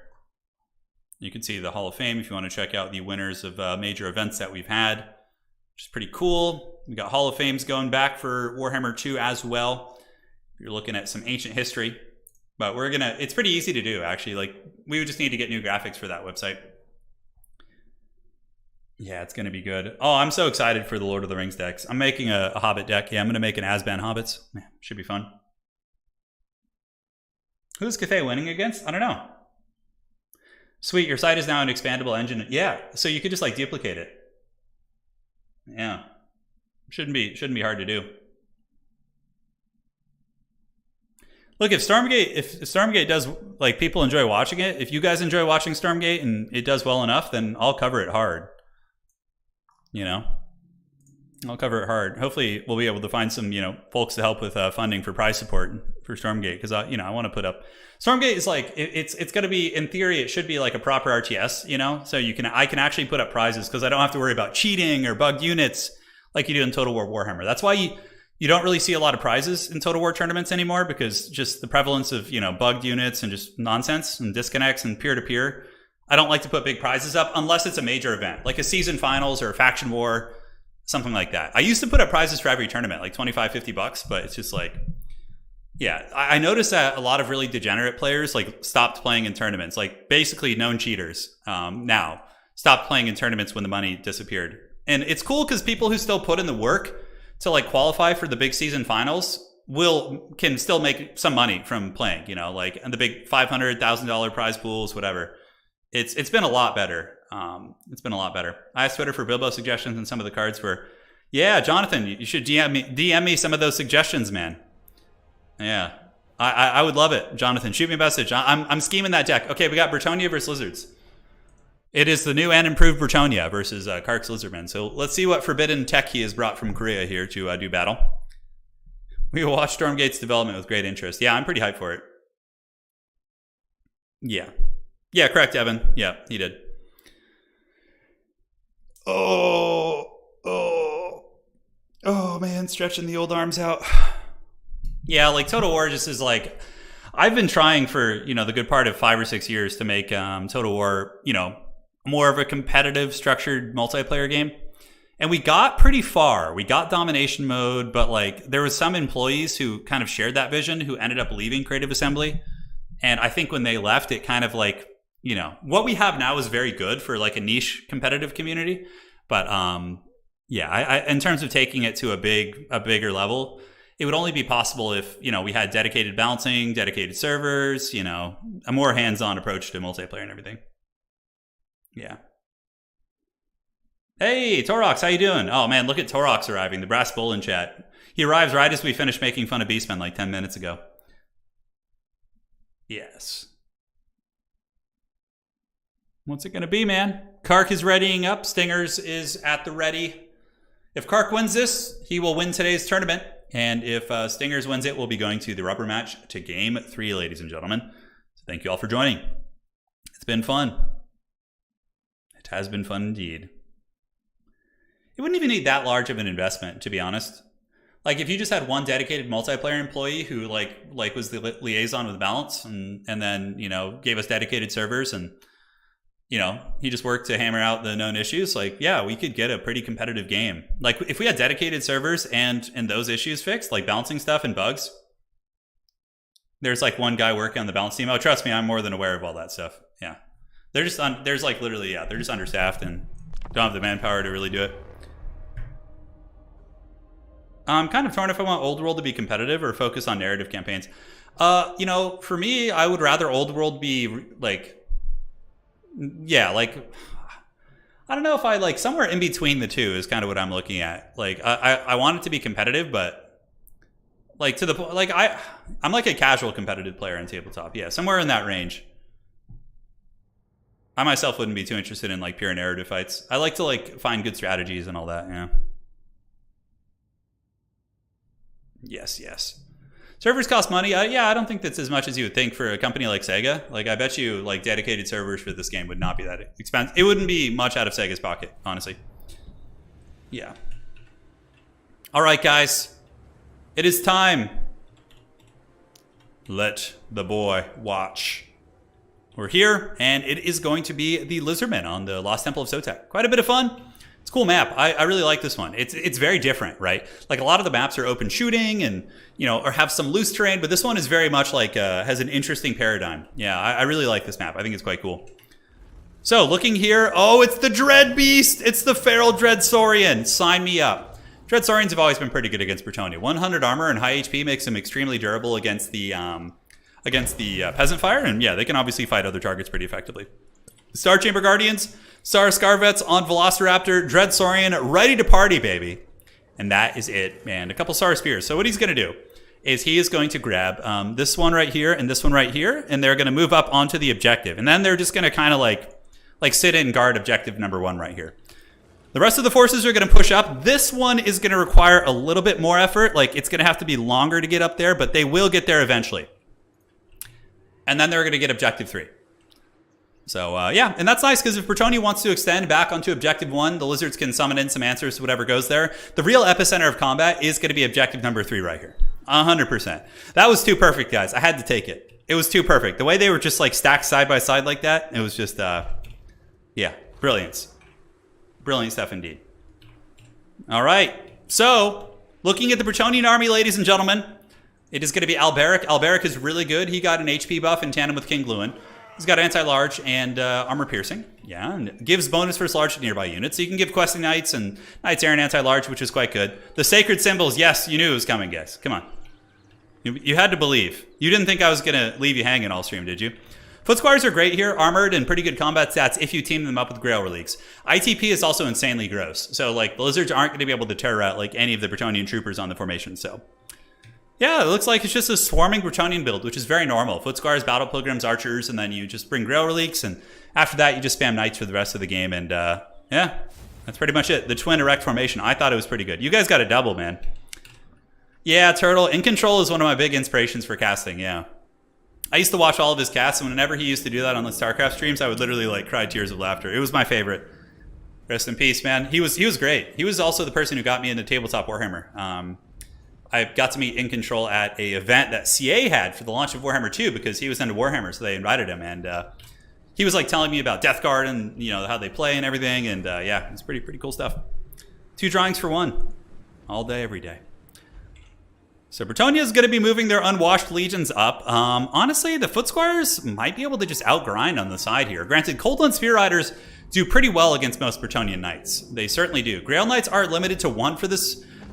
You can see the Hall of Fame if you want to check out the winners of major events that we've had, which is pretty cool. We got Hall of Fames going back for Warhammer 2 as well. You're looking at some ancient history, but it's pretty easy to do, actually. Like, we would just need to get new graphics for that website. Yeah, it's gonna be good. Oh, I'm so excited for the Lord of the Rings decks. I'm making a Hobbit deck. Yeah, I'm gonna make an Azban Hobbits. Yeah, should be fun. Who's Cathay winning against? I don't know. Sweet, your site is now an expandable engine. Yeah, so you could just like duplicate it. Yeah, shouldn't be hard to do. Look, if Stormgate does, like, people enjoy watching it. If you guys enjoy watching Stormgate and it does well enough, then I'll cover it hard. You know, I'll cover it hard. Hopefully, we'll be able to find some, you know, folks to help with funding for prize support for Stormgate, because I want to put up. Stormgate is like it's going to be, in theory, it should be like a proper RTS, you know, so I can actually put up prizes because I don't have to worry about cheating or bugged units like you do in Total War Warhammer. That's why you don't really see a lot of prizes in Total War tournaments anymore, because just the prevalence of, you know, bugged units and just nonsense and disconnects and peer-to-peer. I don't like to put big prizes up unless it's a major event, like a season finals or a faction war, something like that. I used to put up prizes for every tournament, like $25-50, but it's just like, yeah, I noticed that a lot of really degenerate players like stopped playing in tournaments, like basically known cheaters now stopped playing in tournaments when the money disappeared. And it's cool because people who still put in the work to like qualify for the big season finals can still make some money from playing, you know, like, and the big $500,000 prize pools, whatever. It's been a lot better. It's been a lot better. I asked Twitter for Bilbo suggestions, and some of the cards were, yeah, Jonathan, you should DM me some of those suggestions, man. Yeah, I would love it, Jonathan. Shoot me a message. I'm scheming that deck. Okay, we got Bretonnia versus Lizards. It is the new and improved Bretonnia versus Kark's Lizardman. So let's see what forbidden tech he has brought from Korea here to do battle. We will watch Stormgate's development with great interest. Yeah, I'm pretty hyped for it. Yeah. Yeah, correct, Evan. Yeah, he did. Oh, man, stretching the old arms out. Yeah, like Total War just is like, I've been trying for, the good part of 5 or 6 years to make Total War, more of a competitive, structured multiplayer game. And we got pretty far. We got domination mode, but like there was some employees who kind of shared that vision who ended up leaving Creative Assembly. And I think when they left, it kind of like, what we have now is very good for like a niche competitive community. But yeah, I in terms of taking it to a bigger level, it would only be possible if, we had dedicated balancing, dedicated servers, a more hands-on approach to multiplayer and everything. Yeah. Hey, Torox, how you doing? Oh man, look at Torox arriving, the brass bull in chat. He arrives right as we finish making fun of Beastmen like 10 minutes ago. Yes. What's it gonna be, man? Kark is readying up, Stingers is at the ready. If Kark wins this, he will win today's tournament. And if Stingers wins it, we'll be going to the rubber match to game 3, ladies and gentlemen. So thank you all for joining. It's been fun. It has been fun indeed. It wouldn't even need that large of an investment, to be honest. Like if you just had one dedicated multiplayer employee who like was the liaison with balance and then, gave us dedicated servers and, he just worked to hammer out the known issues. Like, yeah, we could get a pretty competitive game. Like if we had dedicated servers and those issues fixed, like balancing stuff and bugs, there's like one guy working on the balance team. Oh, trust me, I'm more than aware of all that stuff. Yeah. They're just, there's like literally, yeah, they're just understaffed and don't have the manpower to really do it. I'm kind of torn if I want Old World to be competitive or focus on narrative campaigns. For me, I would rather Old World be like, yeah, like, I don't know if I like somewhere in between the two is kind of what I'm looking at. Like, I want it to be competitive, but like to the point, like I'm like a casual competitive player in tabletop. Yeah, somewhere in that range. I myself wouldn't be too interested in like pure narrative fights. I like to like find good strategies and all that. Yeah. Yes. Servers cost money. Yeah, I don't think that's as much as you would think for a company like Sega. Like, I bet you like dedicated servers for this game would not be that expensive. It wouldn't be much out of Sega's pocket, honestly. Yeah. All right, guys. It is time. Let the boy watch. We're here, and it is going to be the Lizardmen on the Lost Temple of Sotek. Quite a bit of fun. It's a cool map. I really like this one. It's very different, right? Like a lot of the maps are open shooting and, or have some loose terrain, but this one is very much like, has an interesting paradigm. Yeah, I really like this map. I think it's quite cool. So looking here, oh, it's the Dread Beast. It's the Feral Dread Saurian. Sign me up. Dread Saurians have always been pretty good against Bretonnia. 100 armor and high HP makes them extremely durable against the Peasant Fire. And yeah, they can obviously fight other targets pretty effectively. Star Chamber Guardians. Sar Scarvets on Velociraptor, Dread Saurian, ready to party, baby. And that is it, man. A couple Sar Spears. So what he's going to do is he is going to grab this one right here and this one right here, and they're going to move up onto the objective. And then they're just going to kind of like sit in guard objective number 1 right here. The rest of the forces are going to push up. This one is going to require a little bit more effort. Like, it's going to have to be longer to get up there, but they will get there eventually. And then they're going to get objective 3. So, yeah, and that's nice because if Bretonnia wants to extend back onto Objective 1, the Lizards can summon in some answers to whatever goes there. The real epicenter of combat is going to be Objective number 3 right here. 100%. That was too perfect, guys. I had to take it. It was too perfect. The way they were just, like, stacked side by side like that, it was just, yeah, brilliance. Brilliant stuff indeed. All right. So, looking at the Bretonian army, ladies and gentlemen, it is going to be Alberic. Alberic is really good. He got an HP buff in tandem with King Gluin. He's got anti-large and armor piercing. Yeah, and gives bonus first large to nearby units. So you can give questing knights and knights errant anti-large, which is quite good. The sacred symbols, yes, you knew it was coming, guys. Come on. You had to believe. You didn't think I was going to leave you hanging all stream, did you? Foot Squires are great here, armored and pretty good combat stats if you team them up with Grail Reliques. ITP is also insanely gross. So, like, the Lizards aren't going to be able to tear out, like, any of the Bretonian troopers on the formation, so... Yeah, it looks like it's just a swarming Bretonnian build, which is very normal. Footscars, Battle Pilgrims, Archers, and then you just bring Grail Reliques, and after that you just spam Knights for the rest of the game, and yeah, that's pretty much it. The Twin Erect formation, I thought it was pretty good. You guys got a double, man. Yeah, Turtle, In Control is one of my big inspirations for casting, yeah. I used to watch all of his casts, and whenever he used to do that on the StarCraft streams, I would literally like cry tears of laughter. It was my favorite. Rest in peace, man. He was great. He was also the person who got me into tabletop Warhammer. I got to meet In Control at a event that CA had for the launch of Warhammer 2 because he was into Warhammer, so they invited him, and he was like telling me about Death Guard and how they play and everything, and yeah, it's pretty cool stuff. 2 drawings for 1, all day, every day. So Bretonnia is going to be moving their unwashed legions up. Honestly, the Footsquires might be able to just outgrind on the side here. Granted, Coldland Spear Riders do pretty well against most Bretonnian Knights. They certainly do. Grail Knights are limited to 1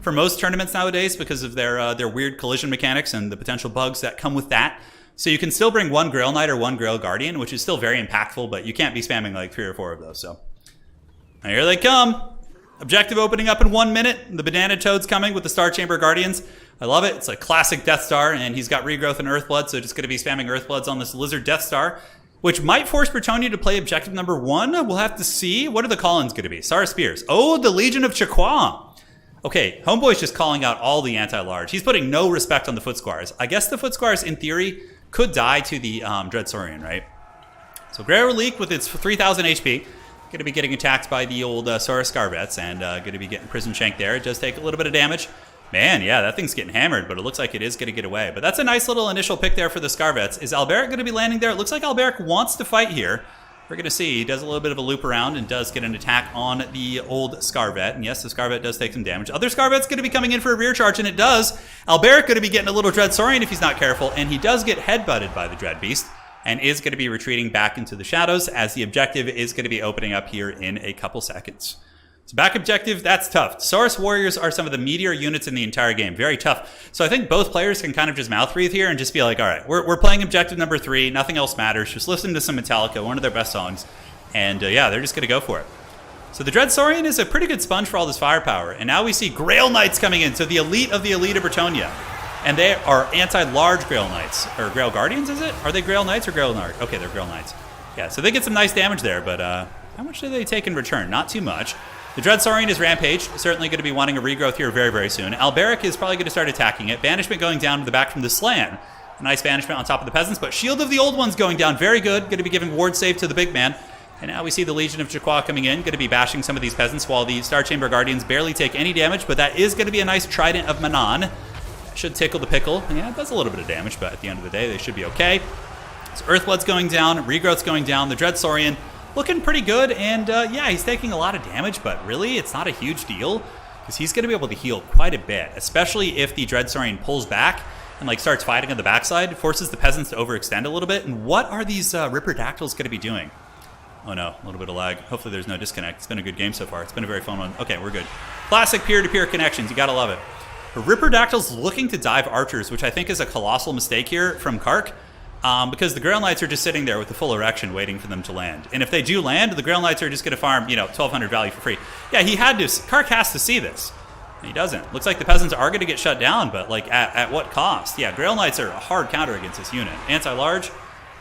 for most tournaments nowadays because of their weird collision mechanics and the potential bugs that come with that. So you can still bring 1 Grail Knight or 1 Grail Guardian, which is still very impactful, but you can't be spamming like 3 or 4 of those. So now here they come. Objective opening up in 1 minute. The Banana Toad's coming with the Star Chamber Guardians. I love it. It's a classic Death Star, and he's got regrowth and Earthblood, so just going to be spamming Earthbloods on this Lizard Death Star, which might force Bretonnia to play objective number 1. We'll have to see. What are the call-ins going to be? Sara Spears. Oh, the Legion of Chaqua. Okay, Homeboy's just calling out all the anti-large. He's putting no respect on the Footsquires. I guess the Footsquires, in theory, could die to the Dread Saurian, right? So Grail Relique with its 3,000 HP, going to be getting attacked by the old Saurus Scarvets, and going to be getting Prison Shank there. It does take a little bit of damage. Man, yeah, that thing's getting hammered, but it looks like it is going to get away. But that's a nice little initial pick there for the Scarvets. Is Alberic going to be landing there? It looks like Alberic wants to fight here. We're going to see. He does a little bit of a loop around and does get an attack on the old Scarvet. And yes, the Scarvet does take some damage. Other Scarvet's going to be coming in for a rear charge, and it does. Alberic going to be getting a little Dread Saurian if he's not careful, and he does get headbutted by the Dread Beast and is going to be retreating back into the shadows as the objective is going to be opening up here in a couple seconds. So back objective, that's tough. Saurus Warriors are some of the meatier units in the entire game. Very tough. So I think both players can kind of just mouth breathe here and just be like, all right, we're playing objective number 3. Nothing else matters. Just listen to some Metallica, one of their best songs. And yeah, they're just going to go for it. So the Dread Saurian is a pretty good sponge for all this firepower. And now we see Grail Knights coming in. So the elite of Bretonnia. And they are anti-large Grail Knights. Or Grail Guardians, is it? Are they Grail Knights or Grail Knights? Okay, they're Grail Knights. Yeah, so they get some nice damage there. But how much do they take in return? Not too much. The Dread Saurian is rampaged, certainly going to be wanting a regrowth here very, very soon. Alberic is probably going to start attacking it. Banishment going down to the back from the Slan. A nice banishment on top of the Peasants, but Shield of the Old Ones going down. Very good. Going to be giving ward save to the big man. And now we see the Legion of Chaqua coming in, going to be bashing some of these Peasants while the Star Chamber Guardians barely take any damage, but that is going to be a nice Trident of Manan. Should tickle the pickle. Yeah, it does a little bit of damage, but at the end of the day, they should be okay. So Earthblood's going down, Regrowth's going down, the Dread Saurian looking pretty good, and yeah, he's taking a lot of damage, but really, it's not a huge deal, because he's going to be able to heal quite a bit, especially if the Dread Saurian pulls back and like starts fighting on the backside, forces the Peasants to overextend a little bit. And what are these Ripperdactyls going to be doing? Oh no, a little bit of lag. Hopefully there's no disconnect. It's been a good game so far. It's been a very fun one. Okay, we're good. Classic peer-to-peer connections. You gotta love it. The Ripperdactyls looking to dive Archers, which I think is a colossal mistake here from Kark. Because the Grail Knights are just sitting there with the full erection waiting for them to land. And if they do land, the Grail Knights are just going to farm, 1,200 value for free. Yeah, Kark has to see this. And he doesn't. Looks like the Peasants are going to get shut down, but like at what cost? Yeah, Grail Knights are a hard counter against this unit. Anti-large.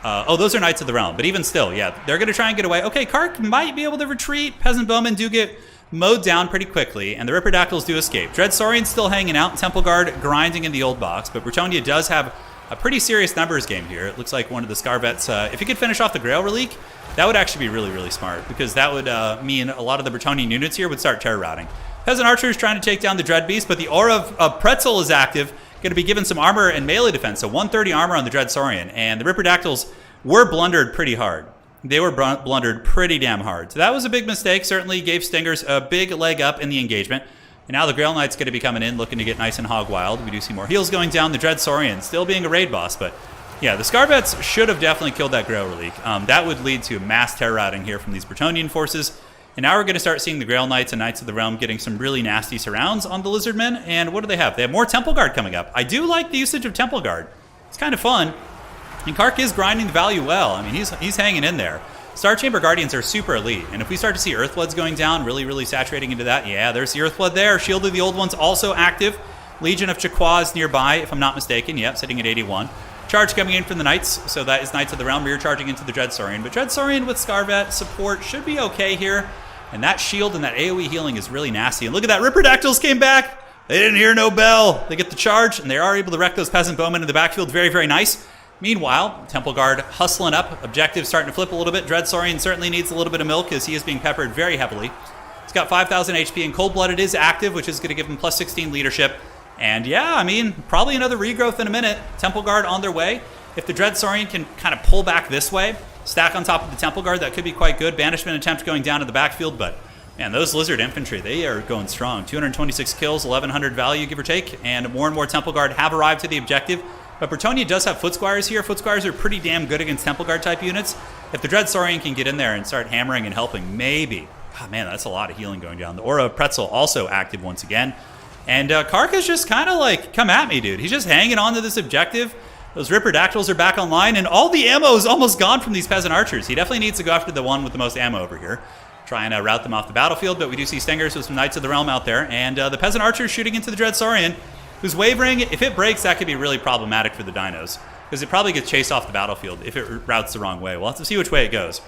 Oh, those are Knights of the Realm. But even still, yeah, they're going to try and get away. Okay, Kark might be able to retreat. Peasant Bowmen do get mowed down pretty quickly, and the Ripperdactyls do escape. Dread Saurian's still hanging out. Temple Guard grinding in the old box, but Bretonnia does have a pretty serious numbers game here. It looks like one of the Scarvets, if he could finish off the Grail Relique, that would actually be really, really smart, because that would mean a lot of the Bretonnian units here would start terror routing. Peasant Archers trying to take down the Dread Beast, but the Aura of Pretzel is active, going to be given some armor and melee defense, so 130 armor on the Dread Saurian, and the Ripperdactyls were blundered pretty hard. They were blundered pretty damn hard. So that was a big mistake, certainly gave Stingers a big leg up in the engagement. And now the Grail Knight's going to be coming in, looking to get nice and hog wild. We do see more heals going down. The Dread Saurian still being a raid boss, but yeah, the Scarvets should have definitely killed that Grail Relique. That would lead to mass terror routing here from these Bretonnian forces. And now we're going to start seeing the Grail Knights and Knights of the Realm getting some really nasty surrounds on the Lizardmen. And what do they have? They have more Temple Guard coming up. I do like the usage of Temple Guard. It's kind of fun. And Kark is grinding the value well. I mean, he's hanging in there. Star Chamber Guardians are super elite, and if we start to see Earthbloods going down, really, really saturating into that, yeah, there's the Earthblood there. Shield of the Old One's also active. Legion of Chaqua is nearby, if I'm not mistaken. Yep, sitting at 81. Charge coming in from the Knights, so that is Knights of the Realm rear charging into the Dreadsaurian. But Dreadsaurian with Scarvet support should be okay here. And that shield and that AoE healing is really nasty. And look at that, Ripperdactyls came back. They didn't hear no bell. They get the charge, and they are able to wreck those Peasant Bowmen in the backfield. Very, very nice. Meanwhile, Temple Guard hustling up. Objective starting to flip a little bit. Dreadsaurian certainly needs a little bit of milk as he is being peppered very heavily. He's got 5,000 HP, and Cold-Blooded is active, which is going to give him plus 16 leadership. And yeah, I mean, probably another regrowth in a minute. Temple Guard on their way. If the Dreadsaurian can kind of pull back this way, stack on top of the Temple Guard, that could be quite good. Banishment attempt going down to the backfield, but man, those Lizard Infantry, they are going strong. 226 kills, 1,100 value, give or take, and more Temple Guard have arrived to the objective. But Bretonnia does have Foot Squires here. Foot Squires are pretty damn good against Temple Guard type units. If the Dreadsaurian can get in there and start hammering and helping, maybe. Oh, man, that's a lot of healing going down. The Aura of Pretzel also active once again. And Kark is just kind of like, come at me, dude. He's just hanging on to this objective. Those Ripperdactyls are back online, and all the ammo is almost gone from these Peasant Archers. He definitely needs to go after the one with the most ammo over here. Try and route them off the battlefield, but we do see Stingers with some Knights of the Realm out there. And the Peasant Archers shooting into the Dreadsaurian, who's wavering. If it breaks, that could be really problematic for the dinos, because it probably gets chased off the battlefield if it routes the wrong way. We'll have to see which way it goes.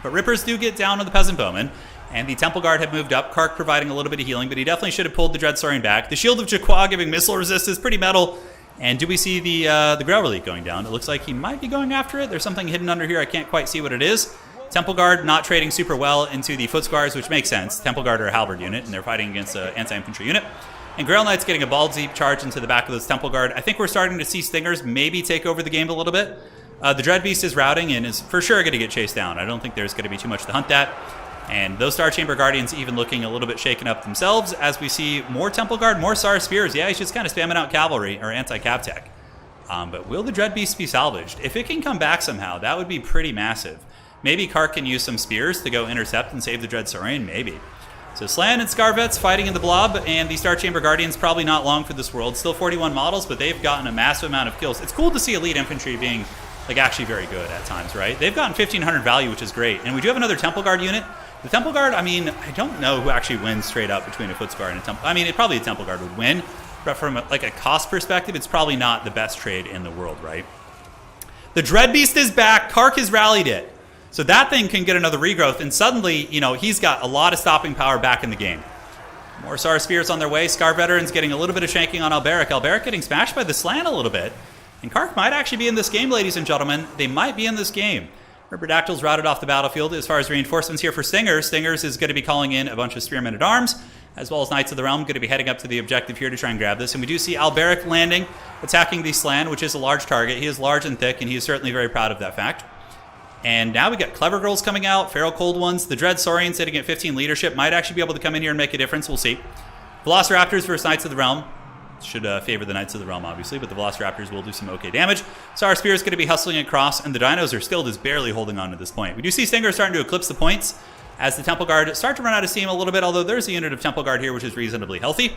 But Rippers do get down on the Peasant Bowmen, and the Temple Guard have moved up. Kark providing a little bit of healing, but he definitely should have pulled the Dreadsaurian back. The Shield of Chaqua giving missile resistance, pretty metal. And do we see the Grail Relic going down? It looks like he might be going after it. There's something hidden under here. I can't quite see what it is. Temple Guard not trading super well into the Foot Squires, which makes sense. Temple Guard are a halberd unit, and they're fighting against an anti-infantry unit. And Grail Knight's getting a balls deep charge into the back of this Temple Guard. I think we're starting to see Stingers maybe take over the game a little bit. The Dread Beast is routing and is for sure going to get chased down. I don't think there's going to be too much to hunt at. And those Star Chamber Guardians even looking a little bit shaken up themselves as we see more Temple Guard, more Star Spears. Yeah, he's just kind of spamming out cavalry or anti-cav tech. But will the Dread Beast be salvaged? If it can come back somehow, that would be pretty massive. Maybe Kark can use some spears to go intercept and save the Dreadsaurian, maybe. So Slan and Scarvets fighting in the blob, and the Star Chamber Guardians probably not long for this world. Still 41 models, but they've gotten a massive amount of kills. It's cool to see elite infantry being like actually very good at times, right? They've gotten 1,500 value, which is great. And we do have another Temple Guard unit. The Temple Guard, I mean, I don't know who actually wins straight up between a Foot Squire and a Temple. I mean, probably a Temple Guard would win, but from like a cost perspective, it's probably not the best trade in the world, right? The Dread Beast is back. Kark has rallied it. So that thing can get another regrowth, and suddenly, you know, he's got a lot of stopping power back in the game. More Star Spears on their way. Scar Veterans getting a little bit of shanking on Alberic. Alberic getting smashed by the Slan a little bit. And Kark might actually be in this game, ladies and gentlemen. They might be in this game. Ripperdactyls routed off the battlefield. As far as reinforcements here for Stingers, Stingers is going to be calling in a bunch of Spearmen at Arms, as well as Knights of the Realm, going to be heading up to the objective here to try and grab this. And we do see Alberic landing, attacking the Slan, which is a large target. He is large and thick, and he is certainly very proud of that fact. And now we got Clever Girls coming out, Feral Cold Ones. The Dreadsaurian sitting at 15 leadership might actually be able to come in here and make a difference. We'll see. Velociraptors versus Knights of the Realm. Should favor the Knights of the Realm, obviously, but the Velociraptors will do some okay damage. Star Spear is going to be hustling across, and the Dinos are still just barely holding on to this point. We do see Stinger starting to eclipse the points as the Temple Guard start to run out of steam a little bit, although there's a unit of Temple Guard here which is reasonably healthy.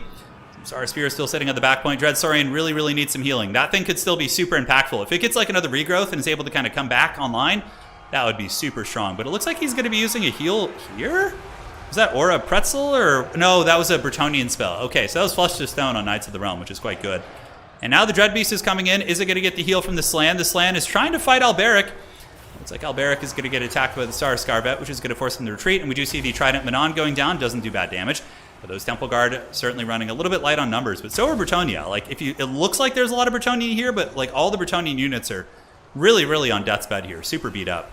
Star Spear is still sitting at the back point. Dreadsaurian really needs some healing. That thing could still be super impactful. If it gets like another regrowth and is able to kind of come back online, that would be super strong. But it looks like he's going to be using a heal here? Was that Aura Pretzel or... No, that was a Bretonian spell. Okay, so that was Flush to Stone on Knights of the Realm, which is quite good. And now the Dread Beast is coming in. Is it going to get the heal from the Slan? The Slan is trying to fight Alberic. Looks like Alberic is going to get attacked by the Star Scarvet, which is going to force him to retreat. And we do see the Trident Manon going down. Doesn't do bad damage. But those Temple Guard certainly running a little bit light on numbers. But so are Bretonnia. Like, it looks like there's a lot of Bretonnia here, but like all the Bretonian units are really on death's bed here. Super beat up.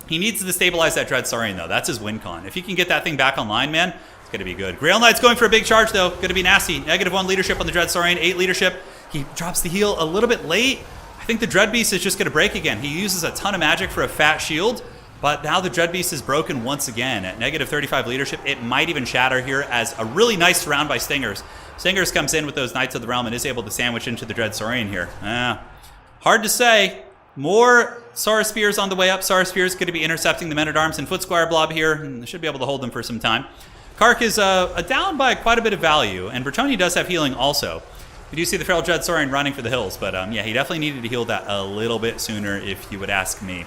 He needs to stabilize that Dreadsaurian, though. That's his win con. If he can get that thing back online, man, it's going to be good. Grail Knight's going for a big charge, though. Going to be nasty. -1 leadership on the Dreadsaurian, 8 leadership. He drops the heal a little bit late. I think the Dread Beast is just going to break again. He uses a ton of magic for a fat shield, but now the Dread Beast is broken once again. At -35 leadership, it might even shatter here as a really nice surround by Stingers. Stingers comes in with those Knights of the Realm and is able to sandwich into the Dreadsaurian here. Hard to say. More Star Spears on the way up. Star Spears going to be intercepting the Men-at-Arms and Foot Squire blob here, and they should be able to hold them for some time. Kark is down by quite a bit of value, and Bretonnia does have healing also. We do see the Feral Dreadsaurian running for the hills, but yeah, he definitely needed to heal that a little bit sooner, if you would ask me.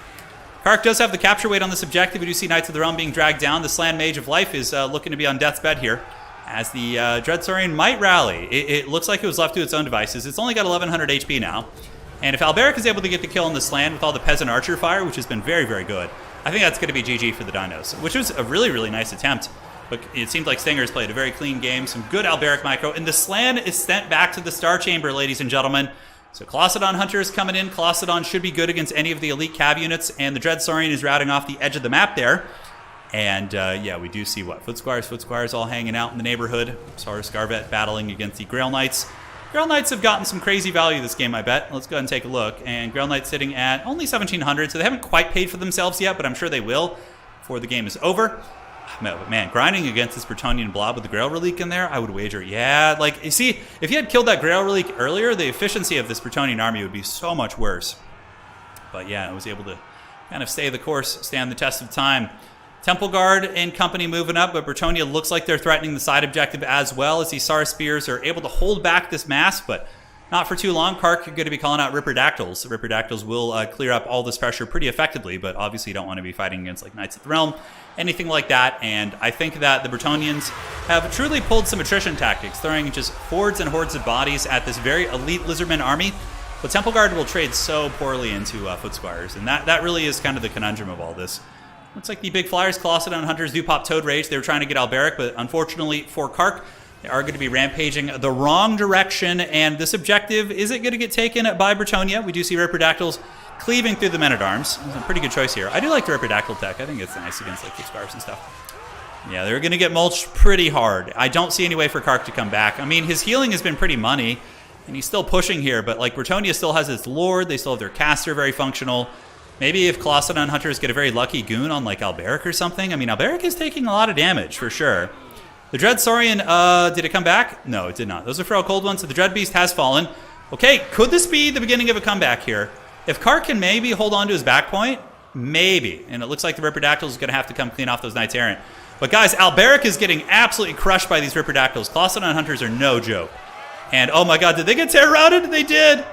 Kark does have the capture weight on this objective. We do see Knights of the Realm being dragged down. The Slan Mage of Life is looking to be on death's bed here. as the Dreadsaurian might rally. It looks like it was left to its own devices. It's only got 1100 HP now. And if Alberic is able to get the kill on this land with all the Peasant Archer fire, which has been very, very good, I think that's going to be GG for the Dinos, which was a really, really nice attempt. But it seemed like Stingers played a very clean game, some good Alberic micro, and the Slan is sent back to the Star Chamber, ladies and gentlemen. So Colossadon Hunters coming in. Colossadon should be good against any of the elite cav units, and the Dreadsaurian is routing off the edge of the map there. And yeah, we do see what? Footsquires all hanging out in the neighborhood. Saurus Scarvet battling against the Grail Knights. Grail Knights have gotten some crazy value this game, I bet. Let's go ahead and take a look. And Grail Knights sitting at only 1,700, so they haven't quite paid for themselves yet, but I'm sure they will before the game is over. But man, grinding against this Bretonnian blob with the Grail Relic in there, I would wager, yeah. Like, you see, if you had killed that Grail Relic earlier, the efficiency of this Bretonnian army would be so much worse. But yeah, I was able to kind of stay the course, stand the test of time. Temple Guard and company moving up, but Bretonnia looks like they're threatening the side objective as well, as these Saurus Spears are able to hold back this mass, but not for too long. Kark are going to be calling out Ripperdactyls. The Ripperdactyls will clear up all this pressure pretty effectively, but obviously you don't want to be fighting against like Knights of the Realm, anything like that. And I think that the Bretonnians have truly pulled some attrition tactics, throwing just hordes and hordes of bodies at this very elite Lizardman army. But Temple Guard will trade so poorly into Footsquires, and that really is kind of the conundrum of all this. Looks like the big flyers, Colossadon Hunters, do pop Toad Rage. They were trying to get Alberic, but unfortunately for Kark, they are going to be rampaging the wrong direction, and this objective isn't going to get taken by Bretonnia. We do see Ripperdactyls cleaving through the Men-at-Arms. It's a pretty good choice here. I do like the Ripperdactyl tech. I think it's nice against like Footsquires and stuff. Yeah, they're going to get mulched pretty hard. I don't see any way for Kark to come back. I mean, his healing has been pretty money, and he's still pushing here, but like Bretonnia still has its Lord. They still have their caster very functional. Maybe if Colossadon Hunters get a very lucky goon on like Alberic or something. I mean, Alberic is taking a lot of damage for sure. The Dreadsaurian, did it come back? No, it did not. Those are Feral Cold ones, so the Dread Beast has fallen. Okay, could this be the beginning of a comeback here? If Kark can maybe hold on to his back point, maybe. And it looks like the Ripperdactyls is going to have to come clean off those Knights Errant. But guys, Alberic is getting absolutely crushed by these Ripperdactyls. Colossadon Hunters are no joke. And oh my god, did they get terror routed? They did!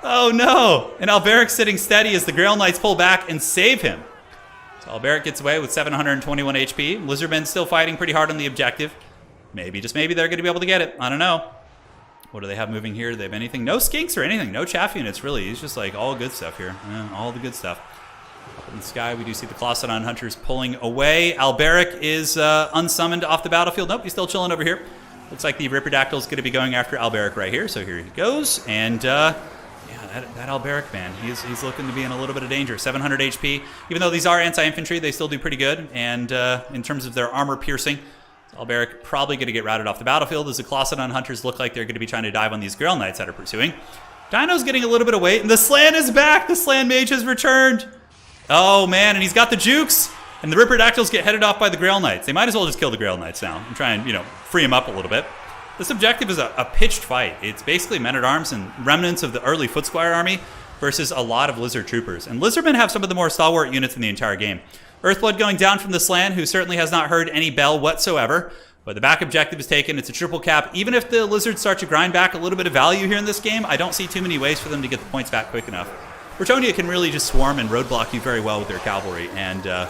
Oh no! And Alberic's sitting steady as the Grail Knights pull back and save him. So Alberic gets away with 721 HP. Lizardmen's still fighting pretty hard on the objective. Maybe, just maybe they're going to be able to get it. I don't know. What do they have moving here? Do they have anything? No skinks or anything. No chaff units, really. It's just like all good stuff here. Yeah, all the good stuff. Up in the sky, we do see the Colossadon Hunters pulling away. Alberic is unsummoned off the battlefield. Nope, he's still chilling over here. Looks like the Ripperdactyl is going to be going after Alberic right here. So here he goes. And that Alberic, man, he's looking to be in a little bit of danger. 700 HP. Even though these are anti-infantry, they still do pretty good. And in terms of their armor piercing, Alberic probably going to get routed off the battlefield as the Colossadon Hunters look like they're going to be trying to dive on these Grail Knights that are pursuing. Dino's getting a little bit of weight, and the Slan is back! The Slan Mage has returned! Oh, man, and he's got the jukes! And the Ripperdactyls get headed off by the Grail Knights. They might as well just kill the Grail Knights now and try and, free them up a little bit. This objective is a pitched fight. It's basically Men-at-Arms and remnants of the early Footsquire army versus a lot of Lizard Troopers. And Lizardmen have some of the more stalwart units in the entire game. Earthblood going down from the Slan, who certainly has not heard any bell whatsoever. But the back objective is taken. It's a triple cap. Even if the Lizards start to grind back a little bit of value here in this game, I don't see too many ways for them to get the points back quick enough. Bretonnia can really just swarm and roadblock you very well with their cavalry. And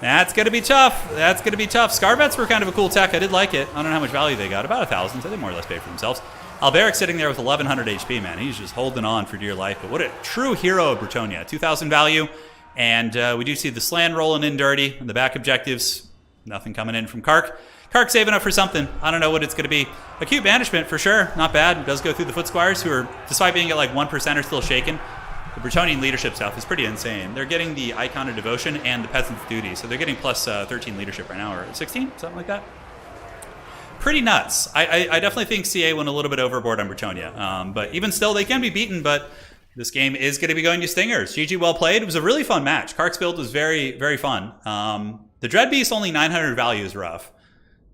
that's going to be tough. That's going to be tough. Scarvets were kind of a cool tech. I did like it. I don't know how much value they got. About 1,000, so they more or less paid for themselves. Alberic sitting there with 1,100 HP, man. He's just holding on for dear life. But what a true hero of Bretonnia. 2,000 value. And we do see the Slan rolling in dirty. And the back objectives, nothing coming in from Kark. Kark saving up for something. I don't know what it's going to be. Acute Banishment, for sure. Not bad. It does go through the Footsquires, who are, despite being at like 1%, are still shaken. The Bretonnian leadership stuff is pretty insane. They're getting the Icon of Devotion and the Peasant's Duty. So they're getting plus 13 leadership right now, or 16? Something like that. Pretty nuts. I definitely think CA went a little bit overboard on Bretonnia. But even still, they can be beaten, but this game is going to be going to Stingers. GG, well played. It was a really fun match. Kark's build was very, very fun. The Dread Beast, only 900 value is rough.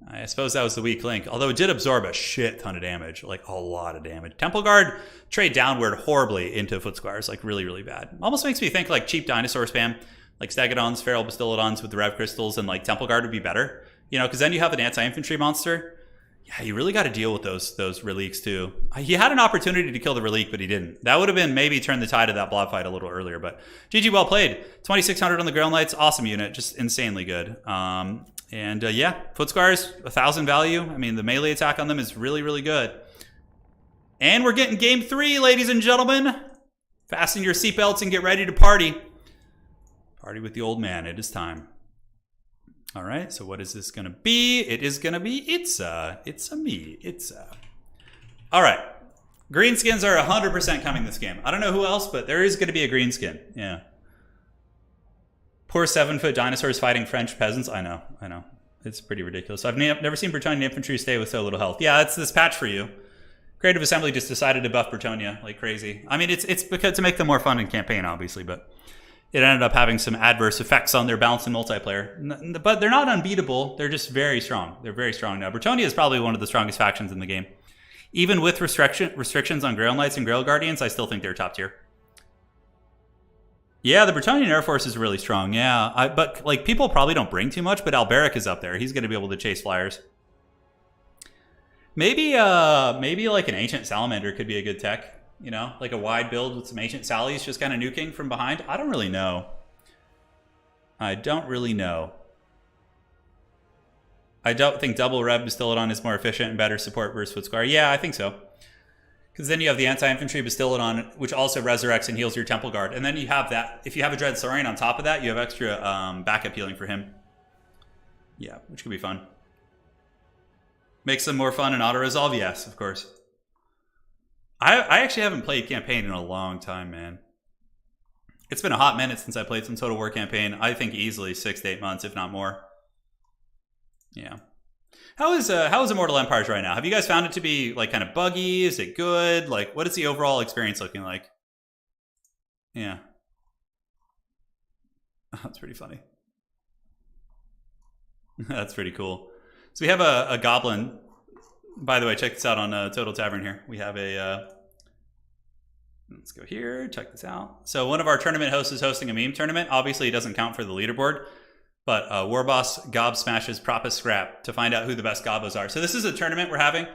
I suppose that was the weak link, although it did absorb a shit ton of damage, like a lot of damage. Temple Guard trade downward horribly into Footsquires, like really, really bad. Almost makes me think like cheap dinosaur spam, like Stegodons, Feral Bastillodons with the Rev Crystals, and like Temple Guard would be better. Because then you have an anti-infantry monster. Yeah, you really got to deal with those reliques too. He had an opportunity to kill the relique, but he didn't. That would have been maybe turn the tide of that blob fight a little earlier, but GG, well played. 2,600 on the Grail Knights, awesome unit, just insanely good. And yeah, Foot Squires, 1,000 value. I mean, the melee attack on them is really, really good. And we're getting game 3, ladies and gentlemen. Fasten your seatbelts and get ready to party. Party with the old man. It is time. All right, so what is this going to be? It is going to be Itza. It's-a me. Itza. All right. Greenskins are 100% coming this game. I don't know who else, but there is going to be a greenskin. Yeah. Poor 7-foot dinosaurs fighting French peasants. I know. It's pretty ridiculous. I've never seen Bretonnian infantry stay with so little health. Yeah, it's this patch for you. Creative Assembly just decided to buff Bretonia like crazy. I mean, it's because to make them more fun in campaign, obviously, but it ended up having some adverse effects on their balance in multiplayer. But they're not unbeatable. They're just very strong. They're very strong now. Bretonia is probably one of the strongest factions in the game. Even with restrictions on Grail Knights and Grail Guardians, I still think they're top tier. Yeah, the Bretonian Air Force is really strong. Yeah, but like people probably don't bring too much, but Alberic is up there. He's going to be able to chase flyers. Maybe like an Ancient Salamander could be a good tech. You know, like a wide build with some Ancient Sallies just kind of nuking from behind. I don't really know. I don't think double Rev Bastillodon is more efficient and better support versus Footscar. Yeah, I think so. Because then you have the anti-infantry Bastillodon, which also resurrects and heals your Temple Guard. And then you have that. If you have a Dread Saurian on top of that, you have extra backup healing for him. Yeah, which could be fun. Makes them more fun in auto-resolve? Yes, of course. I actually haven't played campaign in a long time, man. It's been a hot minute since I played some Total War campaign. I think easily 6 to 8 months, if not more. Yeah. How is Immortal Empires right now? Have you guys found it to be like kind of buggy? Is it good? Like, what is the overall experience looking like? Yeah. That's pretty funny. That's pretty cool. So we have a goblin. By the way, check this out on Total Tavern here. We have a... let's go here. Check this out. So one of our tournament hosts is hosting a meme tournament. Obviously, it doesn't count for the leaderboard. But Warboss Gob smashes Propus Scrap to find out who the best Gobos are. So this is a tournament we're having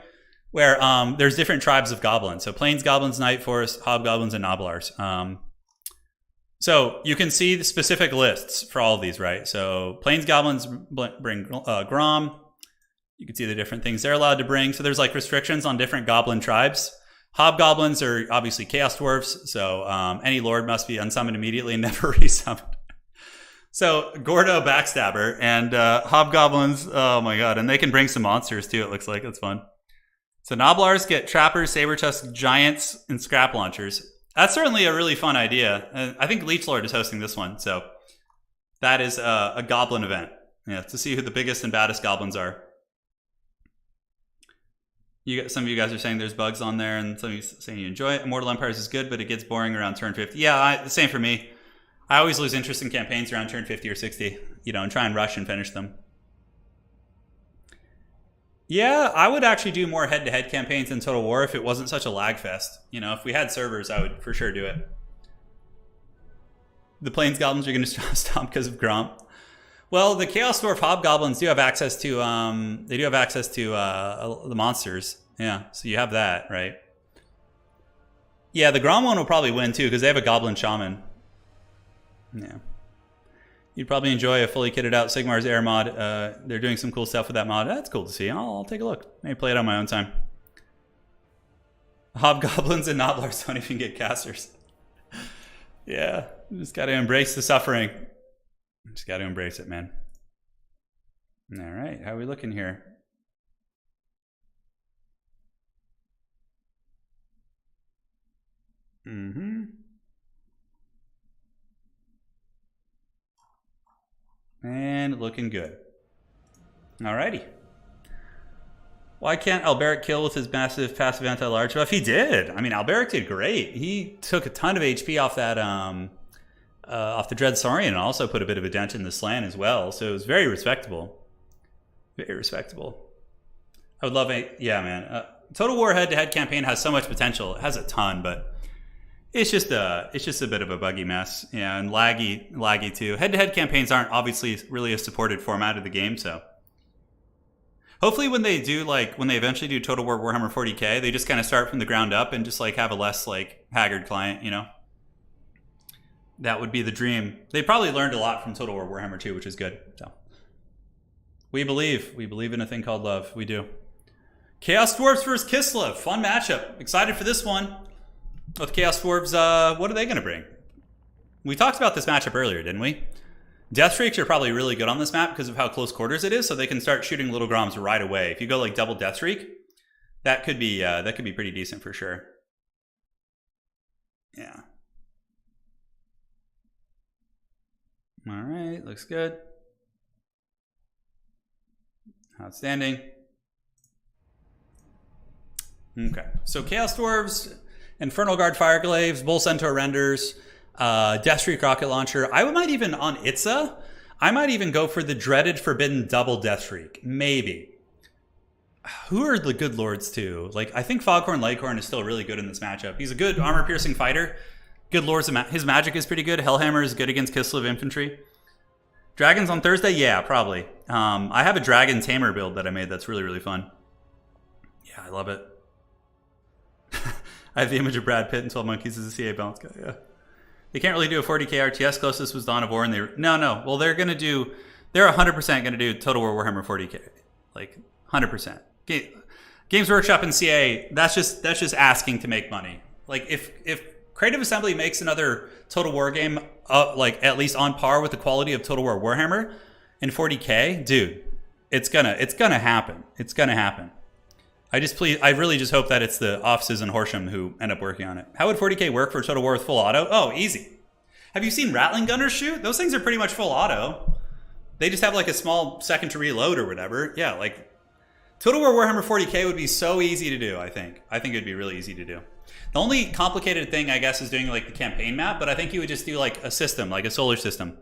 where there's different tribes of goblins. So Plains Goblins, Night Forest, Hobgoblins, and Noblars. So you can see the specific lists for all of these, right? So Plains Goblins bring Grom. You can see the different things they're allowed to bring. So there's like restrictions on different goblin tribes. Hobgoblins are obviously Chaos Dwarves. So any Lord must be unsummoned immediately and never resummoned. So Gordo Backstabber and Hobgoblins, oh my god, and they can bring some monsters too, it looks like. That's fun. So Noblars get Trappers, Saber-Tusk, Giants, and Scrap Launchers. That's certainly a really fun idea. And I think Leechlord is hosting this one, so that is a goblin event. Yeah, to see who the biggest and baddest goblins are. Some of you guys are saying there's bugs on there, and some of you saying you enjoy it. Immortal Empires is good, but it gets boring around turn 50. Yeah, the same for me. I always lose interest in campaigns around turn 50 or 60, you know, and try and rush and finish them. Yeah, I would actually do more head-to-head campaigns in Total War if it wasn't such a lag fest. You know, if we had servers, I would for sure do it. The Plains Goblins are going to stop because of Gromp. Well, the Chaos Dwarf Hobgoblins do have access to the monsters. Yeah, so you have that, right? Yeah, the Grom one will probably win too because they have a Goblin Shaman. Yeah. You'd probably enjoy a fully kitted out Sigmar's Air mod. They're doing some cool stuff with that mod. That's cool to see. I'll take a look. Maybe play it on my own time. Hobgoblins and Noblars don't even get casters. Yeah, you just got to embrace the suffering. Just got to embrace it, man. All right, how are we looking here? And looking good. Alrighty. Why can't Alberic kill with his massive passive anti-large buff? He did. I mean, Alberic did great. He took a ton of HP off that off the Dread Saurian and also put a bit of a dent in the Slan as well. So it was very respectable. Very respectable. I would love it. Yeah, man. Total War head-to-head campaign has so much potential. It has a ton, but it's just a bit of a buggy mess. Yeah, and laggy too. Head-to-head campaigns aren't obviously really a supported format of the game, so hopefully when they eventually do Total War Warhammer 40k, they just kind of start from the ground up and just like have a less like haggard client, you know? That would be the dream. They probably learned a lot from Total War Warhammer 2, which is good. So We believe. We believe in a thing called love. We do. Chaos Dwarves versus Kislev. Fun matchup. Excited for this one. With Chaos Dwarves, what are they going to bring? We talked about this matchup earlier, didn't we? Death Streaks are probably really good on this map because of how close quarters it is, so they can start shooting little Groms right away. If you go like double Death Streak, that could be pretty decent for sure. Yeah. All right, looks good. Outstanding. Okay, so Chaos Dwarves, Infernal Guard Fireglaves, Bull Centaur Renders, Deathstreak Rocket Launcher. I might even, on Itza, I might even go for the dreaded Forbidden Double Deathstreak. Maybe. Who are the good lords too? Like, I think Foghorn Leghorn is still really good in this matchup. He's a good armor-piercing fighter. Good lords, his magic is pretty good. Hellhammer is good against Kislev Infantry. Dragons on Thursday? Yeah, probably. I have a Dragon Tamer build that I made that's really, really fun. Yeah, I love it. I have the image of Brad Pitt and 12 Monkeys as a CA balance guy, yeah. They can't really do a 40k RTS. Closest was Dawn of War, and they... No. Well, they're 100% gonna do Total War Warhammer 40k. Like, 100%. Games Workshop and CA, that's just asking to make money. Like, if Creative Assembly makes another Total War game, like, at least on par with the quality of Total War Warhammer in 40k, dude, it's gonna happen. It's gonna happen. I really just hope that it's the offices in Horsham who end up working on it. How would 40k work for Total War with full auto? Oh, easy. Have you seen Rattling Gunners shoot? Those things are pretty much full auto. They just have like a small second to reload or whatever. Yeah, like Total War Warhammer 40k would be so easy to do, I think. I think it'd be really easy to do. The only complicated thing, I guess, is doing like the campaign map, but I think you would just do like a system, like a solar system.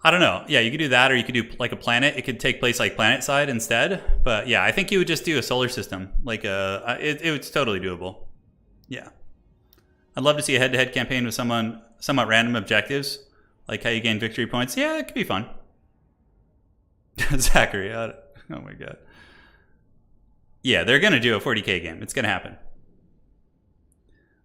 I don't know. Yeah, you could do that, or you could do like a planet. It could take place like planet side instead. But yeah, I think you would just do a solar system. Like it's totally doable. Yeah, I'd love to see a head-to-head campaign with somewhat random objectives, like how you gain victory points. Yeah, it could be fun. Zachary, oh my god. Yeah, they're gonna do a 40k game. It's gonna happen.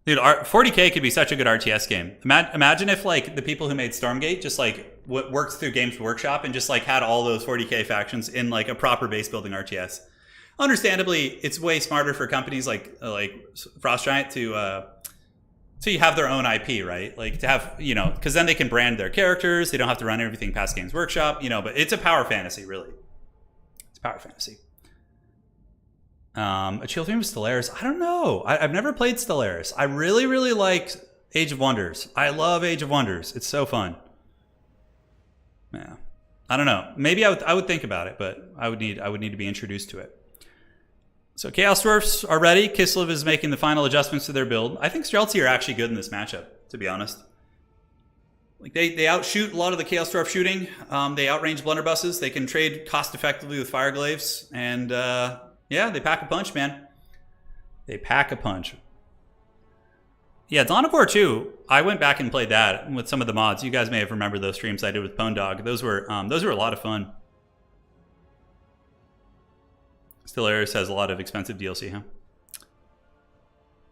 Dude, 40k could be such a good RTS game. Imagine if like the people who made Stormgate just like worked through Games Workshop and just like had all those 40k factions in like a proper base building RTS. Understandably, it's way smarter for companies like Frost Giant to have their own IP, right? Like to have, because then they can brand their characters. They don't have to run everything past Games Workshop, but it's a power fantasy, really. It's power fantasy. A chill theme of Stellaris. I don't know. I've never played Stellaris. I really, really like Age of Wonders. I love Age of Wonders. It's so fun. Yeah. I don't know. Maybe I would think about it, but I would need to be introduced to it. So Chaos Dwarfs are ready. Kislev is making the final adjustments to their build. I think Streltsy are actually good in this matchup, to be honest. Like they outshoot a lot of the Chaos Dwarf shooting. They outrange blunderbusses. They can trade cost effectively with Fireglaves, and yeah, they pack a punch, man. They pack a punch. Yeah, Dawn of War 2, I went back and played that with some of the mods. You guys may have remembered those streams I did with Pwn Dog. Those were a lot of fun. Stellaris has a lot of expensive DLC, huh?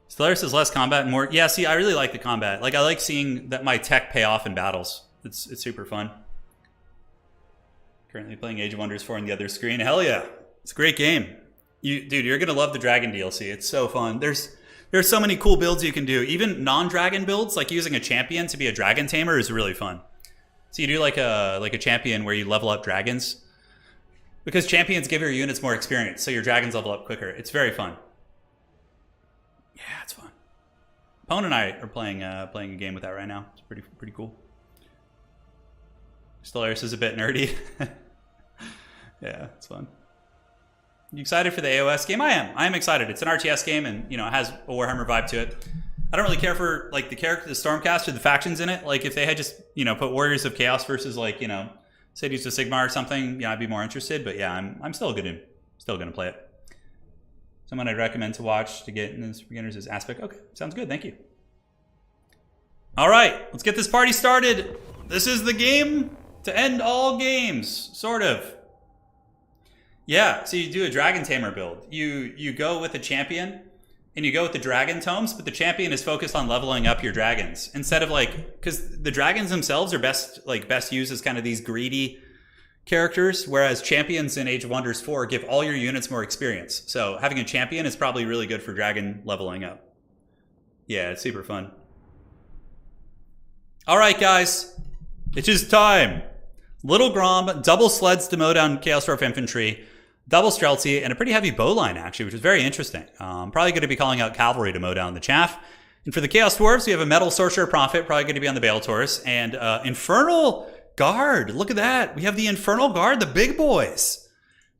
Stellaris has less combat and more... Yeah, see, I really like the combat. Like, I like seeing that my tech pay off in battles. It's super fun. Currently playing Age of Wonders 4 on the other screen. Hell yeah. It's a great game. Dude, you're going to love the Dragon DLC. It's so fun. There's so many cool builds you can do. Even non-dragon builds, like using a champion to be a dragon tamer, is really fun. So you do like a champion where you level up dragons. Because champions give your units more experience, so your dragons level up quicker. It's very fun. Yeah, it's fun. Pwn and I are playing a game with that right now. It's pretty cool. Stellaris is a bit nerdy. Yeah, it's fun. You excited for the AOS game? I am excited. It's an RTS game, and it has a Warhammer vibe to it. I don't really care for like the character, the Stormcast, or the factions in it. Like if they had just put Warriors of Chaos versus like Cities of Sigmar or something, I'd be more interested. But yeah, I'm still gonna play it. Someone I'd recommend to watch to get in this beginners is Aspect. Okay, sounds good. Thank you. All right, let's get this party started. This is the game to end all games, sort of. Yeah, so you do a Dragon Tamer build. You go with a champion, and you go with the Dragon Tomes, but the champion is focused on leveling up your dragons. Instead of because the dragons themselves are best used as kind of these greedy, characters, whereas champions in Age of Wonders 4 give all your units more experience. So having a champion is probably really good for dragon leveling up. Yeah, it's super fun. All right, guys, it is time. Little Grom, double sleds to mow down Chaos Dwarf infantry, double Streltsy, and a pretty heavy bow line, actually, which is very interesting. Probably going to be calling out cavalry to mow down the chaff. And for the Chaos Dwarves, we have a Metal Sorcerer Prophet, probably going to be on the Bale Taurus, and Infernal Guard. Look at that. We have the Infernal Guard, the big boys,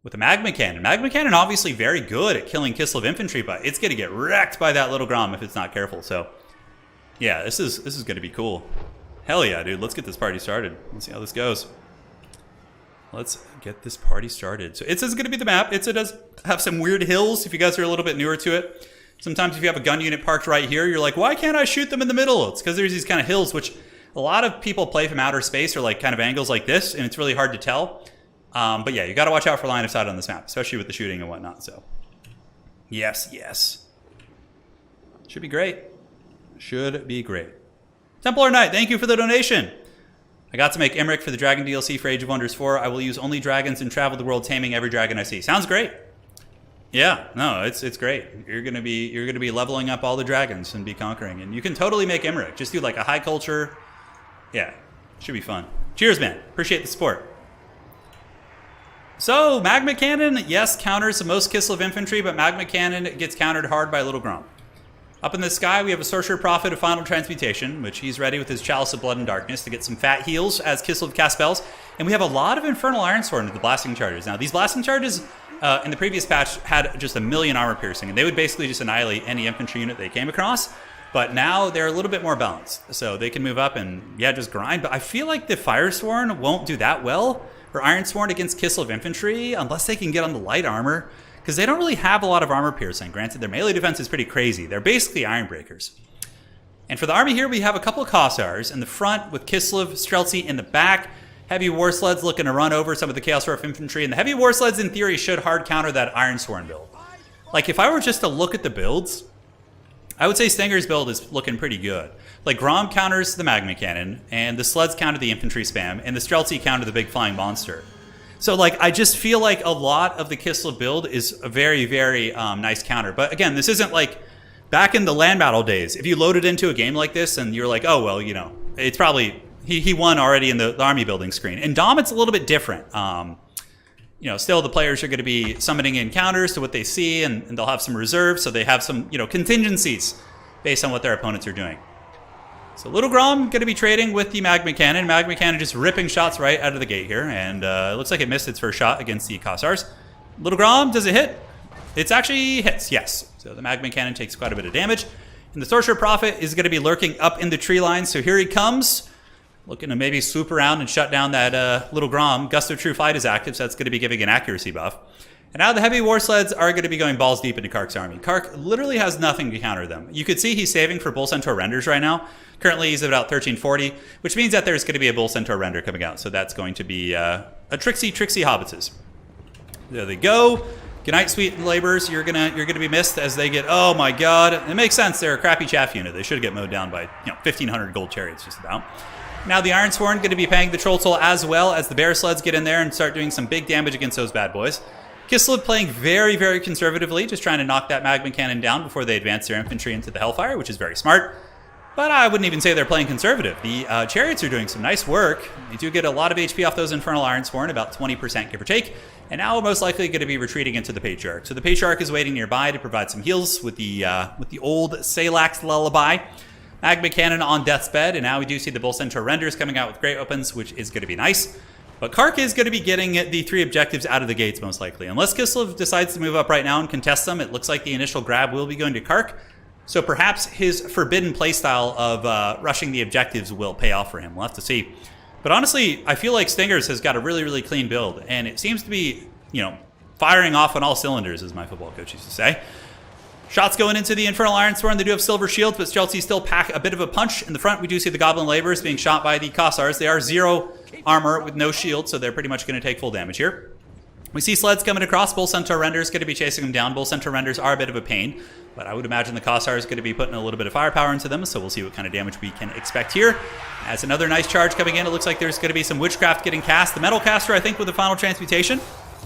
with the Magma Cannon. Magma Cannon obviously very good at killing Kislev infantry, but it's going to get wrecked by that Little Grom if it's not careful. So, yeah, this is going to be cool. Hell yeah, dude. Let's get this party started. Let's see how this goes. Let's get this party started. So it says it's going to be the map. It does have some weird hills if you guys are a little bit newer to it. Sometimes if you have a gun unit parked right here, you're like, why can't I shoot them in the middle? It's because there's these kind of hills, which a lot of people play from outer space or like kind of angles like this, and it's really hard to tell. But yeah, you got to watch out for line of sight on this map, especially with the shooting and whatnot. So yes, yes. Should be great. Should be great. Templar Knight, thank you for the donation. I got to make Emmerich for the Dragon DLC for Age of Wonders 4. I will use only dragons and travel the world taming every dragon I see. Sounds great. Yeah, no, it's great. You're gonna be leveling up all the dragons and be conquering, and you can totally make Emmerich. Just do like a high culture. Yeah, should be fun. Cheers, man. Appreciate the support. So Magma Cannon, yes, counters most Kislev infantry, but Magma Cannon gets countered hard by Little Grom. Up in the sky, we have a Sorcerer Prophet of Final Transmutation, which he's ready with his Chalice of Blood and Darkness to get some fat heals as Kislev cast spells. And we have a lot of Infernal Ironsword into the Blasting Charges. Now, these Blasting Charges in the previous patch had just 1,000,000 armor piercing, and they would basically just annihilate any infantry unit they came across. But now they're a little bit more balanced, so they can move up and, yeah, just grind. But I feel like the Firesworn won't do that well, or Ironsworn against Kislev infantry, unless they can get on the light armor, because they don't really have a lot of armor piercing. Granted, their melee defense is pretty crazy. They're basically Ironbreakers. And for the army here, we have a couple of Kossars in the front with Kislev, Streltsy in the back. Heavy War Sleds looking to run over some of the Chaos Dwarf infantry. And the Heavy War Sleds, in theory, should hard counter that Ironsworn build. Like, if I were just to look at the builds, I would say Stenger's build is looking pretty good. Like, Grom counters the Magma Cannon, and the Sleds counter the infantry spam, and the Streltsy counter the big flying monster. So, like, I just feel like a lot of the Kislev build is a very, very nice counter. But again, this isn't like back in the land battle days. If you loaded into a game like this and you're like, oh, well, you know, it's probably, he won already in the army building screen. In Dom, it's a little bit different. You know, still the players are going to be summoning in counters to what they see, and they'll have some reserves, so they have some, you know, contingencies based on what their opponents are doing. So Little Grom going to be trading with the Magma Cannon. Magma Cannon just ripping shots right out of the gate here, and it looks like it missed its first shot against the Kossars. Little Grom, does it hit? It's actually hits, yes. So the Magma Cannon takes quite a bit of damage. And the Sorcerer Prophet is going to be lurking up in the tree line, so here he comes, looking to maybe swoop around and shut down that Little Grom. Gust of True Flight is active, so that's going to be giving an accuracy buff. And now the Heavy War Sleds are going to be going balls deep into Kark's army. Kark literally has nothing to counter them. You could see he's saving for Bull Centaur renders right now. Currently he's at about 1340, which means that there's going to be a Bull Centaur render coming out. So that's going to be a tricksy hobbitses. There they go. Good night, sweet laborers. You're gonna be missed as they get. Oh my God! It makes sense. They're a crappy chaff unit. They should get mowed down by 1,500 gold chariots just about. Now the Ironsworn going to be paying the Troll Toll as well as the Bear Sleds get in there and start doing some big damage against those bad boys. Kislev playing very, very conservatively, just trying to knock that Magma Cannon down before they advance their infantry into the Hellfire, which is very smart. But I wouldn't even say they're playing conservative. The Chariots are doing some nice work. They do get a lot of HP off those Infernal Ironsworn, about 20% give or take. And now we're most likely going to be retreating into the Patriarch. So the Patriarch is waiting nearby to provide some heals with the old Salax Lullaby. Magma Cannon on death's bed, and now we do see the Bull Centaur renders coming out with great weapons, which is going to be nice. But Kark is going to be getting the 3 objectives out of the gates, most likely. Unless Kislev decides to move up right now and contest them, it looks like the initial grab will be going to Kark. So perhaps his forbidden playstyle of rushing the objectives will pay off for him. We'll have to see. But honestly, I feel like Stingers has got a really, really clean build, and it seems to be, firing off on all cylinders, as my football coach used to say. Shots going into the Infernal Ironsworn. They do have silver shields, but Streltsy still pack a bit of a punch. In the front, we do see the Goblin Laborers being shot by the Kossars. They are 0 armor with no shield, so they're pretty much going to take full damage here. We see sleds coming across. Bull Centaur Renders going to be chasing them down. Bull Centaur Renders are a bit of a pain. But I would imagine the Kossar is going to be putting a little bit of firepower into them, so we'll see what kind of damage we can expect here. As another nice charge coming in, it looks like there's going to be some Witchcraft getting cast. The Metal Caster, I think, with the final transmutation.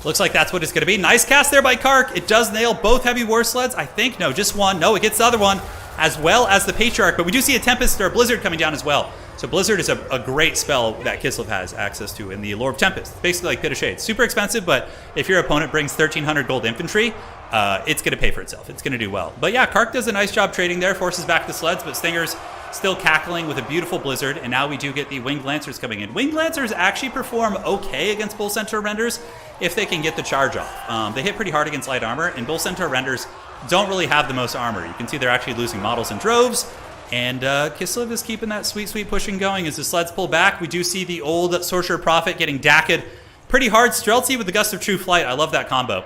Looks like that's what it's going to be. Nice cast there by Kark. It does nail both heavy war sleds. I think, no, just one. No, it gets the other one, as well as the Patriarch. But we do see a Tempest or a Blizzard coming down as well. So Blizzard is a great spell that Kislev has access to in the Lore of Tempest. It's basically like Pit of Shades. Super expensive, but if your opponent brings 1,300 gold infantry, it's going to pay for itself. It's going to do well. But yeah, Kark does a nice job trading there, forces back the sleds, but Stinger's still cackling with a beautiful Blizzard, and now we do get the Winged Lancers coming in. Winged Lancers actually perform okay against Bull Centaur Renders if they can get the charge off. They hit pretty hard against light armor, and Bull Centaur Renders don't really have the most armor. You can see they're actually losing models in droves, and Kislev is keeping that sweet pushing going as the sleds pull back. We do see the old Sorcerer Prophet getting dacked pretty hard. Streltsy with the Gust of True Flight. I love that combo.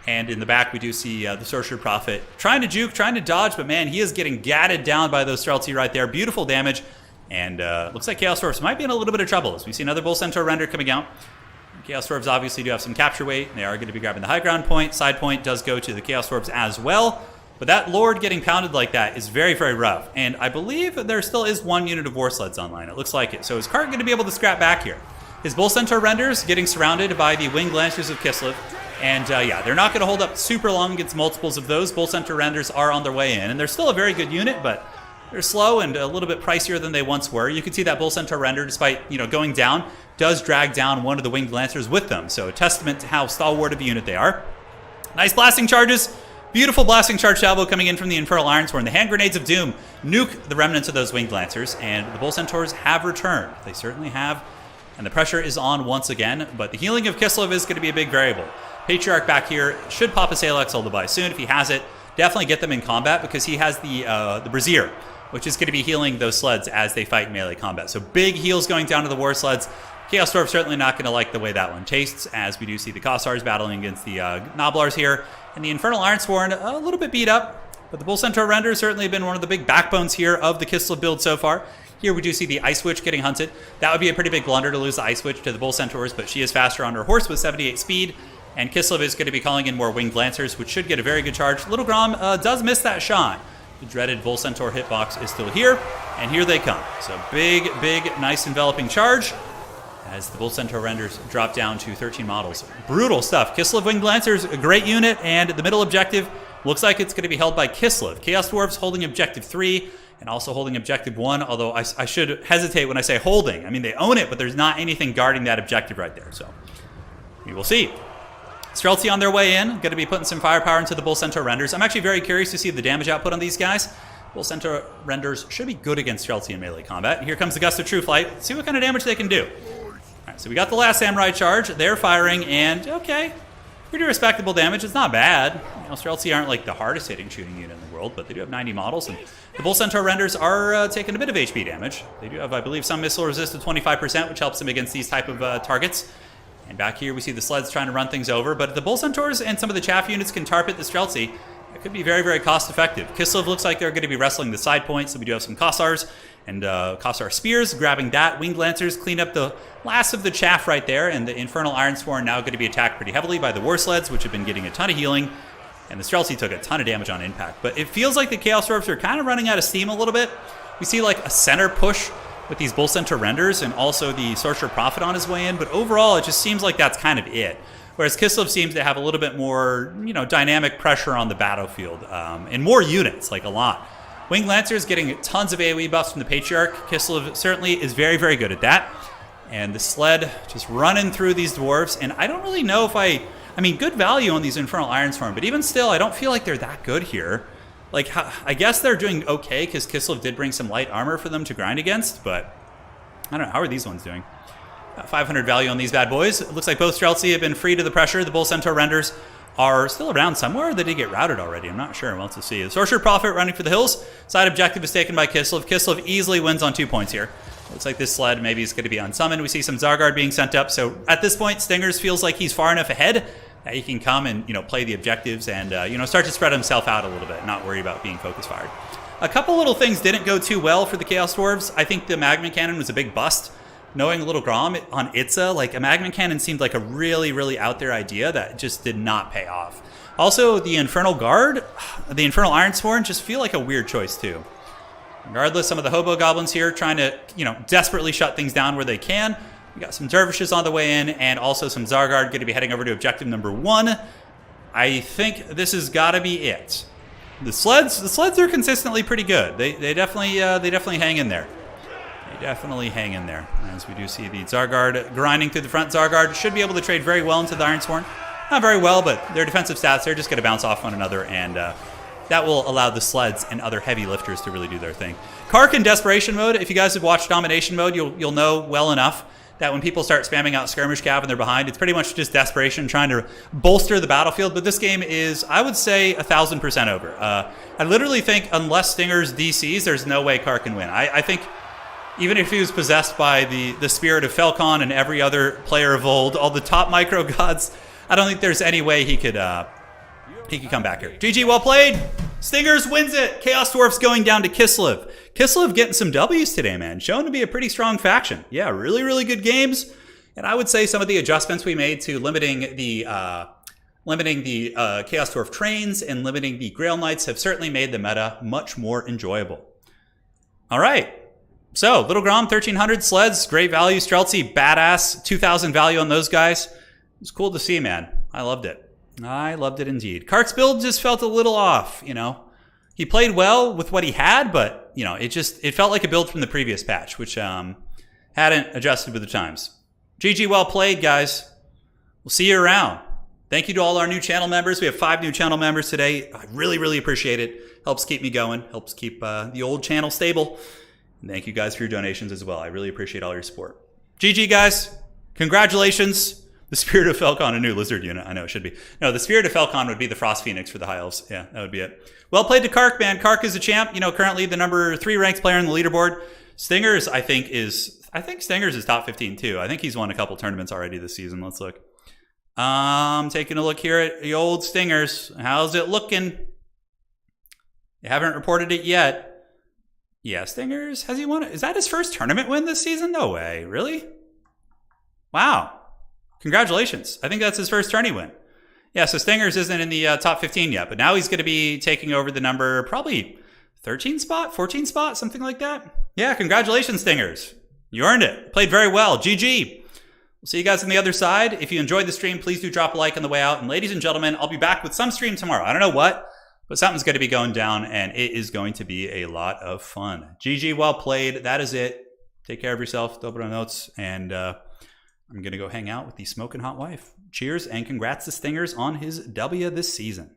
And in the back, we do see the Sorcerer Prophet trying to juke, trying to dodge, but man, he is getting gatted down by those Streltsy right there. Beautiful damage. And looks like Chaos Dwarfs might be in a little bit of trouble as we see another Bull Centaur Render coming out. Chaos Dwarves obviously do have some capture weight. They are going to be grabbing the high ground point. Side point does go to the Chaos Dwarves as well. But that Lord getting pounded like that is very rough. And I believe there still is one unit of War Sleds online. It looks like it. So is Kark going to be able to scrap back here? His Bull Centaur Renders getting surrounded by the Winged Lancers of Kislev. And yeah, they're not going to hold up super long against multiples of those. Bull Centaur Renders are on their way in. And they're still a very good unit, but they're slow and a little bit pricier than they once were. You can see that Bull Centaur Render, despite going down, does drag down one of the Winged Lancers with them. So a testament to how stalwart of a unit they are. Nice blasting charges. Beautiful blasting charge salvo coming in from the Infernal Ironsworn. The Hand Grenades of Doom nuke the remnants of those Winged Lancers, and the Bull Centaurs have returned. They certainly have, and the pressure is on once again, but the healing of Kislev is going to be a big variable. Patriarch back here should pop a Salex Lullaby soon. If he has it, definitely get them in combat because he has the Brazier, which is going to be healing those sleds as they fight melee combat. So big heals going down to the War Sleds. Chaos Dwarf certainly not going to like the way that one tastes, as we do see the Kossars battling against the Noblars here. And the Infernal Ironsworn a little bit beat up, but the Bull Centaur Render certainly been one of the big backbones here of the Kislev build so far. Here we do see the Ice Witch getting hunted. That would be a pretty big blunder to lose the Ice Witch to the Bull Centaurs, but she is faster on her horse with 78 speed. And Kislev is going to be calling in more Winged Lancers, which should get a very good charge. Little Grom does miss that shot. The dreaded Bull Centaur hitbox is still here, and here they come. So big, nice enveloping charge as the Bull Centaur Renders drop down to 13 models. Brutal stuff. Kislev Winged Lancers, a great unit, and the middle objective looks like it's going to be held by Kislev. Chaos Dwarves holding objective 3 and also holding objective 1, although I should hesitate when I say holding. I mean, they own it, but there's not anything guarding that objective right there. So we will see. Streltsy on their way in, going to be putting some firepower into the Bull Centaur Renders. I'm actually very curious to see the damage output on these guys. Bull Centaur Renders should be good against Streltsy in melee combat. And here comes the Gust of True Flight. Let's see what kind of damage they can do. All right, so we got the last Samurai charge. They're firing, and okay, pretty respectable damage. It's not bad. Streltsy aren't like the hardest hitting shooting unit in the world, but they do have 90 models, and the Bull Centaur Renders are taking a bit of HP damage. They do have, I believe, some missile resist of 25%, which helps them against these type of targets. And back here we see the sleds trying to run things over, but if the Bull Centaurs and some of the chaff units can target the Streltsy, it could be very cost effective. Kislev looks like they're going to be wrestling the side points, so we do have some Kossars and Kossar Spears grabbing that. Winged Lancers clean up the last of the chaff right there, and the Infernal Ironsworn now going to be attacked pretty heavily by the War Sleds, which have been getting a ton of healing, and the Streltsy took a ton of damage on impact. But it feels like the Chaos Dwarfs are kind of running out of steam a little bit. We see like a center push with these Bull Centaur Renders and also the Sorcerer Prophet on his way in, but overall it just seems like that's kind of it. Whereas Kislev seems to have a little bit more, dynamic pressure on the battlefield, and more units, like a lot. Winged Lancers getting tons of AoE buffs from the Patriarch. Kislev certainly is very good at that. And the sled just running through these dwarves, and I don't really know if I mean, good value on these Infernal Ironsworn, but even still, I don't feel like they're that good here. Like, I guess they're doing okay because Kislev did bring some light armor for them to grind against, but I don't know. How are these ones doing? 500 value on these bad boys. It looks like both Streltsy have been free to the pressure. The Bull Centaur Renders are still around somewhere. They did get routed already. I'm not sure. We'll have to see. The Sorcerer Prophet running for the hills. Side objective is taken by Kislev. Kislev easily wins on 2 points here. Looks like this sled maybe is going to be unsummoned. We see some Zargard being sent up. So at this point, Stingers feels like he's far enough ahead that he can come and play the objectives and start to spread himself out a little bit, not worry about being focus fired. A couple little things didn't go too well for the Chaos Dwarves. I think the Magma Cannon was a big bust. knowing Little Grom on Itza, like a Magma Cannon seemed like a really, really out there idea that just did not pay off. Also, the Infernal Guard, the Infernal Ironsworn just feel like a weird choice too. Regardless, some of the Hobo Goblins here trying to, desperately shut things down where they can. We got some Dervishes on the way in, and also some Zargard going to be heading over to objective number 1. I think this has got to be it. The sleds are consistently pretty good. They definitely hang in there. They definitely hang in there. As we do see the Zargard grinding through the front. Zargard should be able to trade very well into the Ironsworn. Not very well, but their defensive stats, they're just going to bounce off one another, and that will allow the sleds and other heavy lifters to really do their thing. Kark in Desperation mode, if you guys have watched Domination mode, you'll know well enough that when people start spamming out Skirmish Cav and they're behind, it's pretty much just desperation trying to bolster the battlefield. But this game is, I would say, 1,000% over. I literally think unless Stingers DCs, there's no way Kark can win. I think even if he was possessed by the spirit of Felcon and every other player of old, all the top micro gods, I don't think there's any way he could come back here. GG, well played. Stingers wins it. Chaos Dwarfs going down to Kislev. Kislev getting some W's today, man. Shown to be a pretty strong faction. Yeah, really, really good games. And I would say some of the adjustments we made to limiting the Chaos Dwarf trains and limiting the Grail Knights have certainly made the meta much more enjoyable. All right. So, Little Grom, 1,300 sleds, great value. Streltsy, badass, 2,000 value on those guys. It was cool to see, man. I loved it. I loved it indeed. Kark's build just felt a little off, He played well with what he had, but, it felt like a build from the previous patch, which hadn't adjusted with the times. GG, well played, guys. We'll see you around. Thank you to all our new channel members. We have 5 new channel members today. I really, really appreciate it. Helps keep me going. Helps keep the old channel stable. And thank you guys for your donations as well. I really appreciate all your support. GG, guys. Congratulations. The Spirit of Felcon, a new lizard unit. I know it should be. No, the Spirit of Felcon would be the Frost Phoenix for the High Elves. Yeah, that would be it. Well played to Kark, man. Kark is a champ. Currently the number 3 ranked player in the leaderboard. Stingers, I think Stingers is top 15 too. I think he's won a couple tournaments already this season. Let's look. Taking a look here at the old Stingers. How's it looking? You haven't reported it yet. Yeah, Stingers, has he won it? Is that his first tournament win this season? No way. Really? Wow. Congratulations. I think that's his first tourney win. Yeah, so Stingers isn't in the top 15 yet, but now he's going to be taking over the number probably 13 spot, 14 spot, something like that. Yeah, congratulations, Stingers. You earned it. Played very well. GG. We'll see you guys on the other side. If you enjoyed the stream, please do drop a like on the way out. And ladies and gentlemen, I'll be back with some stream tomorrow. I don't know what, but something's going to be going down, and it is going to be a lot of fun. GG, well played. That is it. Take care of yourself. Dobro notes, and I'm going to go hang out with the smoking hot wife. Cheers and congrats to Stingers on his W this season.